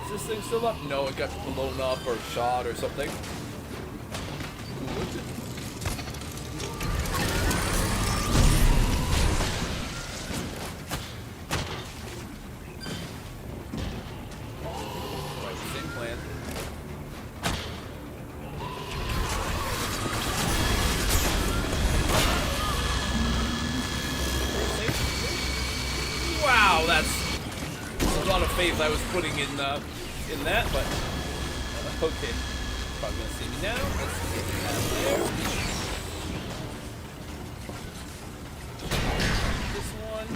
Is this thing still up? No, it got blown up or shot or something. What's it? Right, same plan. Wow, that's a lot of faith I was putting in that, but okay. Probably gonna see me now. Let's get out of there. This one.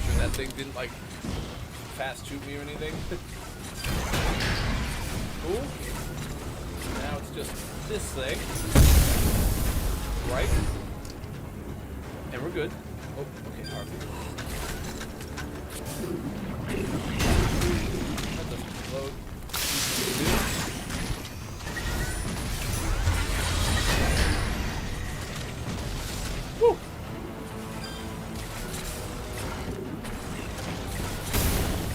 Sure that thing didn't like fast shoot me or anything. Cool. Now it's just this thing. Right? And we're good. Oh, okay, hard. That doesn't load. Woo!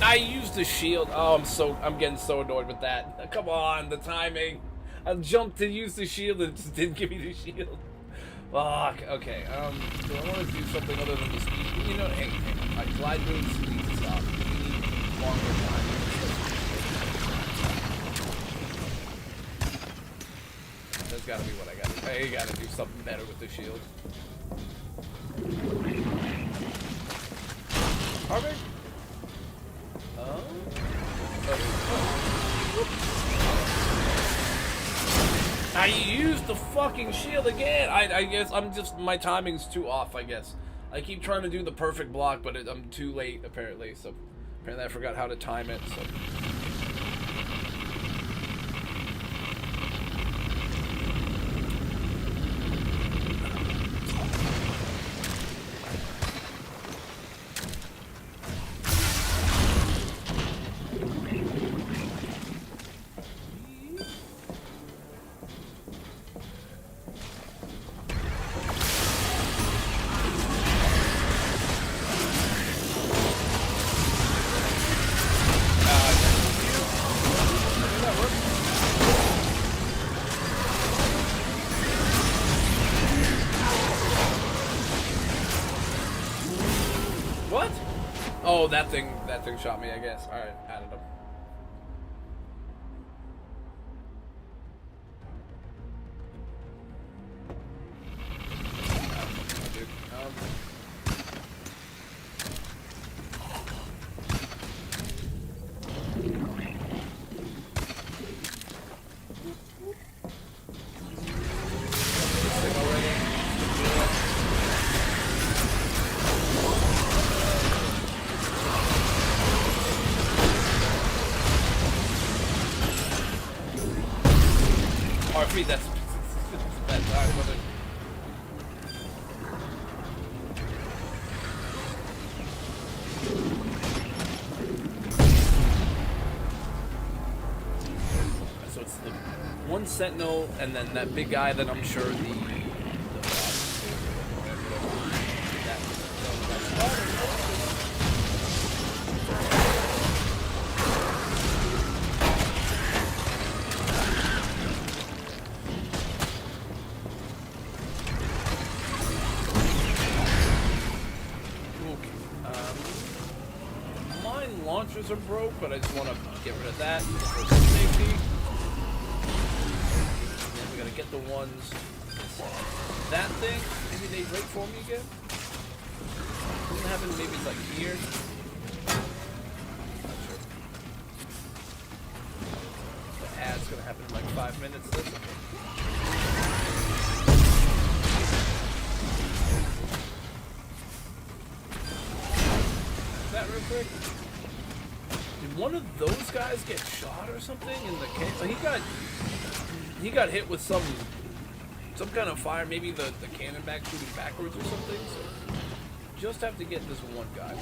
I used the shield. Oh, I'm getting so annoyed with that. Come on, the timing. I jumped to use the shield and it just didn't give me the shield. Fuck. Okay. Do I want to do something other than the speed? You know, hey, like glide boots, speed stuff. We need longer time. That's gotta be what I gotta do. I gotta do something better with the shield. Perfect. I fucking shield again. I guess I'm just, my timing's too off, I guess. I keep trying to do the perfect block, but I'm too late, apparently. So, apparently I forgot how to time it, so. What? Oh, that thing shot me, I guess. Alright, added him. RP, that's bad. Alright, brother. So it's the one sentinel and then that big guy that I'm sure launchers are broke, but I just want to get rid of that for safety. And then we gotta get the ones. That thing, maybe they break for me again. Doesn't happen. Maybe it's like here. Not sure. The ad's gonna happen in like 5 minutes. That's okay. That real quick. Did one of those guys get shot or something in the cave? He got hit with some kind of fire, maybe the cannon back shooting backwards or something. So just have to get this one guy.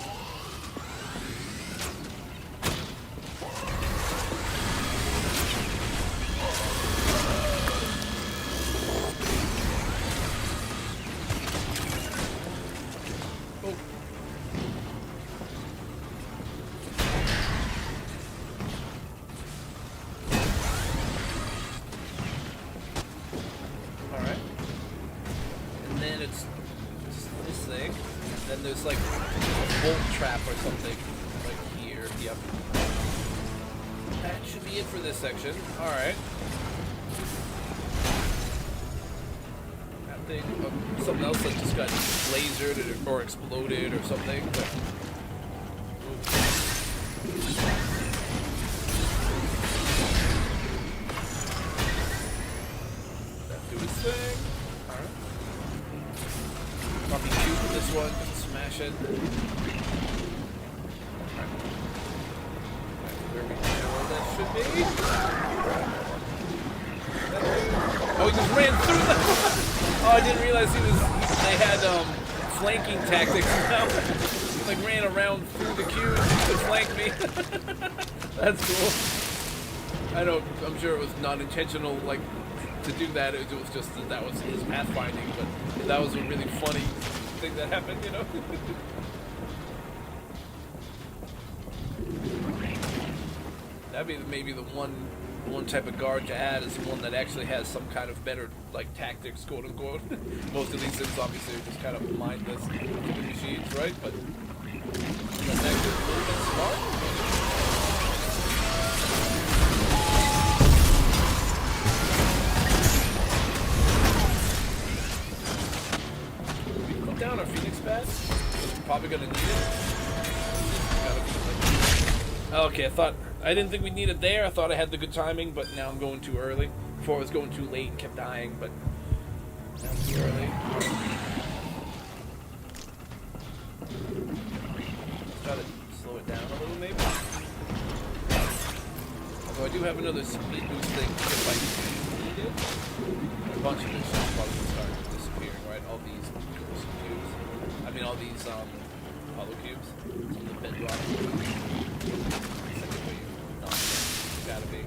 There's like a bolt trap or something right here. Yep. That should be it for this section. Alright. That thing, something else that just got lasered or exploded or something. But, that do its thing. Alright. Probably shoot with this one. Smash it. Where that should be. Oh, he just ran through the. Oh, I didn't realize they had flanking tactics now. He like ran around through the queue to flank me. That's cool. I'm sure it was not intentional, like to do that. It was just that was his pathfinding, but that was a really funny thing that happened, you know. That'd be maybe the one type of guard to add is one that actually has some kind of better like tactics, quote unquote. Most of these things obviously are just kind of mindless machines, right? But that's actually a little bit smart. Down our Phoenix badge. We're probably gonna need it. Okay, I didn't think we needed it there. I thought I had the good timing, but now I'm going too early. before I was going too late and kept dying, but now it's too early. Let's try to slow it down a little, maybe. Although I do have another speed boost thing if I need it. A bunch of this shit probably start disappearing, right? All these cubes. I mean, all these hollow cubes. Some of the bedrock. Second wave. No, gotta be.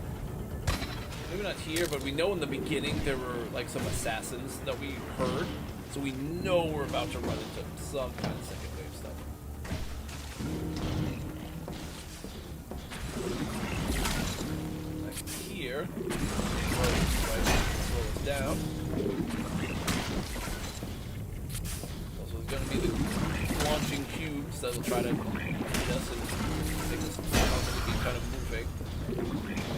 Maybe not here, but we know in the beginning there were like some assassins that we heard, so we know we're about to run into some kind of second wave stuff. Like here, slow us down. Also, there's going to be the launching cubes that'll try to hit us and make us be kind of moving.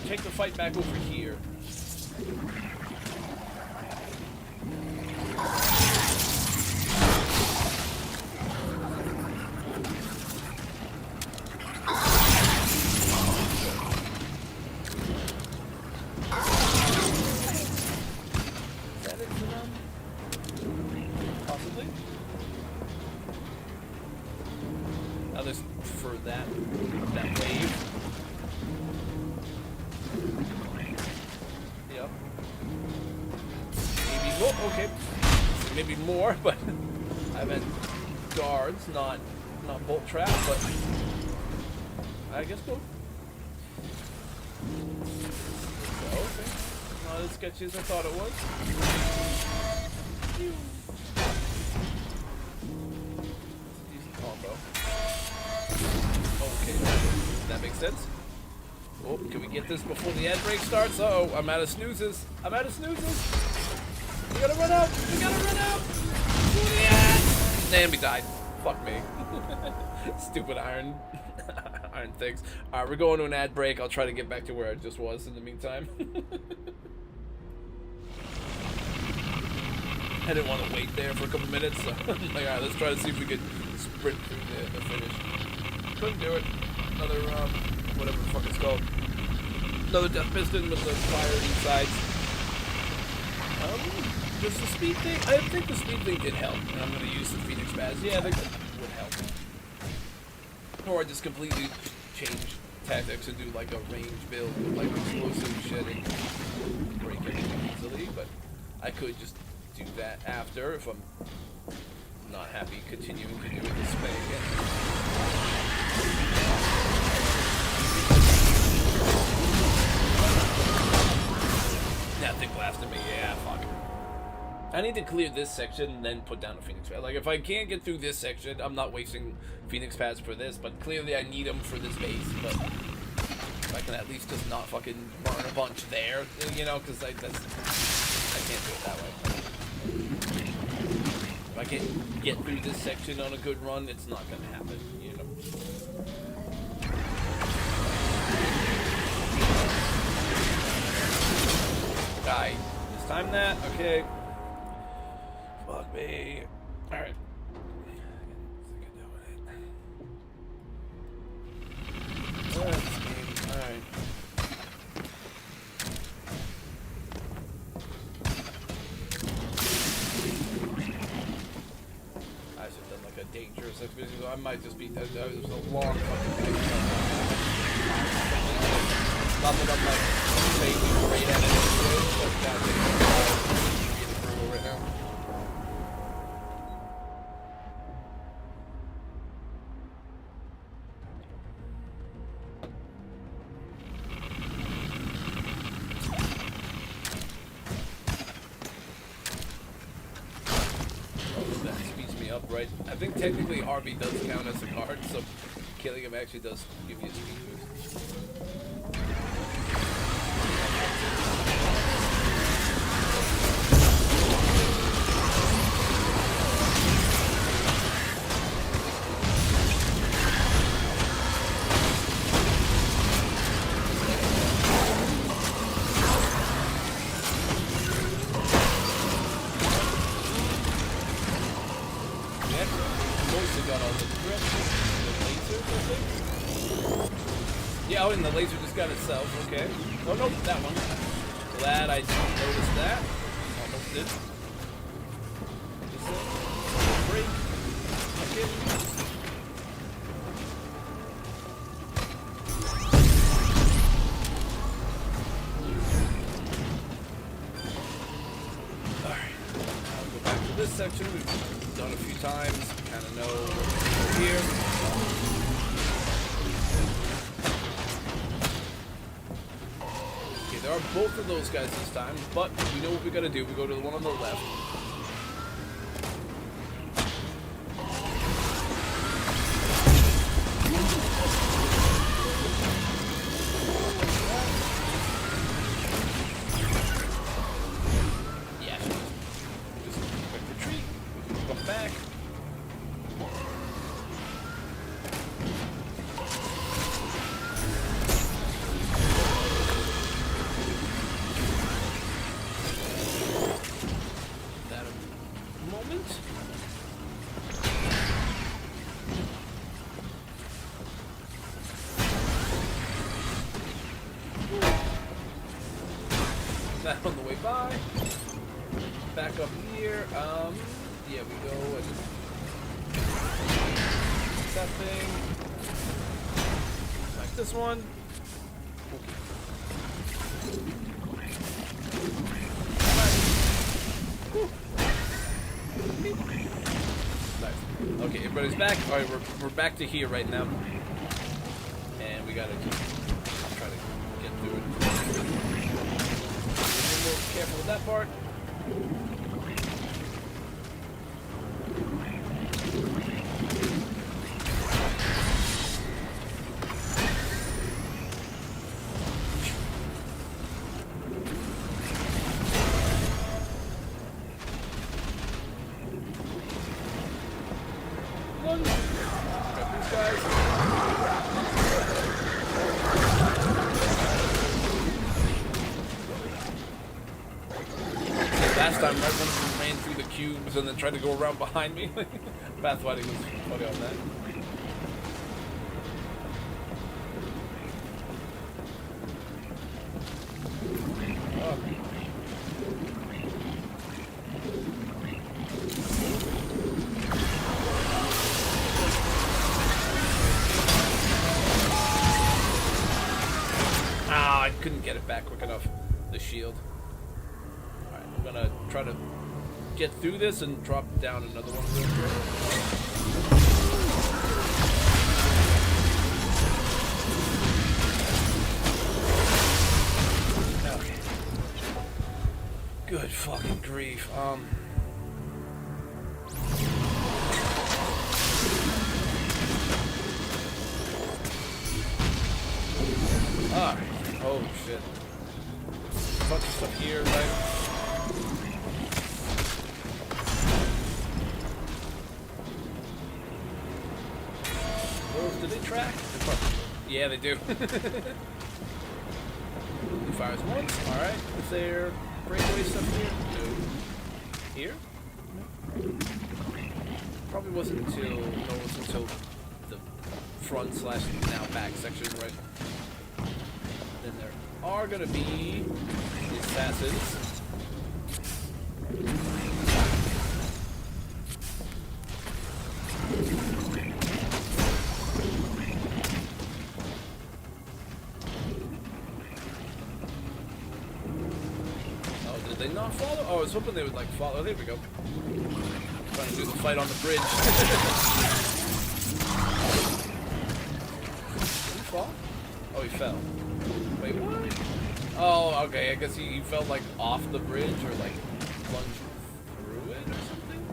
Take the fight back over here. Is that it for them? Possibly. Now there's for that wave. Yep. Maybe more. Okay. Maybe more, but I meant guards, not bolt trap, but I guess both. Okay. Not as sketchy as I thought it was. Decent combo. Okay, that makes sense. Oh, can we get this before the ad break starts? Uh-oh, I'm out of snoozes. I'm out of snoozes. We gotta run out. We gotta run out. Before the ad. And we died. Fuck me. Stupid iron things. Alright, we're going to an ad break. I'll try to get back to where I just was in the meantime. I didn't want to wait there for a couple minutes, so I'm like, alright, let's try to see if we could sprint through the finish. Couldn't do it. Another, whatever the fuck it's called. Another death piston with the fire sides. Does the speed thing? I think the speed thing did help. And I'm going to use the Phoenix Spaz. Yeah, I think that would help. Or I just completely change tactics and do like a range build with like explosive shit and break everything easily. But I could just do that after if I'm not happy continuing to do it this way again. That thing blasted me. Yeah, fuck. I need to clear this section and then put down a Phoenix Pad. Like, if I can't get through this section, I'm not wasting Phoenix Pads for this, but clearly I need them for this base, but if I can at least just not fucking burn a bunch there, you know, because I can't do it that way. If I can't get through this section on a good run, it's not going to happen, you know. Die. This time that, okay. Fuck me. Alright. Alright. I should have done like a dangerous expedition. I might just be. It was a long fucking fight. Not that I'm like failing great at it, but goddamn, getting brutal right now. That speeds me up, right? I think technically RB does count as a card, so killing him actually does give you a speed boost. Yeah, oh, and the laser just got itself, okay. Oh, no, that one. glad I didn't notice that. Almost did. Just break. Okay. Alright. I'll go back to this section. We've done a few times. Kind of know what's here. Okay, there are both of those guys this time, but we know what we gotta do. We go to the one on the left. Yeah, just quick retreat. Come back. That a moment. That on the way by. Back up here. Yeah, we go and that thing. Like this one. Nice. Okay, everybody's back. Alright, we're back to here right now. And we gotta just try to get through it. Be a little careful with that part. One. Grab these guys. Last time, right when he ran through the cubes and then tried to go around behind me. Pathfighting was funny on that. Oh. Ah, I couldn't get it back quick enough. The shield. Alright, I'm gonna try to get through this and drop down another one real quick. Okay. Good fucking grief. Alright. Oh shit. Bunch of stuff here, right? Oh, do they track? Yeah, they do. He fires once. Alright. Is there breakaway stuff here? No. Here? No. Probably wasn't until the front / now back section, right? Then there are gonna be the assassins. Oh, did they not follow? Oh, I was hoping they would like follow. Oh, there we go. Trying to do the fight on the bridge. Did he fall? Oh, he fell. Wait, what? Oh, okay. I guess he fell like off the bridge or like plunged through it or something.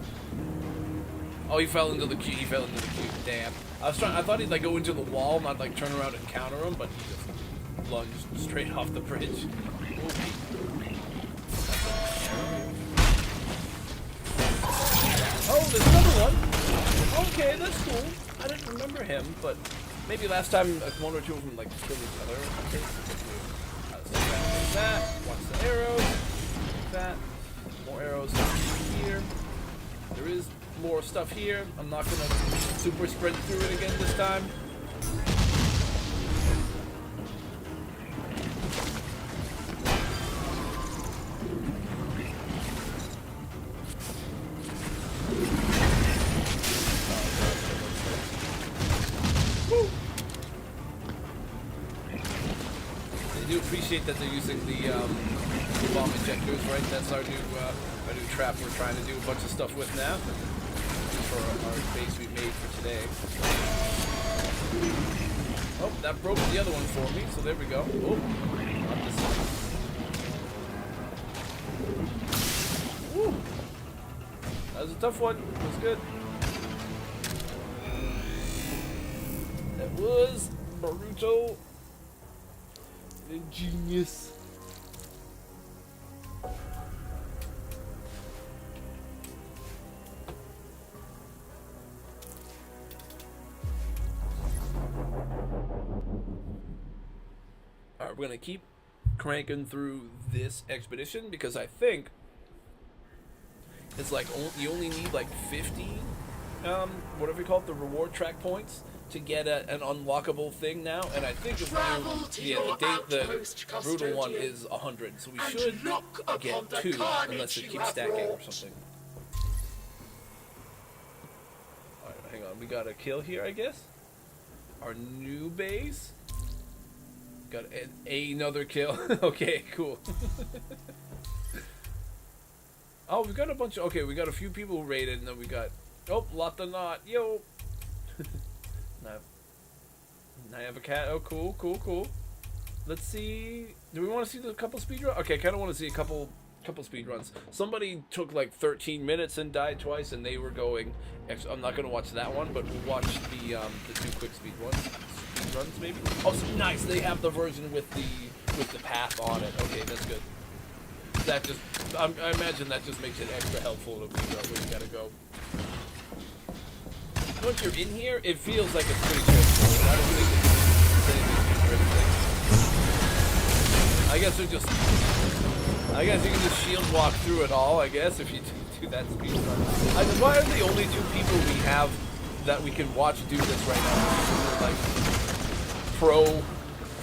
Oh, he fell into the cube. He fell into the cube. Damn. I thought he'd like go into the wall and I'd like turn around and counter him, but he just lunged straight off the bridge. Oh, there's another one. Okay, that's cool. I didn't remember him, but maybe last time one or two of them like killed each other. Okay. That. Watch the arrows. That. More arrows here. There is more stuff here. I'm not gonna super sprint through it again this time. do appreciate that they're using the bomb ejectors, right? That's our new trap we're trying to do a bunch of stuff with now for our base we made for today. Oh, that broke the other one for me, so there we go. Oh, not this one. Woo! That was a tough one. It was good. That was Naruto. Genius. Alright, we're gonna keep cranking through this expedition because I think it's like you only need like 50 whatever you call it, the reward track points to get an unlockable thing now, and I think if the brutal one is 100, so we should get 2 unless it keeps stacking or something. Alright, hang on, we got a kill here, I guess. Our new base. Got another kill. Okay, cool. Oh, we got a bunch of... Okay, we got a few people raided, and then we got... Oh, Lotta Knot. Yo! I have a cat. Oh, cool, cool, cool. Let's see... Do we want to see the couple speed runs? Okay, I kind of want to see a couple speed runs. Somebody took like 13 minutes and died twice, and they were going... Actually, I'm not going to watch that one, but we'll watch the 2 quick speed runs, maybe. Oh, so nice. They have the version with the path on it. Okay, that's good. That just... I imagine that just makes it extra helpful to figure out where you gotta go. Once you're in here, it feels like it's pretty straightforward. I don't think it's anything crazy. I guess they're just... I guess you can just shield walk through it all, I guess, if you do that speed run. Why are the only 2 people we have that we can watch do this right now? Like,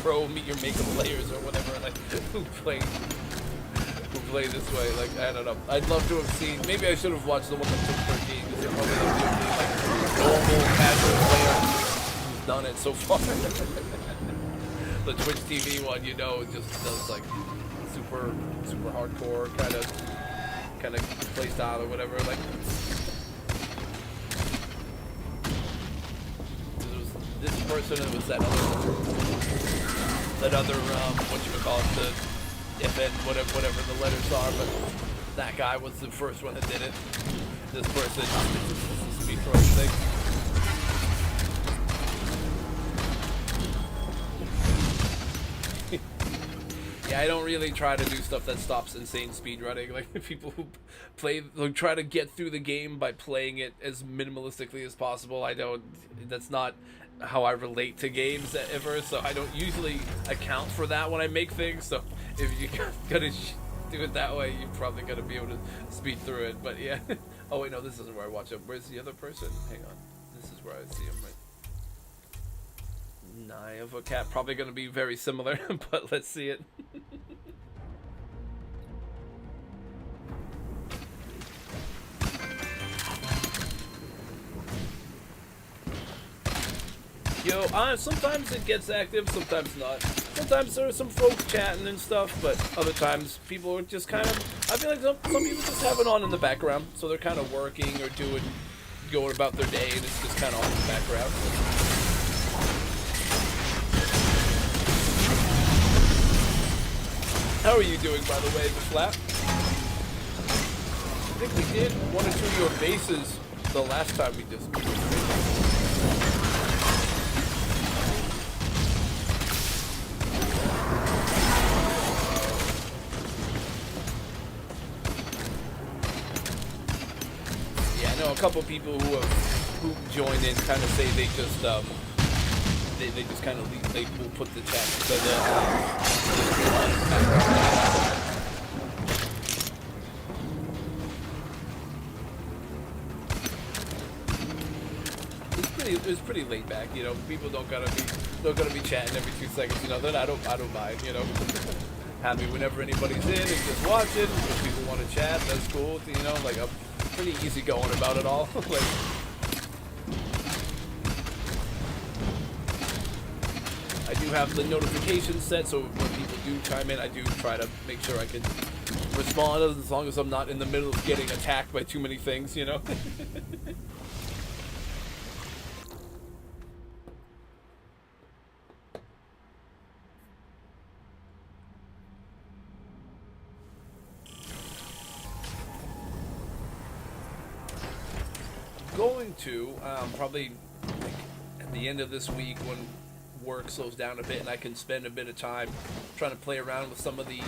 pro Meet Your Maker players or whatever, like, who play this way. Like, I don't know. I'd love to have seen... Maybe I should have watched the one that took 13, because they're probably the only, like, normal casual player who's done it so far. The Twitch TV one, you know, just does, like, super hardcore kind of play style or whatever. Like, this person, it was that other whatchamacallit, the FN, whatever the letters are, but that guy was the first one that did it. This person, this speed throwing thing. Yeah, I don't really try to do stuff that stops insane speedrunning. Like, people who try to get through the game by playing it as minimalistically as possible. That's not how I relate to games ever, so I don't usually account for that when I make things. So if you're gonna do it that way, you're probably gonna be able to speed through it. But yeah. Oh wait, no, this isn't where I watch him. Where's the other person? Hang on. This is where I see him, right? Eye of a cat, probably going to be very similar, but let's see it. Yo, sometimes it gets active, sometimes not. Sometimes there are some folks chatting and stuff, but other times people are just kind of... I feel like some people just have it on in the background, so they're kind of working or going about their day, and it's just kind of on in the background. How are you doing, by the way, the flap? I think we did 1 or 2 of your bases the last time we just... Yeah, I know a couple people who join in kind of say they just they just kind of leave, they will put the chat so it's pretty laid back, you know. People don't gotta be chatting every 2 seconds, you know. Then I don't mind, you know. Happy whenever anybody's in and just watching. If people want to chat, that's cool, you know. Like, I'm pretty easy going about it all. Like, I do have the notifications set, so when people do chime in, I do try to make sure I can respond as long as I'm not in the middle of getting attacked by too many things, you know? Going to probably like at the end of this week when work slows down a bit and I can spend a bit of time trying to play around with some of the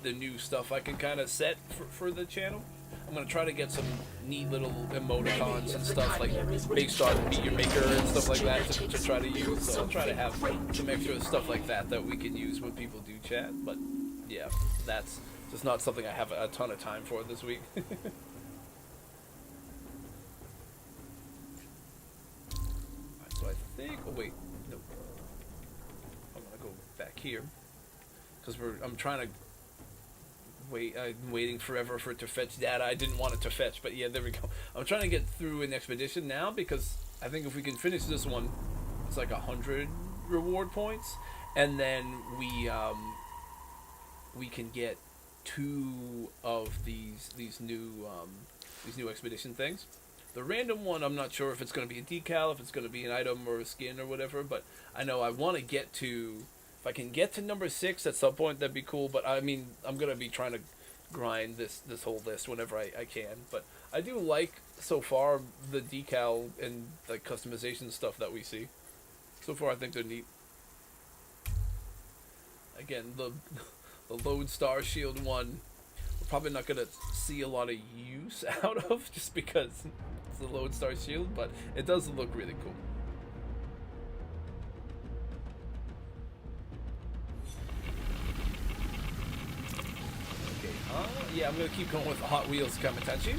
new stuff I can kind of set for the channel. I'm gonna try to get some neat little emoticons and stuff like based on Meet Your Maker and stuff like that to try to use. So I'll try to have some extra stuff like that we can use when people do chat. But yeah, that's just not something I have a ton of time for this week. So I think, oh wait, no, I'm gonna go back here, because I'm trying to wait, I'm waiting forever for it to fetch data. I didn't want it to fetch, but yeah, there we go. I'm trying to get through an expedition now, because I think if we can finish this one, it's like 100 reward points, and then we can get 2 of these new expedition things. The random one, I'm not sure if it's going to be a decal, if it's going to be an item or a skin or whatever, but I know I want to get to, if I can get to number 6 at some point, that'd be cool, but I mean, I'm going to be trying to grind this whole list whenever I can, but I do like, so far, the decal and like customization stuff that we see. So far, I think they're neat. Again, the Lodestar Shield one, we're probably not going to see a lot of use out of, just because the Lodestar Shield, but it does look really cool. Okay, yeah, I'm gonna keep going with Hot Wheels Kamitachi.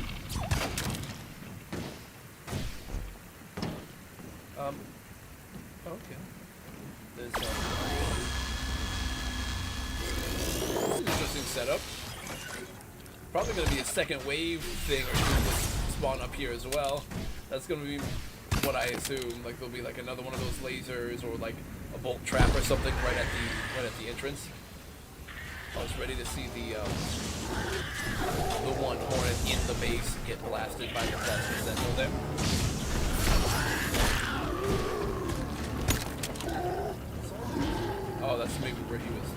Okay. There's this is an interesting setup. Probably gonna be a second wave thing or something. Spawn up here as well. That's gonna be what I assume. Like there'll be like another one of those lasers or like a bolt trap or something right at the entrance. I was ready to see the one Hornet in the base get blasted by the plasma sentinel there. Oh, that's maybe where he was.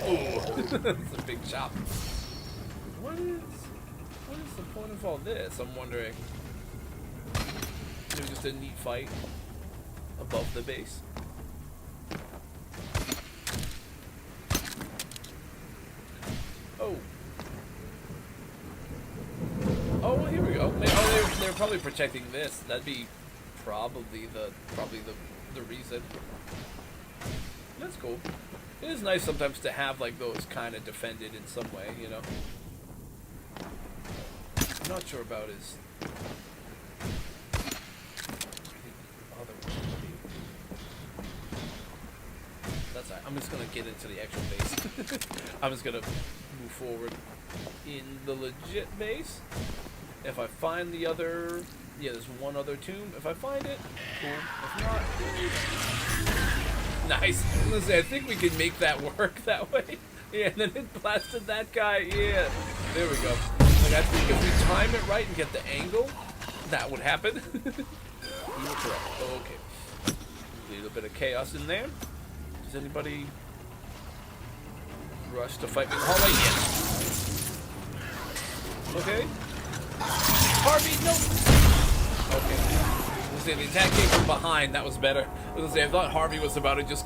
Oh, that's a big chop. What is the point of all this? I'm wondering. It was just a neat fight above the base. Oh. Oh, well, here we go. Oh, they're probably protecting this. That'd be probably the reason. That's cool. It is nice sometimes to have like those kind of defended in some way, you know. I'm not sure about his other one. That's all right. I'm just gonna get into the actual base. I'm just gonna move forward in the legit base. If I find the other, yeah, there's one other tomb. If I find it, cool. If not, nice. I was gonna say, I think we can make that work that way. Yeah, and then it blasted that guy. Yeah, there we go. Like, I think if we time it right and get the angle, that would happen. You were correct. Oh, okay. A little bit of chaos in there. Does anybody rush to fight me in the hallway? Yes. Okay. Harvey, no! Okay. I was saying, the attack came from behind. That was better. I was gonna say, I thought Harvey was about to just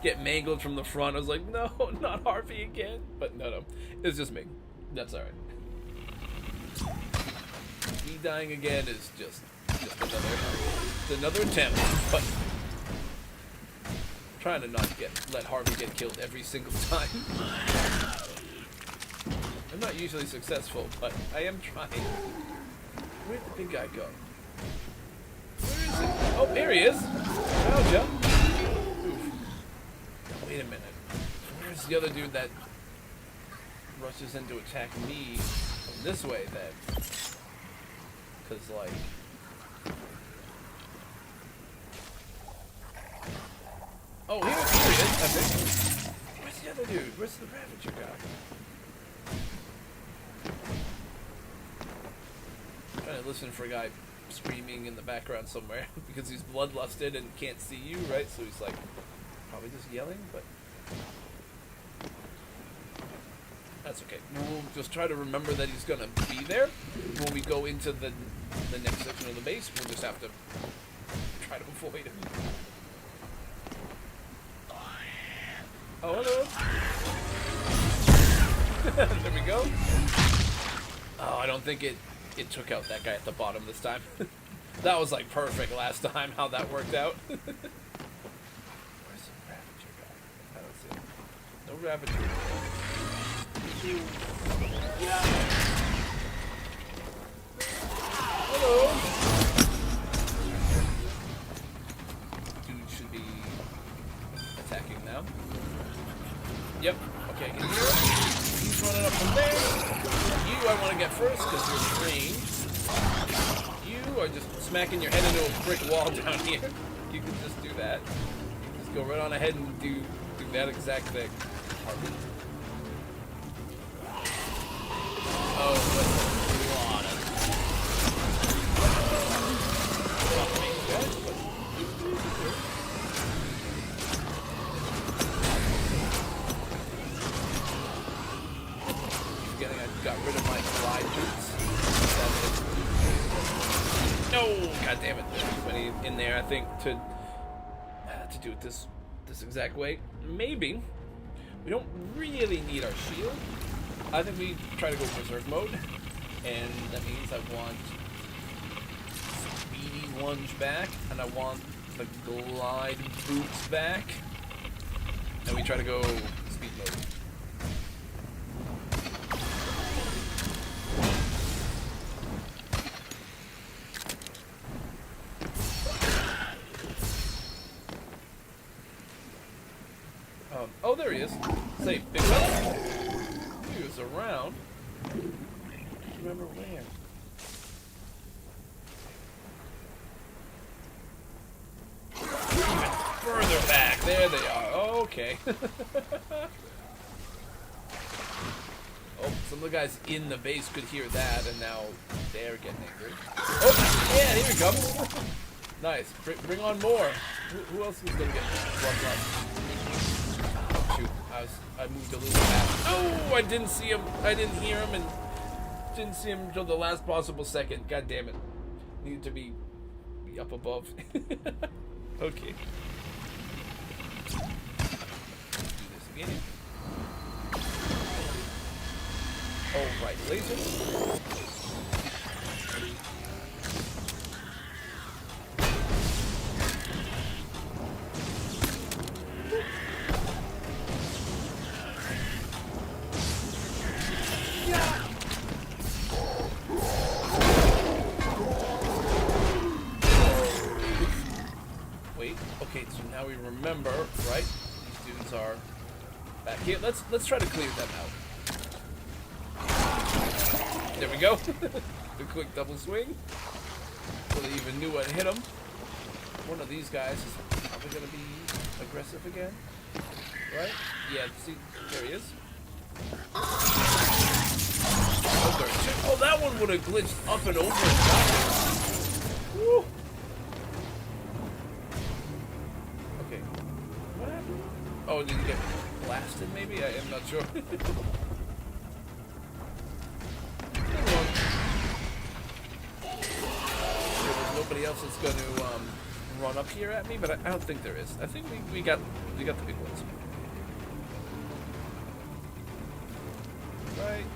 get mangled from the front. I was like, no, not Harvey again. But no. It's just me. That's alright. Me dying again is just another attempt, but I'm trying to not let Harvey get killed every single time. I'm not usually successful, but I am trying. Where'd the big guy go? Where is it? Oh, there he is! Found ya. Oof. Wait a minute. Where's the other dude that rushes in to attack me from this way then? Because, like... Oh, here he is, I think. Where's the other dude? Where's the Ravager guy? I'm trying to listen for a guy screaming in the background somewhere because he's bloodlusted and can't see you, right? So he's like probably just yelling, but that's okay. We'll just try to remember that he's gonna be there when we go into the next section of the base. We'll just have to try to avoid him. Oh, hello. There we go. Oh, I don't think it took out that guy at the bottom this time. That was like perfect last time, how that worked out. Where's the Ravager guy? I don't see him. No Ravager. Yeah. Hello. Dude should be attacking now. Yep. Okay, I can hear him. He's running up from there. You, I want to get first because you're trained. You are just smacking your head into a brick wall down here. You can just do that. Just go right on ahead and do that exact thing. Oh, that's a lot of guys, but forgetting I got rid of my glide boots. No, god damn it! There's too many in there. I think to do it this exact way. Maybe we don't really need our shield. I think we try to go berserk mode, and that means I want speedy lunge back, and I want the glide boots back, and we try to go speed mode. Oh, there he is. Say, big fella. He was around. I don't remember where. Even further back. There they are. Oh, okay. Oh, some of the guys in the base could hear that, and now they're getting angry. Oh, yeah, here he comes. Nice. Bring on more. Who else is going to get one up? Shoot, I moved a little fast. Oh, I didn't see him. I didn't hear him, and didn't see him until the last possible second. God damn it. Needed to be up above. Okay. Do this again. Oh, right. Laser. Okay, so now we remember, right? These dudes are back here. Let's try to clear them out. There we go. The quick double swing. So they even knew what hit them. One of these guys is probably gonna be aggressive again. Right? Yeah, see, there he is. Oh, that one would have glitched up and over. Woo! Oh, did he get blasted maybe? I am not sure. There's nobody else that's going to run up here at me, but I don't think there is. I think we got the big ones. Right?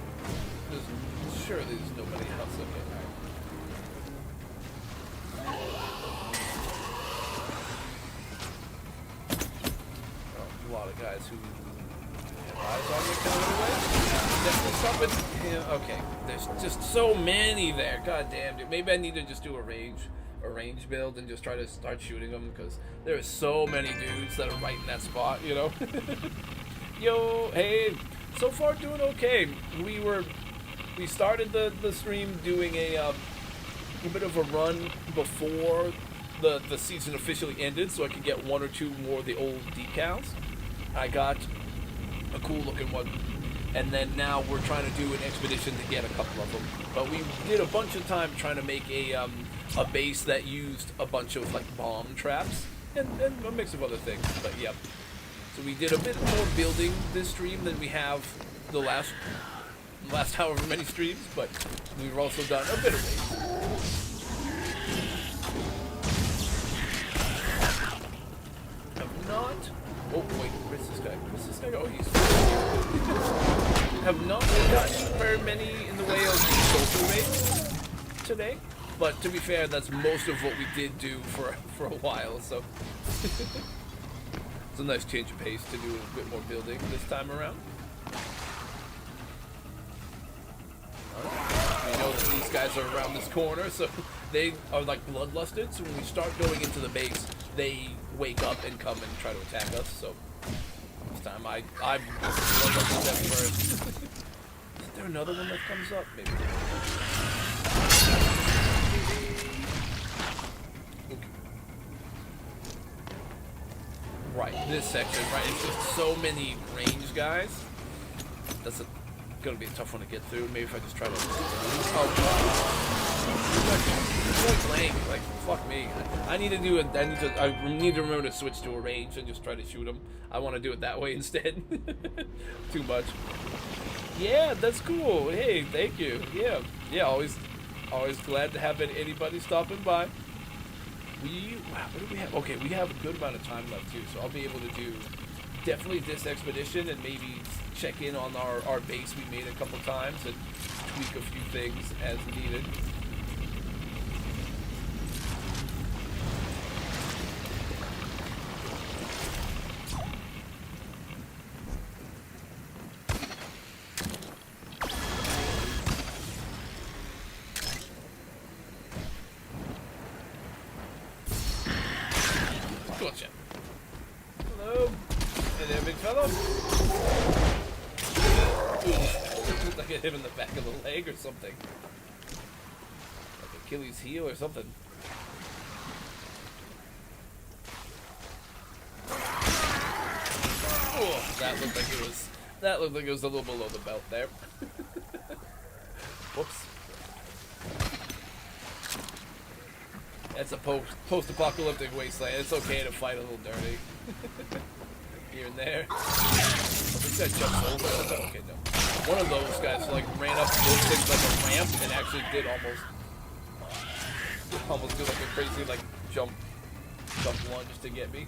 Surely there's nobody else. Okay, alright. A lot of guys who have eyes on me coming away. Definitely stop with, yeah, okay. There's just so many there. God damn, dude. Maybe I need to just do a range build and just try to start shooting them because there are so many dudes that are right in that spot, you know. Yo, hey, so far doing okay. We started the stream doing a bit of a run before the season officially ended, so I could get 1 or 2 more of the old decals. I got a cool looking one, and then now we're trying to do an expedition to get a couple of them. But we did a bunch of time trying to make a base that used a bunch of like bomb traps and a mix of other things. But yep. So we did a bit more building this stream than we have the last however many streams, but we've also done a bit of race. Have not. Oh wait, where's this guy? Where's this guy go? Oh, he's. Have not gotten very many in the way of social raids today, but to be fair, that's most of what we did do for a while. So it's a nice change of pace to do a bit more building this time around. We know that these guys are around this corner, so they are like bloodlusted. So when we start going into the base, they wake up and come and try to attack us. So this time I bloodlusted them first. Is there another one that comes up? Maybe. Okay. Right, this section, right? It's just so many range guys. That's gonna be a tough one to get through. Maybe if I just try to. Oh god. Blank. Like fuck me. I need to remember to switch to a range and just try to shoot them. I want to do it that way instead. Too much. Yeah, that's cool. Hey, thank you. Yeah. Always glad to have anybody stopping by. What do we have? Okay, we have a good amount of time left too, so I'll be able to do definitely this expedition and maybe check in on our base we made a couple times and tweak a few things as needed. Gotcha. Hello. Hey there, big fella. Ooh, looked like I hit him in the back of the leg or something. Like Achilles heel or something. Oh, that looked like it was a little below the belt there. Whoops. It's a post-apocalyptic wasteland. It's okay to fight a little dirty. Here and there. Oh, this guy jumps over. Okay, no. One of those guys like ran up those things like a ramp and actually did almost do like a crazy like jump lunge to get me.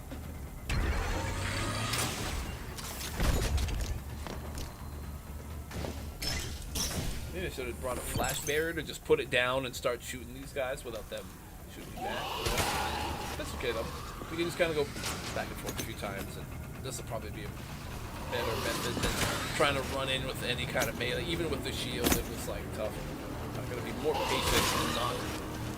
Maybe I should have brought a flash barrier to just put it down and start shooting these guys without them shooting me back. That's okay though. We can just kind of go back and forth a few times, and this will probably be a better method than trying to run in with any kind of melee. Even with the shield, it was like tough. I'm gonna be more patient and not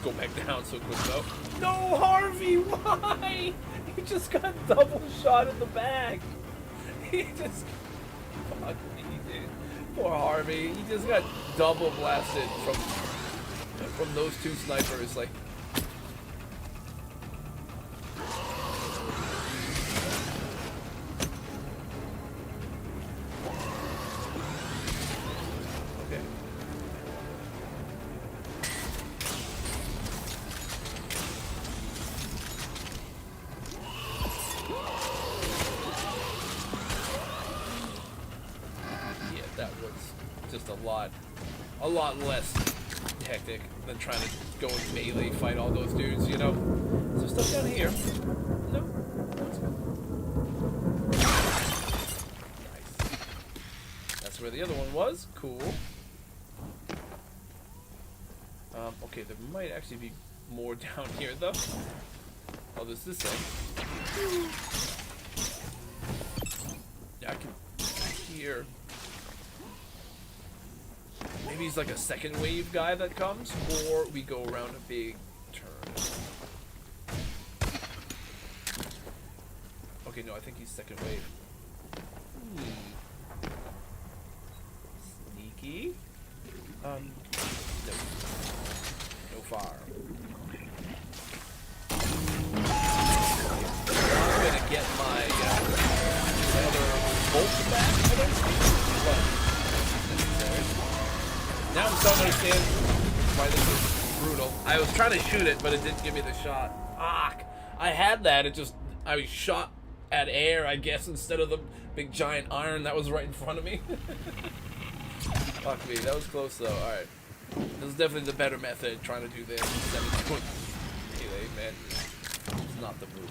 go back down so quick though. No, Harvey, why? He just got double shot in the back. He just fuck me, dude. Poor Harvey. He just got double blasted from those two snipers. Like. A lot less hectic than trying to go and melee fight all those dudes, you know? Is there stuff down here? No? That's good. Nice. That's where the other one was. Cool. Okay, there might actually be more down here, though. Oh, there's this thing. Yeah, I can hear... Maybe he's like a second wave guy that comes, or we go around a big turn. Okay, no, I think he's second wave. Sneaky. No. No fire. understand why this is brutal. I was trying to shoot it, but it didn't give me the shot. Ah, I had that. I was shot at air, I guess, instead of the big giant iron that was right in front of me. Fuck me, that was close though. Alright. This is definitely the better method, trying to do this instead of doing melee, man. It's not the move.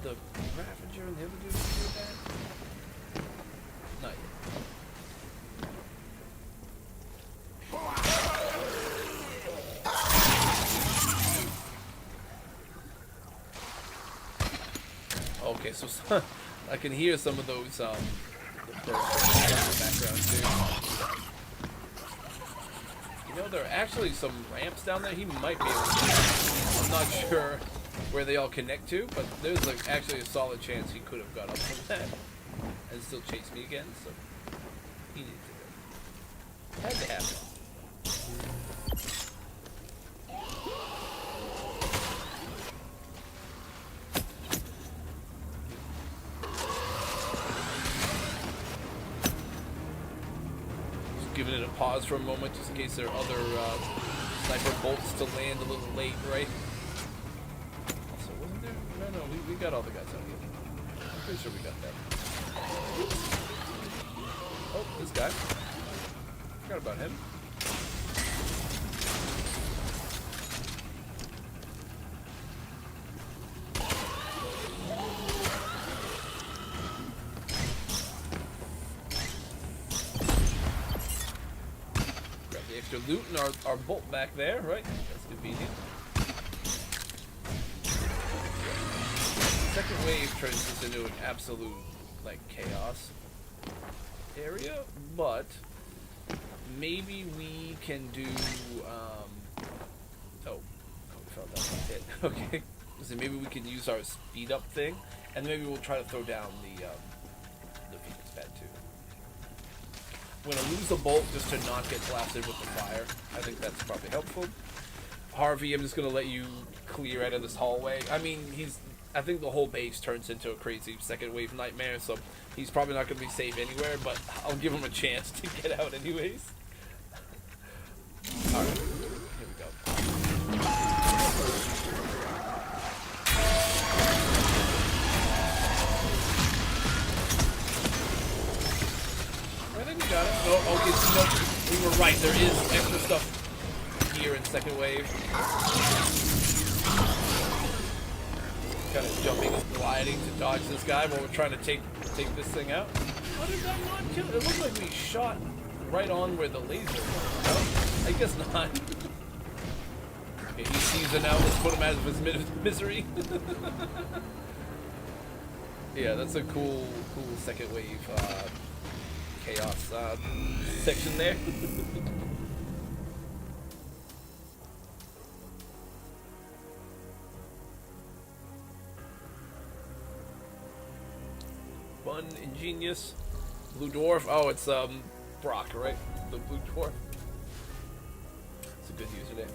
The Ravager and the other dude do that? Not yet. Okay, so I can hear some of those the birds in the background too. You know, there are actually some ramps down there. He might be able to. I'm not sure where they all connect to, but there's like actually a solid chance he could have got up from that and still chased me again, so he needed to go. Had to happen. Just giving it a pause for a moment just in case there are other sniper bolts to land a little late, right? No, we got all the guys out here. I'm pretty sure we got them. Oh, this guy. Forgot about him. Grab the extra loot and our bolt back there, right? That's convenient. Second wave turns this into an absolute, like, chaos area, but maybe we can do, oh, we fell down the pit. Okay. So maybe we can use our speed up thing, and maybe we'll try to throw down the Phoenix pad too. I'm gonna lose the bolt just to not get blasted with the fire. I think that's probably helpful. Harvey, I'm just gonna let you clear out of this hallway. I mean, I think the whole base turns into a crazy second wave nightmare, so he's probably not going to be safe anywhere, but I'll give him a chance to get out anyways. Alright, here we go. I think we got it. Oh, okay, so no, we were right. There is extra stuff here in second wave. Kind of jumping and gliding to dodge this guy while we're trying to take this thing out. How did that not kill it? It looked like we shot right on where the laser was. No, I guess not. Okay, he sees it now. Let's put him out of his misery. Yeah, that's a cool second wave chaos section there. Fun, ingenious, blue dwarf. Oh, it's Brock, right? The blue dwarf. It's a good username.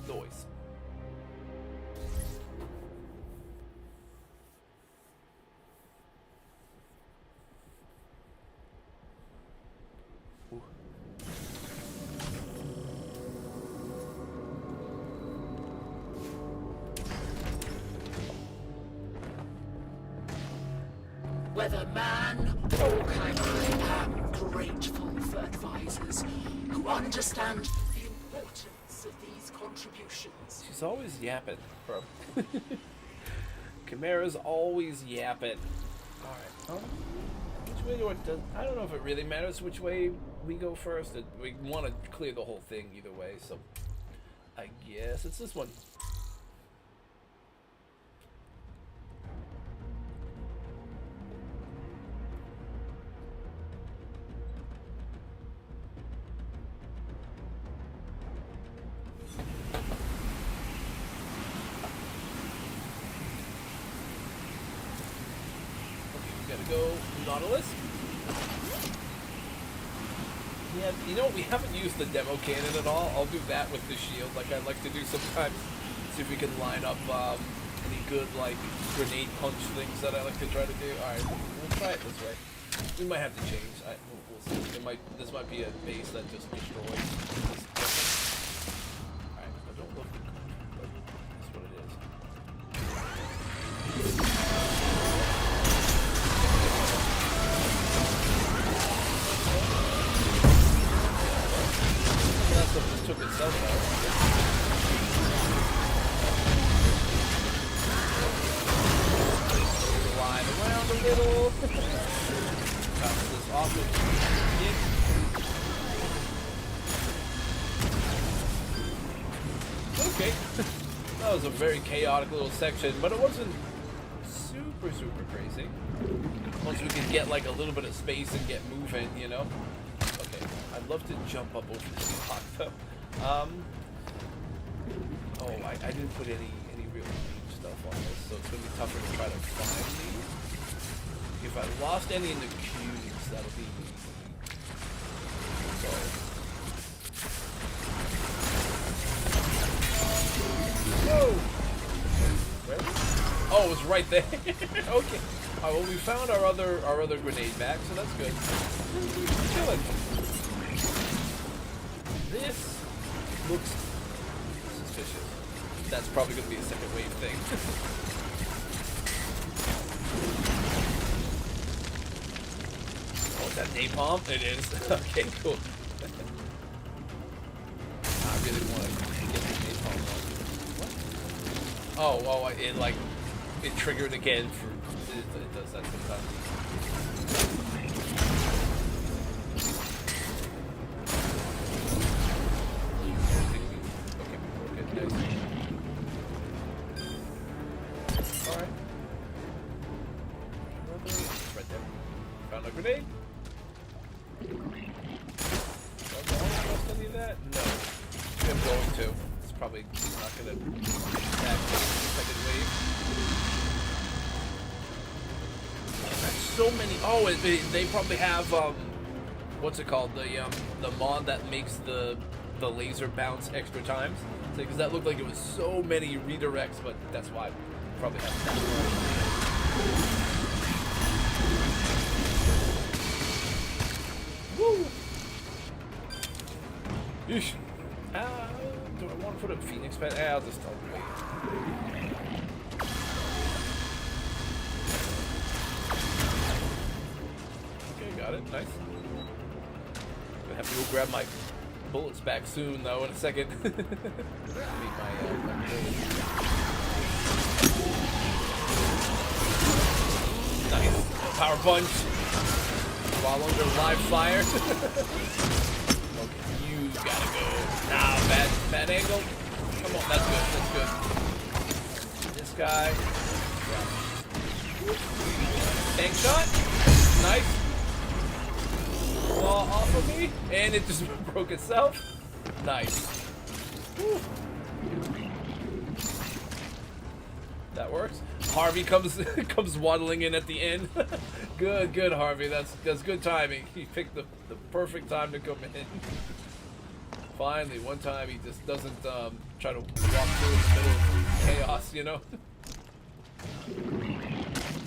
Noise. Ooh. Weatherman, I am grateful for advisors who understand the importance of these contributions. She's always yapping, bro. Chimera's always yapping. Alright, which way do I don't know if it really matters which way we go first. We want to clear the whole thing either way, so I guess it's this one. Gotta go Nautilus. Yeah, you know, we haven't used the demo cannon at all. I'll do that with the shield like I like to do sometimes. See if we can line up any good, like, grenade punch things that I like to try to do. Alright, we'll try it this way. We might have to change. We'll see. This might be a base that just destroys. Alright, I don't look good, but that's what it is. That stuff just took itself out. Glide around a little. Bounce this off with it. Okay. That was a very chaotic little section, but it wasn't super crazy. Once we could get like a little bit of space and get moving, you know. Okay, I'd love to jump up over this rock though. Oh, I didn't put any real stuff on this, so it's gonna be tougher to try to find these. If I lost any in the cubes, that'll be easy. So. Whoa! Where? Oh, it was right there. Okay. Alright, well, we found our other grenade back, so that's good. We're chilling. This looks suspicious. That's probably going to be a second wave thing. Oh, is that napalm? It is. Okay, cool. I really want to get the napalm one. What? Oh, it triggered again for. It does that sometimes. Alright. Right there. Found a grenade. Lost any of that? No. I'm going to. It's probably not going to attack the second wave. There's so many. Oh, they probably have what's it called? The mod that makes the laser bounce extra times. Because that looked like it was so many redirects, but that's why I probably have that. Woo! Yeesh. Do I want to put a Phoenix pet? I'll just wait. Okay, got it. Nice. Gonna have to go grab my bullets back soon, though, in a second. Meet my nice. Power punch. While under live fire. Okay, you gotta go. Nah, bad angle. Come on, that's good. This guy. Tank shot. Nice. Claw off of me, and it just broke itself. Nice. Woo. That works. Harvey comes waddling in at the end. Good, Harvey. That's good timing. He picked the perfect time to come in. Finally, one time he just doesn't try to walk through in the middle of chaos, you know.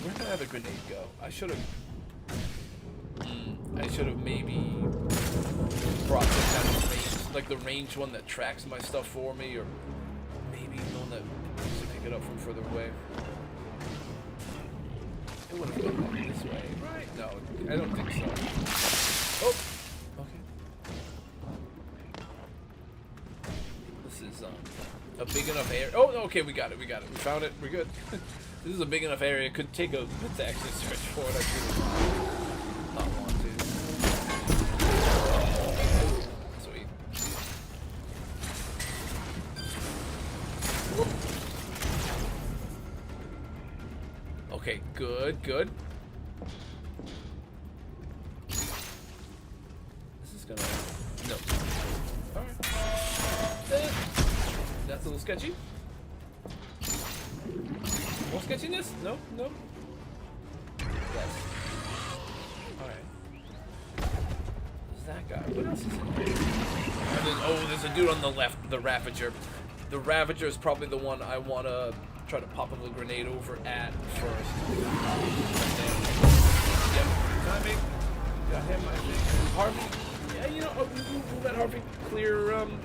Where did I have a grenade go? I should have maybe brought some kind of range, like the range one that tracks my stuff for me, or maybe the one that needs to pick it up from further away. It would have gone back this way, right? No, I don't think so. Oh, okay. This is a big enough area. Oh, okay, we got it. We found it. We're good. This is a big enough area. It could take a bit to actually search for it. I really not want to. Sweet. Okay, good. This is gonna... No. Alright. That's a little sketchy. More sketchiness? No? Yes. guy. What else is in here? Oh, there's a dude on the left, the Ravager. The Ravager is probably the one I want to try to pop a little grenade over at first. Yep, timing. Got him, I think. Harvey. Yeah, you know, we'll let Harvey clear the room.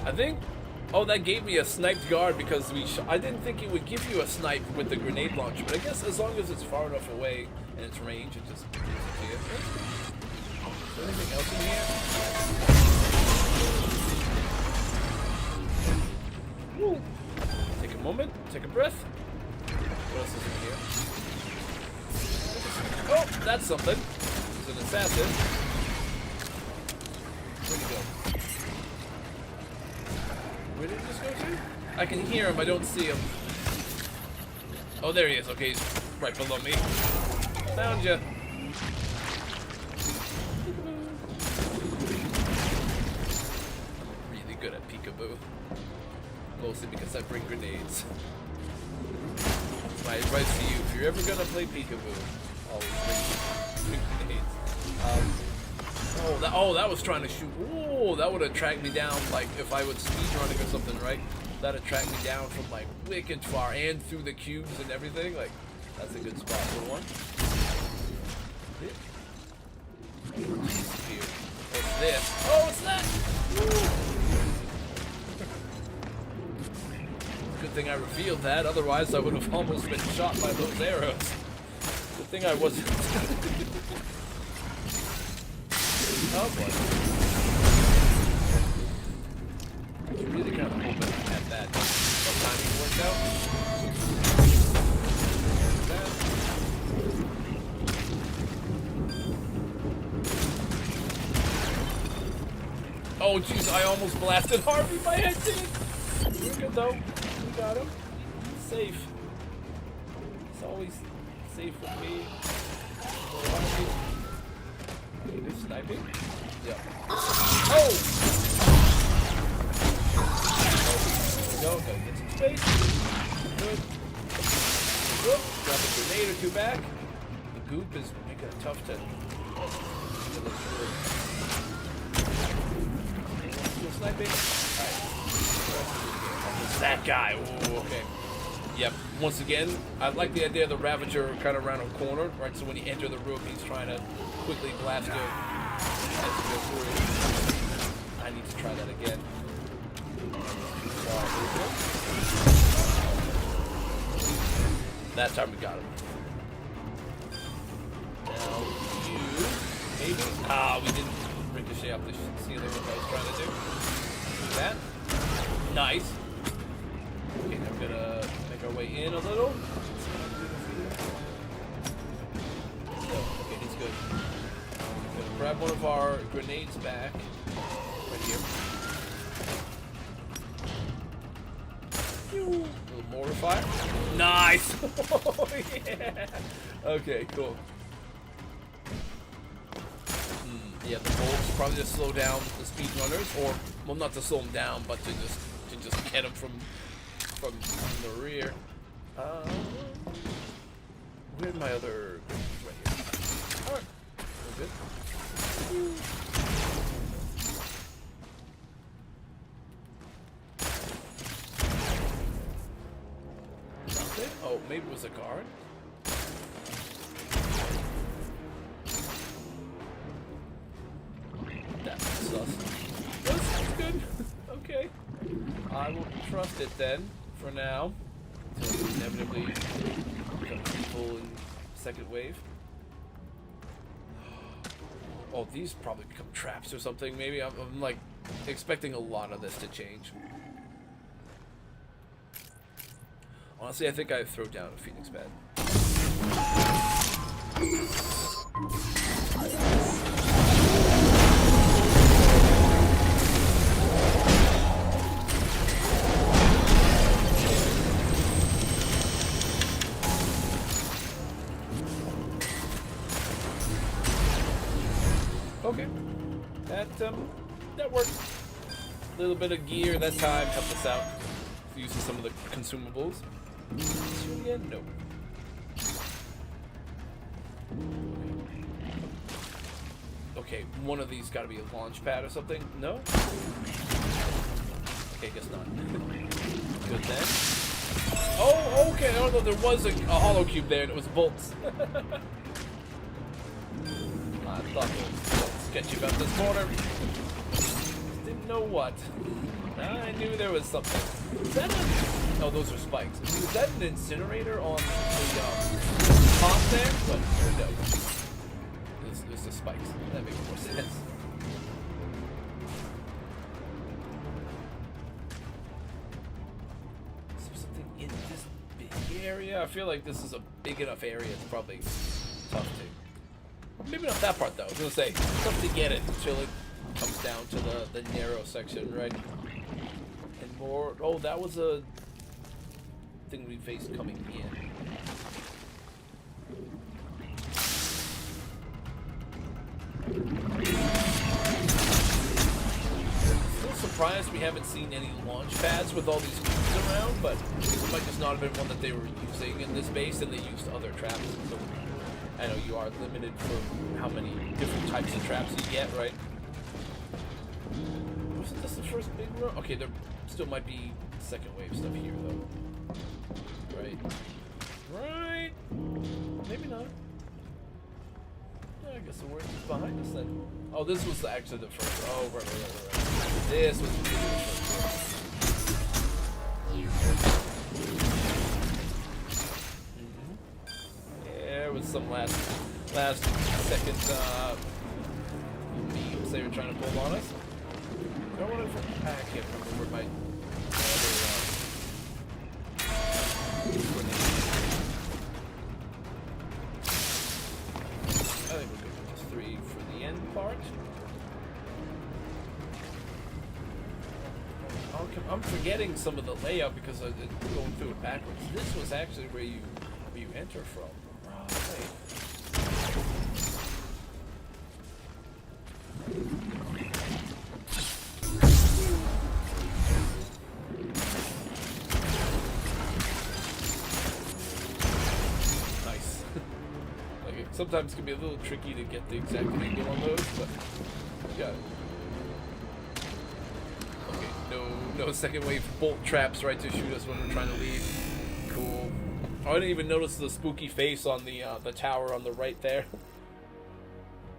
I think, oh, that gave me a sniped guard because I didn't think it would give you a snipe with the grenade launcher, but I guess as long as it's far enough away and it's range, it just gives it to you. Is there anything else in here? Woo. Take a moment, take a breath. What else is in here? Oh, that's something. It's an assassin. Where'd he go? Where did he just go to? I can hear him, I don't see him. Oh, there he is. Okay, he's right below me. Found ya. I'm really good at peekaboo. Mostly because I bring grenades. My advice to you, if you're ever gonna play peekaboo, always bring grenades. That was trying to shoot. Oh, that would have tracked me down, like, if I was speedrunning or something, right? That'd have tracked me down from, like, wicked far and through the cubes and everything. Like, that's a good spot for one. What's this? Oh, what's that? Woo. Good thing I revealed that, otherwise I would have almost been shot by those arrows. Good thing I wasn't. Oh boy. I really kind of hoping I had that. What timing worked out? Oh jeez, I almost blasted Harvey. My head did it. We're good though. We got him. Safe. It's always safe with me. Okay, they're sniping? Yeah. Oh! There we go. Gotta get some space. Good. Whoop. Grab a grenade or two back. The goop is making it tough to. Still sniping. Alright. It's that guy. Ooh, okay. Yep. Once again, I like the idea of the Ravager kind of around a corner, right? So when you enter the room, he's trying to quickly blast you as you go through. I need to try that again. That time we got him. Now you, maybe? Ah, we didn't ricochet up the ceiling what I was trying to do. Do that. Nice. Okay, now we're gonna make our way in a little. Okay, he's good. I'm gonna grab one of our grenades back. Right here. Little mortar fire. Nice! Oh, yeah! Okay, cool. Yeah, the bolts probably to slow down the speedrunners, or, well, not to slow them down, but to just get them from the rear. Where's my other? Right here. All right, we're good. Nothing. Oh, maybe it was a guard. That's sus. That's good. Okay. I will trust it then. For now, until it inevitably becomes full in second wave. Oh, these probably become traps or something. Maybe I'm like expecting a lot of this to change. Honestly, I think I'd throw down a Phoenix pad. Okay. That that worked. A little bit of gear that time helped us out. Using some of the consumables. Yeah, no. Okay, one of these gotta be a launch pad or something. No? Okay, guess not. Good then. Oh, okay. I don't know. There was a hollow cube there and it was bolts. I thought it was sketchy about this corner. Didn't know what. I knew there was something. Is that a... Oh, those are spikes. Is that an incinerator on the top there? But no. It's the spikes. That makes more sense. Is there something in this big area? I feel like this is a big enough area. It's probably tough to... Maybe not that part though. I was gonna say, tough to get it until it comes down to the narrow section, right? And more... Oh, that was a thing we faced coming in. Still surprised we haven't seen any launch pads with all these cubes around, but it might just not have been one that they were using in this base and they used other traps. So I know you are limited for how many different types of traps you get, right? Wasn't this the first big run? Okay, there still might be second wave stuff here, though. Right? Right? Maybe not. I guess the word is behind us then. Oh, this was actually the first. Oh, right. This was the first. There was some last second memes they were trying to pull on us. I can't remember where my I think we're good with just 3 for the end part. I'm forgetting some of the layout because I'm going through it backwards. This was actually where you enter from. Right. Sometimes it can be a little tricky to get the exact angle on those, but we got it. Okay, no second wave bolt traps right to shoot us when we're trying to leave. Cool. Oh, I didn't even notice the spooky face on the tower on the right there.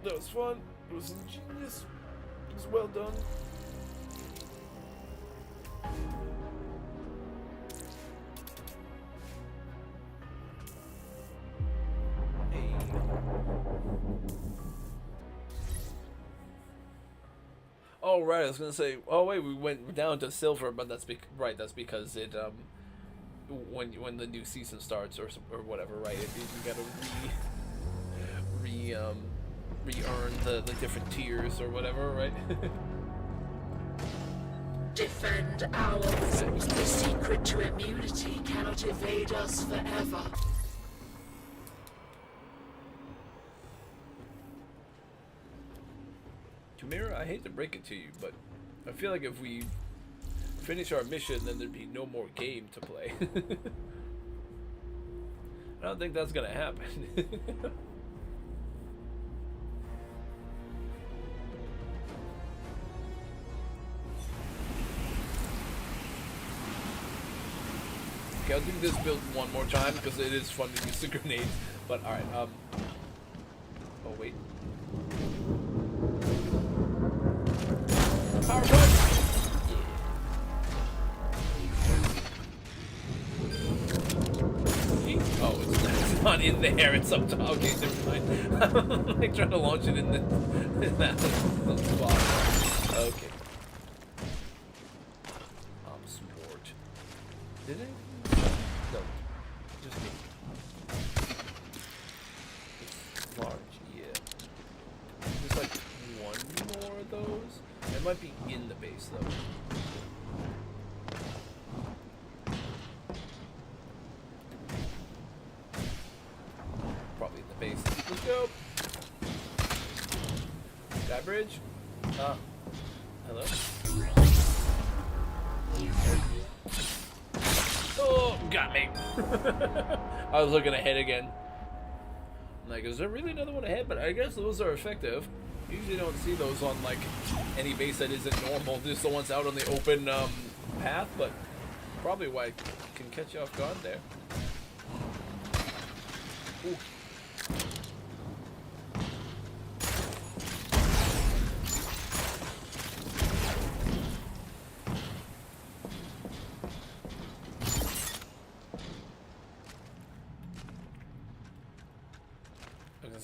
That was fun. It was ingenious. It was well done. Oh right, I was gonna say. Oh wait, we went down to silver, but that's right. That's because it when the new season starts or whatever, right? You gotta re-earn the different tiers or whatever, right? Defend ours. The secret to immunity cannot evade us forever. Chimera, I hate to break it to you, but I feel like if we finish our mission, then there'd be no more game to play. I don't think that's gonna happen. Okay, I'll do this build one more time because it is fun to use the grenades. But alright, oh wait. Power punch! Oh, it's not in there, it's up top. Okay, never mind. I'm like trying to launch it in that spot. Okay. Smart. Did it? No. Just me. It's large, yeah. There's like one more of those. It might be in the base though. Probably in the base. Let's go. That bridge? Hello? Oh, got me. I was looking ahead again. I'm like, is there really another one ahead? But I guess those are effective. Usually don't see those on like any base that isn't normal. Just the ones out on the open path, but probably why I can catch you off guard there. Ooh.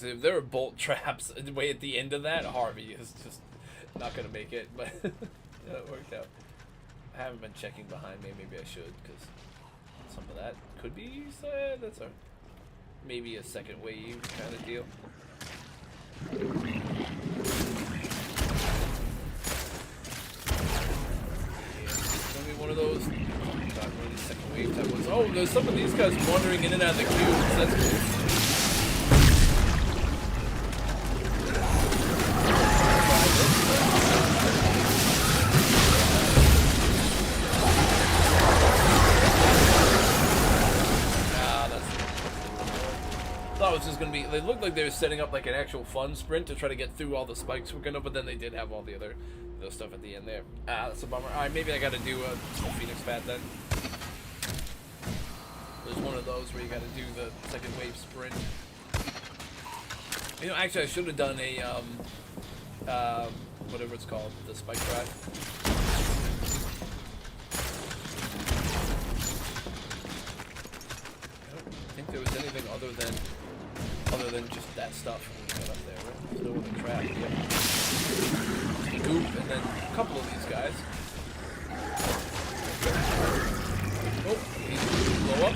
If there were bolt traps way at the end of that, Harvey is just not gonna make it. But yeah, it worked out. I haven't been checking behind me. Maybe I should, because some of that could be that's a maybe a second wave kind of deal. Yeah, it's gonna be one of those. One of these second wave type ones. Oh, there's some of these guys wandering in and out of the cubes. That's cool. It was just gonna be. They looked like they were setting up like an actual fun sprint to try to get through all the spikes we're gonna, but then they did have all the other stuff at the end there. That's a bummer. All right, maybe I gotta do a Phoenix pad then. There's one of those where you gotta do the second wave sprint. You know, actually, I should have done a whatever it's called, the spike drive. I don't think there was anything other than just that stuff up there, right? There's no other trap. Yep. Goop, and then a couple of these guys. Oh, he's blow up.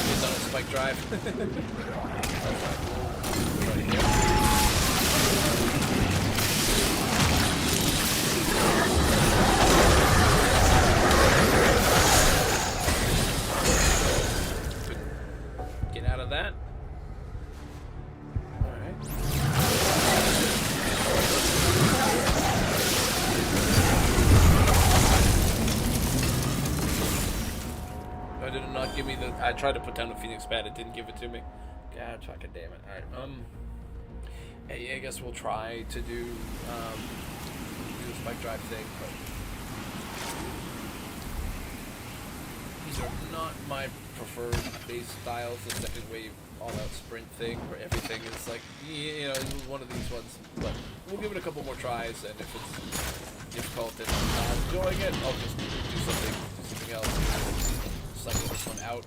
He's on a spike drive. Right here. Get out of that. Alright. Why did it not give me the... I tried to put down the Phoenix pad, it didn't give it to me. God fucking damn it. Alright, hey, I guess we'll try to do the spike drive thing, but these are not my preferred base styles. The second wave all-out sprint thing, where everything is like, you know, one of these ones. But we'll give it a couple more tries, and if it's difficult and I'm not enjoying it, I'll just do something else. Cycle this one out.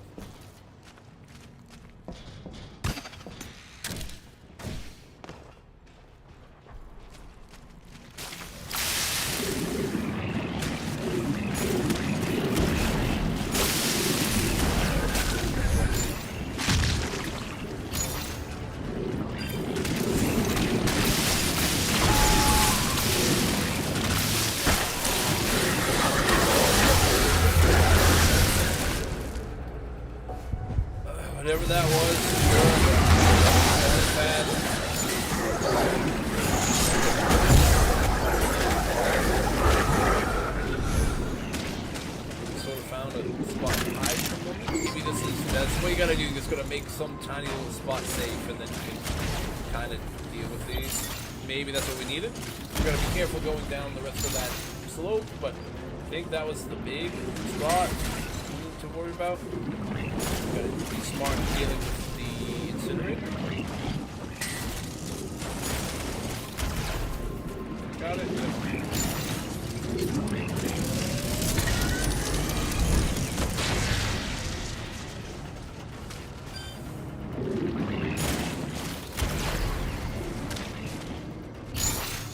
Whatever that was, bad. Sort of found a spot to hide for a moment. Maybe that's what you gotta do. You just gotta make some tiny little spot safe, and then you can kind of deal with these. Maybe that's what we needed. We gotta be careful going down the rest of that slope, but I think that was the big spot to worry about. Gotta be smart dealing with the incinerator. Got it.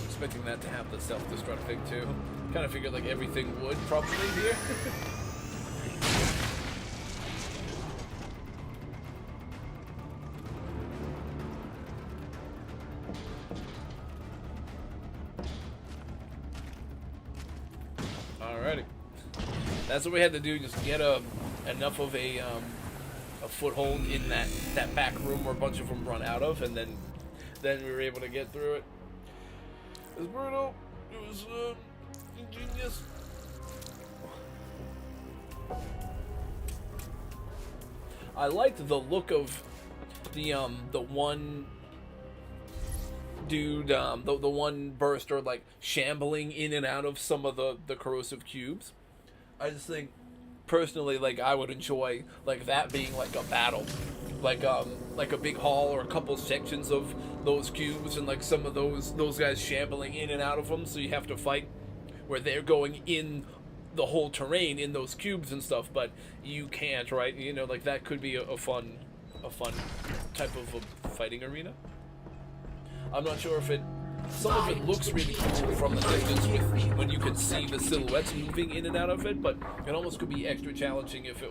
Expecting that to have the self-destruct thing too. Kind of figured like everything would probably here. That's what we had to do. Just get enough of a foothold in that back room where a bunch of them run out of, and then we were able to get through it. It was brutal. It was ingenious. I liked the look of the one dude, the one burster, like shambling in and out of some of the corrosive cubes. I just think personally, like, I would enjoy like that being like a battle, like a big hall or a couple sections of those cubes, and like some of those guys shambling in and out of them, so you have to fight where they're going in the whole terrain in those cubes and stuff, but you can't, right? You know, like that could be a fun type of a fighting arena. I'm not sure if some of it looks really cool from the distance when you can see the silhouettes moving in and out of it, but it almost could be extra challenging if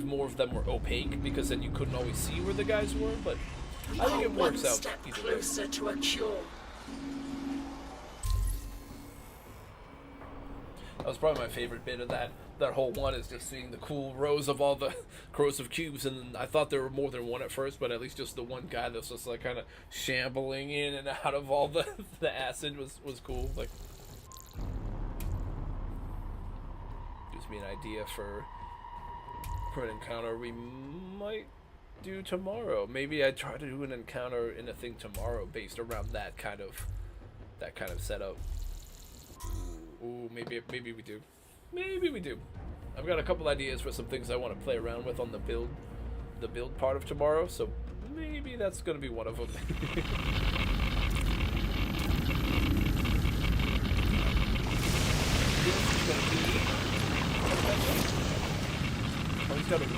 more of them were opaque, because then you couldn't always see where the guys were. But I think it works out. One step closer to a cure. That was probably my favorite bit of that whole one, is just seeing the cool rows of all the corrosive cubes. And I thought there were more than one at first, but at least just the one guy that's just like kind of shambling in and out of all the acid was cool. Like, gives me an idea for an encounter we might do tomorrow. Maybe I try to do an encounter in a thing tomorrow based around that kind of setup. Ooh, maybe we do. Maybe we do. I've got a couple ideas for some things I want to play around with on the build part of tomorrow, so maybe that's going to be one of them. Oh, he's got a ring?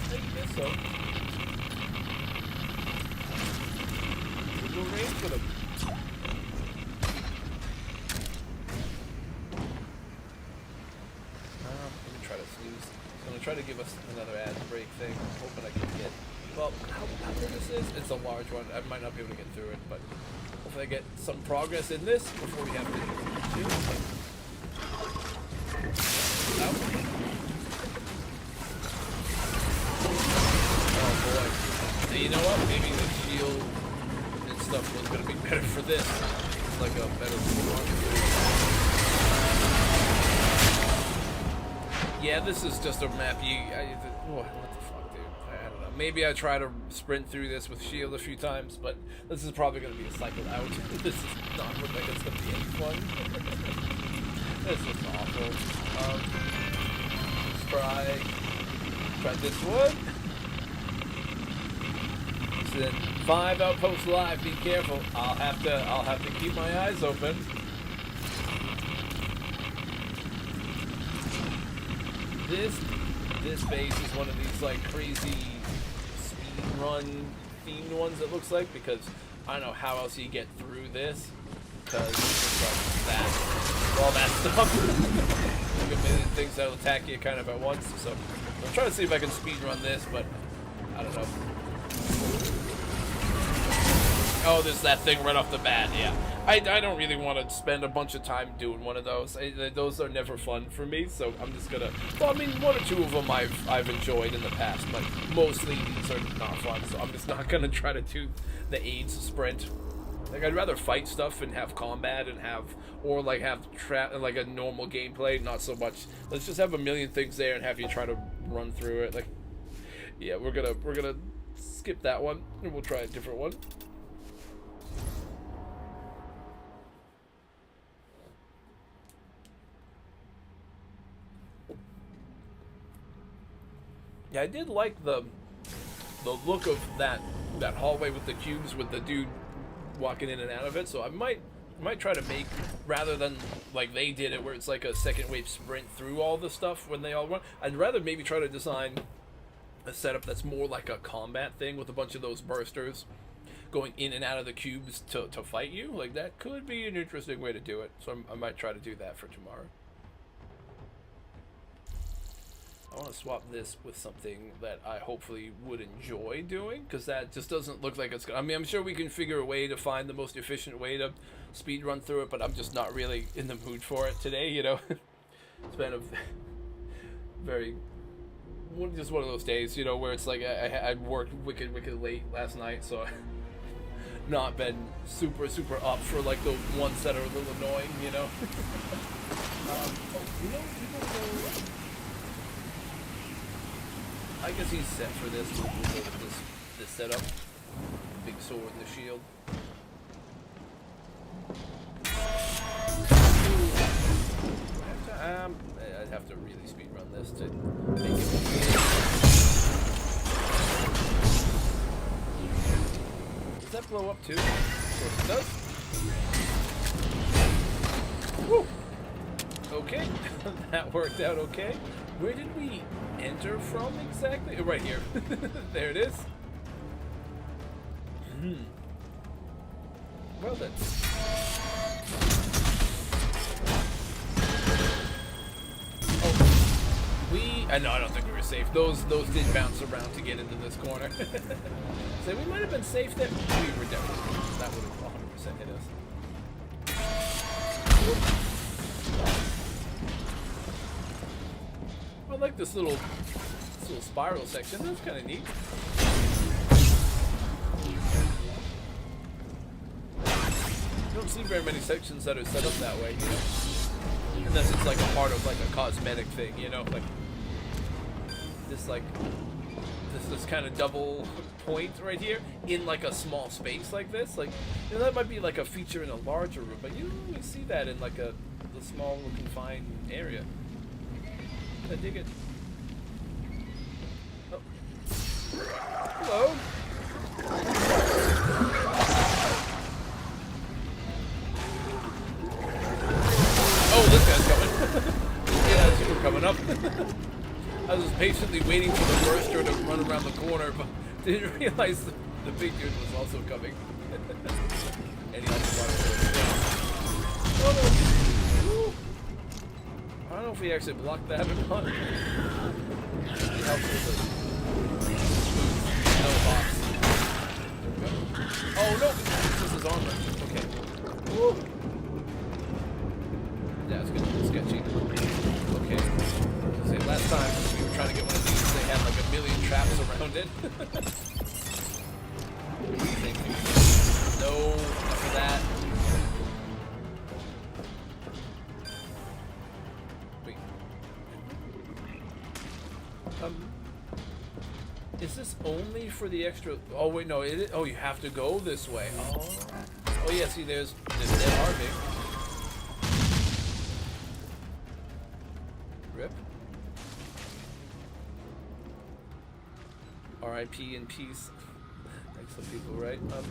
I guess so. We'll go range for them. Try to give us another ad break thing. I'm hoping I can get. Well, how big this is? It's a large one. I might not be able to get through it, but hopefully I get some progress in this before we have to do it. Oh boy. Hey, you know what? Maybe the shield and stuff was going to be better for this. It's like a better one. Yeah, this is just a map. What the fuck, dude? I don't know. Maybe I try to sprint through this with shield a few times, but this is probably going to be a cycle out. This is not look like it's going to be any fun. This is awful. Let's try this one. So then 5 outposts live. Be careful. I'll have to keep my eyes open. This base is one of these like crazy speed run themed ones, it looks like, because I don't know how else you get through this, because it's like that, all that stuff. Like a million things that'll attack you kind of at once. So I'm trying to see if I can speed run this, but I don't know. Oh, there's that thing right off the bat. Yeah, I don't really want to spend a bunch of time doing one of those. Those are never fun for me, so I'm just gonna. Well, I mean, 1 or 2 of them I've enjoyed in the past, but mostly these are not fun. So I'm just not gonna try to do the AIDS sprint. Like, I'd rather fight stuff and have combat and have like a normal gameplay, not so much. Let's just have a million things there and have you try to run through it. Like, yeah, we're gonna skip that one and we'll try a different one. Yeah, I did like the look of that hallway with the cubes with the dude walking in and out of it. So I might try to make, rather than like they did it where it's like a second wave sprint through all the stuff when they all run, I'd rather maybe try to design a setup that's more like a combat thing with a bunch of those bursters going in and out of the cubes to fight you. Like, that could be an interesting way to do it. So I might try to do that for tomorrow. I want to swap this with something that I hopefully would enjoy doing, because that just doesn't look like it's gonna. I mean, I'm sure we can figure a way to find the most efficient way to speed run through it, but I'm just not really in the mood for it today, you know. It's been a very just one of those days, you know, where it's like I worked wicked late last night, so I've not been super up for like the ones that are a little annoying, you know. You know, I guess he's set for this. We'll go with this setup. Big sword and the shield. I'd have to really speed run this to make it. Does that blow up too? Of course it does. Woo! Okay, that worked out okay. Where did we enter from exactly? Oh, right here. There it is. Well then. I don't think we were safe. Those did bounce around to get into this corner. So we might have been safe there. We were definitely. That would have 100% hit us. I like this little spiral section. That's kind of neat. You don't see very many sections that are set up that way, you know. Unless it's like a part of like a cosmetic thing, you know, like this kind of double point right here in like a small space like this. Like, you know, that might be like a feature in a larger room, but you don't really see that in like a small confined area. I dig it. Oh. Hello. Oh, this guy's coming. Yeah, we're coming up. I was just patiently waiting for the burster to run around the corner, but didn't realize the big dude was also coming. And he also wanted to go. I don't know if we actually blocked that or not. It helps with the box. Oh no! This is armor. Okay. Woo. Yeah, it's getting a little sketchy. Okay. See, last time we were trying to get one of these, they had like a million traps around it. What do you think? No, enough of that. Wait. Is this only for the extra? Oh wait, no. Oh, you have to go this way. Oh. Oh yeah. See, there's dead army. Rip. R.I.P. in peace. Like some people, right? Oh,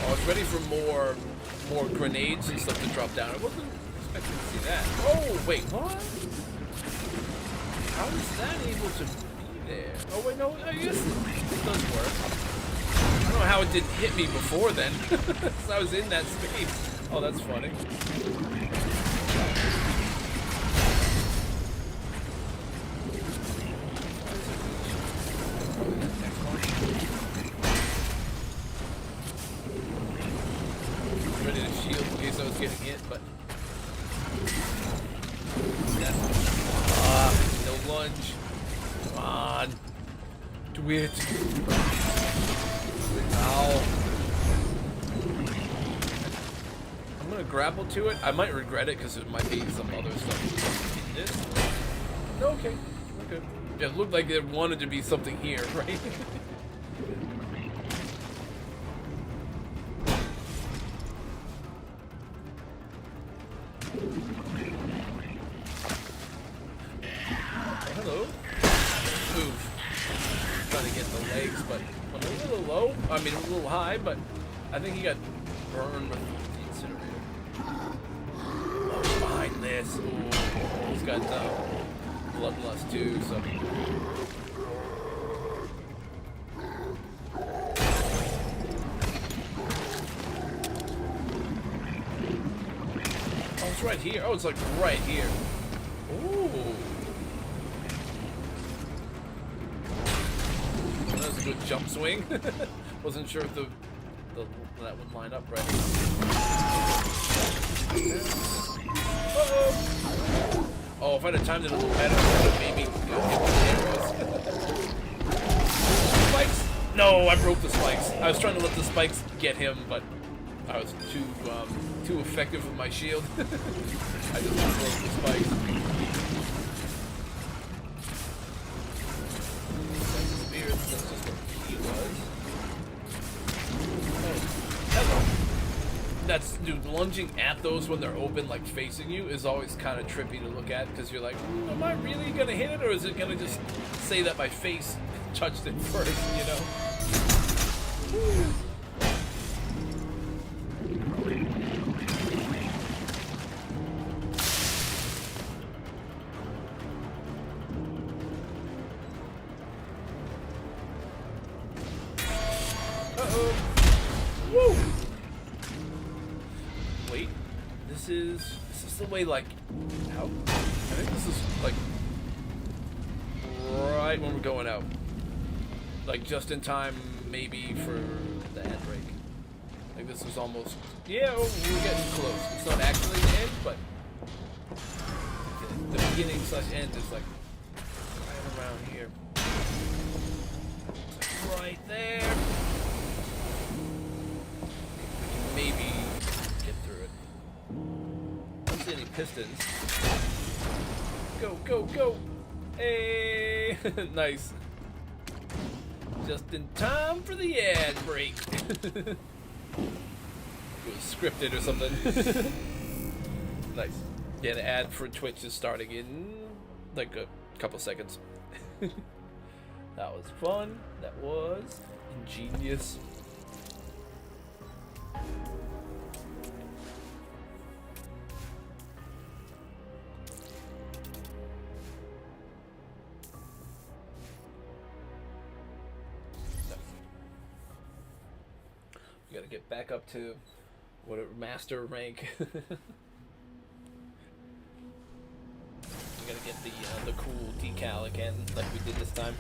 I was ready for more grenades and stuff to drop down. I wasn't expecting to see that. Oh, wait, what? How is that able to be there? Oh, wait, no, I guess it does work. I don't know how it didn't hit me before then. So I was in that space. Oh, that's funny. Ready to shield in case I was getting hit, but no lunge. Come on. Do it. Ow. I'm gonna grapple to it. I might regret it because it might be some other stuff in this. No, okay. Okay. Yeah, it looked like it wanted to be something here, right? Hello. Move. Trying to get the legs, but I'm a little low. I mean, a little high, but I think he got burned with the incinerator. Oh, behind this. Ooh, he's got bloodlust too, so. Oh, it's right here. Oh, it's like right here. Ooh. That's a good into a jump swing. Wasn't sure if that would line up right. Uh-oh. Oh, if I'd have timed it a little better, it would have maybe spikes. No, I broke the spikes. I was trying to let the spikes get him, but I was too effective with my shield. I just broke the spikes. That's just what he was. Oh, hello. That's, dude, lunging at those when they're open, like facing you, is always kind of trippy to look at, because you're like, am I really gonna hit it, or is it gonna just say that my face touched it first, you know? Woo. Uh-oh. Woo! Wait, this is the way, like, how? I think this is, like, right when we're going out. Like, just in time, maybe, for the ad break. Like, this is almost, yeah, we're getting close. It's not actually the end, but the beginning / end is, like, right around here. It's like right there. Maybe get through it. I don't see any pistons. Go, go, go! Hey! Nice. Just in time for the ad break. It was scripted or something. Nice. Yeah, the ad for Twitch is starting in like a couple seconds. That was fun. That was ingenious. We gotta get back up to whatever master rank. We gotta get the cool decal again, like we did this time.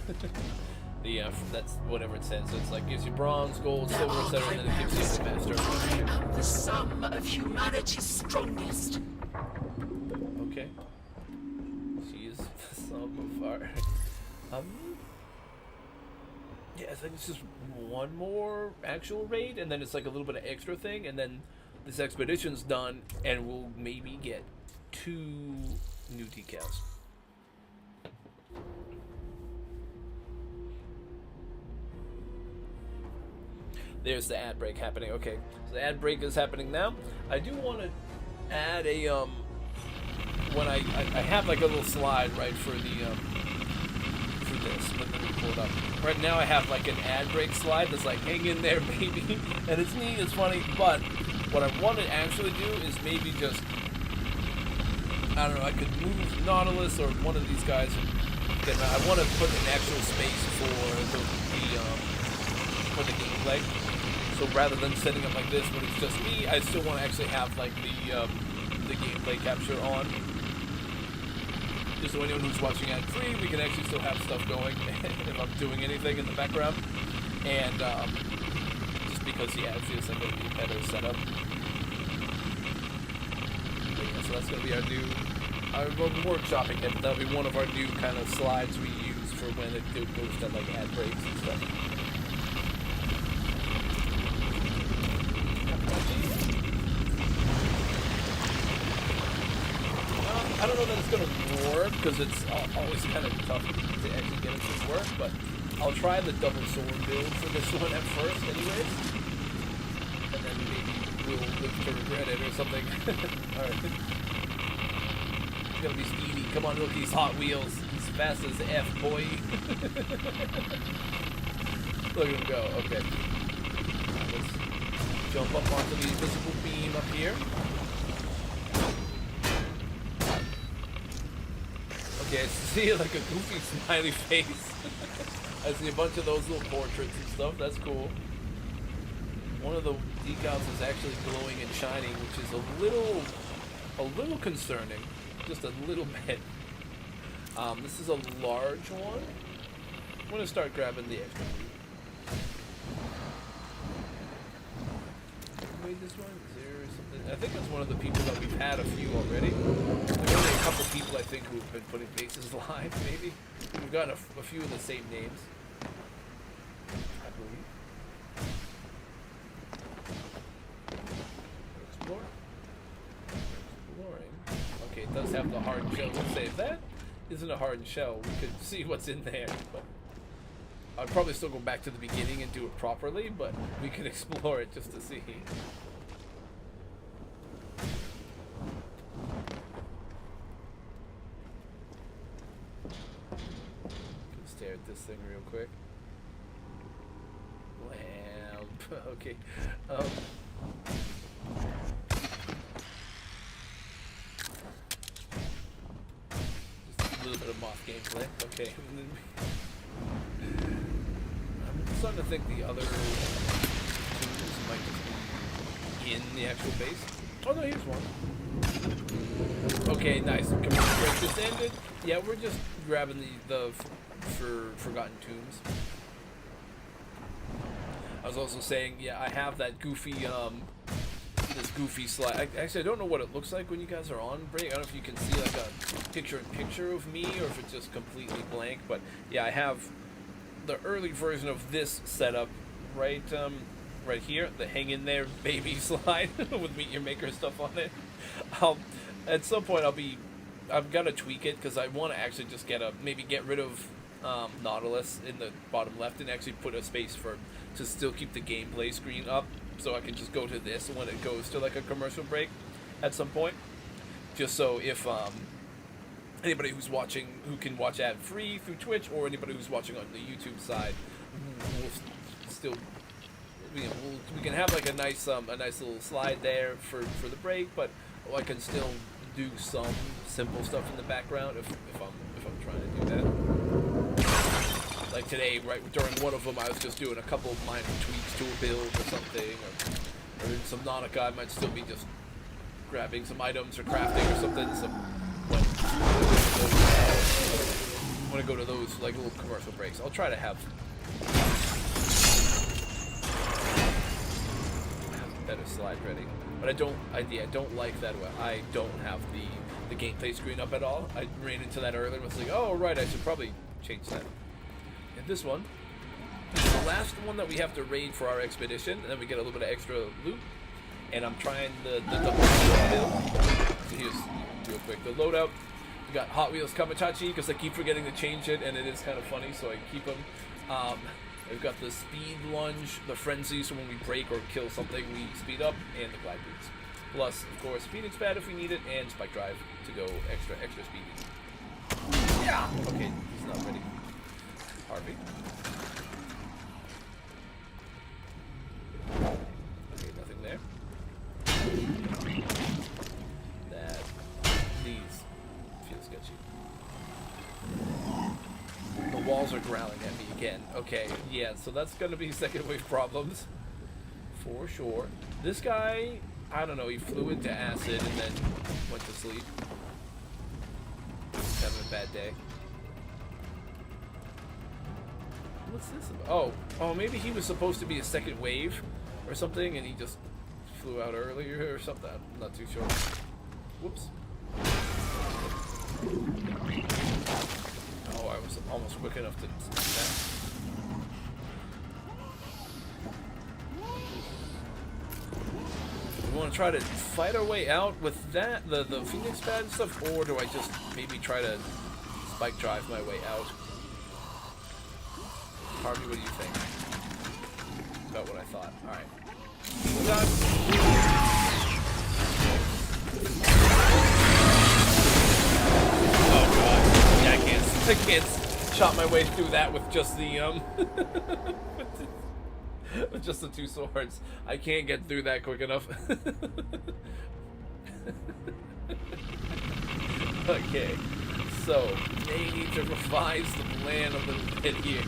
That's whatever it says. So it's like gives you bronze, gold, silver, etc., and then it gives you the master. I am the sum of humanity's strongest. Okay. She is the sum of our. Yeah, I think it's just one more actual raid, and then it's like a little bit of extra thing, and then this expedition's done, and we'll maybe get 2 new decals. There's the ad break happening. Okay, so the ad break is happening now. I do want to add a when I have like a little slide right for the for this. Let me pull it up. Right now I have like an ad break slide that's like hang in there, baby, and it's neat, it's funny. But what I want to actually do is maybe just I don't know. I could move Nautilus or one of these guys. And I want to put an actual space for the gameplay. So rather than setting up like this when it's just me, I still want to actually have like the gameplay capture on. Just so anyone who's watching ad free, we can actually still have stuff going if I'm doing anything in the background. And just because yeah, it feels like a better setup. But yeah, so that's gonna be our new workshopping it, but that'll be one of our new kind of slides we use for when it goes to like ad breaks and stuff. I don't know that it's going to work, because it's always kind of tough to actually get it to work, but I'll try the double sword build for this one at first anyways. And then maybe we'll live to regret it or something. Alright. It's going to be speedy. Come on, look, these Hot Wheels. As fast as F, boy. Look at him go. Okay. Let's jump up onto the invisible beam up here. Okay, I see like a goofy smiley face. I see a bunch of those little portraits and stuff. That's cool. One of the decals is actually glowing and shining, which is a little concerning. Just a little bit. This is a large one. I'm gonna start grabbing the extra. Who made this one? Is there something? I think it's one of the people that we've had a few already. There's only a couple people I think who've been putting faces live, maybe. We've got a few of the same names, I believe. Explore. Exploring. Okay, it does have the hardened shell. Let's say if that isn't a hardened shell, we could see what's in there. But I'd probably still go back to the beginning and do it properly, but we could explore it just to see. Stare at this thing real quick. Wow. Okay. Just a little bit of moth gameplay. Okay. I'm starting to think the other tools might just be in the actual base. Oh no, here's one. Okay, nice. Can we break this ended? Yeah, we're just grabbing the forgotten tombs. I was also saying, yeah, I have that goofy, this goofy slide. Actually, I don't know what it looks like when you guys are on break. I don't know if you can see like a picture-in-picture of me or if it's just completely blank. But yeah, I have the early version of this setup right here, the hang in there baby slide with Meet Your Maker stuff on it. At some point I'm gonna tweak it because I want to actually just maybe get rid of Nautilus in the bottom left and actually put a space to still keep the gameplay screen up, so I can just go to this when it goes to like a commercial break at some point, just so if anybody who's watching who can watch ad free through Twitch or anybody who's watching on the YouTube side will still, you know, we can have like a nice little slide there for the break, but I can still do some simple stuff in the background if I'm trying to do that. Like today, right during one of them, I was just doing a couple of minor tweaks to a build or something, or in some Nautica, I might still be just grabbing some items or crafting or something. When I go to those like little commercial breaks, I'll try to have a better slide ready. But I don't like that. I don't have the gameplay screen up at all. I ran into that earlier and was like, oh right, I should probably change that. And this one is the last one that we have to raid for our expedition, and then we get a little bit of extra loot. And I'm trying the double build. So here's real quick the loadout. We got Hot Wheels Kamachachi because I keep forgetting to change it, and it is kind of funny, so I keep them. We've got the speed lunge, the frenzy, so when we break or kill something, we speed up, and the glide boots. Plus, of course, Phoenix Pad if we need it, and Spike Drive to go extra speedy. Yeah! Okay, he's not ready. Harvey. Okay, nothing there. These feel sketchy. The walls are growling at me again. Okay, yeah, so that's gonna be second wave problems. For sure. This guy, I don't know, he flew into acid and then went to sleep. He's having a bad day. What's this about? Oh, maybe he was supposed to be a second wave or something and he just flew out earlier or something. I'm not too sure. Whoops. Oh, I was almost quick enough to do that. We want to try to fight our way out with that, the Phoenix Pad and stuff, or do I just maybe try to Spike Drive my way out? Harvey, what do you think? About what I thought. Alright. Oh god. Yeah, I can't chop my way through that with just the with just the two swords. I can't get through that quick enough. Okay, so they need to revise the plan a little bit here.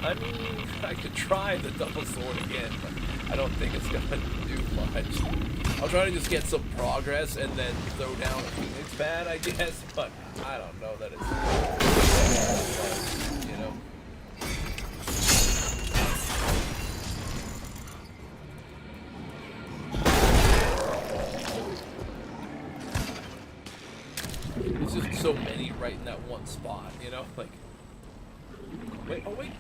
I mean, I could try the double sword again, but I don't think it's gonna do much. I'll try to just get some progress and then throw down a Phoenix pad, I guess, but I don't know that it's, you know. There's just so many right in that one spot, you know, like, wait, oh wait,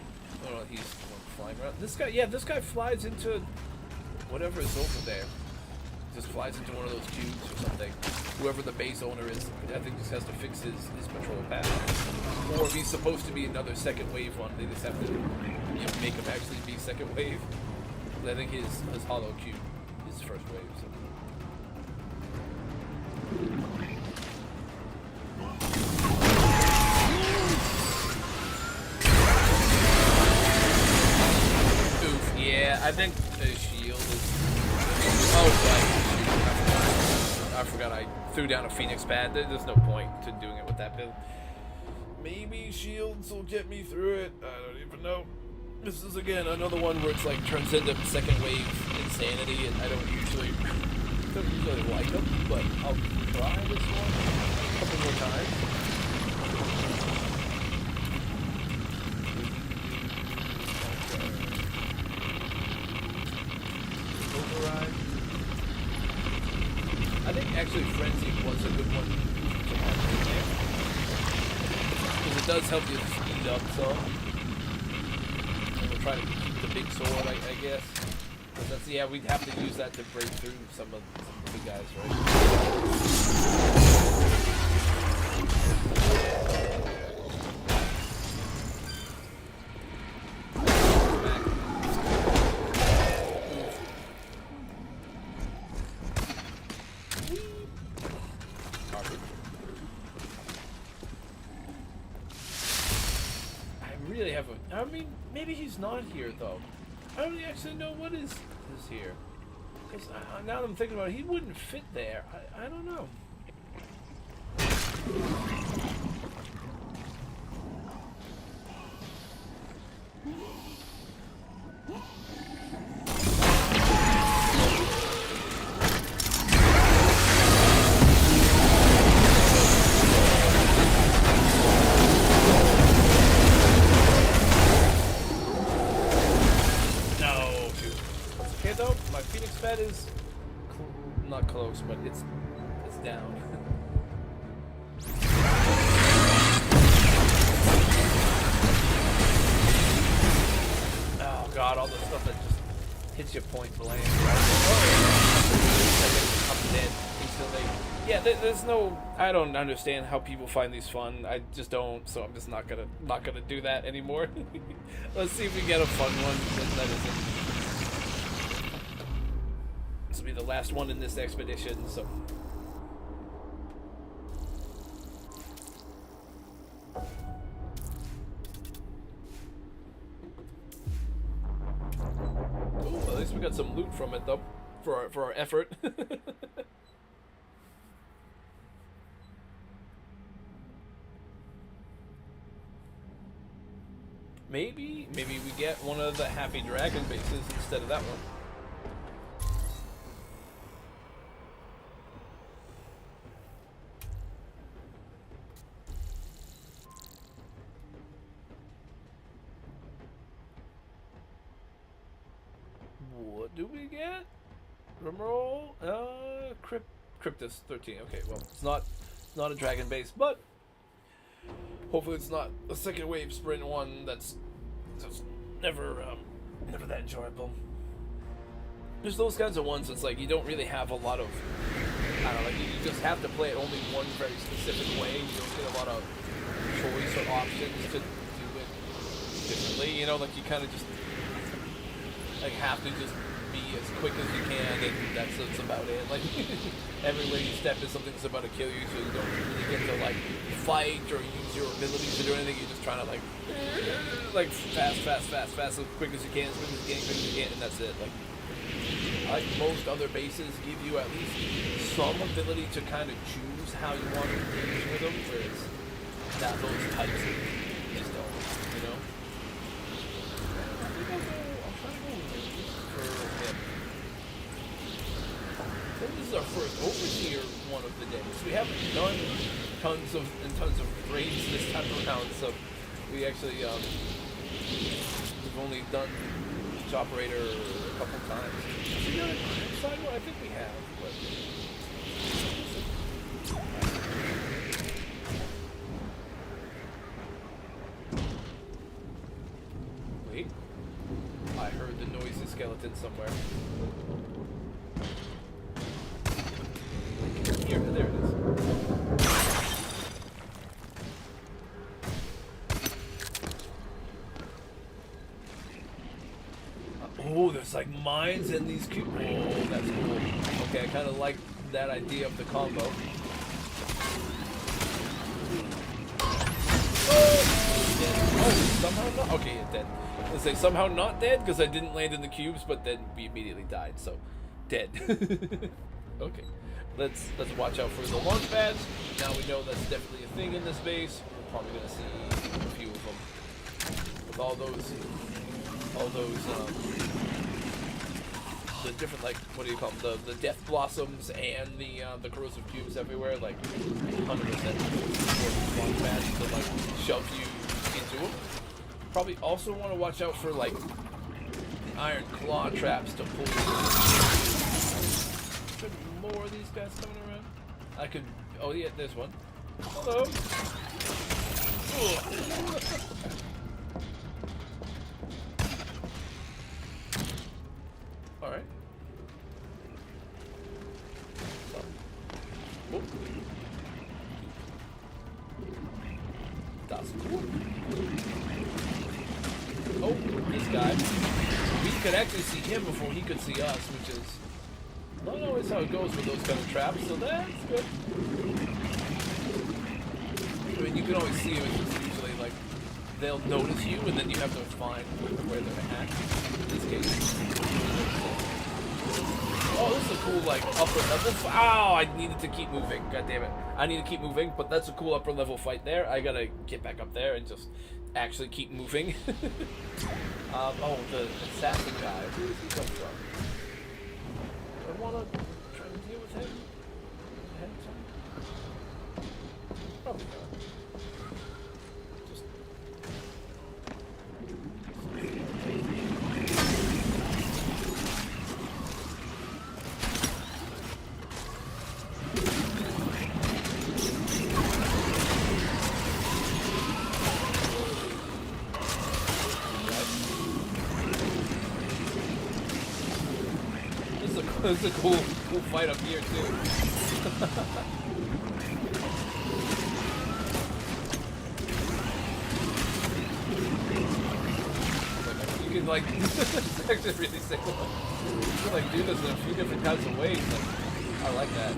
oh no, he's the one flying around. This guy, yeah, this guy flies into whatever is over there. Just flies into one of those cubes or something. Whoever the base owner is, I think just has to fix his patrol path. Or if he's supposed to be another second wave one, they just have to, you know, make him actually be second wave. I think his hollow cube is first wave. So. Oof, yeah, I think the shield is... Oh, right. I forgot I threw down a Phoenix pad. There's no point to doing it with that build. Maybe shields will get me through it. I don't even know. This is, again, another one where it's like turns into second wave insanity, and I don't usually like them, but I'll try this one a couple more times. Override. I think actually Frenzy was a good one to have in there. Because it does help you speed up some. And we'll try to keep the big sword, I guess. But that's, yeah, we'd have to use that to break through some of the big guys, right? I mean, maybe he's not here though. I don't actually know what is here. Because now that I'm thinking about it, he wouldn't fit there. I don't know. Is not close, but it's down. Oh god, all the stuff that just hits you point blank. Yeah, there's no. I don't understand how people find these fun. I just don't. So I'm just not gonna do that anymore. Let's see if we get a fun one that isn't. This will be the last one in this expedition, so. Ooh, at least we got some loot from it, though, for our effort. Maybe we get one of the Happy Dragon bases instead of that one. What do we get? Drumroll. Cryptus 13. Okay, well, it's not a dragon base, but hopefully it's not a second wave sprint one that's just never that enjoyable. There's those kinds of ones that's like you don't really have a lot of, I don't know, like you just have to play it only one very specific way. You don't get a lot of choice or options to do it differently. You know, like you kind of just like have to just be as quick as you can, and that's about it. Like everywhere you step is something that's about to kill you, so you don't really get to like fight or use your abilities to do anything. You're just trying to like fast, as quick as you can, and that's it. Like most other bases give you at least some ability to kind of choose how you want to engage with them, whereas those types just don't, you know? I'll try to go for him. is our first overseer one of the days. We haven't done tons of raids this time around, so we actually we've only done each operator a couple times. Have we done it side one? I think we have, but wait. I heard the noisy skeleton somewhere. Here, there it is. Oh, there's like mines in these cubes. Oh, that's cool. Okay, I kind of like that idea of the combo. Oh, somehow not. Okay, yeah, dead. Let's say somehow not dead because I didn't land in the cubes, but then we immediately died. So, dead. Okay, let's watch out for the launch pads. Now we know that's definitely a thing in this base. We're probably gonna see a few of them with all those, the different, like, what do you call them? The death blossoms and the corrosive cubes everywhere. Like 100% for launch pads to like shove you into them. Probably also want to watch out for like iron claw traps to pull. Should be more of these guys coming around. I could. Oh yeah, there's one. Hello. All right. Oh. That's cool. Oh, this guy. We could actually see him before he could see us, which is not always how it goes with those kind of traps, so that's good. I mean, you can always see him, it's just usually like, they'll notice you, and then you have to find where they're at, in this case. Oh, this is a cool, like, upper level oh, I needed to keep moving, god damn it. I need to keep moving, but that's a cool upper level fight there. I gotta get back up there and just actually keep moving. Oh, the assassin guy, where does he come from? Do I wanna try to deal with him? Ahead of time? Probably not. Just... This is a cool fight up here too. You can like, it's actually really sick. You can like do this in a few different kinds of ways. Like, I like that.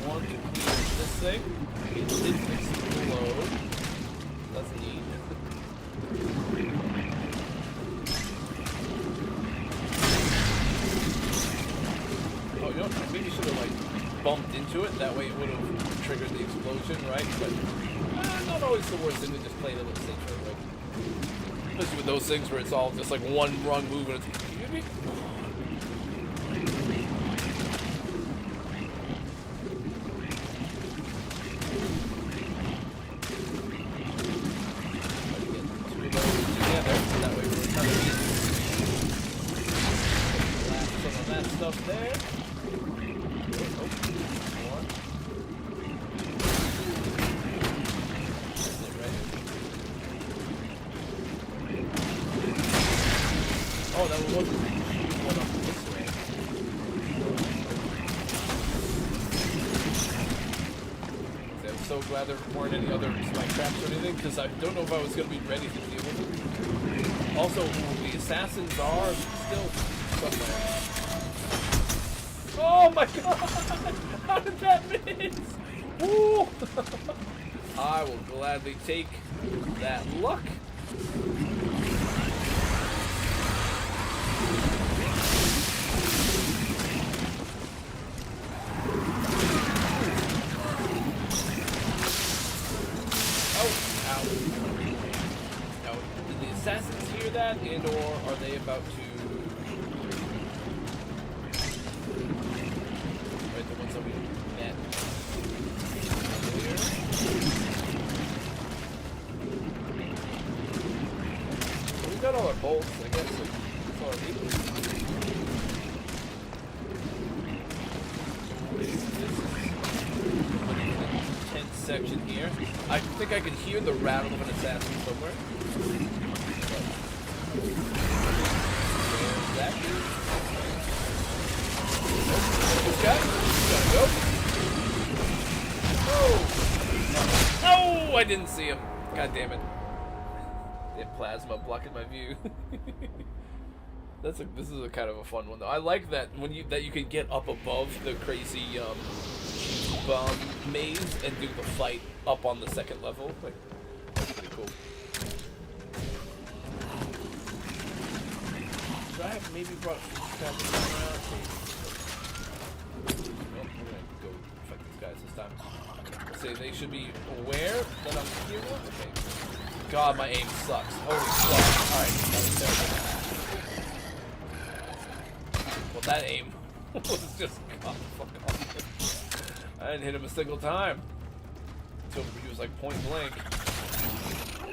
One to clear this thing. It didn't explode. That's neat. Maybe should have like bumped into it. That way it would have triggered the explosion, right? But not always the worst thing to just play a little safer, right? Especially with those things where it's all just like one wrong move and it's. You get me? Together, that way we're kind of easy. Last some of that stuff there. Oh, that was one up this way. I'm so glad there weren't any other spike traps or anything, because I don't know if I was going to be ready to deal with it. Also, the assassins are still somewhere. Oh my god! How did that miss? Woo! I will gladly take that luck. Now, did the assassins hear that, and or are they about to bolts, I guess. That's all I need. Tense section here. I think I can hear the rattle of an assassin somewhere. There's that dude. This guy. Gotta go. Oh! Oh! I didn't see him. God damn it. They have plasma blocking my view. This is a kind of a fun one though. I like that when you can get up above the crazy bomb maze and do the fight up on the second level. Like, that's pretty cool. Should I have maybe brought around? Nope, we're gonna go fight these guys this time. Say they should be aware that I'm here. Okay. God, my aim sucks. Holy fuck. Alright, that was terrible. Well, that aim was just God, fuck off. I didn't hit him a single time. Until he was like point blank.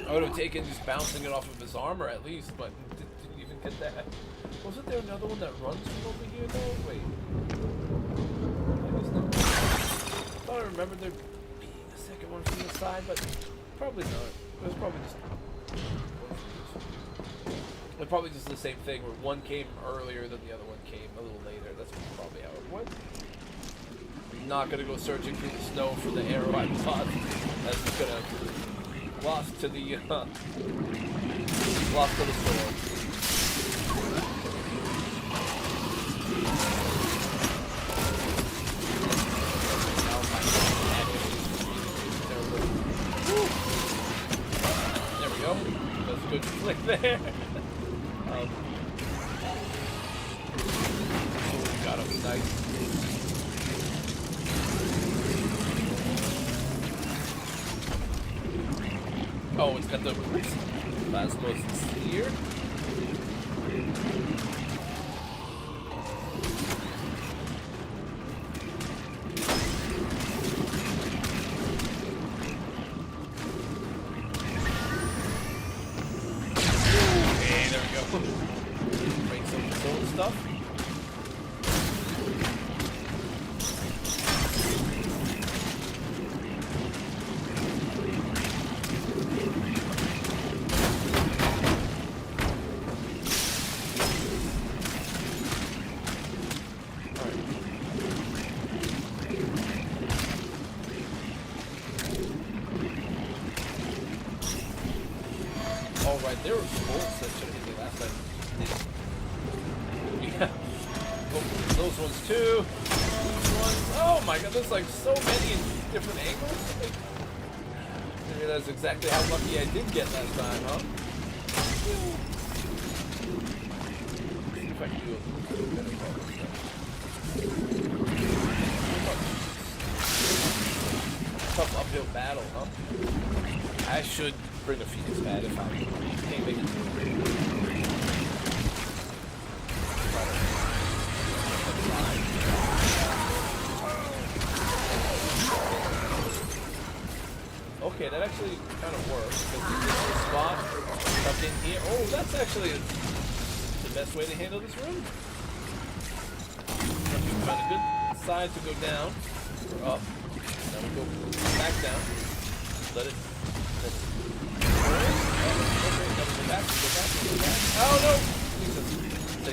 I would have taken just bouncing it off of his armor at least, but didn't even get that. Wasn't there another one that runs from over here though? Wait. I guess not. I thought I remembered there being a second one from the side, but probably not. It was probably just the same thing where one came earlier than the other one came a little later. That's probably how it went. I'm not gonna go searching through the snow for the arrow I thought. That's just gonna lost to the storm. There we go. That's a good flick there. Got him nice. Oh, it's got the plasma here. Okay, there we go. Break some of the old stuff. There were bolts that should have hit me last time. Yeah. Oh, those ones too. These ones. Oh my god, there's like so many in different angles. Maybe that's exactly how lucky I did get last time, huh? Let's see if I can do a better job this time. Tough uphill battle, huh? I should bring a Phoenix pad if I can't make it through. Okay, that actually kind of works. Because you get the spot tucked in here. Oh, that's actually the best way to handle this room. Find a good side to go down or up. Now we go back down. Let it. Oh no! Jesus.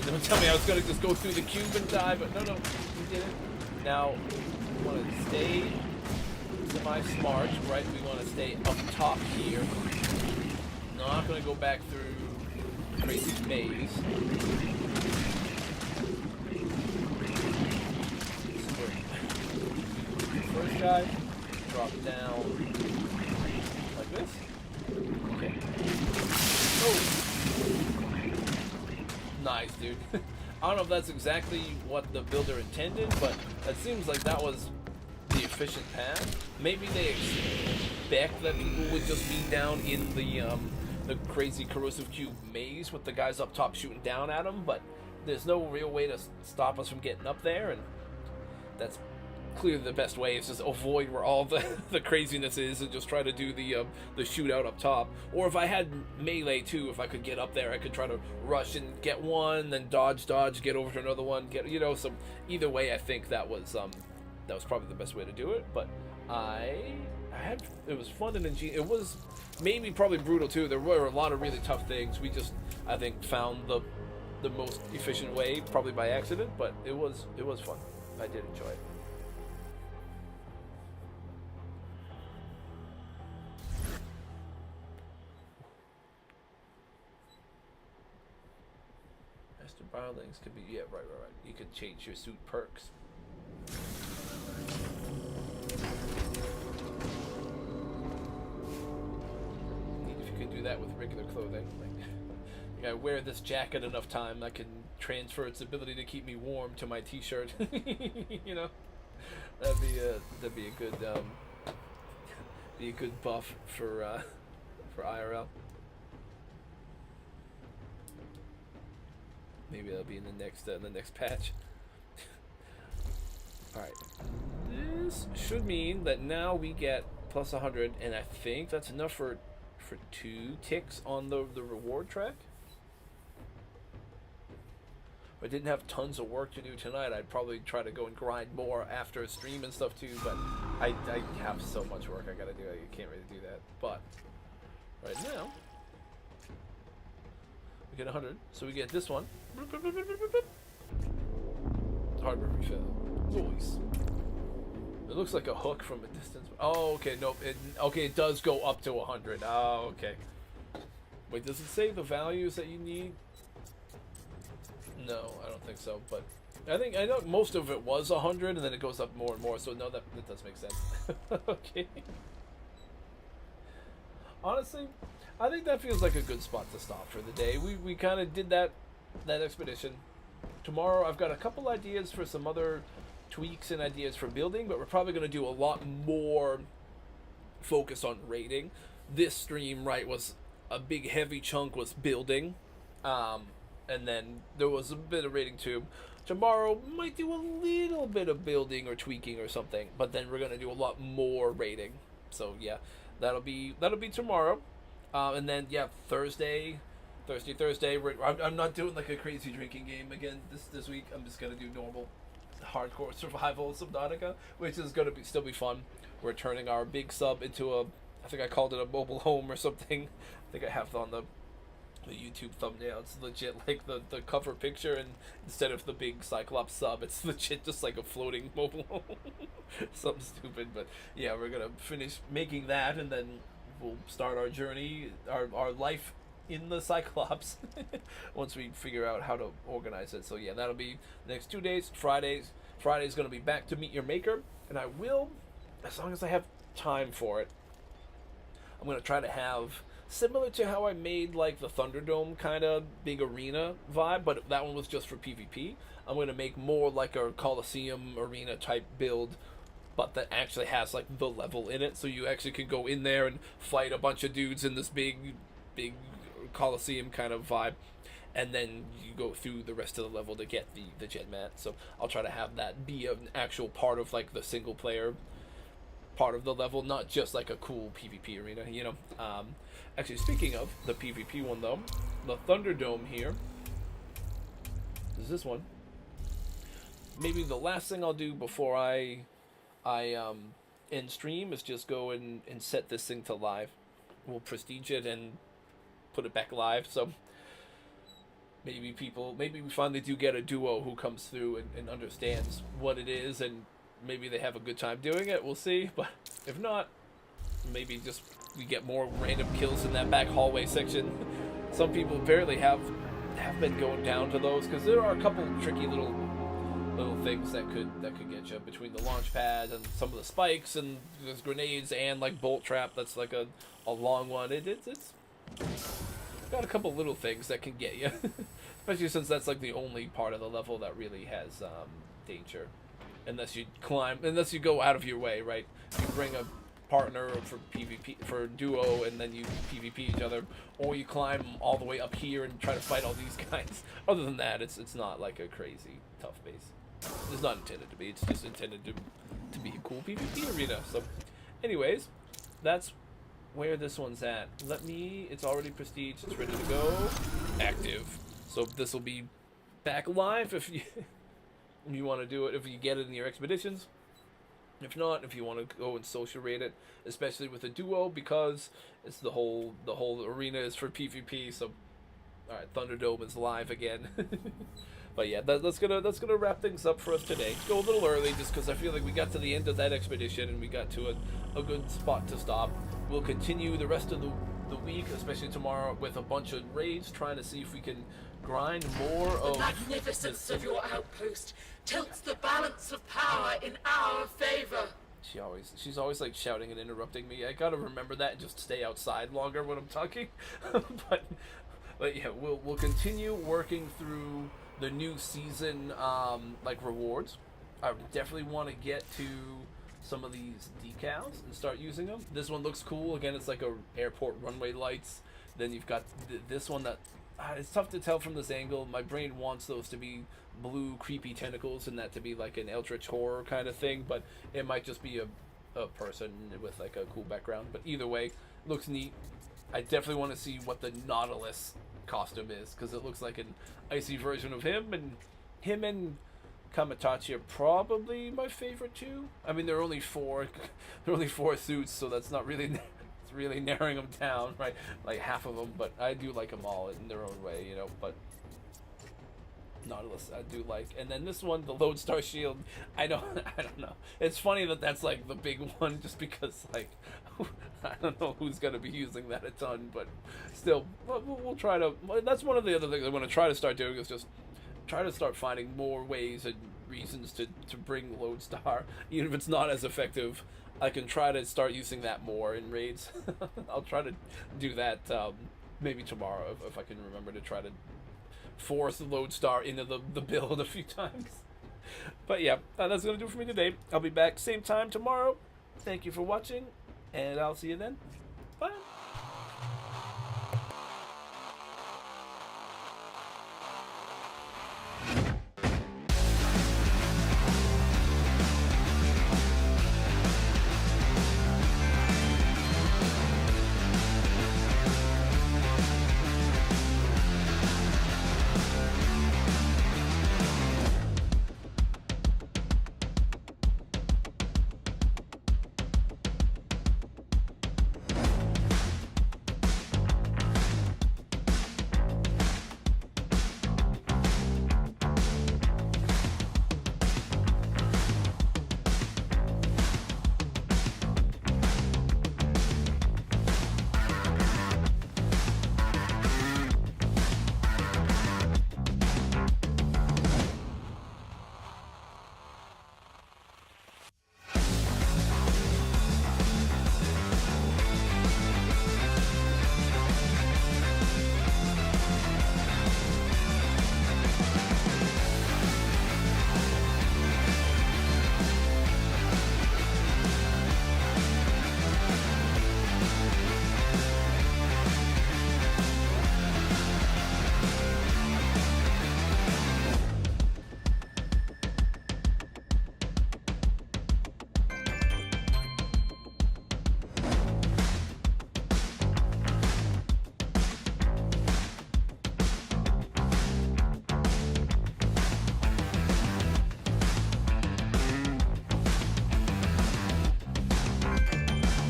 Don't tell me I was gonna just go through the cube and die, but no, we didn't. Now, we want to stay semi-smart, right? We want to stay up top here. No, I'm not gonna go back through crazy maze. First guy, drop down like this. Okay. Oh! Nice, dude. I don't know if that's exactly what the builder intended, but it seems like that was the efficient path. Maybe they expect that people would just be down in the crazy corrosive cube maze with the guys up top shooting down at them, but there's no real way to stop us from getting up there, and that's clearly the best way is just avoid where all the craziness is and just try to do the shootout up top. Or if I had melee too, if I could get up there, I could try to rush and get one, then dodge, get over to another one, get, you know. So either way, I think that was probably the best way to do it. But it was fun and ingenious. It was maybe probably brutal too. There were a lot of really tough things. We just, I think, found the most efficient way, probably by accident, but it was fun. I did enjoy it. Master Bowlings could be, yeah, right. You could change your suit perks. Neat if you could do that with regular clothing. Like I wear this jacket enough time, I can transfer its ability to keep me warm to my t-shirt. You know, that'd be a good buff for IRL. Maybe that'll be in the next patch. All right, this should mean that now we get plus 100, and I think that's enough for 2 ticks on the reward track. If I didn't have tons of work to do tonight, I'd probably try to go and grind more after a stream and stuff too, but I have so much work I gotta do, I can't really do that. But right now we get 100, so we get this one. Hardware refill. Nice. It looks like a hook from a distance. Oh, okay, nope. It does go up to 100. Oh, okay. Wait, does it say the values that you need? No, I don't think so. But I know most of it was 100, and then it goes up more and more. So no, that does make sense. Okay. Honestly, I think that feels like a good spot to stop for the day. We kind of did that expedition. Tomorrow, I've got a couple ideas for some other tweaks and ideas for building, but we're probably going to do a lot more focus on raiding. This stream, right, was a big heavy chunk was building, and then there was a bit of raiding too. Tomorrow might do a little bit of building or tweaking or something, but then we're going to do a lot more raiding. So yeah, that'll be tomorrow, and then yeah, Thursday. I'm not doing like a crazy drinking game again this week. I'm just gonna do normal, hardcore survival Subnautica, which is gonna still be fun. We're turning our big sub into I think I called it a mobile home or something. I think I have it on the YouTube thumbnail. It's legit like the cover picture, and instead of the big Cyclops sub, it's legit just like a floating mobile home. Something stupid, but yeah, we're gonna finish making that, and then we'll start our journey, our life in the Cyclops once we figure out how to organize it. So yeah, that'll be the next 2 days. Friday's gonna be back to Meet Your Maker, and I will, as long as I have time for it, I'm gonna try to have similar to how I made like the Thunderdome kind of big arena vibe, but that one was just for PvP. I'm gonna make more like a Coliseum arena type build, but that actually has like the level in it, so you actually can go in there and fight a bunch of dudes in this big Coliseum kind of vibe, and then you go through the rest of the level to get the jet mat. So I'll try to have that be an actual part of like the single player part of the level, not just like a cool PvP arena, you know. Actually, speaking of the PvP one though, the Thunderdome here is this one. Maybe the last thing I'll do before I end stream is just go and set this thing to live. We'll prestige it and put it back live, so maybe we finally do get a duo who comes through and understands what it is, and maybe they have a good time doing it. We'll see, but if not, maybe just we get more random kills in that back hallway section. Some people apparently have been going down to those, because there are a couple tricky little things that could get you between the launch pad and some of the spikes, and there's grenades and like bolt trap that's like a long one. It's got a couple little things that can get you, especially since that's like the only part of the level that really has danger, unless you go out of your way, right? You bring a partner for PvP, for duo, and then you PvP each other, or you climb all the way up here and try to fight all these guys. Other than that, it's not like a crazy tough base. It's not intended to be. It's just intended to to be a cool PvP arena. So, anyways, that's where this one's at. It's already prestige, it's ready to go. Active. So this will be back live if you want to do it, if you get it in your expeditions. If not, if you want to go and social rate it, especially with a duo, because it's the whole arena is for PvP. So, all right, Thunderdome is live again. But yeah, that's gonna wrap things up for us today. Go a little early, just because I feel like we got to the end of that expedition and we got to a good spot to stop. We'll continue the rest of the week, especially tomorrow, with a bunch of raids, trying to see if we can grind more of the magnificence of your outpost tilts the balance of power in our favor. She's always like shouting and interrupting me. I gotta remember that and just stay outside longer when I'm talking. but yeah, we'll continue working through the new season like rewards. I definitely want to get to some of these decals and start using them. This one looks cool. Again, it's like a airport runway lights. Then you've got this one that it's tough to tell from this angle. My brain wants those to be blue creepy tentacles and that to be like an eldritch horror kind of thing, but it might just be a person with like a cool background. But either way, looks neat. I definitely want to see what the Nautilus costume is, because it looks like an icy version of him, and him and Kamitachi are probably my favorite too. I mean, there are only four suits, so that's not really it's really narrowing them down, right? Like half of them, but I do like them all in their own way, you know. But Nautilus I do like. And then this one, the Lodestar Shield, I don't know. It's funny that that's like the big one, just because like I don't know who's gonna be using that a ton, but still, we'll try to. That's one of the other things I want to try to start doing, is just try to start finding more ways and reasons to bring Lodestar, even if it's not as effective. I can try to start using that more in raids. I'll try to do that maybe tomorrow if I can remember to try to force the Lodestar into the build a few times. But yeah, that's going to do it for me today. I'll be back same time tomorrow. Thank you for watching, and I'll see you then. Bye.